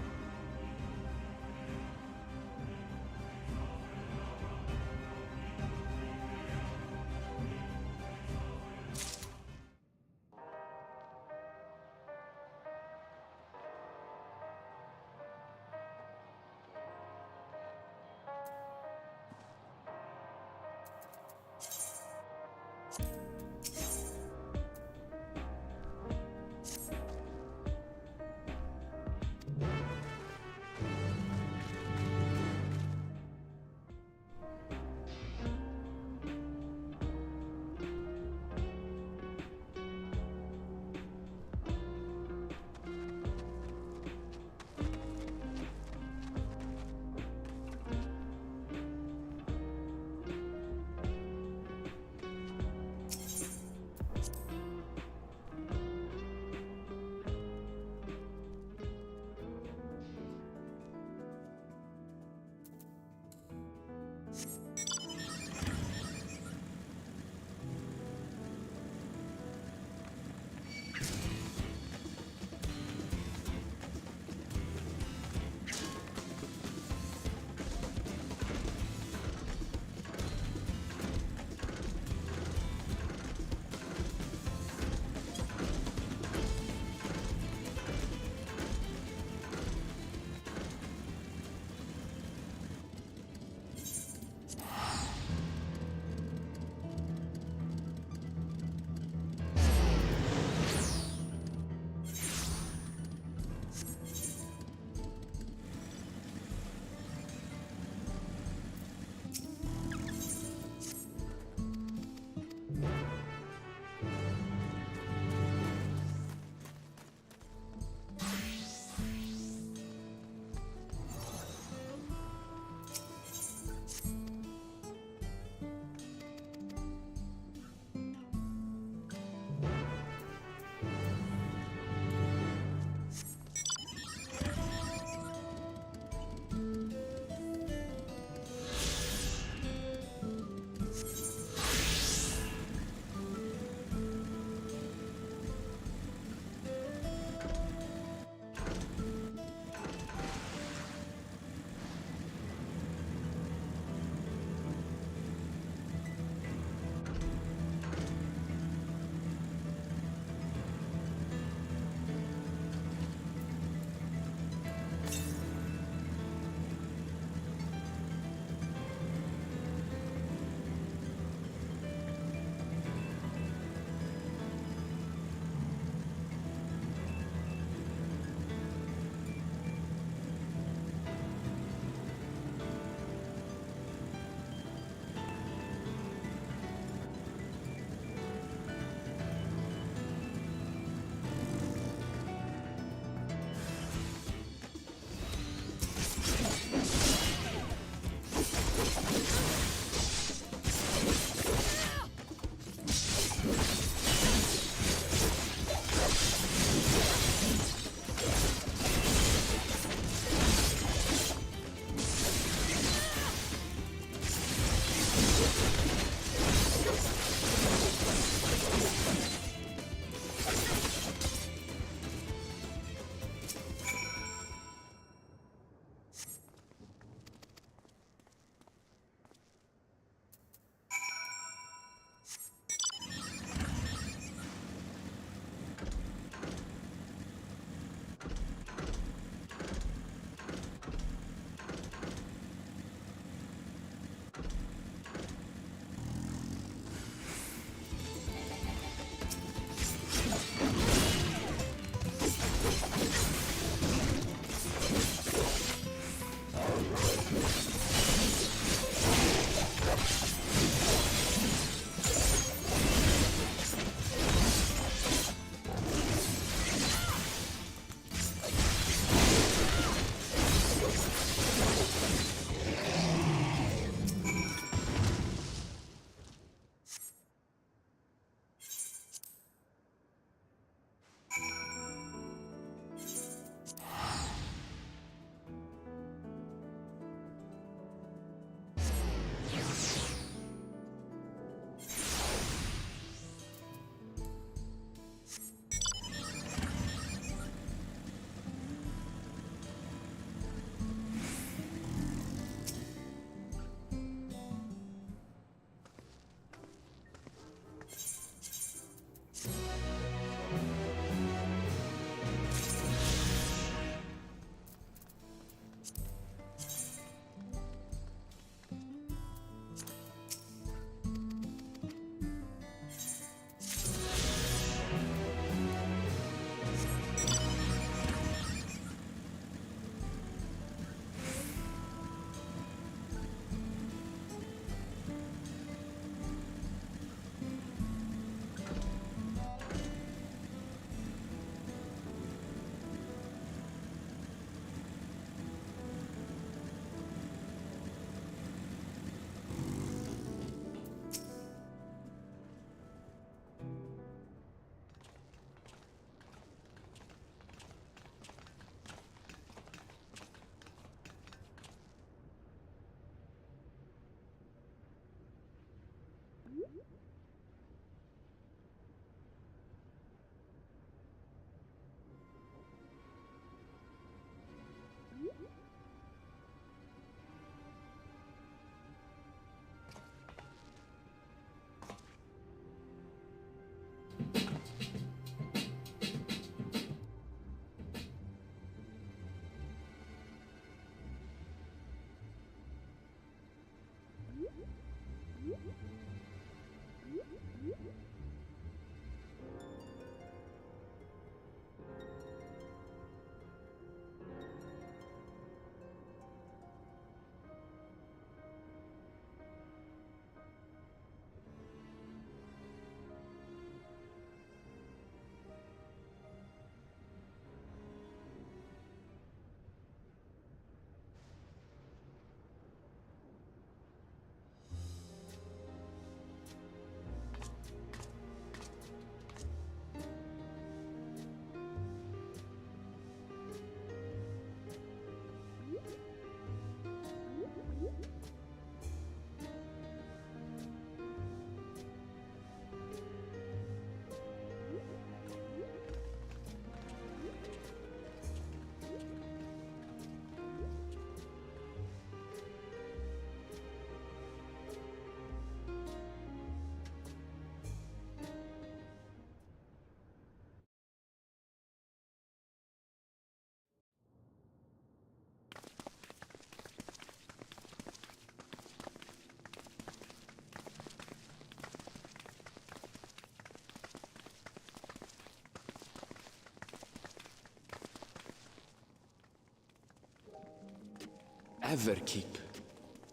ever keep.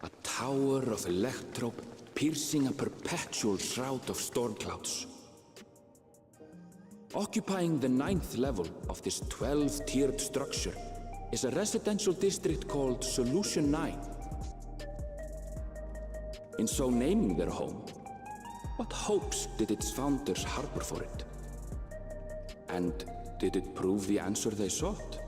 A tower of electrope piercing a perpetual shroud of storm clouds. Occupying the 9th level of this 12-tiered structure is a residential district called Solution 9. In so naming their home, what hopes did its founders harbor for it? And did it prove the answer they sought?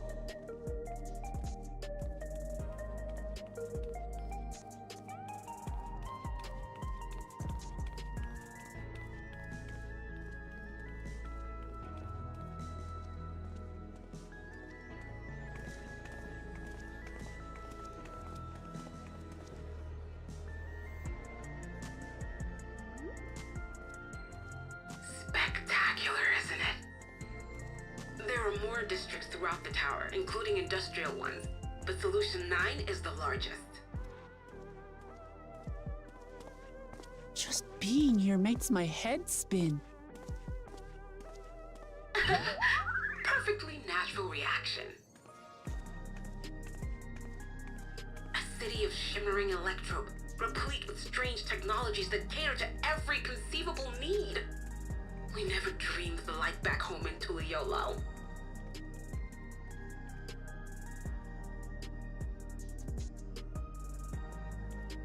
Spectacular, isn't it? There are more districts throughout the tower, including industrial ones, but Solution 9 is the largest. Just being here makes my head spin. Perfectly natural reaction. A city of shimmering electrope, replete with strange technologies that cater to every conceivable need. We never dreamed of the life back home in Tuliolo.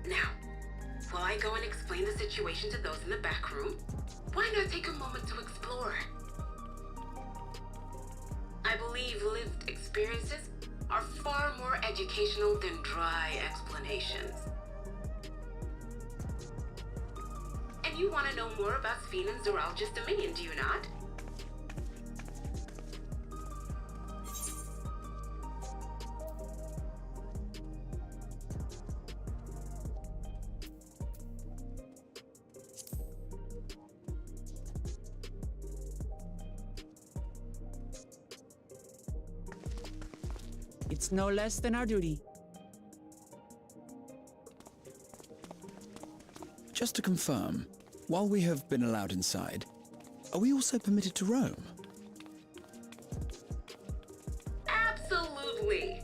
Now, while I go and explain the situation to those in the back room, why not take a moment to explore? I believe lived experiences are far more educational than dry explanations. And you want to know more about Sphene and Zoralja's dominion, do you not? It's no less than our duty. Just to confirm, while we have been allowed inside, are we also permitted to roam? Absolutely.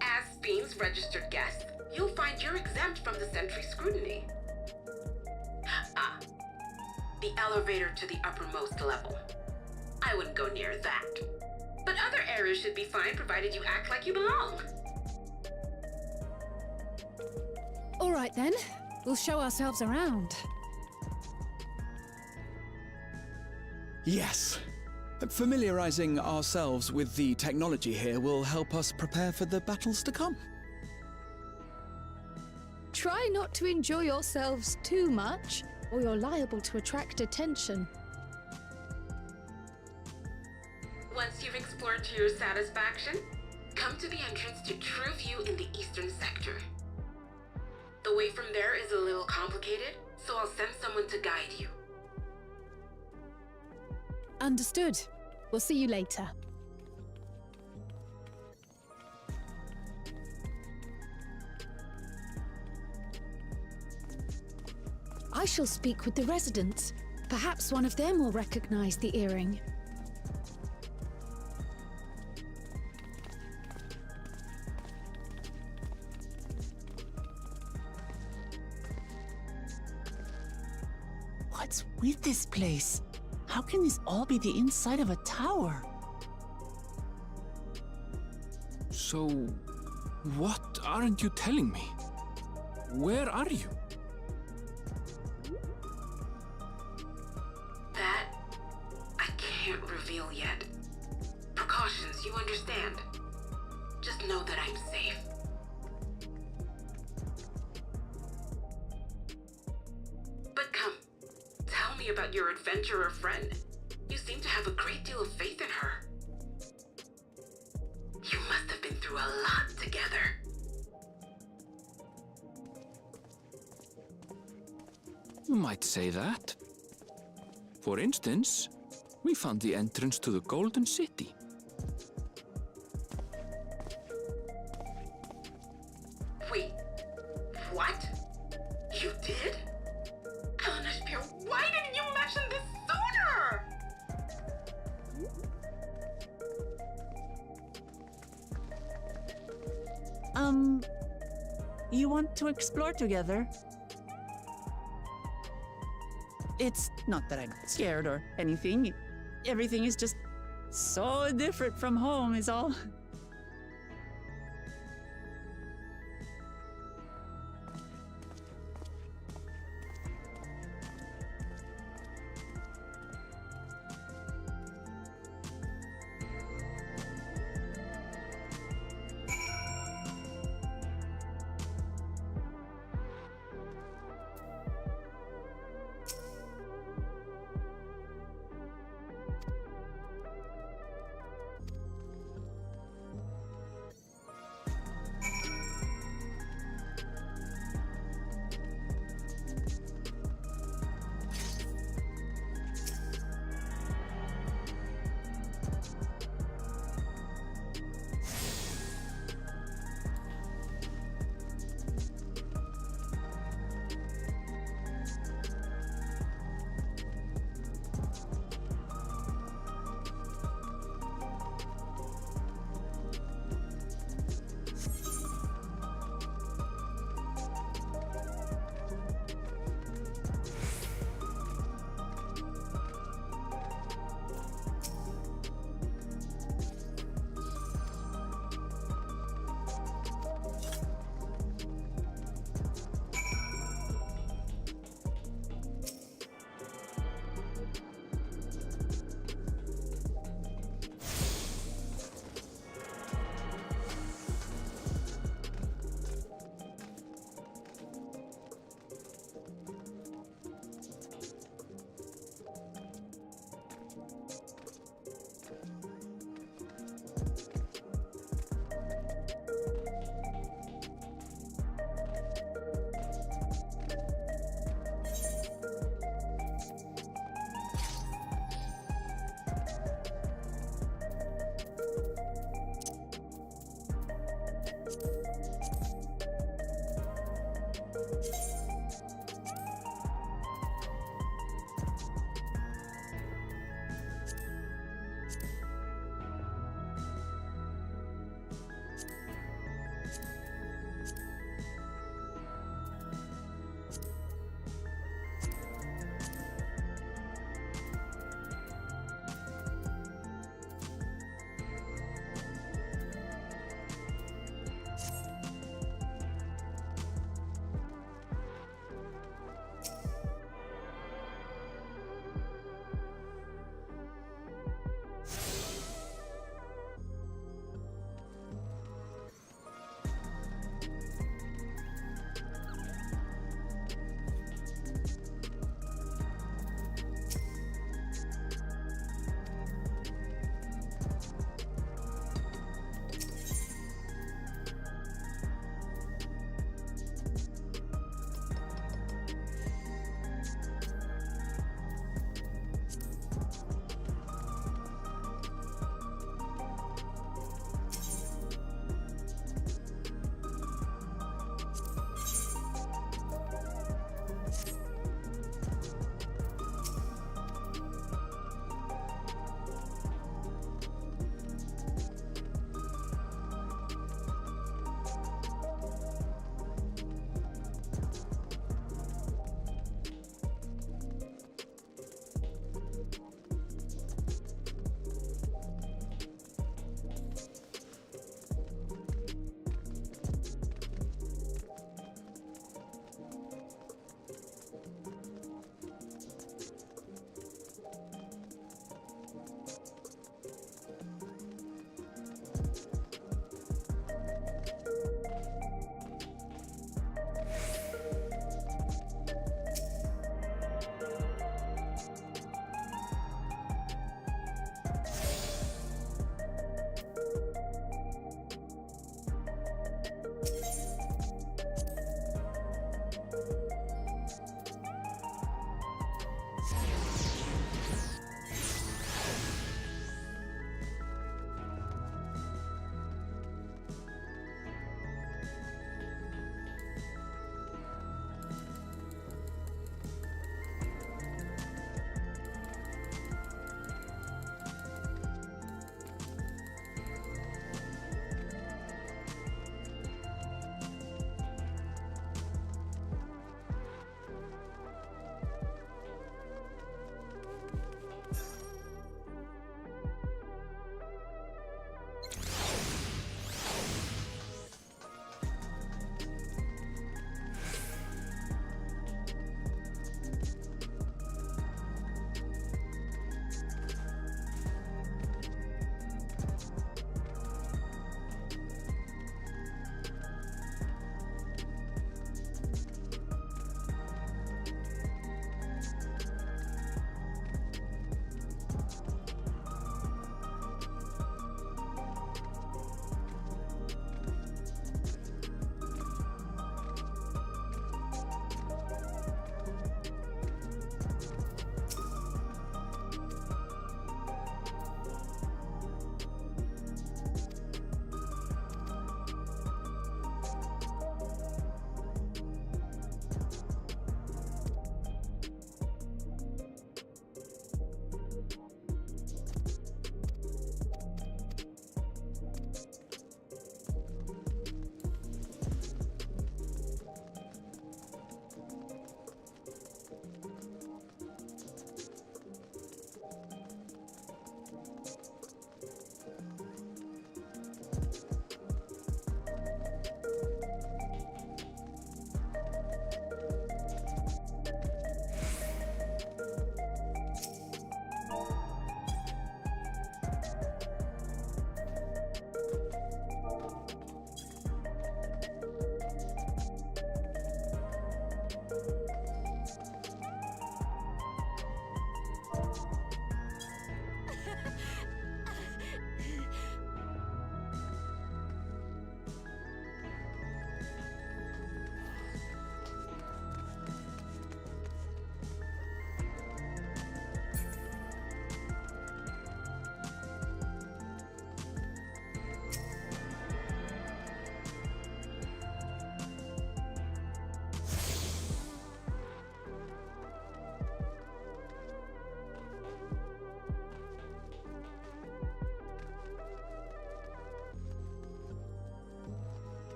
As Sphene's registered guest, you'll find you're exempt from the sentry scrutiny. Ah, the elevator to the uppermost level. I wouldn't go near that. But other areas should be fine provided you act like you belong. All right then, we'll show ourselves around. Yes. Familiarizing ourselves with the technology here will help us prepare for the battles to come. Try not to enjoy yourselves too much, or you're liable to attract attention. Once you've explored to your satisfaction, come to the entrance to True View in the eastern sector. The way from there is a little complicated, so I'll send someone to guide you. Understood. We'll see you later. I shall speak with the residents. Perhaps one of them will recognize the earring. What's with this place? How can this all be the inside of a tower? So, what aren't you telling me? Where are you? That I can't reveal yet. Precautions, you understand. Just know that I'm safe. But come, tell me about your adventurer friend. You seem to have a great deal of faith in her. You must have been through a lot together. You might say that. For instance, we found the entrance to the Golden City. Wait, what? You did? L99, why didn't you mention this sooner? you want to explore together. It's not that I'm scared or anything. Everything is just so different from home, is all.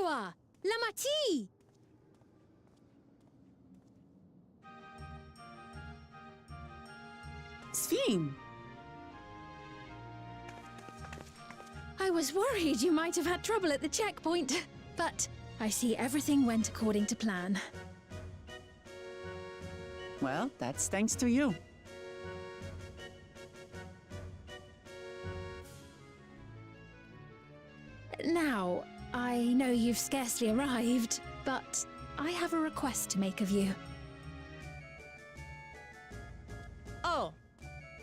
Tower! Lamati! Sphene! I was worried you might have had trouble at the checkpoint, but I see everything went according to plan. Well, that's thanks to you. Now, I know you've scarcely arrived, but I have a request to make of you. Oh,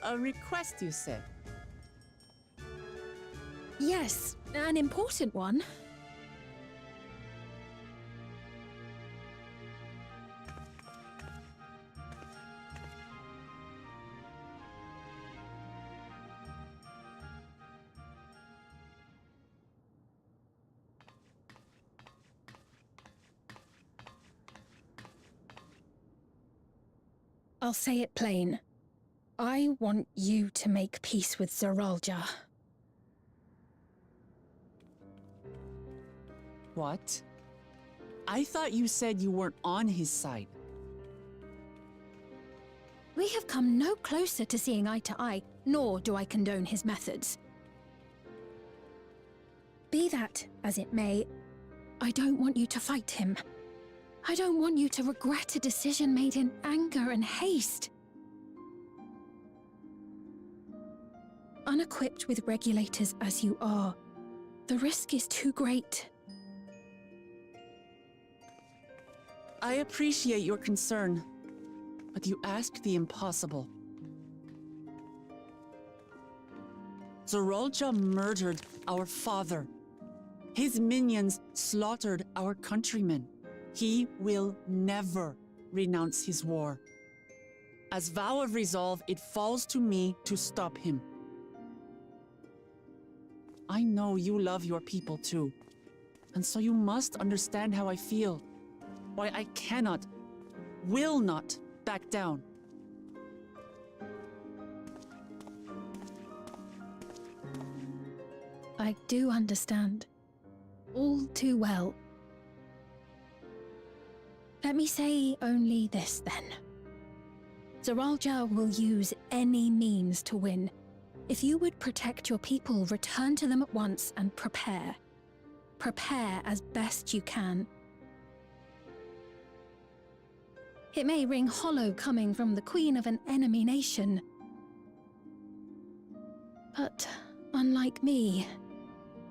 a request, you said? Yes, an important one. I'll say it plain. I want you to make peace with Zeralja. What? I thought you said you weren't on his side. We have come no closer to seeing eye to eye, nor do I condone his methods. Be that as it may, I don't want you to fight him. I don't want you to regret a decision made in anger and haste. Unequipped with regulators as you are, the risk is too great. I appreciate your concern, but you ask the impossible. Zeralja murdered our father. His minions slaughtered our countrymen. He will never renounce his war. As vow of resolve, it falls to me to stop him. I know you love your people too, and so you must understand how I feel. Why I cannot, will not back down. I do understand. All too well. Let me say only this then. Zeralja will use any means to win. If you would protect your people, return to them at once and prepare. Prepare as best you can. It may ring hollow coming from the queen of an enemy nation. But unlike me,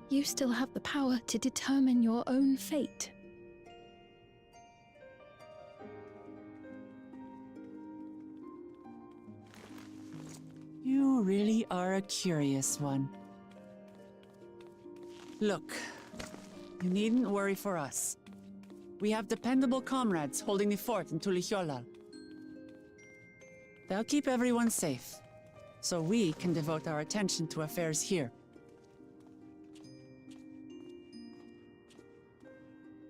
you still have the power to determine your own fate. You really are a curious one. Look, you needn't worry for us. We have dependable comrades holding the fort in Tulihyolal. They'll keep everyone safe, so we can devote our attention to affairs here.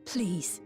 Please.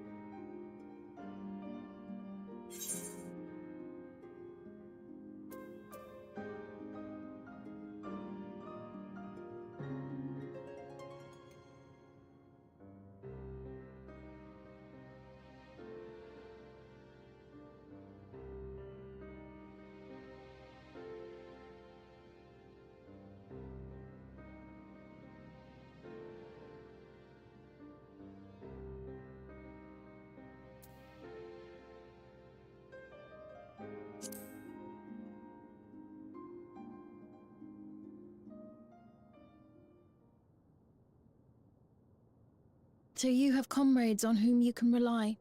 So you have comrades on whom you can rely.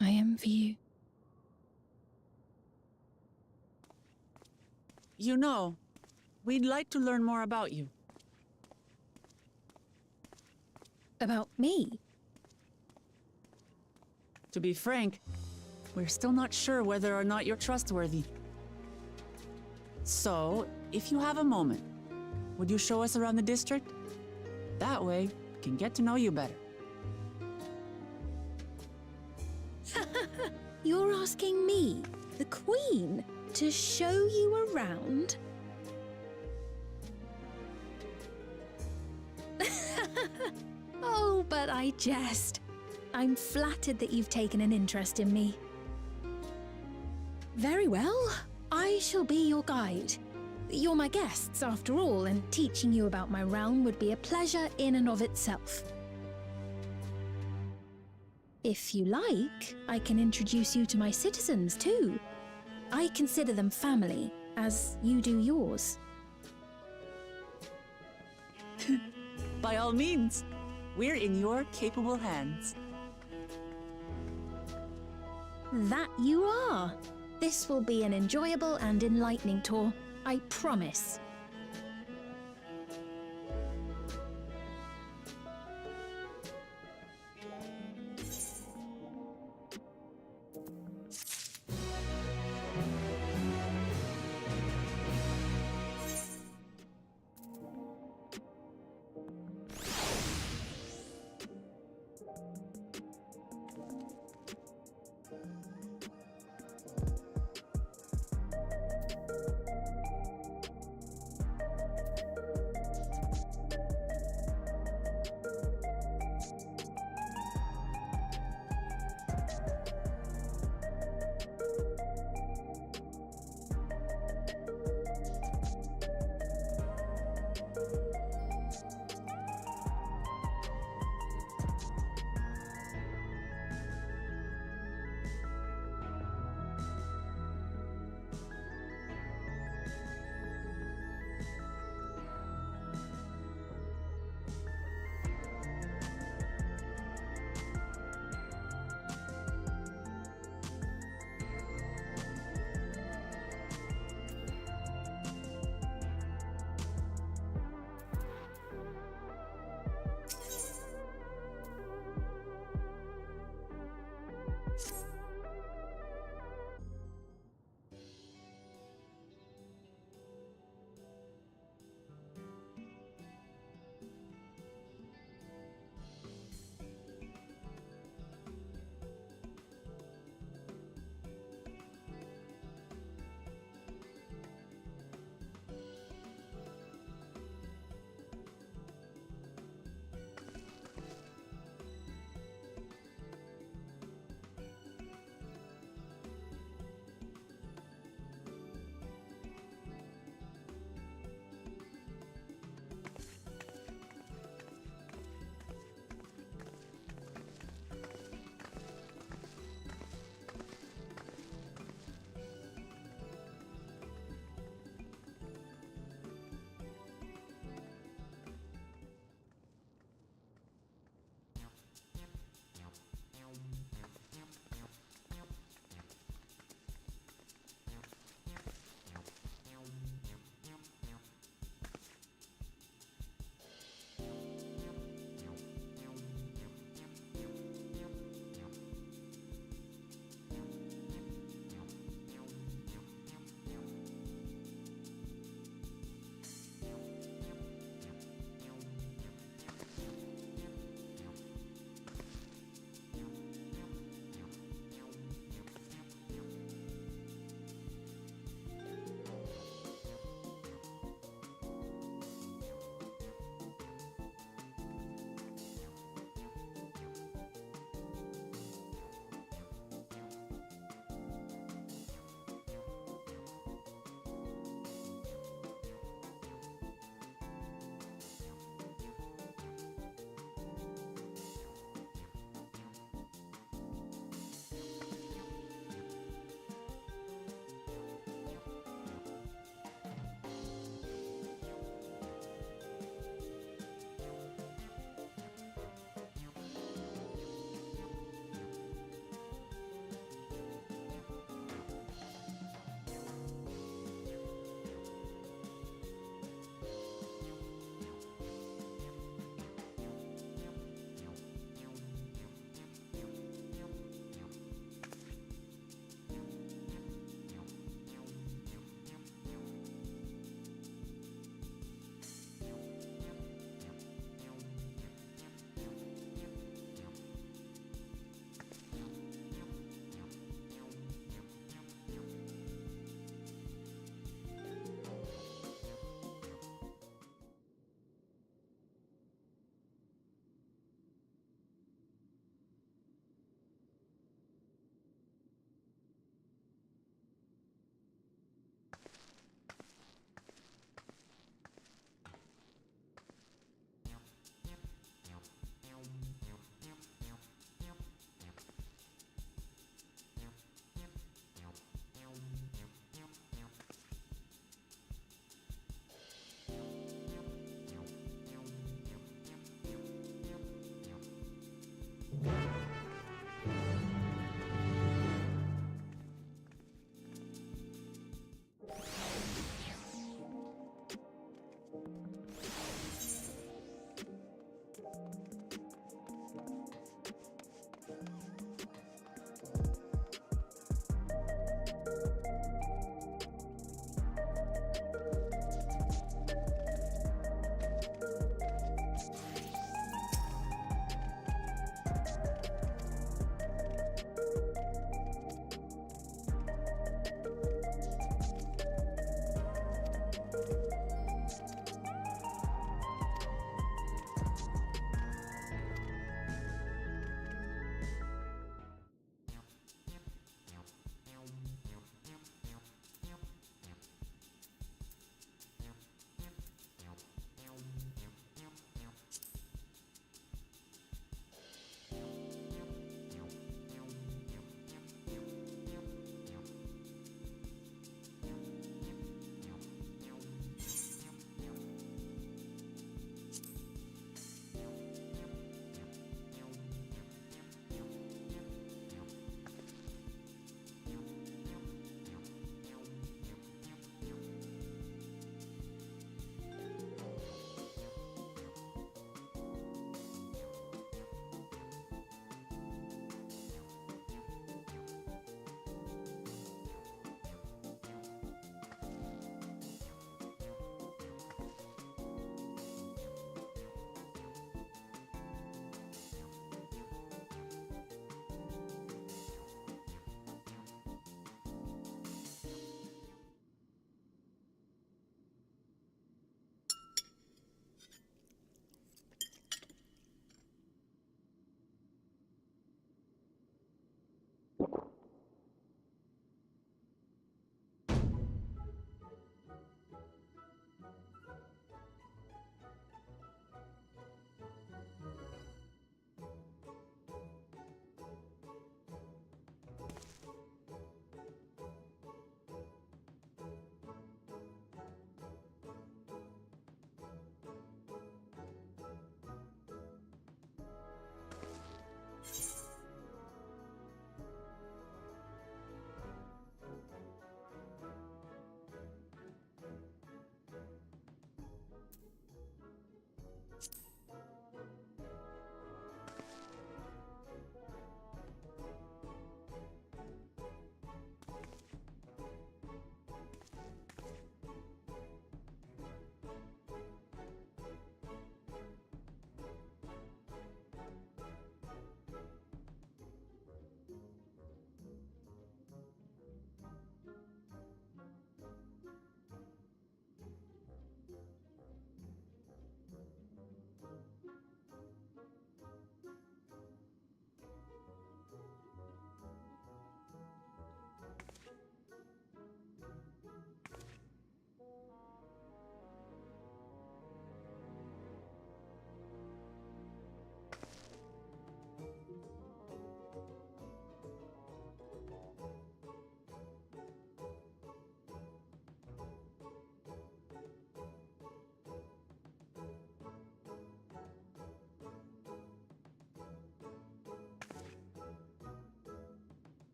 I envy you. You know, we'd like to learn more about you. About me? To be frank, we're still not sure whether or not you're trustworthy. So, if you have a moment, would you show us around the district? That way, we can get to know you better. You're asking me, the Queen, to show you around? I jest. I'm flattered that you've taken an interest in me. Very well. I shall be your guide. You're my guests, after all, and teaching you about my realm would be a pleasure in and of itself. If you like, I can introduce you to my citizens, too. I consider them family, as you do yours. By all means, we're in your capable hands. That you are. This will be an enjoyable and enlightening tour, I promise.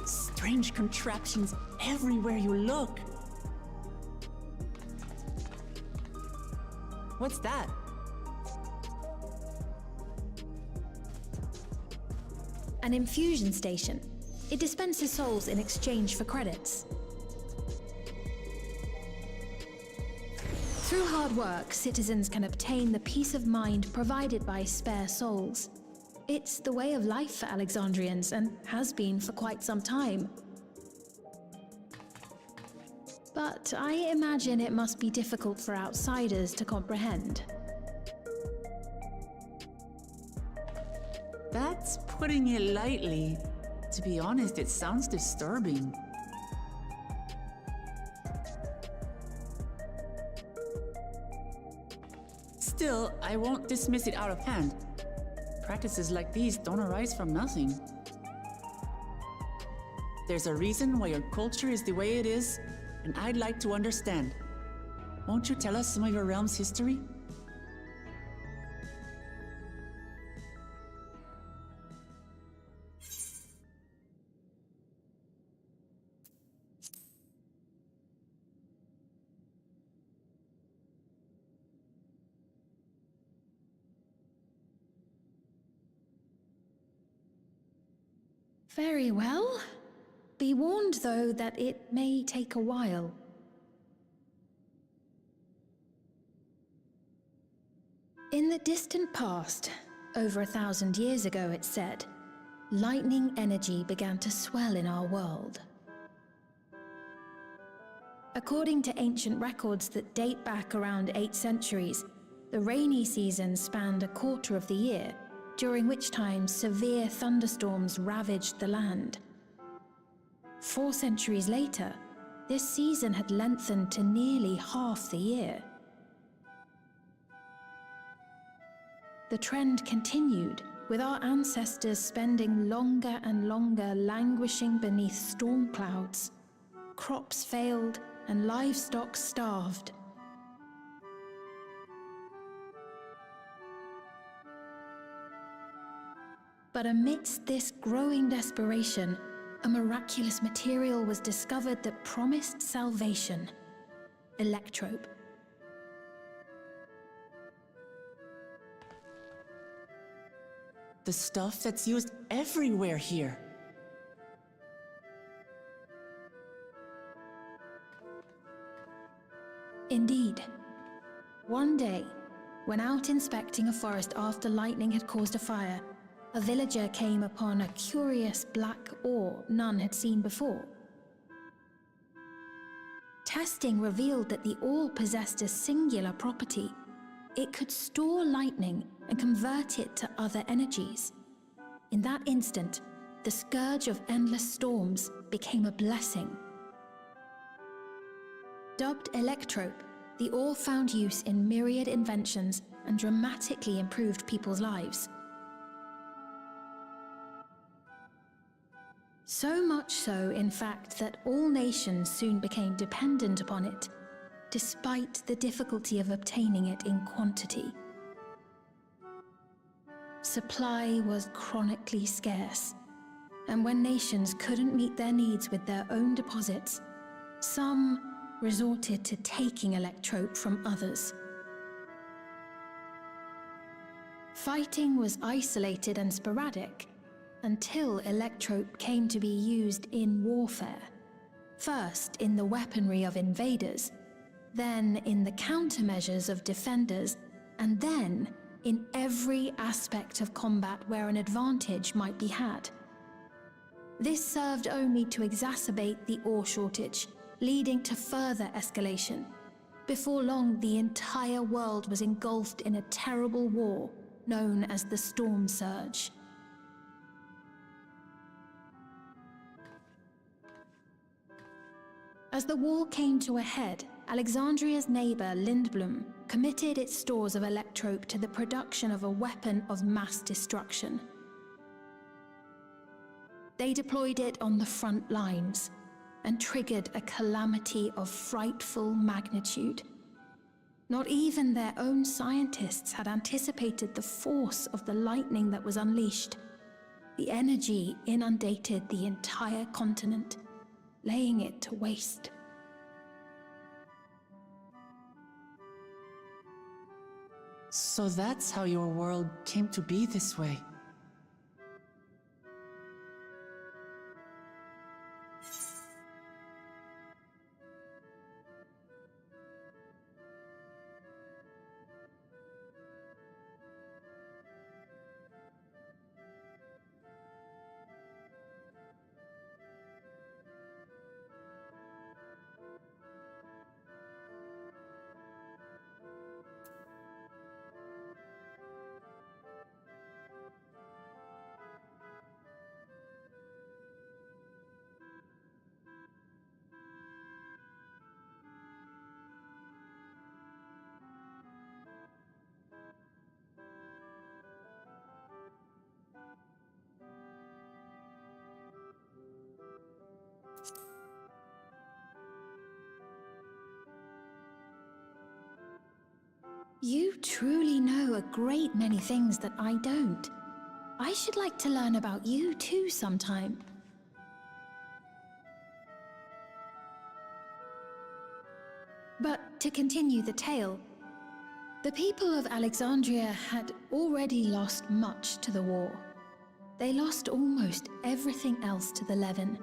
Strange contraptions everywhere you look. What's that? An infusion station. It dispenses souls in exchange for credits. Through hard work, citizens can obtain the peace of mind provided by spare souls. It's the way of life for Alexandrians and has been for quite some time. But I imagine it must be difficult for outsiders to comprehend. That's putting it lightly. To be honest, it sounds disturbing. Still, I won't dismiss it out of hand. Practices like these don't arise from nothing. There's a reason why your culture is the way it is, and I'd like to understand. Won't you tell us some of your realm's history? Very well. Be warned, though, that it may take a while. In the distant past, over 1,000 years ago, it's said, lightning energy began to swell in our world. According to ancient records that date back around 8 centuries, the rainy season spanned a quarter of the year, during which time severe thunderstorms ravaged the land. 4 centuries later, this season had lengthened to nearly half the year. The trend continued, with our ancestors spending longer and longer languishing beneath storm clouds. Crops failed and livestock starved. But amidst this growing desperation, a miraculous material was discovered that promised salvation: electrope. The stuff that's used everywhere here. Indeed. One day, when out inspecting a forest after lightning had caused a fire, a villager came upon a curious black ore none had seen before. Testing revealed that the ore possessed a singular property. It could store lightning and convert it to other energies. In that instant, the scourge of endless storms became a blessing. Dubbed electrope, the ore found use in myriad inventions and dramatically improved people's lives. So much so, in fact, that all nations soon became dependent upon it, despite the difficulty of obtaining it in quantity. Supply was chronically scarce, and when nations couldn't meet their needs with their own deposits, some resorted to taking electrope from others. Fighting was isolated and sporadic until electrope came to be used in warfare, first in the weaponry of invaders, then in the countermeasures of defenders, and then in every aspect of combat where an advantage might be had. This served only to exacerbate the ore shortage, leading to further escalation. Before long, the entire world was engulfed in a terrible war known as the Storm Surge. As the war came to a head, Alexandria's neighbor Lindblum committed its stores of electrope to the production of a weapon of mass destruction. They deployed it on the front lines and triggered a calamity of frightful magnitude. Not even their own scientists had anticipated the force of the lightning that was unleashed. The energy inundated the entire continent, laying it to waste. So that's how your world came to be this way. You truly know a great many things that I don't. I should like to learn about you too sometime. But to continue the tale, the people of Alexandria had already lost much to the war. They lost almost everything else to the Levin.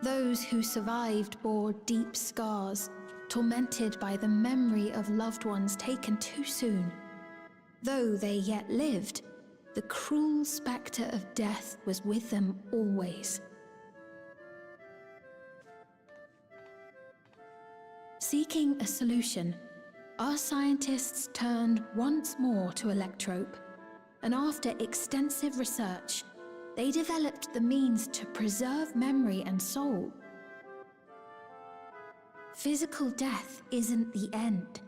Those who survived bore deep scars, tormented by the memory of loved ones taken too soon. Though they yet lived, the cruel spectre of death was with them always. Seeking a solution, our scientists turned once more to electrope, and after extensive research, they developed the means to preserve memory and soul. Physical death isn't the end.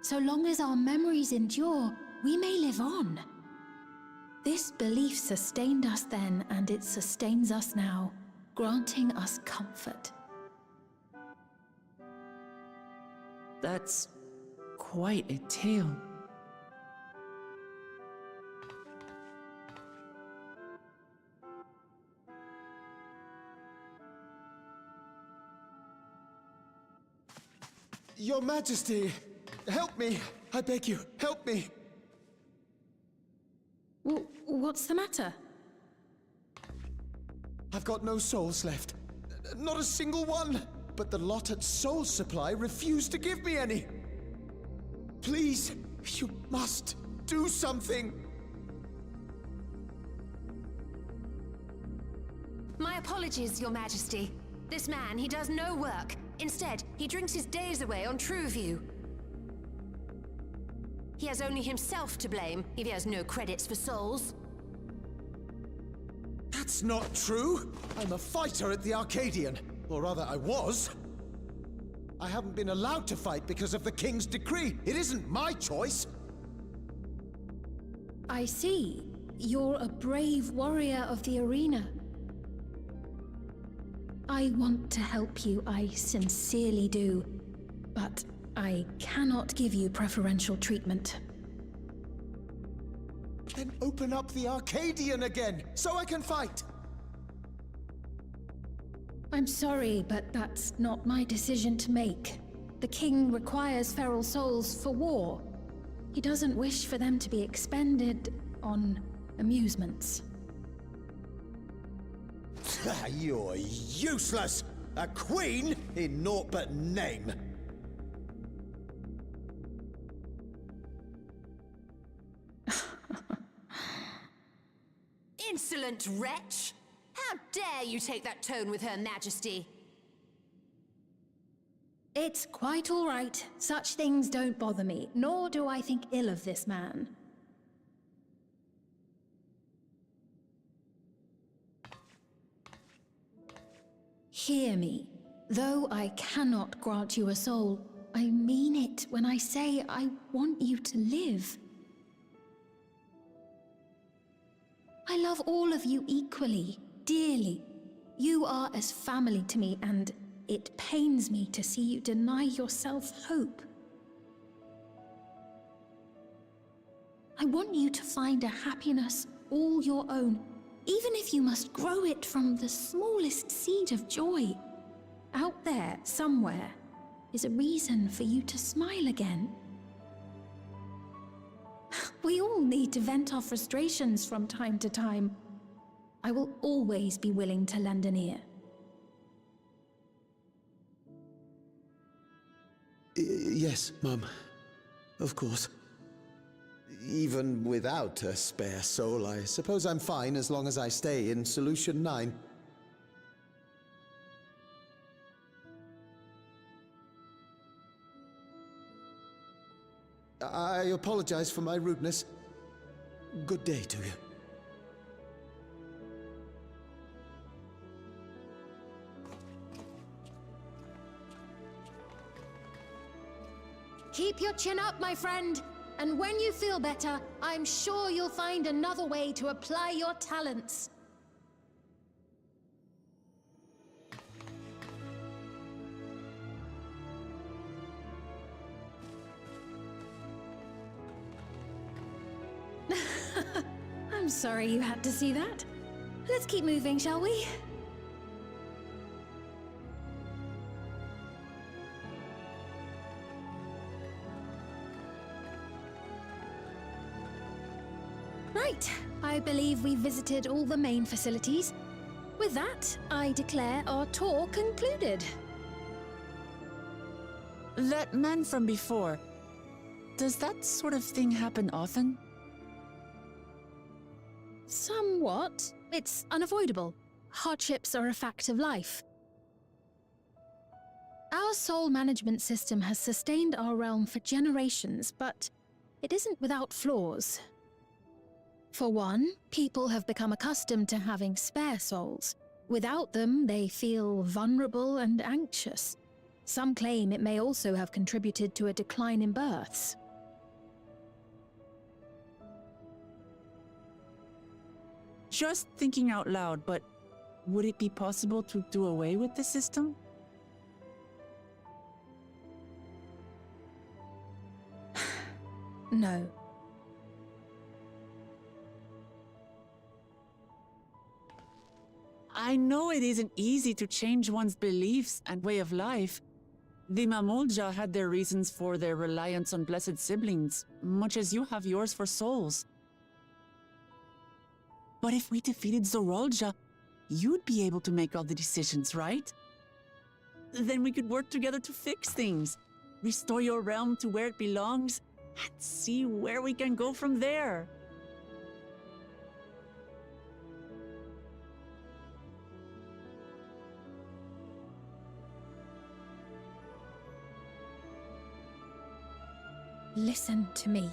So long as our memories endure, we may live on. This belief sustained us then, and it sustains us now, granting us comfort. That's quite a tale. Your Majesty, help me! I beg you, help me! What's the matter? I've got no souls left. Not a single one! But the lot at Soul Supply refused to give me any! Please, you must do something! My apologies, Your Majesty. This man, he does no work. Instead, he drinks his days away on Trueview. He has only himself to blame if he has no credits for souls. That's not true! I'm a fighter at the Arcadian. Or rather, I was. I haven't been allowed to fight because of the King's decree. It isn't my choice. I see. you're a brave warrior of the arena. I want to help you, I sincerely do, but I cannot give you preferential treatment. Then open up the Arcadian again, so I can fight! I'm sorry, but that's not my decision to make. The king requires feral souls for war. He doesn't wish for them to be expended on amusements. You're useless! A queen in naught but name! Insolent wretch! How dare you take that tone with Her Majesty? It's quite all right. Such things don't bother me, nor do I think ill of this man. Hear me. Though I cannot grant you a soul, I mean it when I say I want you to live. I love all of you equally, dearly. You are as family to me, and it pains me to see you deny yourself hope. I want you to find a happiness all your own, even if you must grow it from the smallest seed of joy. Out there, somewhere, is a reason for you to smile again. We all need to vent our frustrations from time to time. I will always be willing to lend an ear. Yes, Mum. Of course. Even without a spare soul, I suppose I'm fine as long as I stay in Solution 9. I apologize for my rudeness. Good day to you. Keep your chin up, my friend. And when you feel better, I'm sure you'll find another way to apply your talents. I'm sorry you had to see that. Let's keep moving, shall we? Right, I believe we've visited all the main facilities. With that, I declare our tour concluded. That man from before, does that sort of thing happen often? Somewhat. It's unavoidable. Hardships are a fact of life. Our soul management system has sustained our realm for generations, but it isn't without flaws. For one, people have become accustomed to having spare souls. Without them, they feel vulnerable and anxious. Some claim it may also have contributed to a decline in births. Just thinking out loud, but would it be possible to do away with the system? No. I know it isn't easy to change one's beliefs and way of life. The Mamolja had their reasons for their reliance on blessed siblings, much as you have yours for souls. But if we defeated Zorolja, you'd be able to make all the decisions, right? Then we could work together to fix things, restore your realm to where it belongs, and see where we can go from there. Listen to me.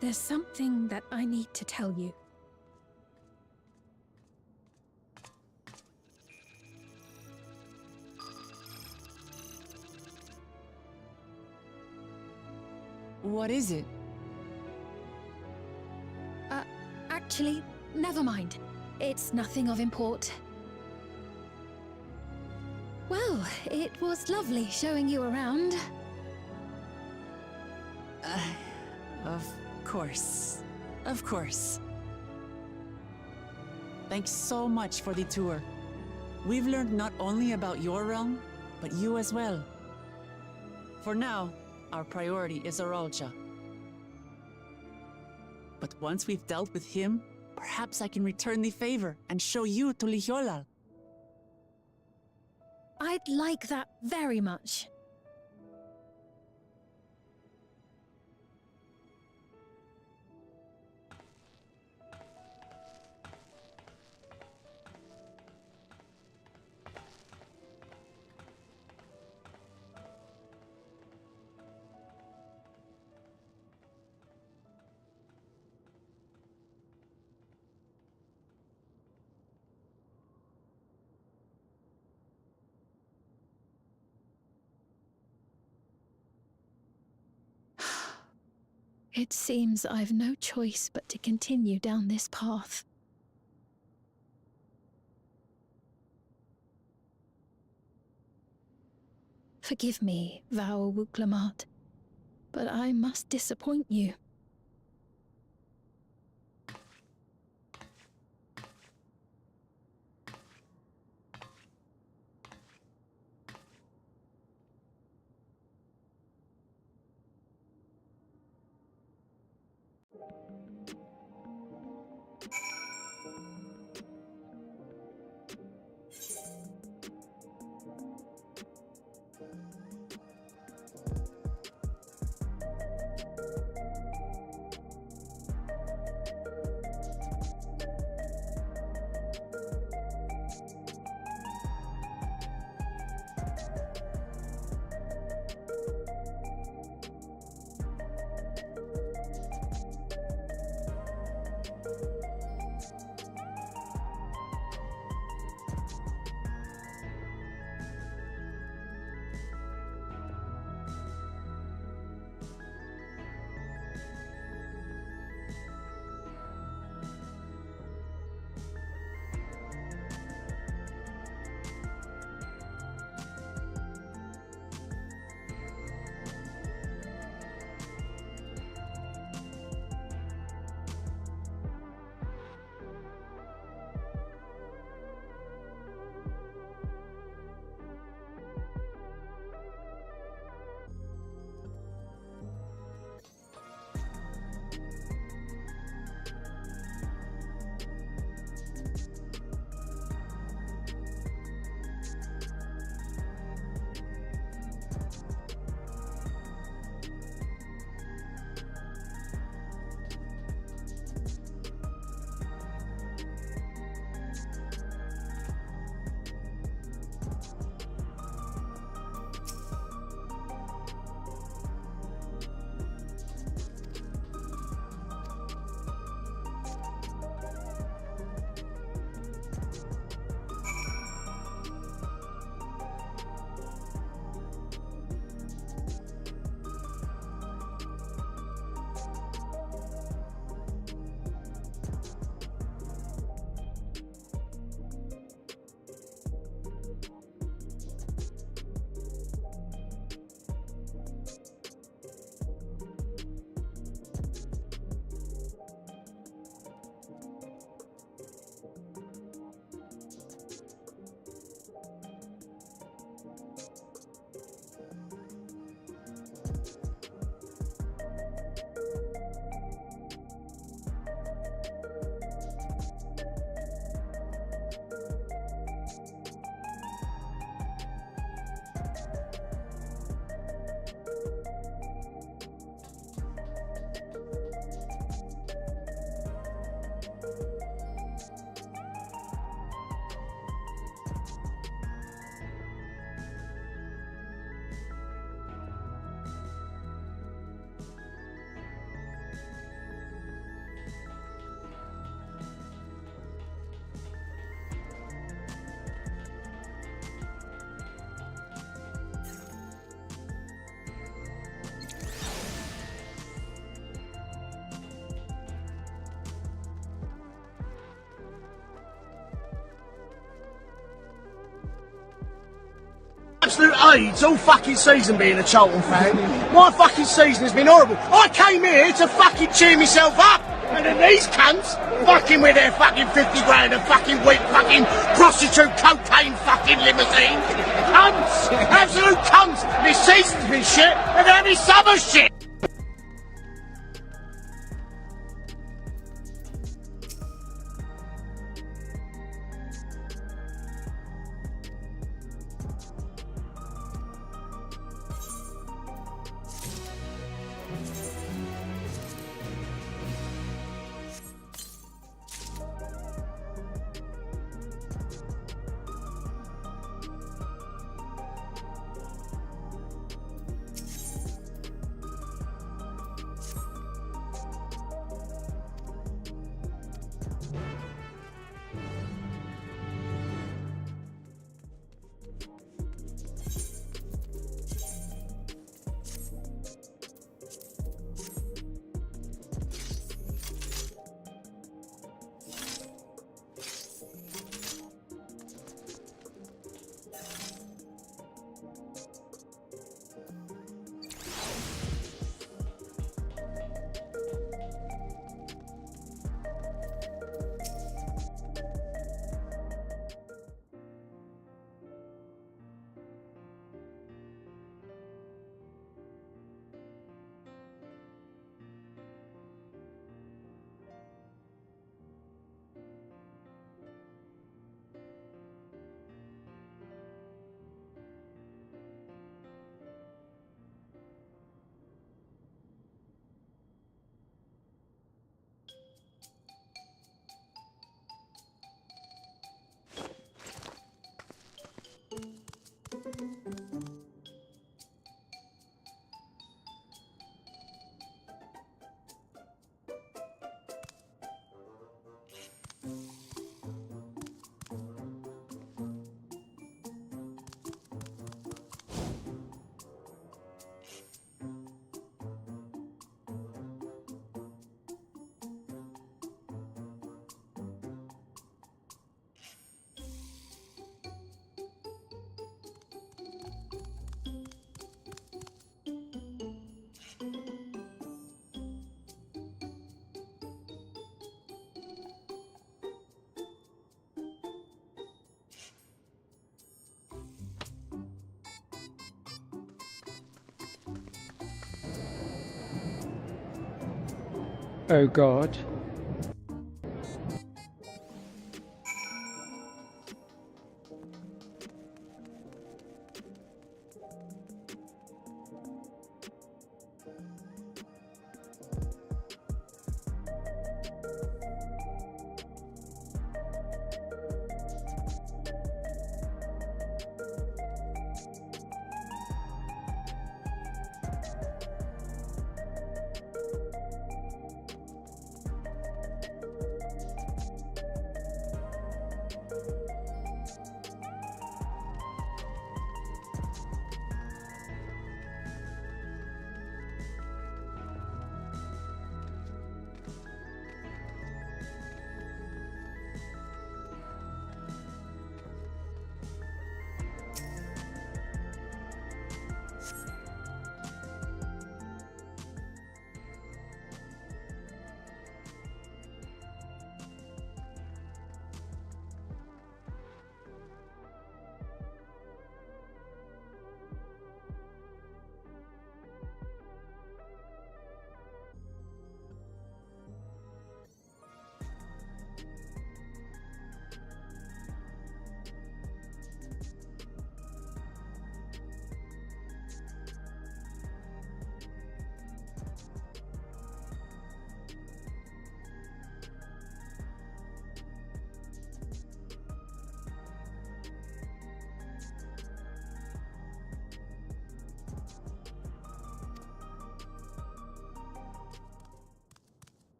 There's something that I need to tell you. What is it? Actually, never mind. It's nothing of import. Well, it was lovely showing you around. Of course. Of course. Thanks so much for the tour. We've learned not only about your realm, but you as well. For now, our priority is Aralja. But once we've dealt with him, perhaps I can return the favor and show you to Lihiolal. I'd like that very much. It seems I've no choice but to continue down this path. Forgive me, Vao Wuklamat, but I must disappoint you. absolute AIDS all fucking season being a Charlton fan. My fucking season has been horrible. I came here to fucking cheer myself up. And then these cunts, fucking with their fucking 50 grand and fucking weak fucking prostitute cocaine fucking limousine. Cunts! Absolute cunts! This season's been shit and then this summer's shit! Oh God.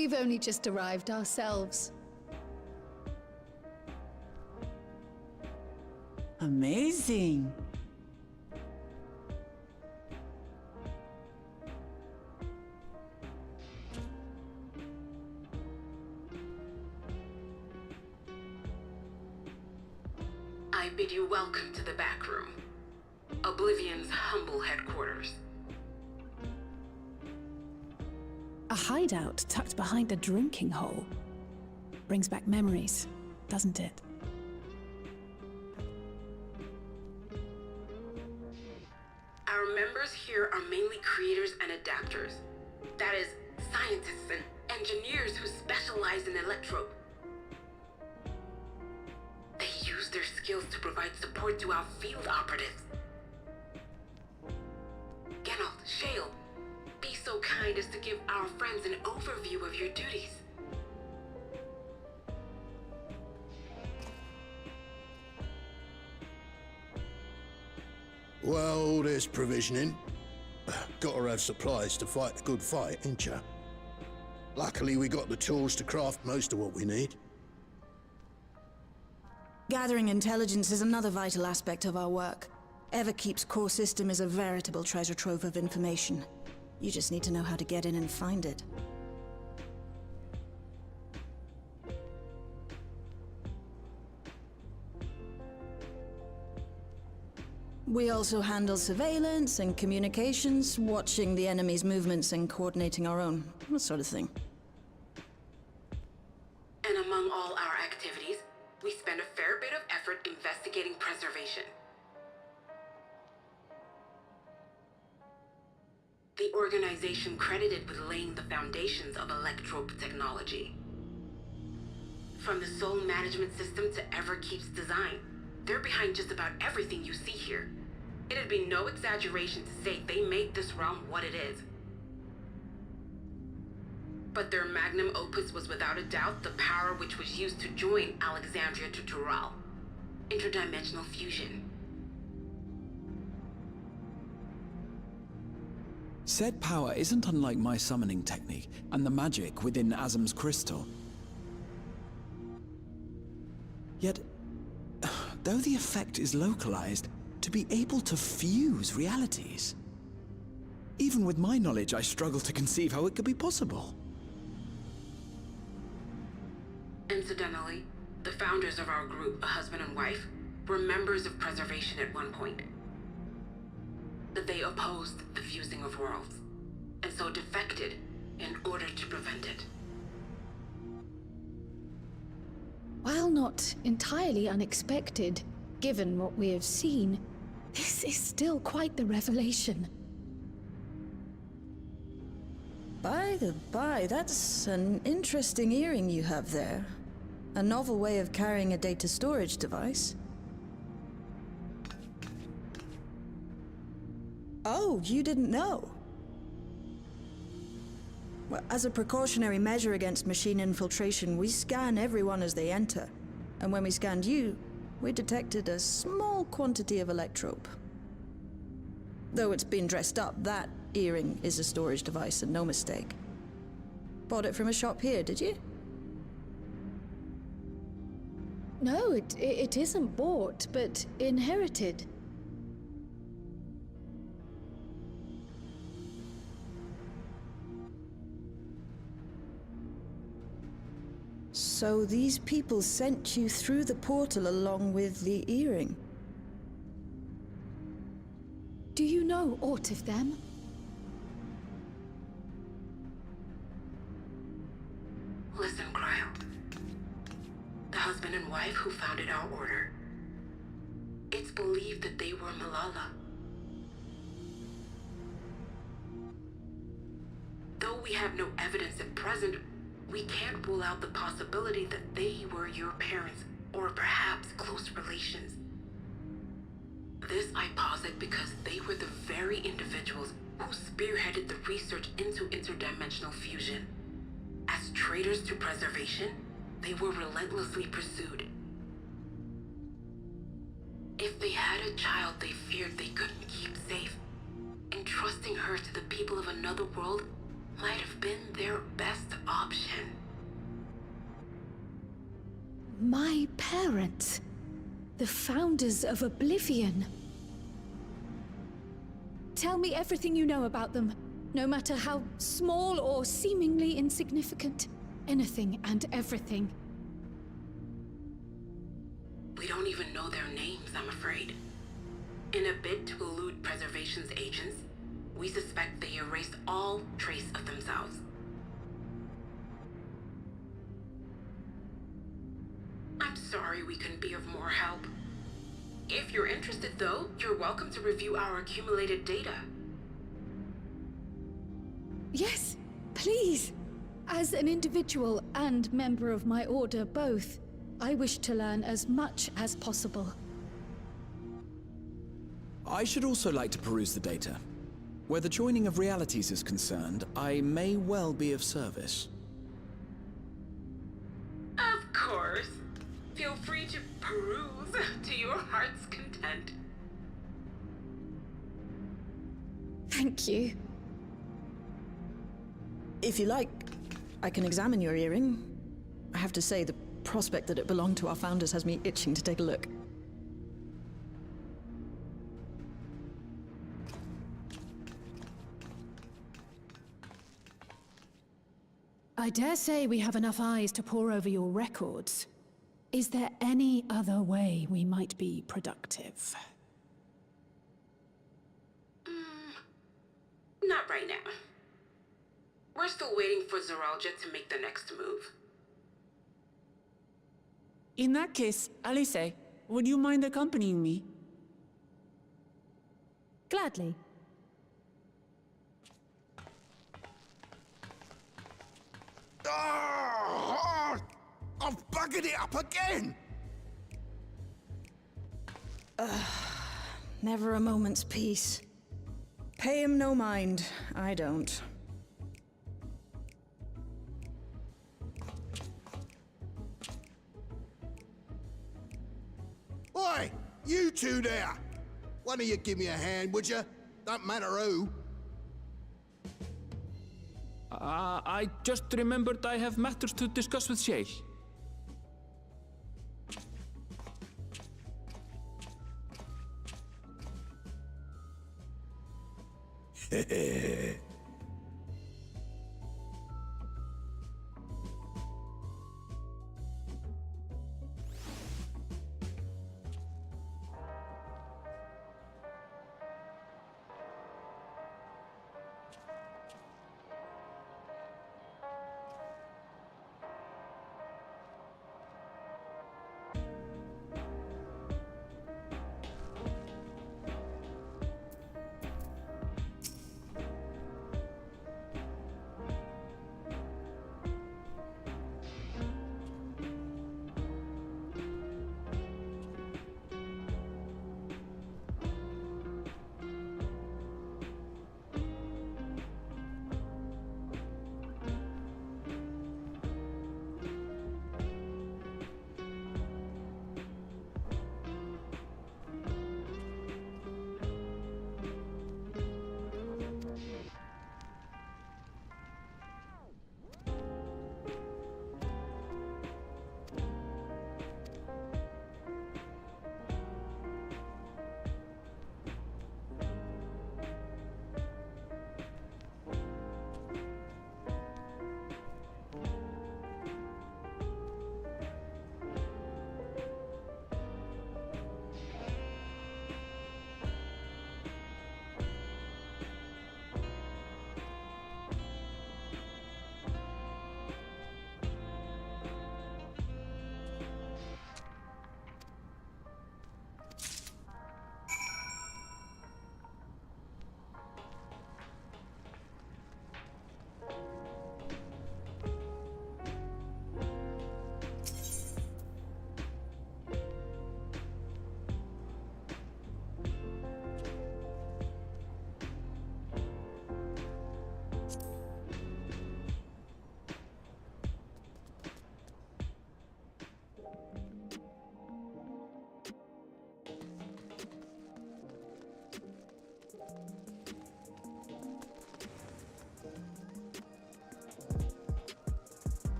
We've only just arrived ourselves. Amazing. I bid you welcome to the back room, Oblivion's humble headquarters. A hideout tucked behind a drinking hole. Brings back memories, doesn't it? Our members here are mainly creators and adapters. That is, scientists and engineers who specialize in electro. They use their skills to provide support to our field operatives. Geralt, Shale, be so kind as to give our friends an overview of your duties. Well, there's provisioning. Gotta have supplies to fight a good fight, ain't ya? Luckily, we got the tools to craft most of what we need. Gathering intelligence is another vital aspect of our work. Everkeep's core system is a veritable treasure trove of information. You just need to know how to get in and find it. We also handle surveillance and communications, watching the enemy's movements and coordinating our own, that sort of thing. And among all our activities, we spend a fair bit of effort investigating preservation. The organization credited with laying the foundations of electrope technology. From the soul management system to Everkeep's design, they're behind just about everything you see here. It'd be no exaggeration to say they made this realm what it is. But their magnum opus was without a doubt the power which was used to join Alexandria to Tural. Interdimensional fusion. Said power isn't unlike my summoning technique and the magic within Azam's crystal. Yet, though the effect is localized, to be able to fuse realities. Even with my knowledge, I struggle to conceive how it could be possible. Incidentally, the founders of our group, a husband and wife, were members of preservation at one point. That they opposed the fusing of worlds, and so defected in order to prevent it. While not entirely unexpected, given what we have seen, this is still quite the revelation. By the by, that's an interesting earring you have there. A novel way of carrying a data storage device. Oh, you didn't know? Well, as a precautionary measure against machine infiltration, we scan everyone as they enter. And when we scanned you, we detected a small quantity of electrope. Though it's been dressed up, that earring is a storage device and no mistake. Bought it from a shop here, did you? No, it isn't bought, but inherited. So these people sent you through the portal along with the earring? Do you know aught of them? Listen, Cryo. The husband and wife who founded our order. It's believed that they were Malala. Though we have no evidence at present, we can't rule out the possibility that they were your parents, or perhaps close relations. This I posit because they were the very individuals who spearheaded the research into interdimensional fusion. As traitors to preservation, they were relentlessly pursued. If they had a child they feared they couldn't keep safe, entrusting her to the people of another world might have been their best option. My parents, the founders of Oblivion. Tell me everything you know about them, no matter how small or seemingly insignificant. Anything and everything. We don't even know their names, I'm afraid. In a bid to elude preservation's agents, we suspect they erased all trace of themselves. I'm sorry we couldn't be of more help. If you're interested, though, you're welcome to review our accumulated data. Yes, please. As an individual and member of my order both, I wish to learn as much as possible. I should also like to peruse the data. Where the joining of realities is concerned, I may well be of service. Of course. Feel free to peruse to your heart's content. Thank you. If you like, I can examine your earring. I have to say, the prospect that it belonged to our founders has me itching to take a look. I dare say we have enough eyes to pore over your records. Is there any other way we might be productive? Not right now. We're still waiting for Zoralja to make the next move. In that case, Alice, would you mind accompanying me? Gladly. I've buggered it up again! Never a moment's peace. Pay him no mind. I don't. Oi! You two there! One of you give me a hand, would you? Don't matter who. I just remembered I have matters to discuss with Shale.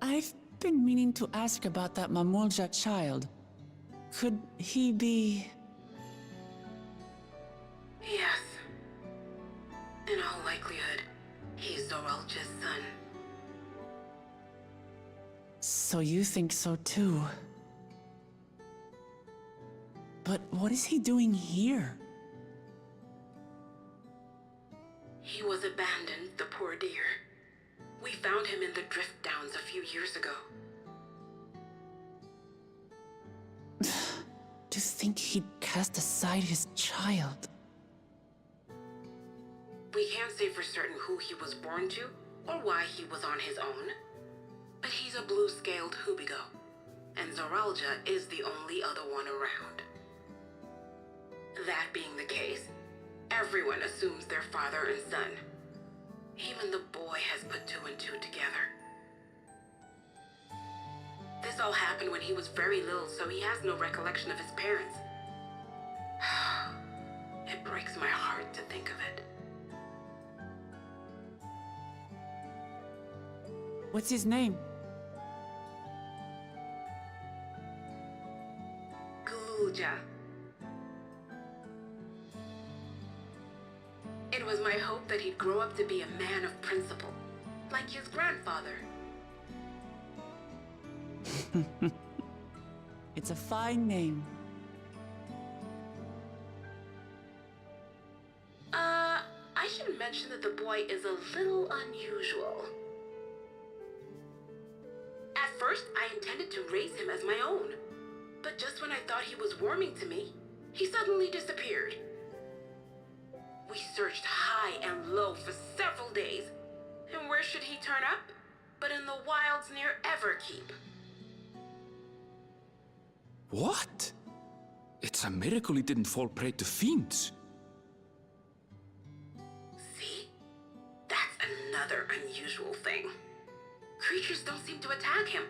I've been meaning to ask about that Mamulja child. Could he be... Yes. In all likelihood, he's Zoralja's son. So you think so too? But what is he doing here? He was abandoned, the poor dear. We found him in the drift downs a few years ago. To think he'd cast aside his child. We can't say for certain who he was born to, or why he was on his own. But he's a blue-scaled Hubigo, and Zoralja is the only other one around. That being the case, everyone assumes they're father and son. Even the boy has put two and two together. This all happened when he was very little, so he has no recollection of his parents. It breaks my heart to think of it. What's his name? Gulja. It was my hope that he'd grow up to be a man of principle, like his grandfather. It's a fine name. I should mention that the boy is a little unusual. At first, I intended to raise him as my own, but just when I thought he was warming to me, he suddenly disappeared. We searched high and low for several days, and where should he turn up but in the wilds near Everkeep? What? It's a miracle he didn't fall prey to fiends. See? That's another unusual thing. Creatures don't seem to attack him.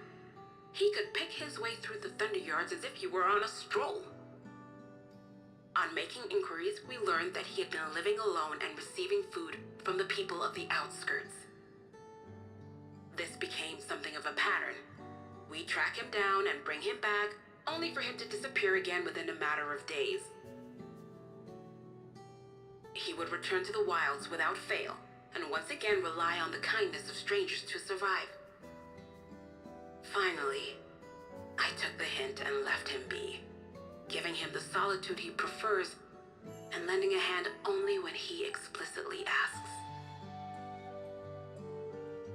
He could pick his way through the Thunder Yards as if he were on a stroll. On making inquiries, we learned that he had been living alone and receiving food from the people of the outskirts. something of a pattern. We track him down and bring him back, only for him to disappear again within a matter of days. He would return to the wilds without fail, and once again rely on the kindness of strangers to survive. Finally, I took the hint and left him be, giving him the solitude he prefers and lending a hand only when he explicitly asks.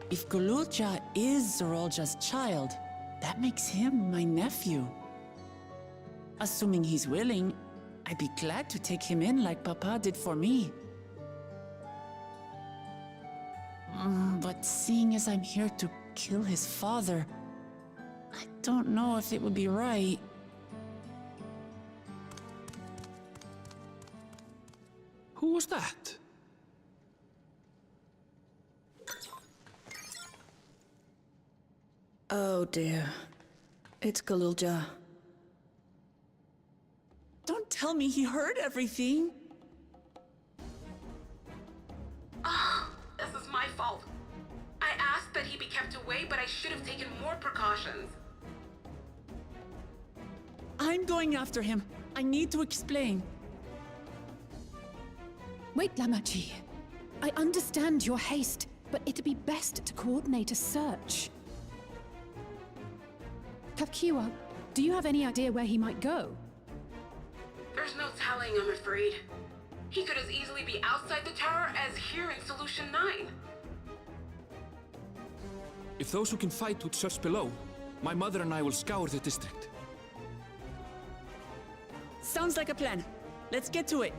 If Golulja is Zorolja's child, that makes him my nephew. Assuming he's willing, I'd be glad to take him in like Papa did for me. But seeing as I'm here to kill his father, I don't know if it would be right. Who was that? Oh dear. It's Golulja. Don't tell me he heard everything. Oh, this is my fault. I asked that he be kept away, but I should have taken more precautions. I'm going after him. I need to explain. Wait, Lamachi. I understand your haste, but it'd be best to coordinate a search. Kapkiwa, do you have any idea where he might go? There's no telling, I'm afraid. He could as easily be outside the tower as here in Solution 9. If those who can fight would search below, my mother and I will scour the district. Sounds like a plan. Let's get to it.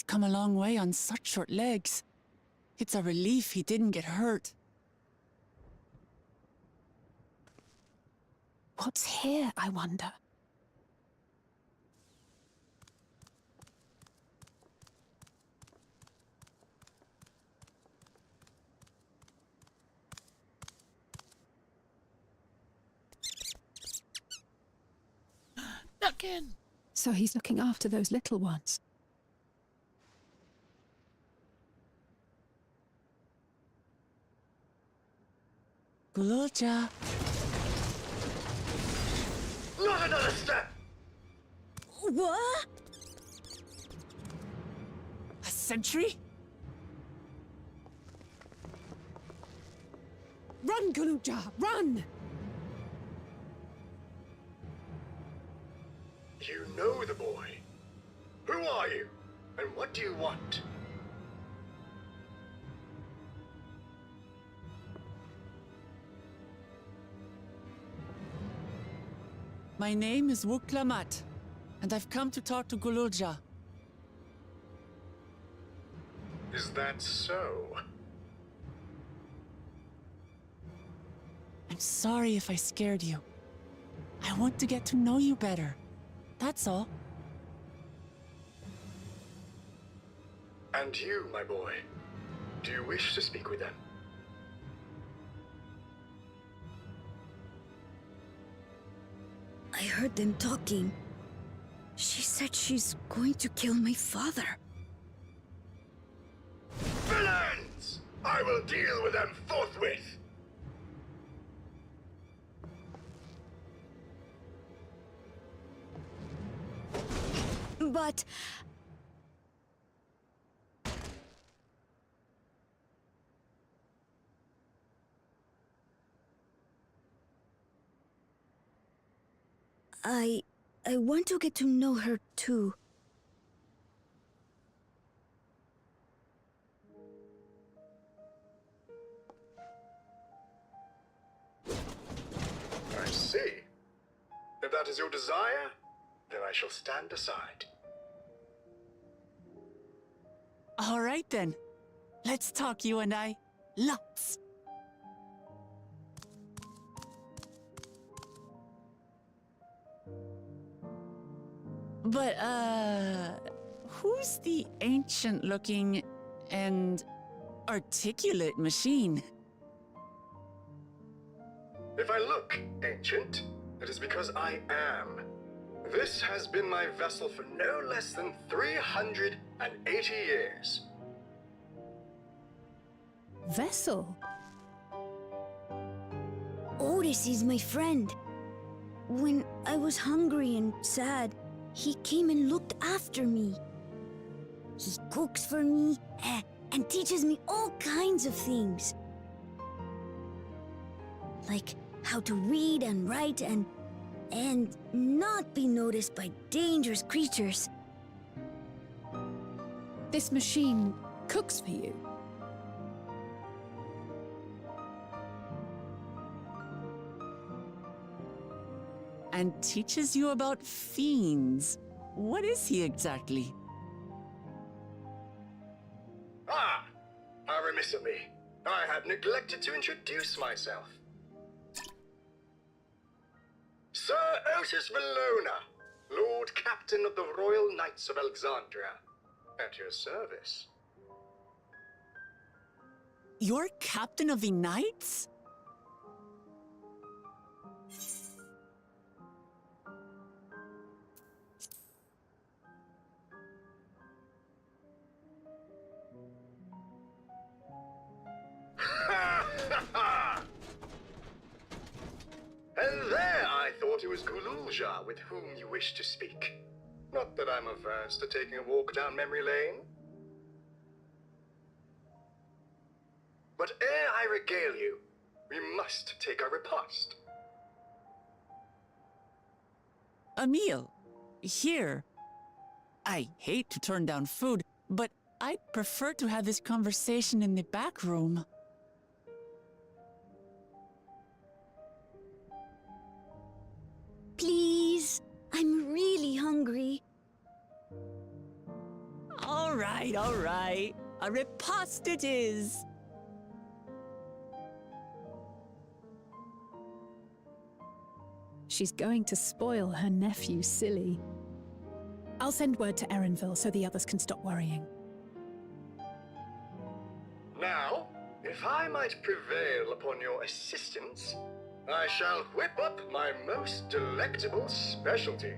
He's come a long way on such short legs. It's a relief he didn't get hurt. What's here, I wonder? Duckin! So he's looking after those little ones. Gululja. Not another step! What? A sentry? Run, Gululja, run! You know the boy. Who are you? And what do you want? My name is Wuklamat, and I've come to talk to Gululja. Is that so? I'm sorry if I scared you. I want to get to know you better. That's all. And you, my boy, do you wish to speak with them? I heard them talking. She said she's going to kill my father. Villains! I will deal with them forthwith! But... I want to get to know her too. I see. If that is your desire, then I shall stand aside. All right then. Let's talk, you and I. Lots. But, who's the ancient-looking and articulate machine? If I look ancient, it is because I am. This has been my vessel for no less than 380 years. Vessel? Otis is my friend. When I was hungry and sad, he came and looked after me. He cooks for me and teaches me all kinds of things. Like how to read and write and not be noticed by dangerous creatures. This machine cooks for you? And teaches you about fiends. What is he exactly? Ah! How remiss of me. I had neglected to introduce myself. Sir Otis Valona, Lord Captain of the Royal Knights of Alexandria. At your service. You're captain of the knights? And there I thought it was Gululja with whom you wished to speak. Not that I'm averse to taking a walk down memory lane. But ere I regale you, we must take our repast. A meal. Here. I hate to turn down food, but I'd prefer to have this conversation in the back room. Please, I'm really hungry. All All right, all right. A riposte it is. She's going to spoil her nephew silly. I'll send word to Erenville so the others can stop worrying. Now, if I might prevail upon your assistance, I shall whip up my most delectable specialty.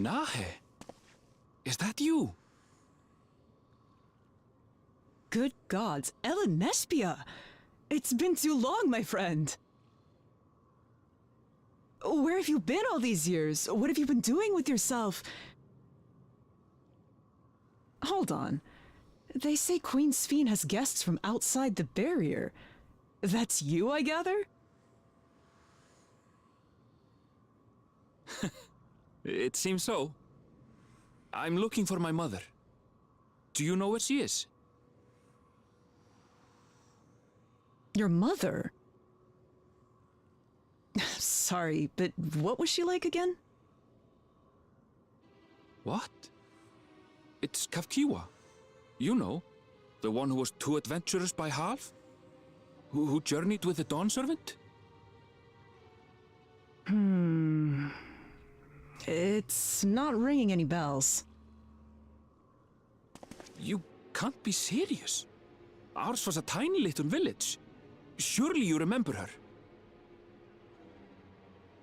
Nahe, is that you? Good gods, Ellen Nespia! It's been too long, my friend. Where have you been all these years? What have you been doing with yourself? Hold on. They say Queen Sphene has guests from outside the barrier. That's you, I gather? It seems so. I'm looking for my mother. Do you know where she is? Your mother? Sorry, but what was she like again? What? It's Kafkiwa. You know, the one who was too adventurous by half? Who journeyed with the Dawn Servant? It's not ringing any bells. You can't be serious. Ours was a tiny little village. Surely you remember her.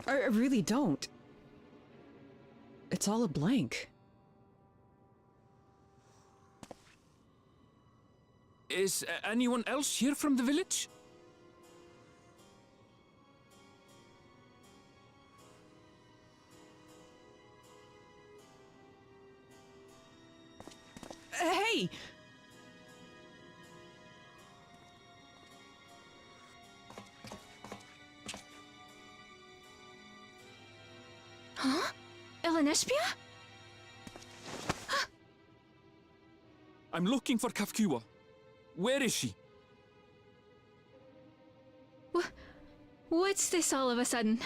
I really don't. It's all a blank. Is anyone else here from the village? Hey! Huh? Ellen Nespia? I'm looking for Kafkiwa. Where is she? What's this all of a sudden?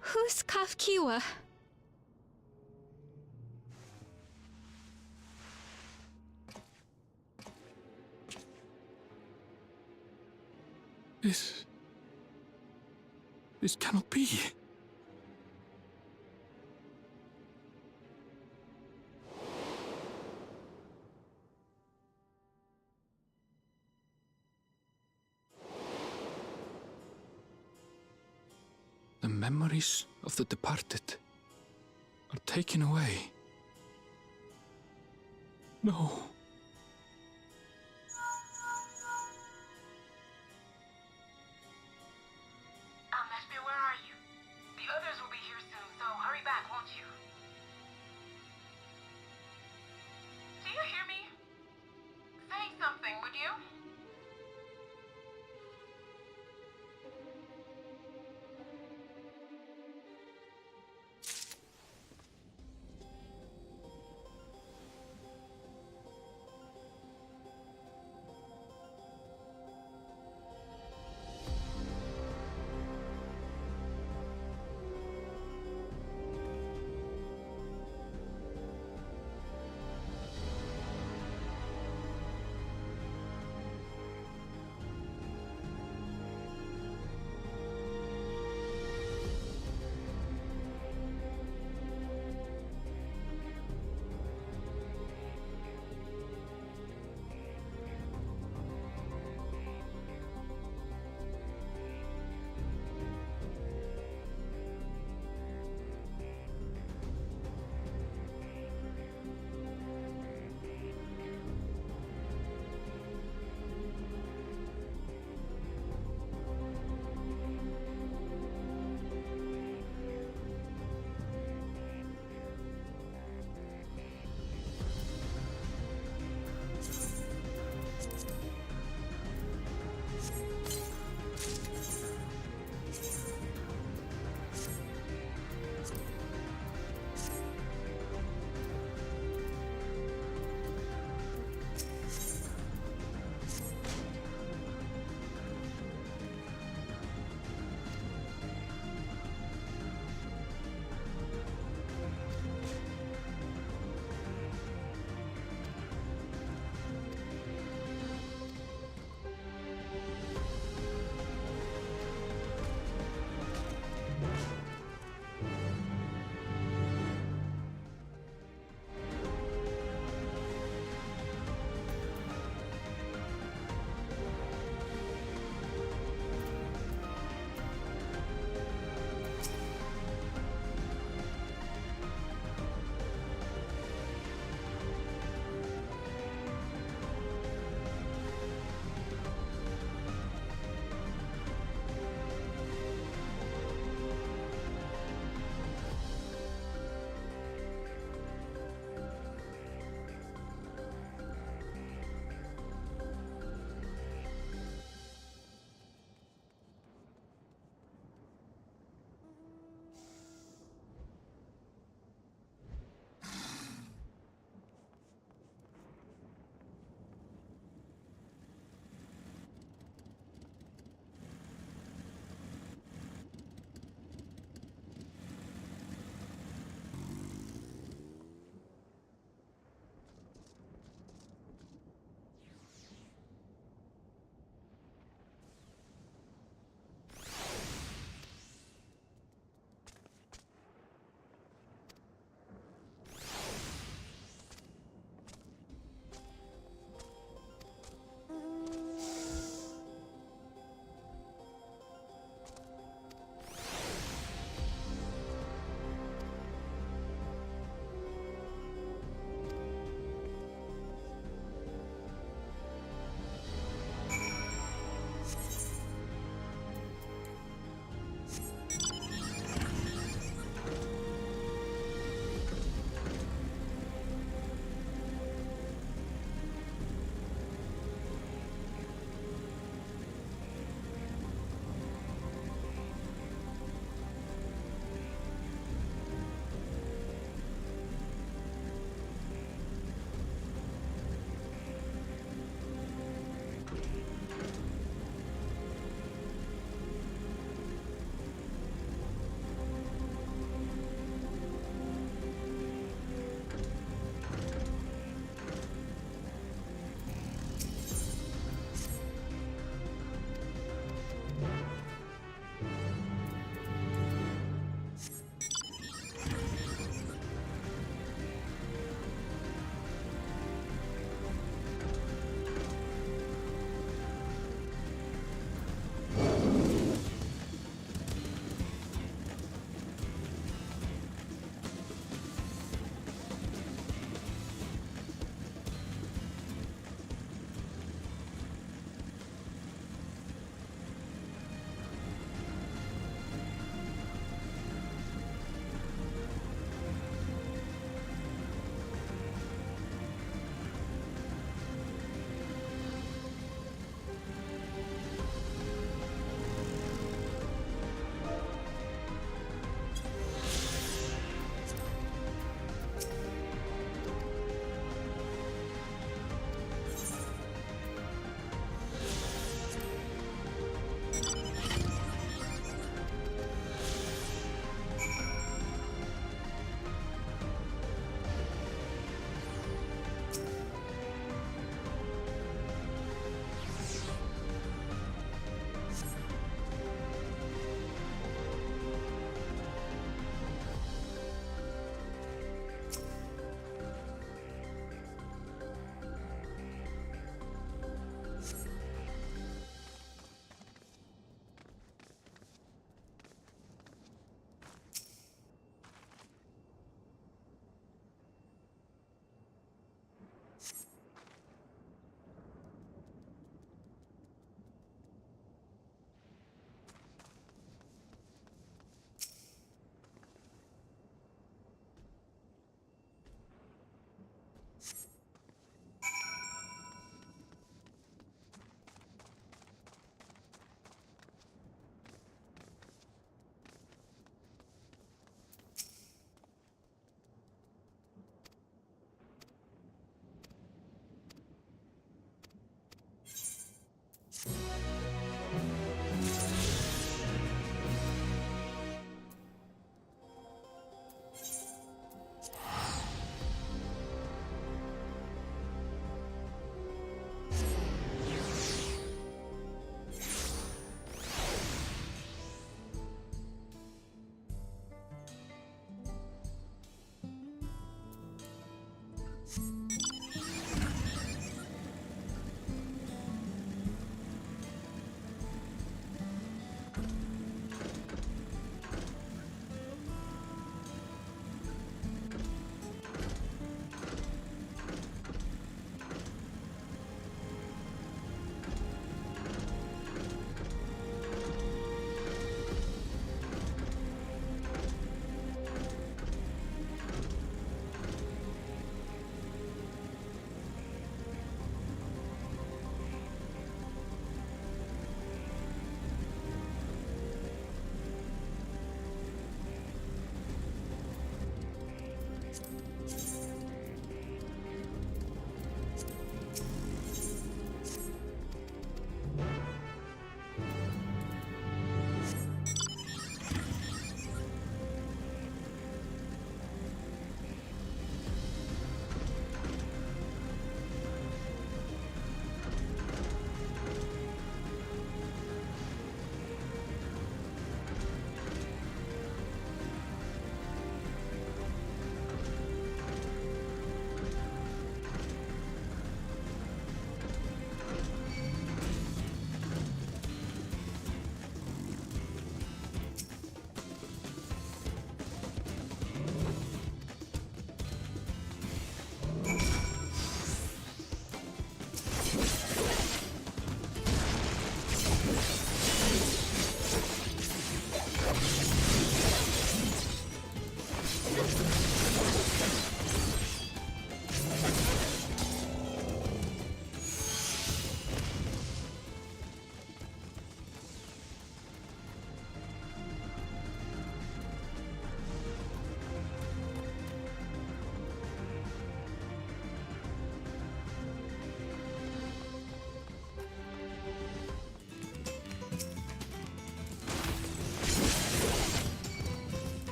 Who's Kafkiwa? This cannot be. The memories of the departed are taken away. No. Meshby, where are you? The others will be here soon, so hurry back, won't you? Do you hear me? Say something, would you?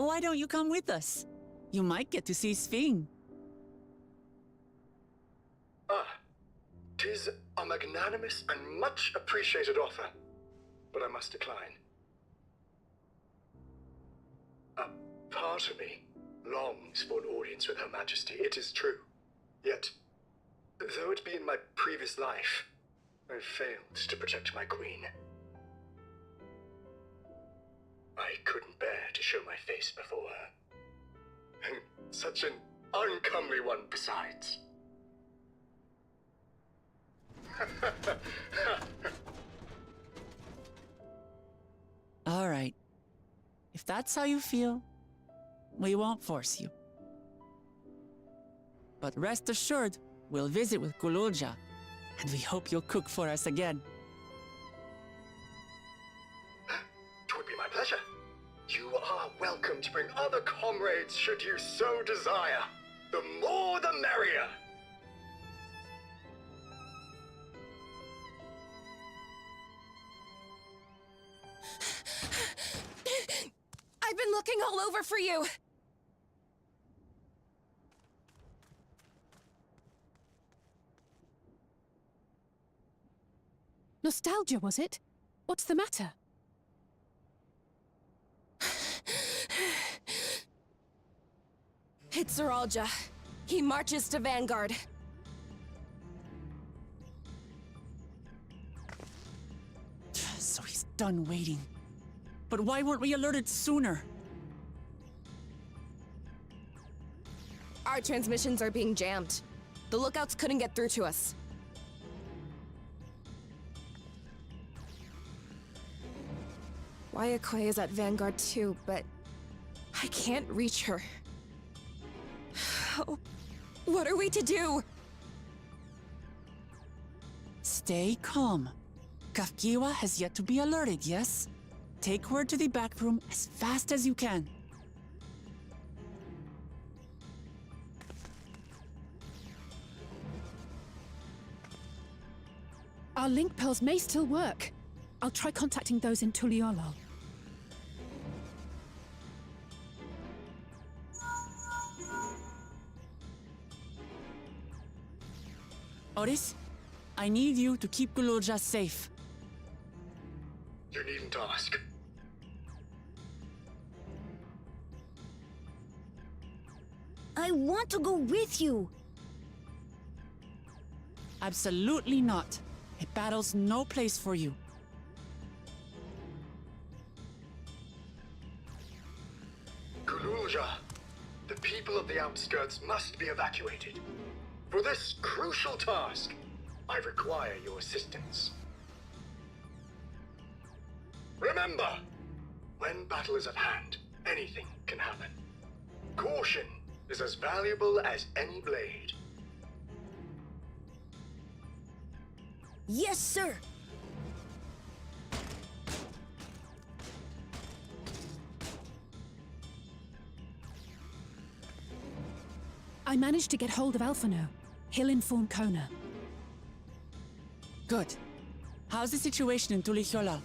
Why don't you come with us? You might get to see Sphene. Ah, 'tis a magnanimous and much appreciated offer, but I must decline. A part of me longs for an audience with Her Majesty, it is true. Yet, though it be in my previous life, I failed to protect my queen. I couldn't bear to show my face before her. And such an uncomely one besides. All right. If that's how you feel, we won't force you. But rest assured, we'll visit with Kululja, and we hope you'll cook for us again. Twould be my pleasure. You are welcome to bring other comrades should you so desire. The more the merrier. I've been looking all over for you! Nostalgia, was it? What's the matter? It's Zeralja. He marches to Vanguard. So he's done waiting. But why weren't we alerted sooner? Our transmissions are being jammed. The lookouts couldn't get through to us. Wayakoi is at Vanguard too, but I can't reach her. What are we to do? Stay calm. Kafkiwa has yet to be alerted, yes? Take her to the back room as fast as you can. Our link pearls may still work. I'll try contacting those in Tuliolol. Oris, I need you to keep Kululja safe. You needn't ask. I want to go with you. Absolutely not. A battle's no place for you. Kululja, the people of the outskirts must be evacuated. For this crucial task, I require your assistance. Remember, when battle is at hand, anything can happen. Caution is as valuable as any blade. Yes, sir. I managed to get hold of Alphano. He'll inform Kona. Good. How's the situation in Tuliolol?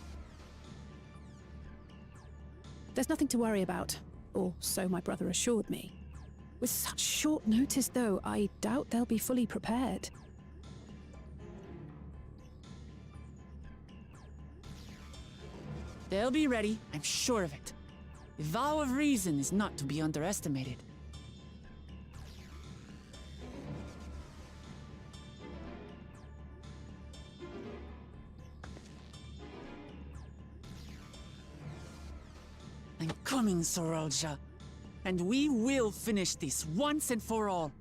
There's nothing to worry about, or so my brother assured me. With such short notice, though, I doubt they'll be fully prepared. They'll be ready, I'm sure of it. The vow of reason is not to be underestimated. I'm coming, Zeralja. And we will finish this once and for all.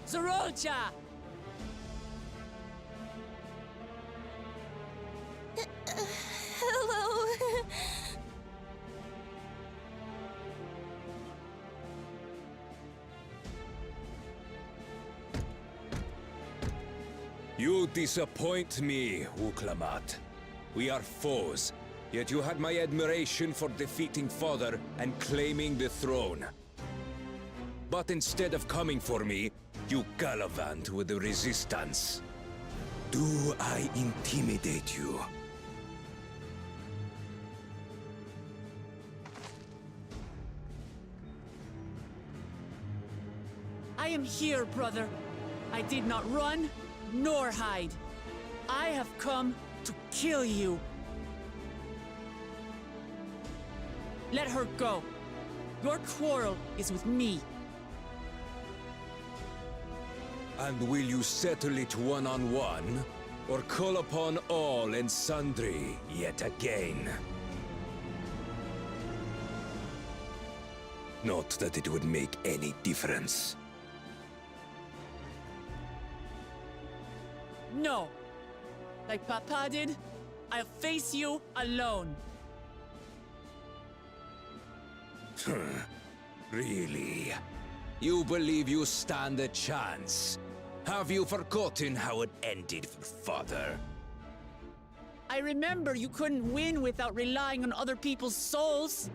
Zorolja! Hello. You disappoint me, Uklamat. We are foes, yet you had my admiration for defeating Father and claiming the throne. But instead of coming for me, you gallivant with the resistance. Do I intimidate you? I am here, brother. I did not run, nor hide. I have come to kill you. Let her go. Your quarrel is with me. And will you settle it one-on-one, or call upon all and sundry yet again? Not that it would make any difference. No. Like Papa did, I'll face you alone. Really? You believe you stand a chance? Have you forgotten how it ended for Father? I remember you couldn't win without relying on other people's souls.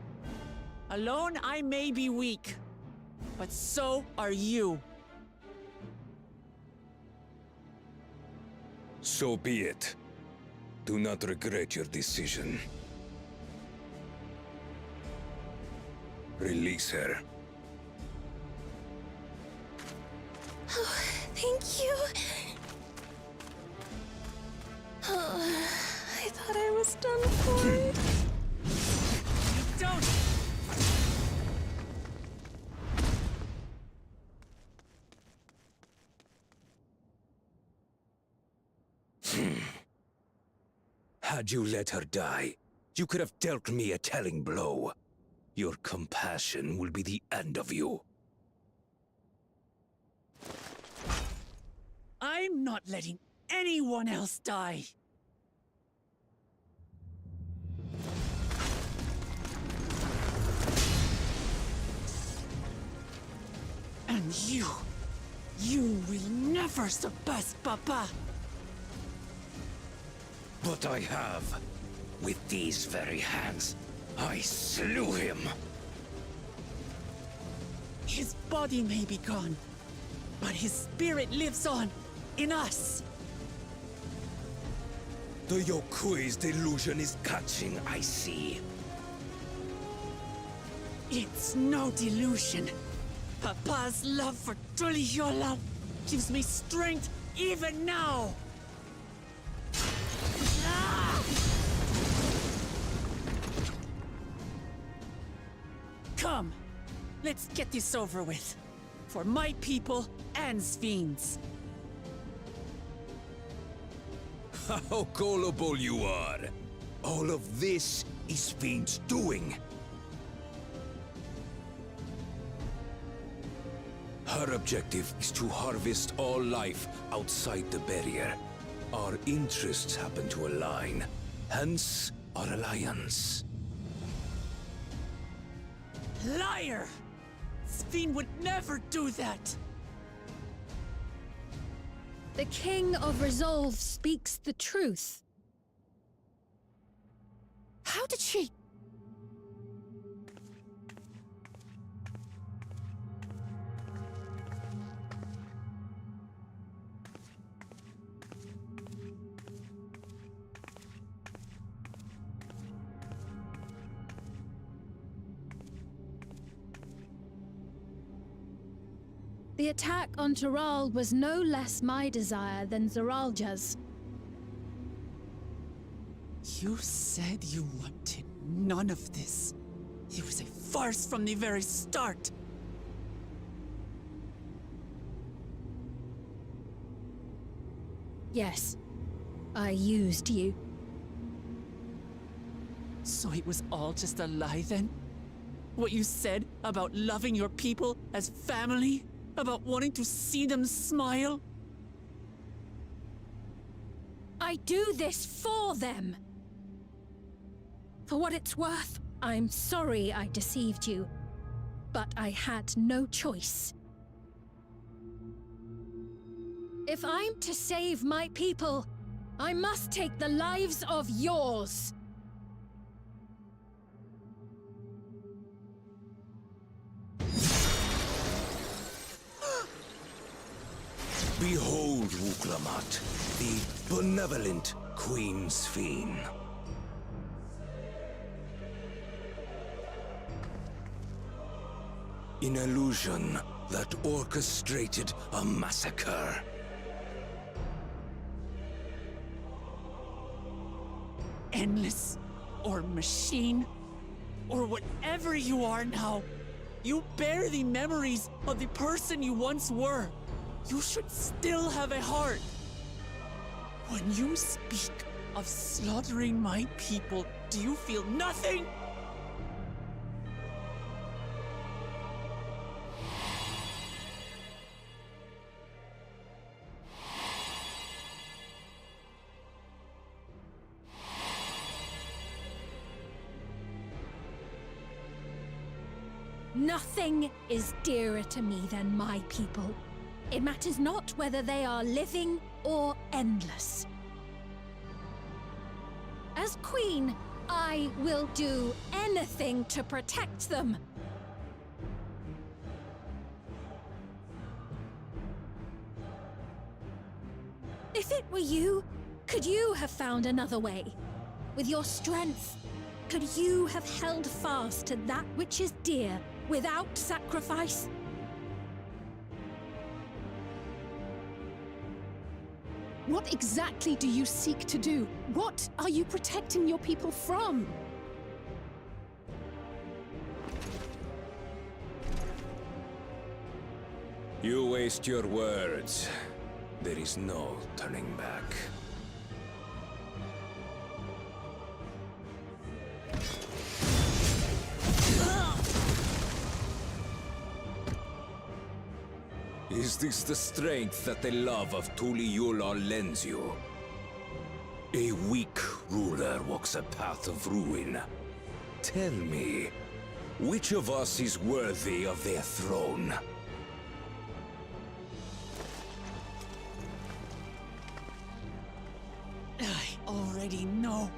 Alone, I may be weak, but so are you. So be it. Do not regret your decision. Release her. Oh, thank you. Oh, I thought I was done for. You don't. Had you let her die, you could have dealt me a telling blow. Your compassion will be the end of you. I'm not letting anyone else die. And you will never surpass Papa. But I have. With these very hands, I slew him. His body may be gone, but his spirit lives on in us. The Yokui's delusion is catching, I see. It's no delusion. Papa's love for Tulihiola gives me strength even now. Come, let's get this over with. For my people and Sven's. How gullible you are! All of this is Fiend's doing. Her objective is to harvest all life outside the barrier. Our interests happen to align, hence our alliance. Liar! Sven would never do that! The King of Resolve speaks the truth. How did she... The attack on Taral was no less my desire than Zoralja's. You said you wanted none of this. It was a farce from the very start. Yes, I used you. So it was all just a lie then? What you said about loving your people as family? About wanting to see them smile? I do this for them. For what it's worth, I'm sorry I deceived you, but I had no choice. If I'm to save my people, I must take the lives of yours. Behold, Wuklamat, the benevolent Queen's Fiend. An illusion that orchestrated a massacre. Endless, or machine, or whatever you are now, you bear the memories of the person you once were. You should still have a heart. When you speak of slaughtering my people, do you feel nothing? Nothing is dearer to me than my people. It matters not whether they are living or endless. As queen, I will do anything to protect them. If it were you, could you have found another way? With your strength, could you have held fast to that which is dear without sacrifice? What exactly do you seek to do? What are you protecting your people from? You waste your words. There is no turning back. Is this the strength that the love of Tuliyollal lends you? A weak ruler walks a path of ruin. Tell me, which of us is worthy of their throne? I already know.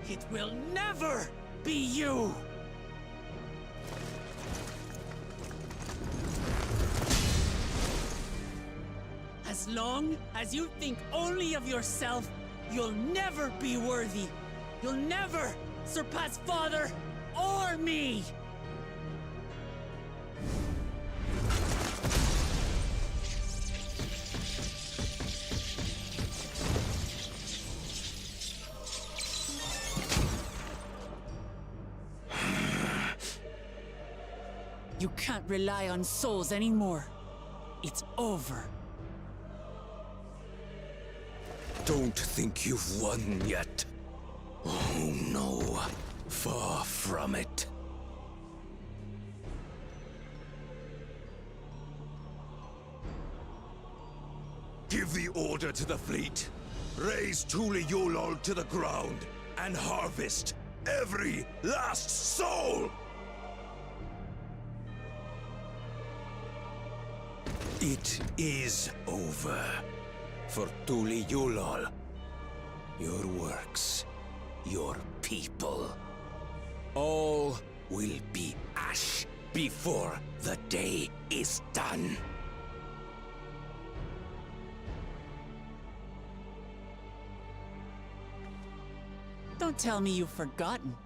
It will never be you! As long as you think only of yourself, you'll never be worthy. You'll never surpass Father or me! You can't rely on souls anymore. It's over. Don't think you've won yet. Oh no, far from it. Give the order to the fleet. Raise Tuliyollal to the ground and harvest every last soul! It is over. For Tuliyollal, your works, your people, all will be ash before the day is done. Don't tell me you've forgotten.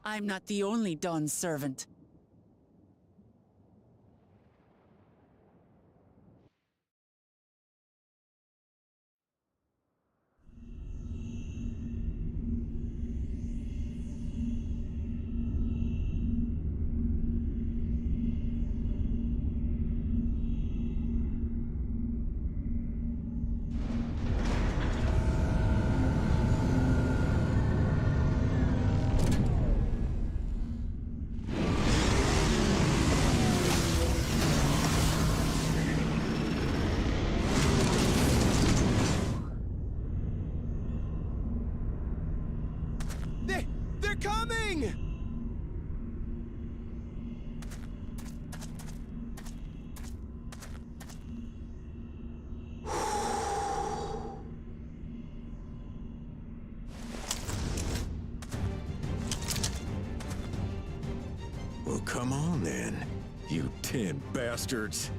I'm not the only Dawn's servant. coming! Well, come on then, you 10 bastards.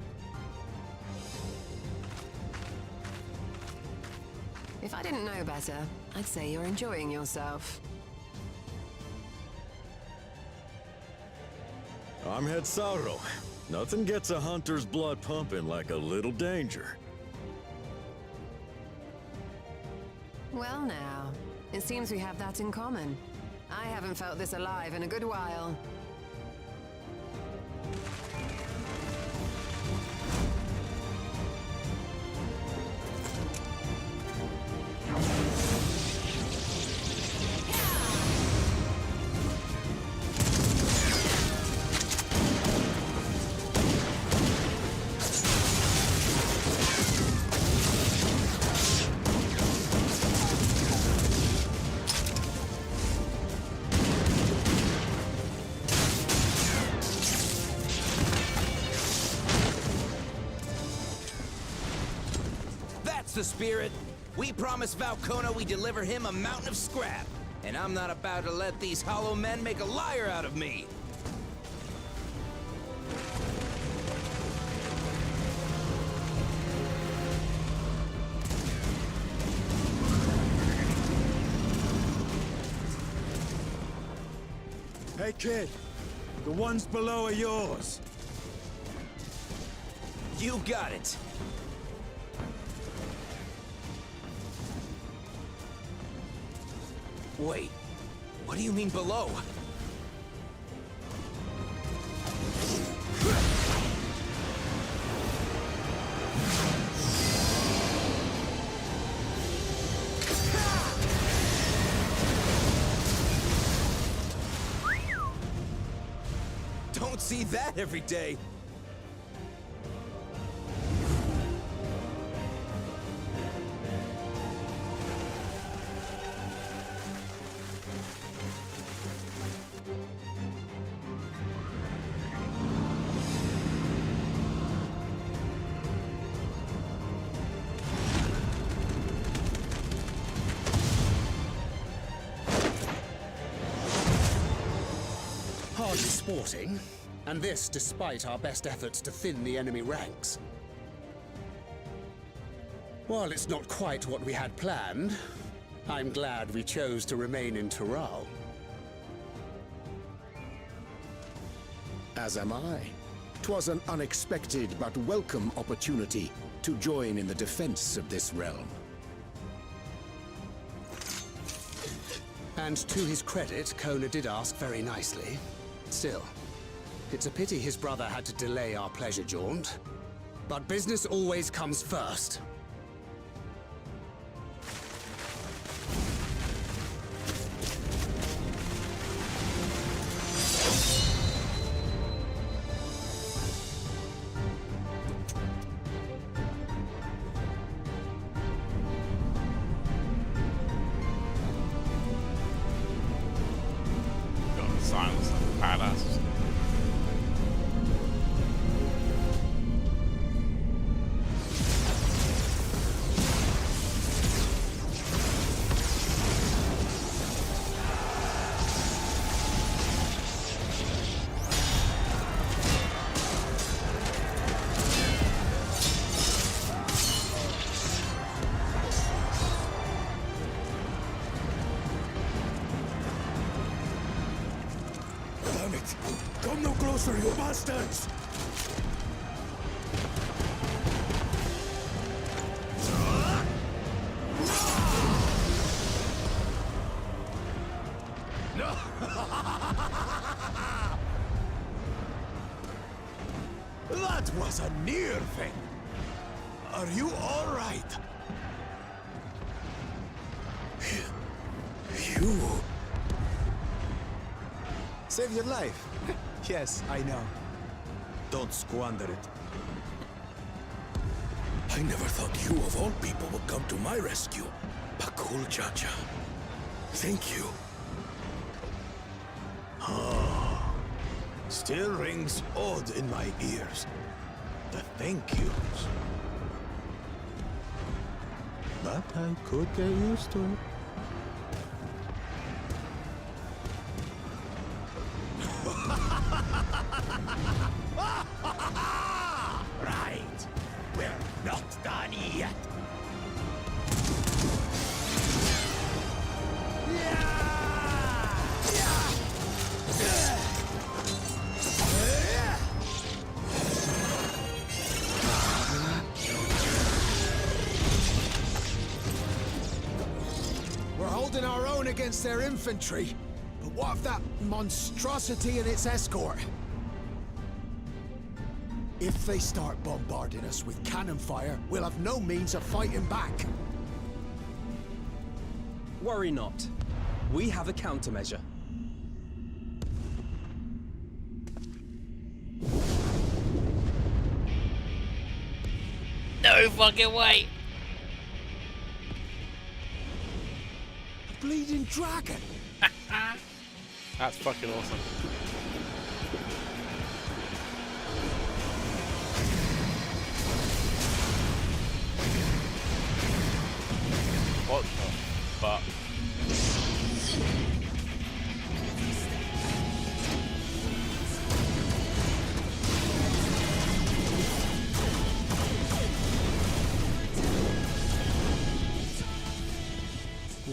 If I didn't know better, I'd say you're enjoying yourself. I'm Head Sauro. Nothing gets a hunter's blood pumping like a little danger. Well now, it seems we have that in common. I haven't felt this alive in a good while. The spirit. We promised Valcona we deliver him a mountain of scrap, and I'm not about to let these hollow men make a liar out of me. Hey kid, the ones below are yours. You got it. Wait, what do you mean below? Don't see that every day. Hardly sporting, and this despite our best efforts to thin the enemy ranks. While it's not quite what we had planned, I'm glad we chose to remain in Tural. As am I. 'Twas an unexpected but welcome opportunity to join in the defense of this realm. And to his credit, Kona did ask very nicely. Still, it's a pity his brother had to delay our pleasure jaunt. But business always comes first. Silence like badass. Damn it! Come no closer, you bastards! That was a near thing. Are you all right? You... Saved your life. Yes, I know. Don't squander it. I never thought you of all people would come to my rescue. Pakul Chacha. Thank you. Still rings odd in my ears. The thank yous. But I could get used to it. Right. We're not done yet. We're holding our own against their infantry. But what of that monstrosity and its escort? If they start bombarding us with cannon fire, we'll have no means of fighting back. Worry not. We have a countermeasure. No fucking way! Bleeding dragon! That's fucking awesome. What the fuck?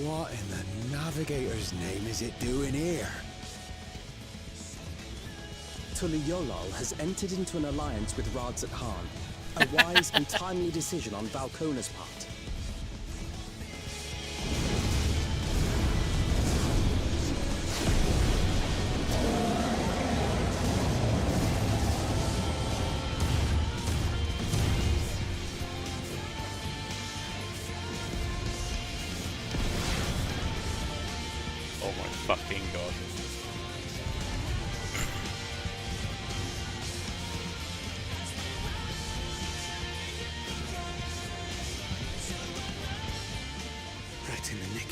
What in the Navigator's name is it doing here? Tuliolol has entered into an alliance with Rads at Han. A wise and timely decision on Valkona's part. Oh my fucking god. Right in the nick.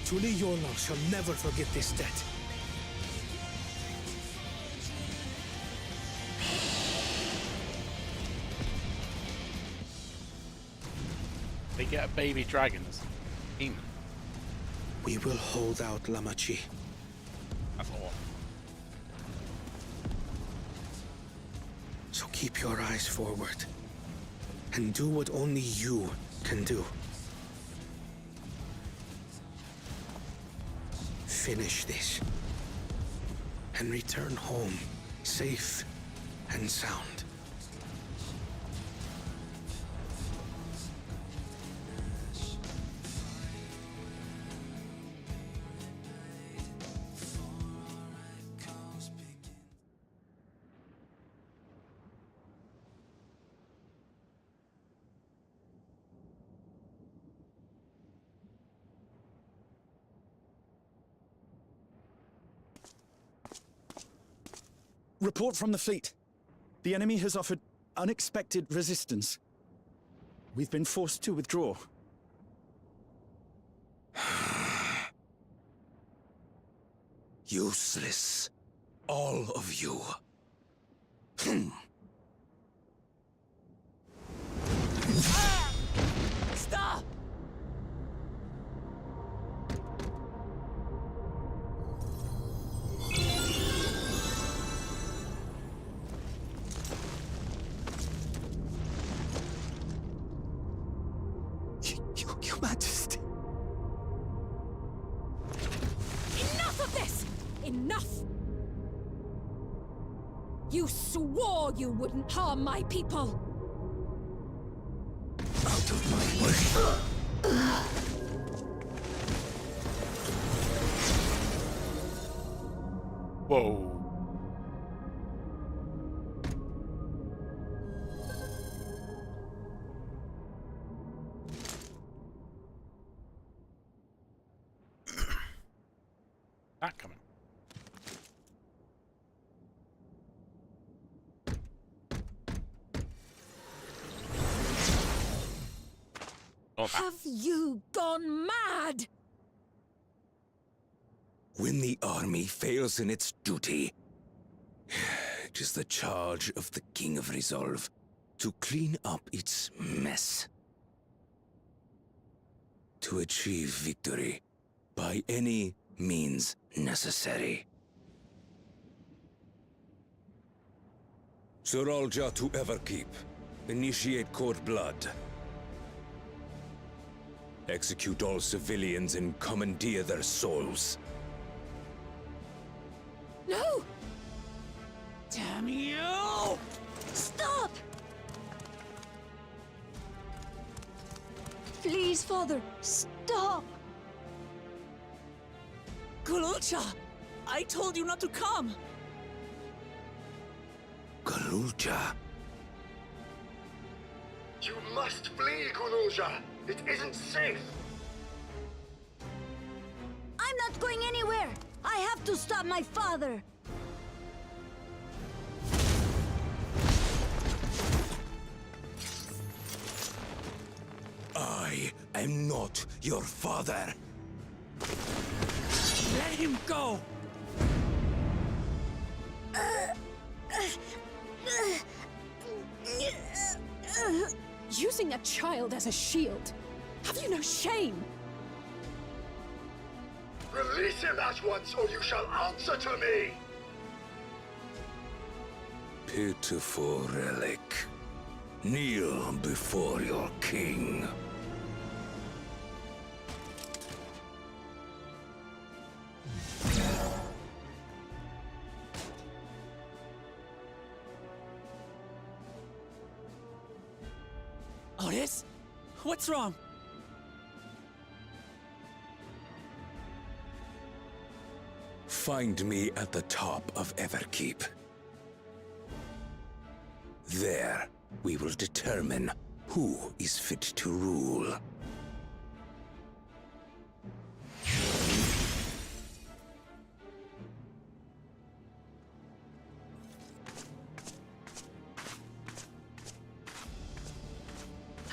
Tuliolol shall never forget this debt. They get a baby dragon as demon. We will hold out, Lamachi. That's all. So keep your eyes forward. And do what only you can do. Finish this. And return home, safe and sound. Report from the fleet. The enemy has offered unexpected resistance. We've been forced to withdraw. Useless. All of you. Stop! Your Majesty. Enough of this! Enough! You swore you wouldn't harm my people! Out of my way. Whoa. That coming. Have you gone mad? When the army fails in its duty, it is the charge of the King of Resolve to clean up its mess. To achieve victory by any means necessary. Zoralja to Everkeep. Initiate Court Blood. Execute all civilians and commandeer their souls. No! Damn you! Stop! Please, Father, stop! Kululcha! I told you not to come! Kululcha. You must flee, Kululja! It isn't safe! I'm not going anywhere! I have to stop my father! I am not your father. Let him go! Using a child as a shield. Have you no shame? Release him at once, or you shall answer to me! Pitiful relic. Kneel before your king. Otis? What's wrong? Find me at the top of Everkeep. There, we will determine who is fit to rule.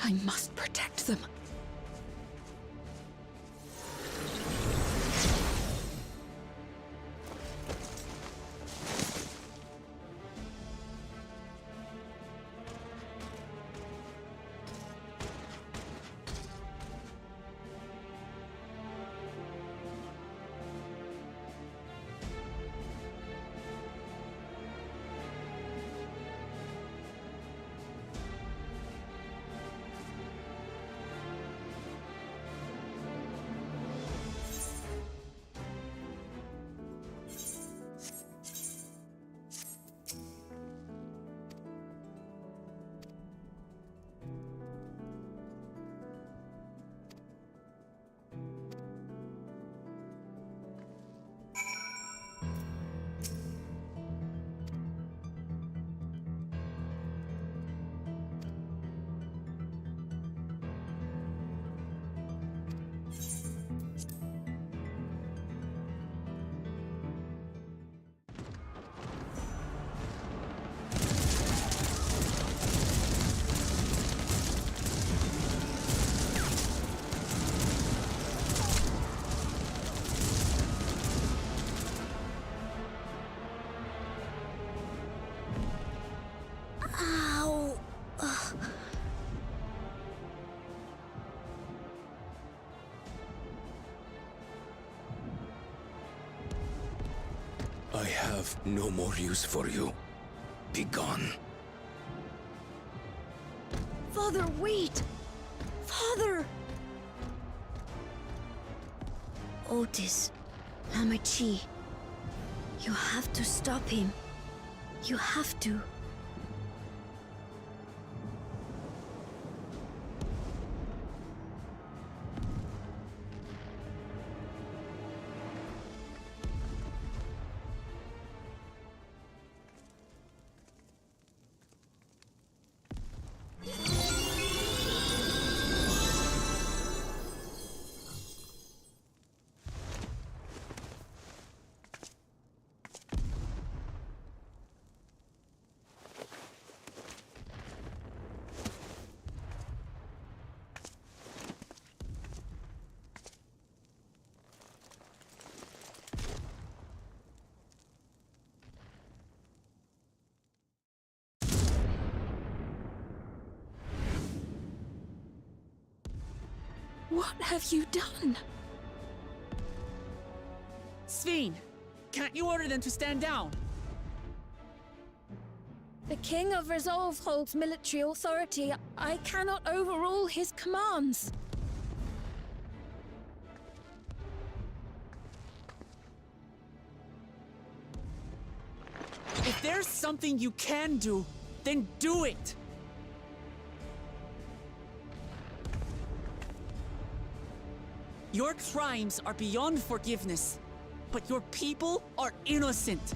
I must protect them. Ow! I have no more use for you. Be gone. Father, wait! Father! Otis, Lamachi, you have to stop him. You have to. What have you done? Sveen, can't you order them to stand down? The King of Resolve holds military authority. I cannot overrule his commands. If there's something you can do, then do it! Your crimes are beyond forgiveness, but your people are innocent.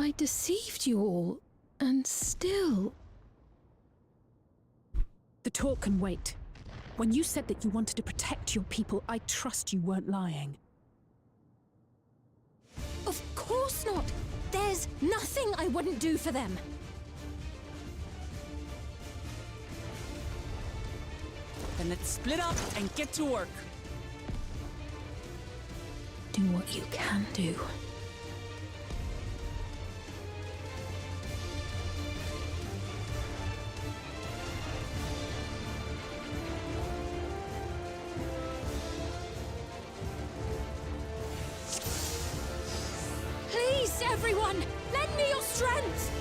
I deceived you all, and still... The talk can wait. When you said that you wanted to protect your people, I trust you weren't lying. Of course not! There's nothing I wouldn't do for them! Then let's split up and get to work. Do what you can do. Please, everyone! Lend me your strength!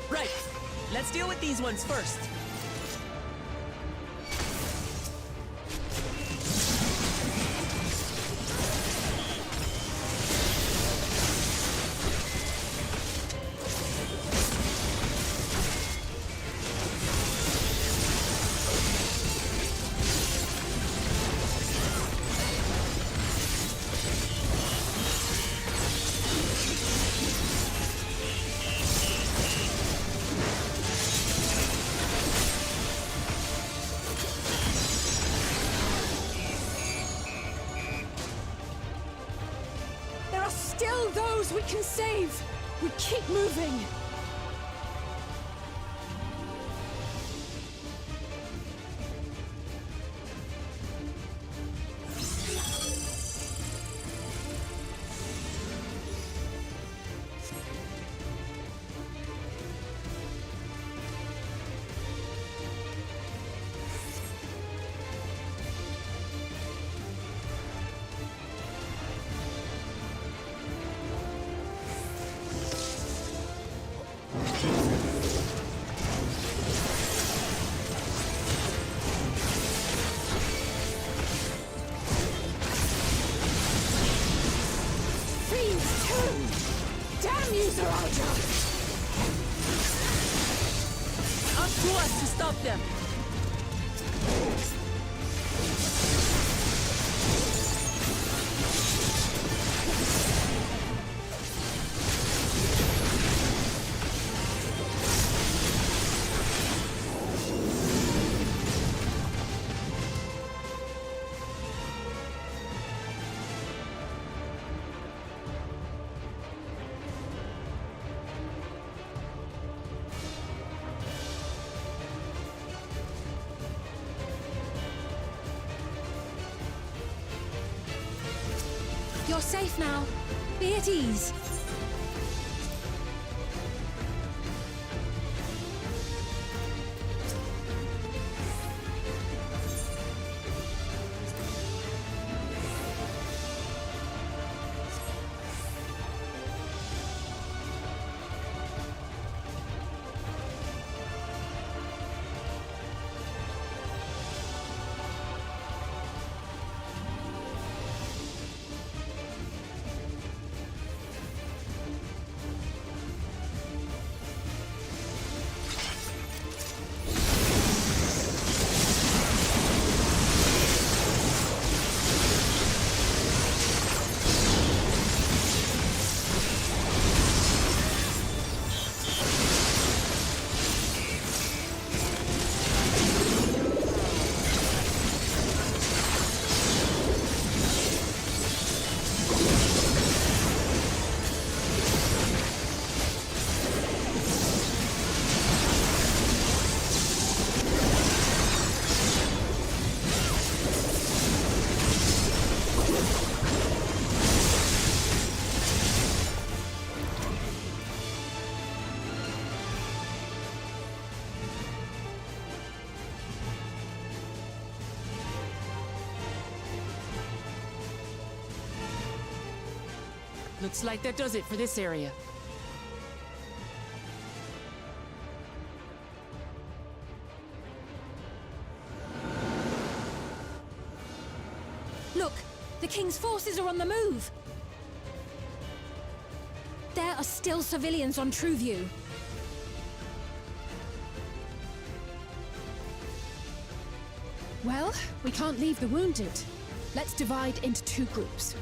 Right, let's deal with these ones first. There are still those we can save! We keep moving! Fiends too! Damn you, Zoraja! Up to us to stop them! You're safe now. Be at ease. Looks like that does it for this area. Look, the King's forces are on the move. There are still civilians on TrueView. Well, we can't leave the wounded. Let's divide into 2 groups.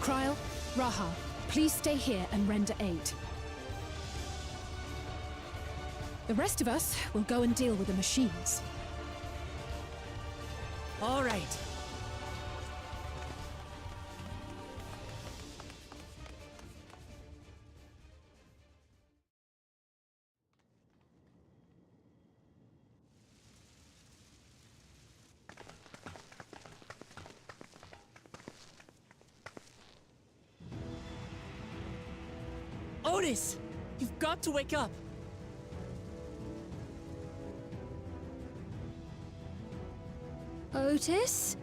Kryl, Raha, please stay here and render aid. The rest of us will go and deal with the machines. All right. Otis! You've got to wake up! Otis?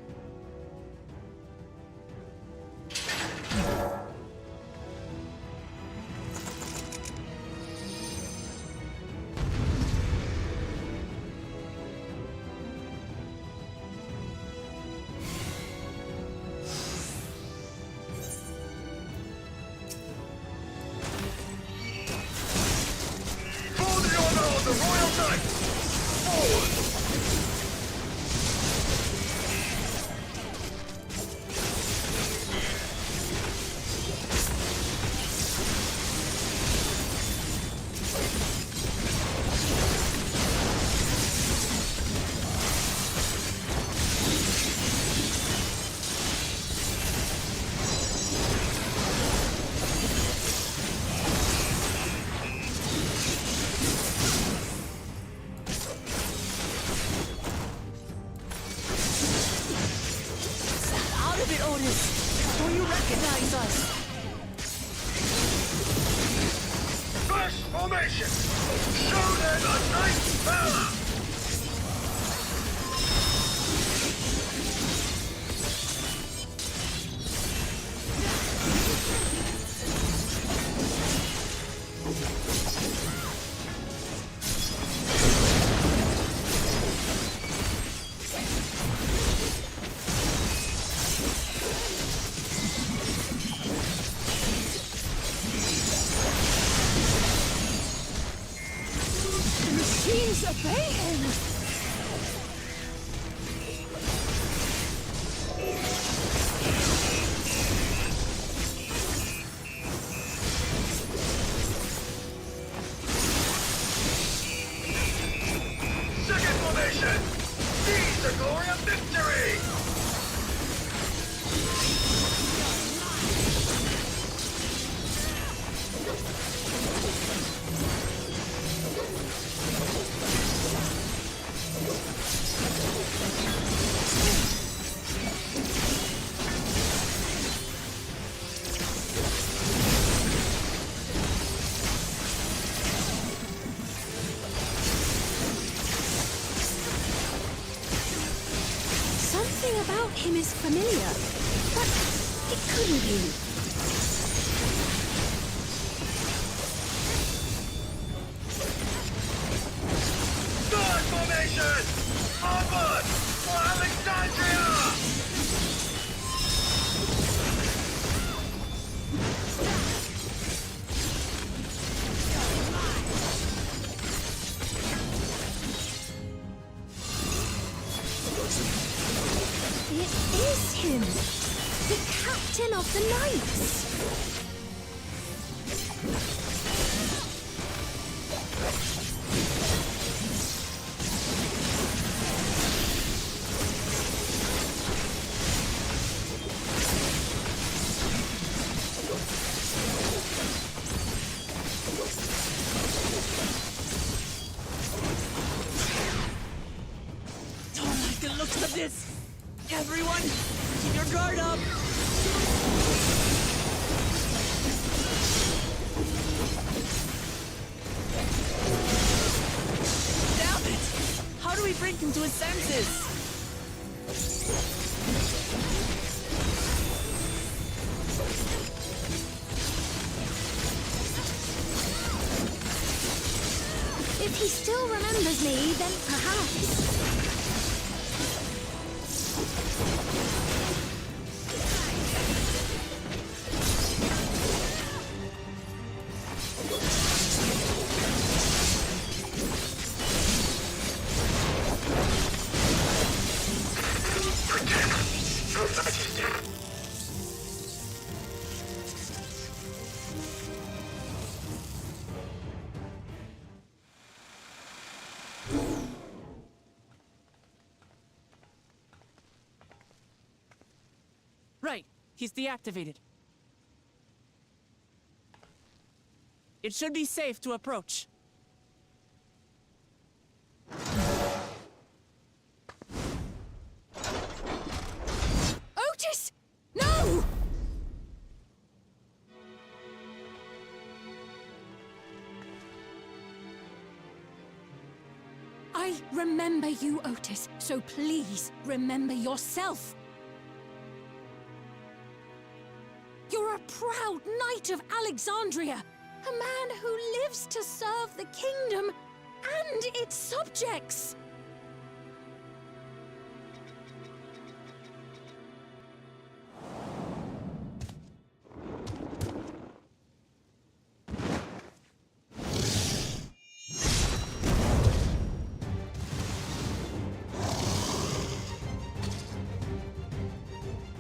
For the honor of the Royal Knight! Forward! Out of it, Otis! Do you recognize us? First formation! Show them a nice power! The machines obey him! Second formation! Seize the glory of victory! Something about him is familiar, but it couldn't be. Third formation! Onward! For Alexandria! It is him! The captain of the Knights! Don't like the looks of this! Everyone, keep your guard up! Damn it! How do we bring him to his senses? If he still remembers me, then perhaps... Right, he's deactivated. It should be safe to approach. Otis! No! I remember you, Otis, so please remember yourself. You're a proud knight of Alexandria, a man who lives to serve the kingdom and its subjects.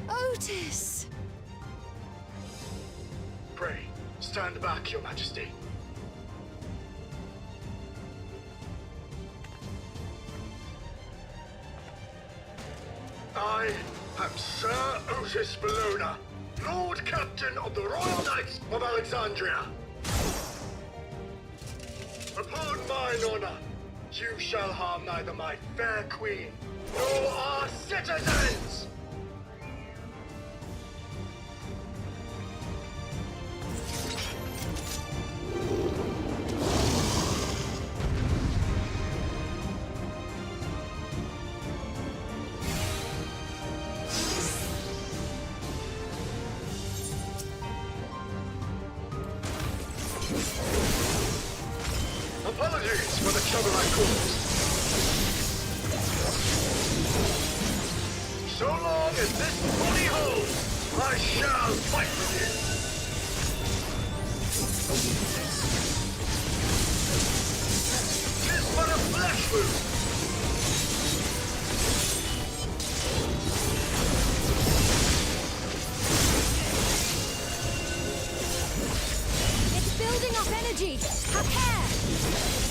Otis! Pray, stand back, Your Majesty. I am Sir Otis Bologna, Lord Captain of the Royal Knights of Alexandria. Upon mine honor, you shall harm neither my fair queen nor our citizens! Apologies for the trouble I caused. So long as this body holds, I shall fight with you. Tis but a flesh wound. It's building up energy. Have care!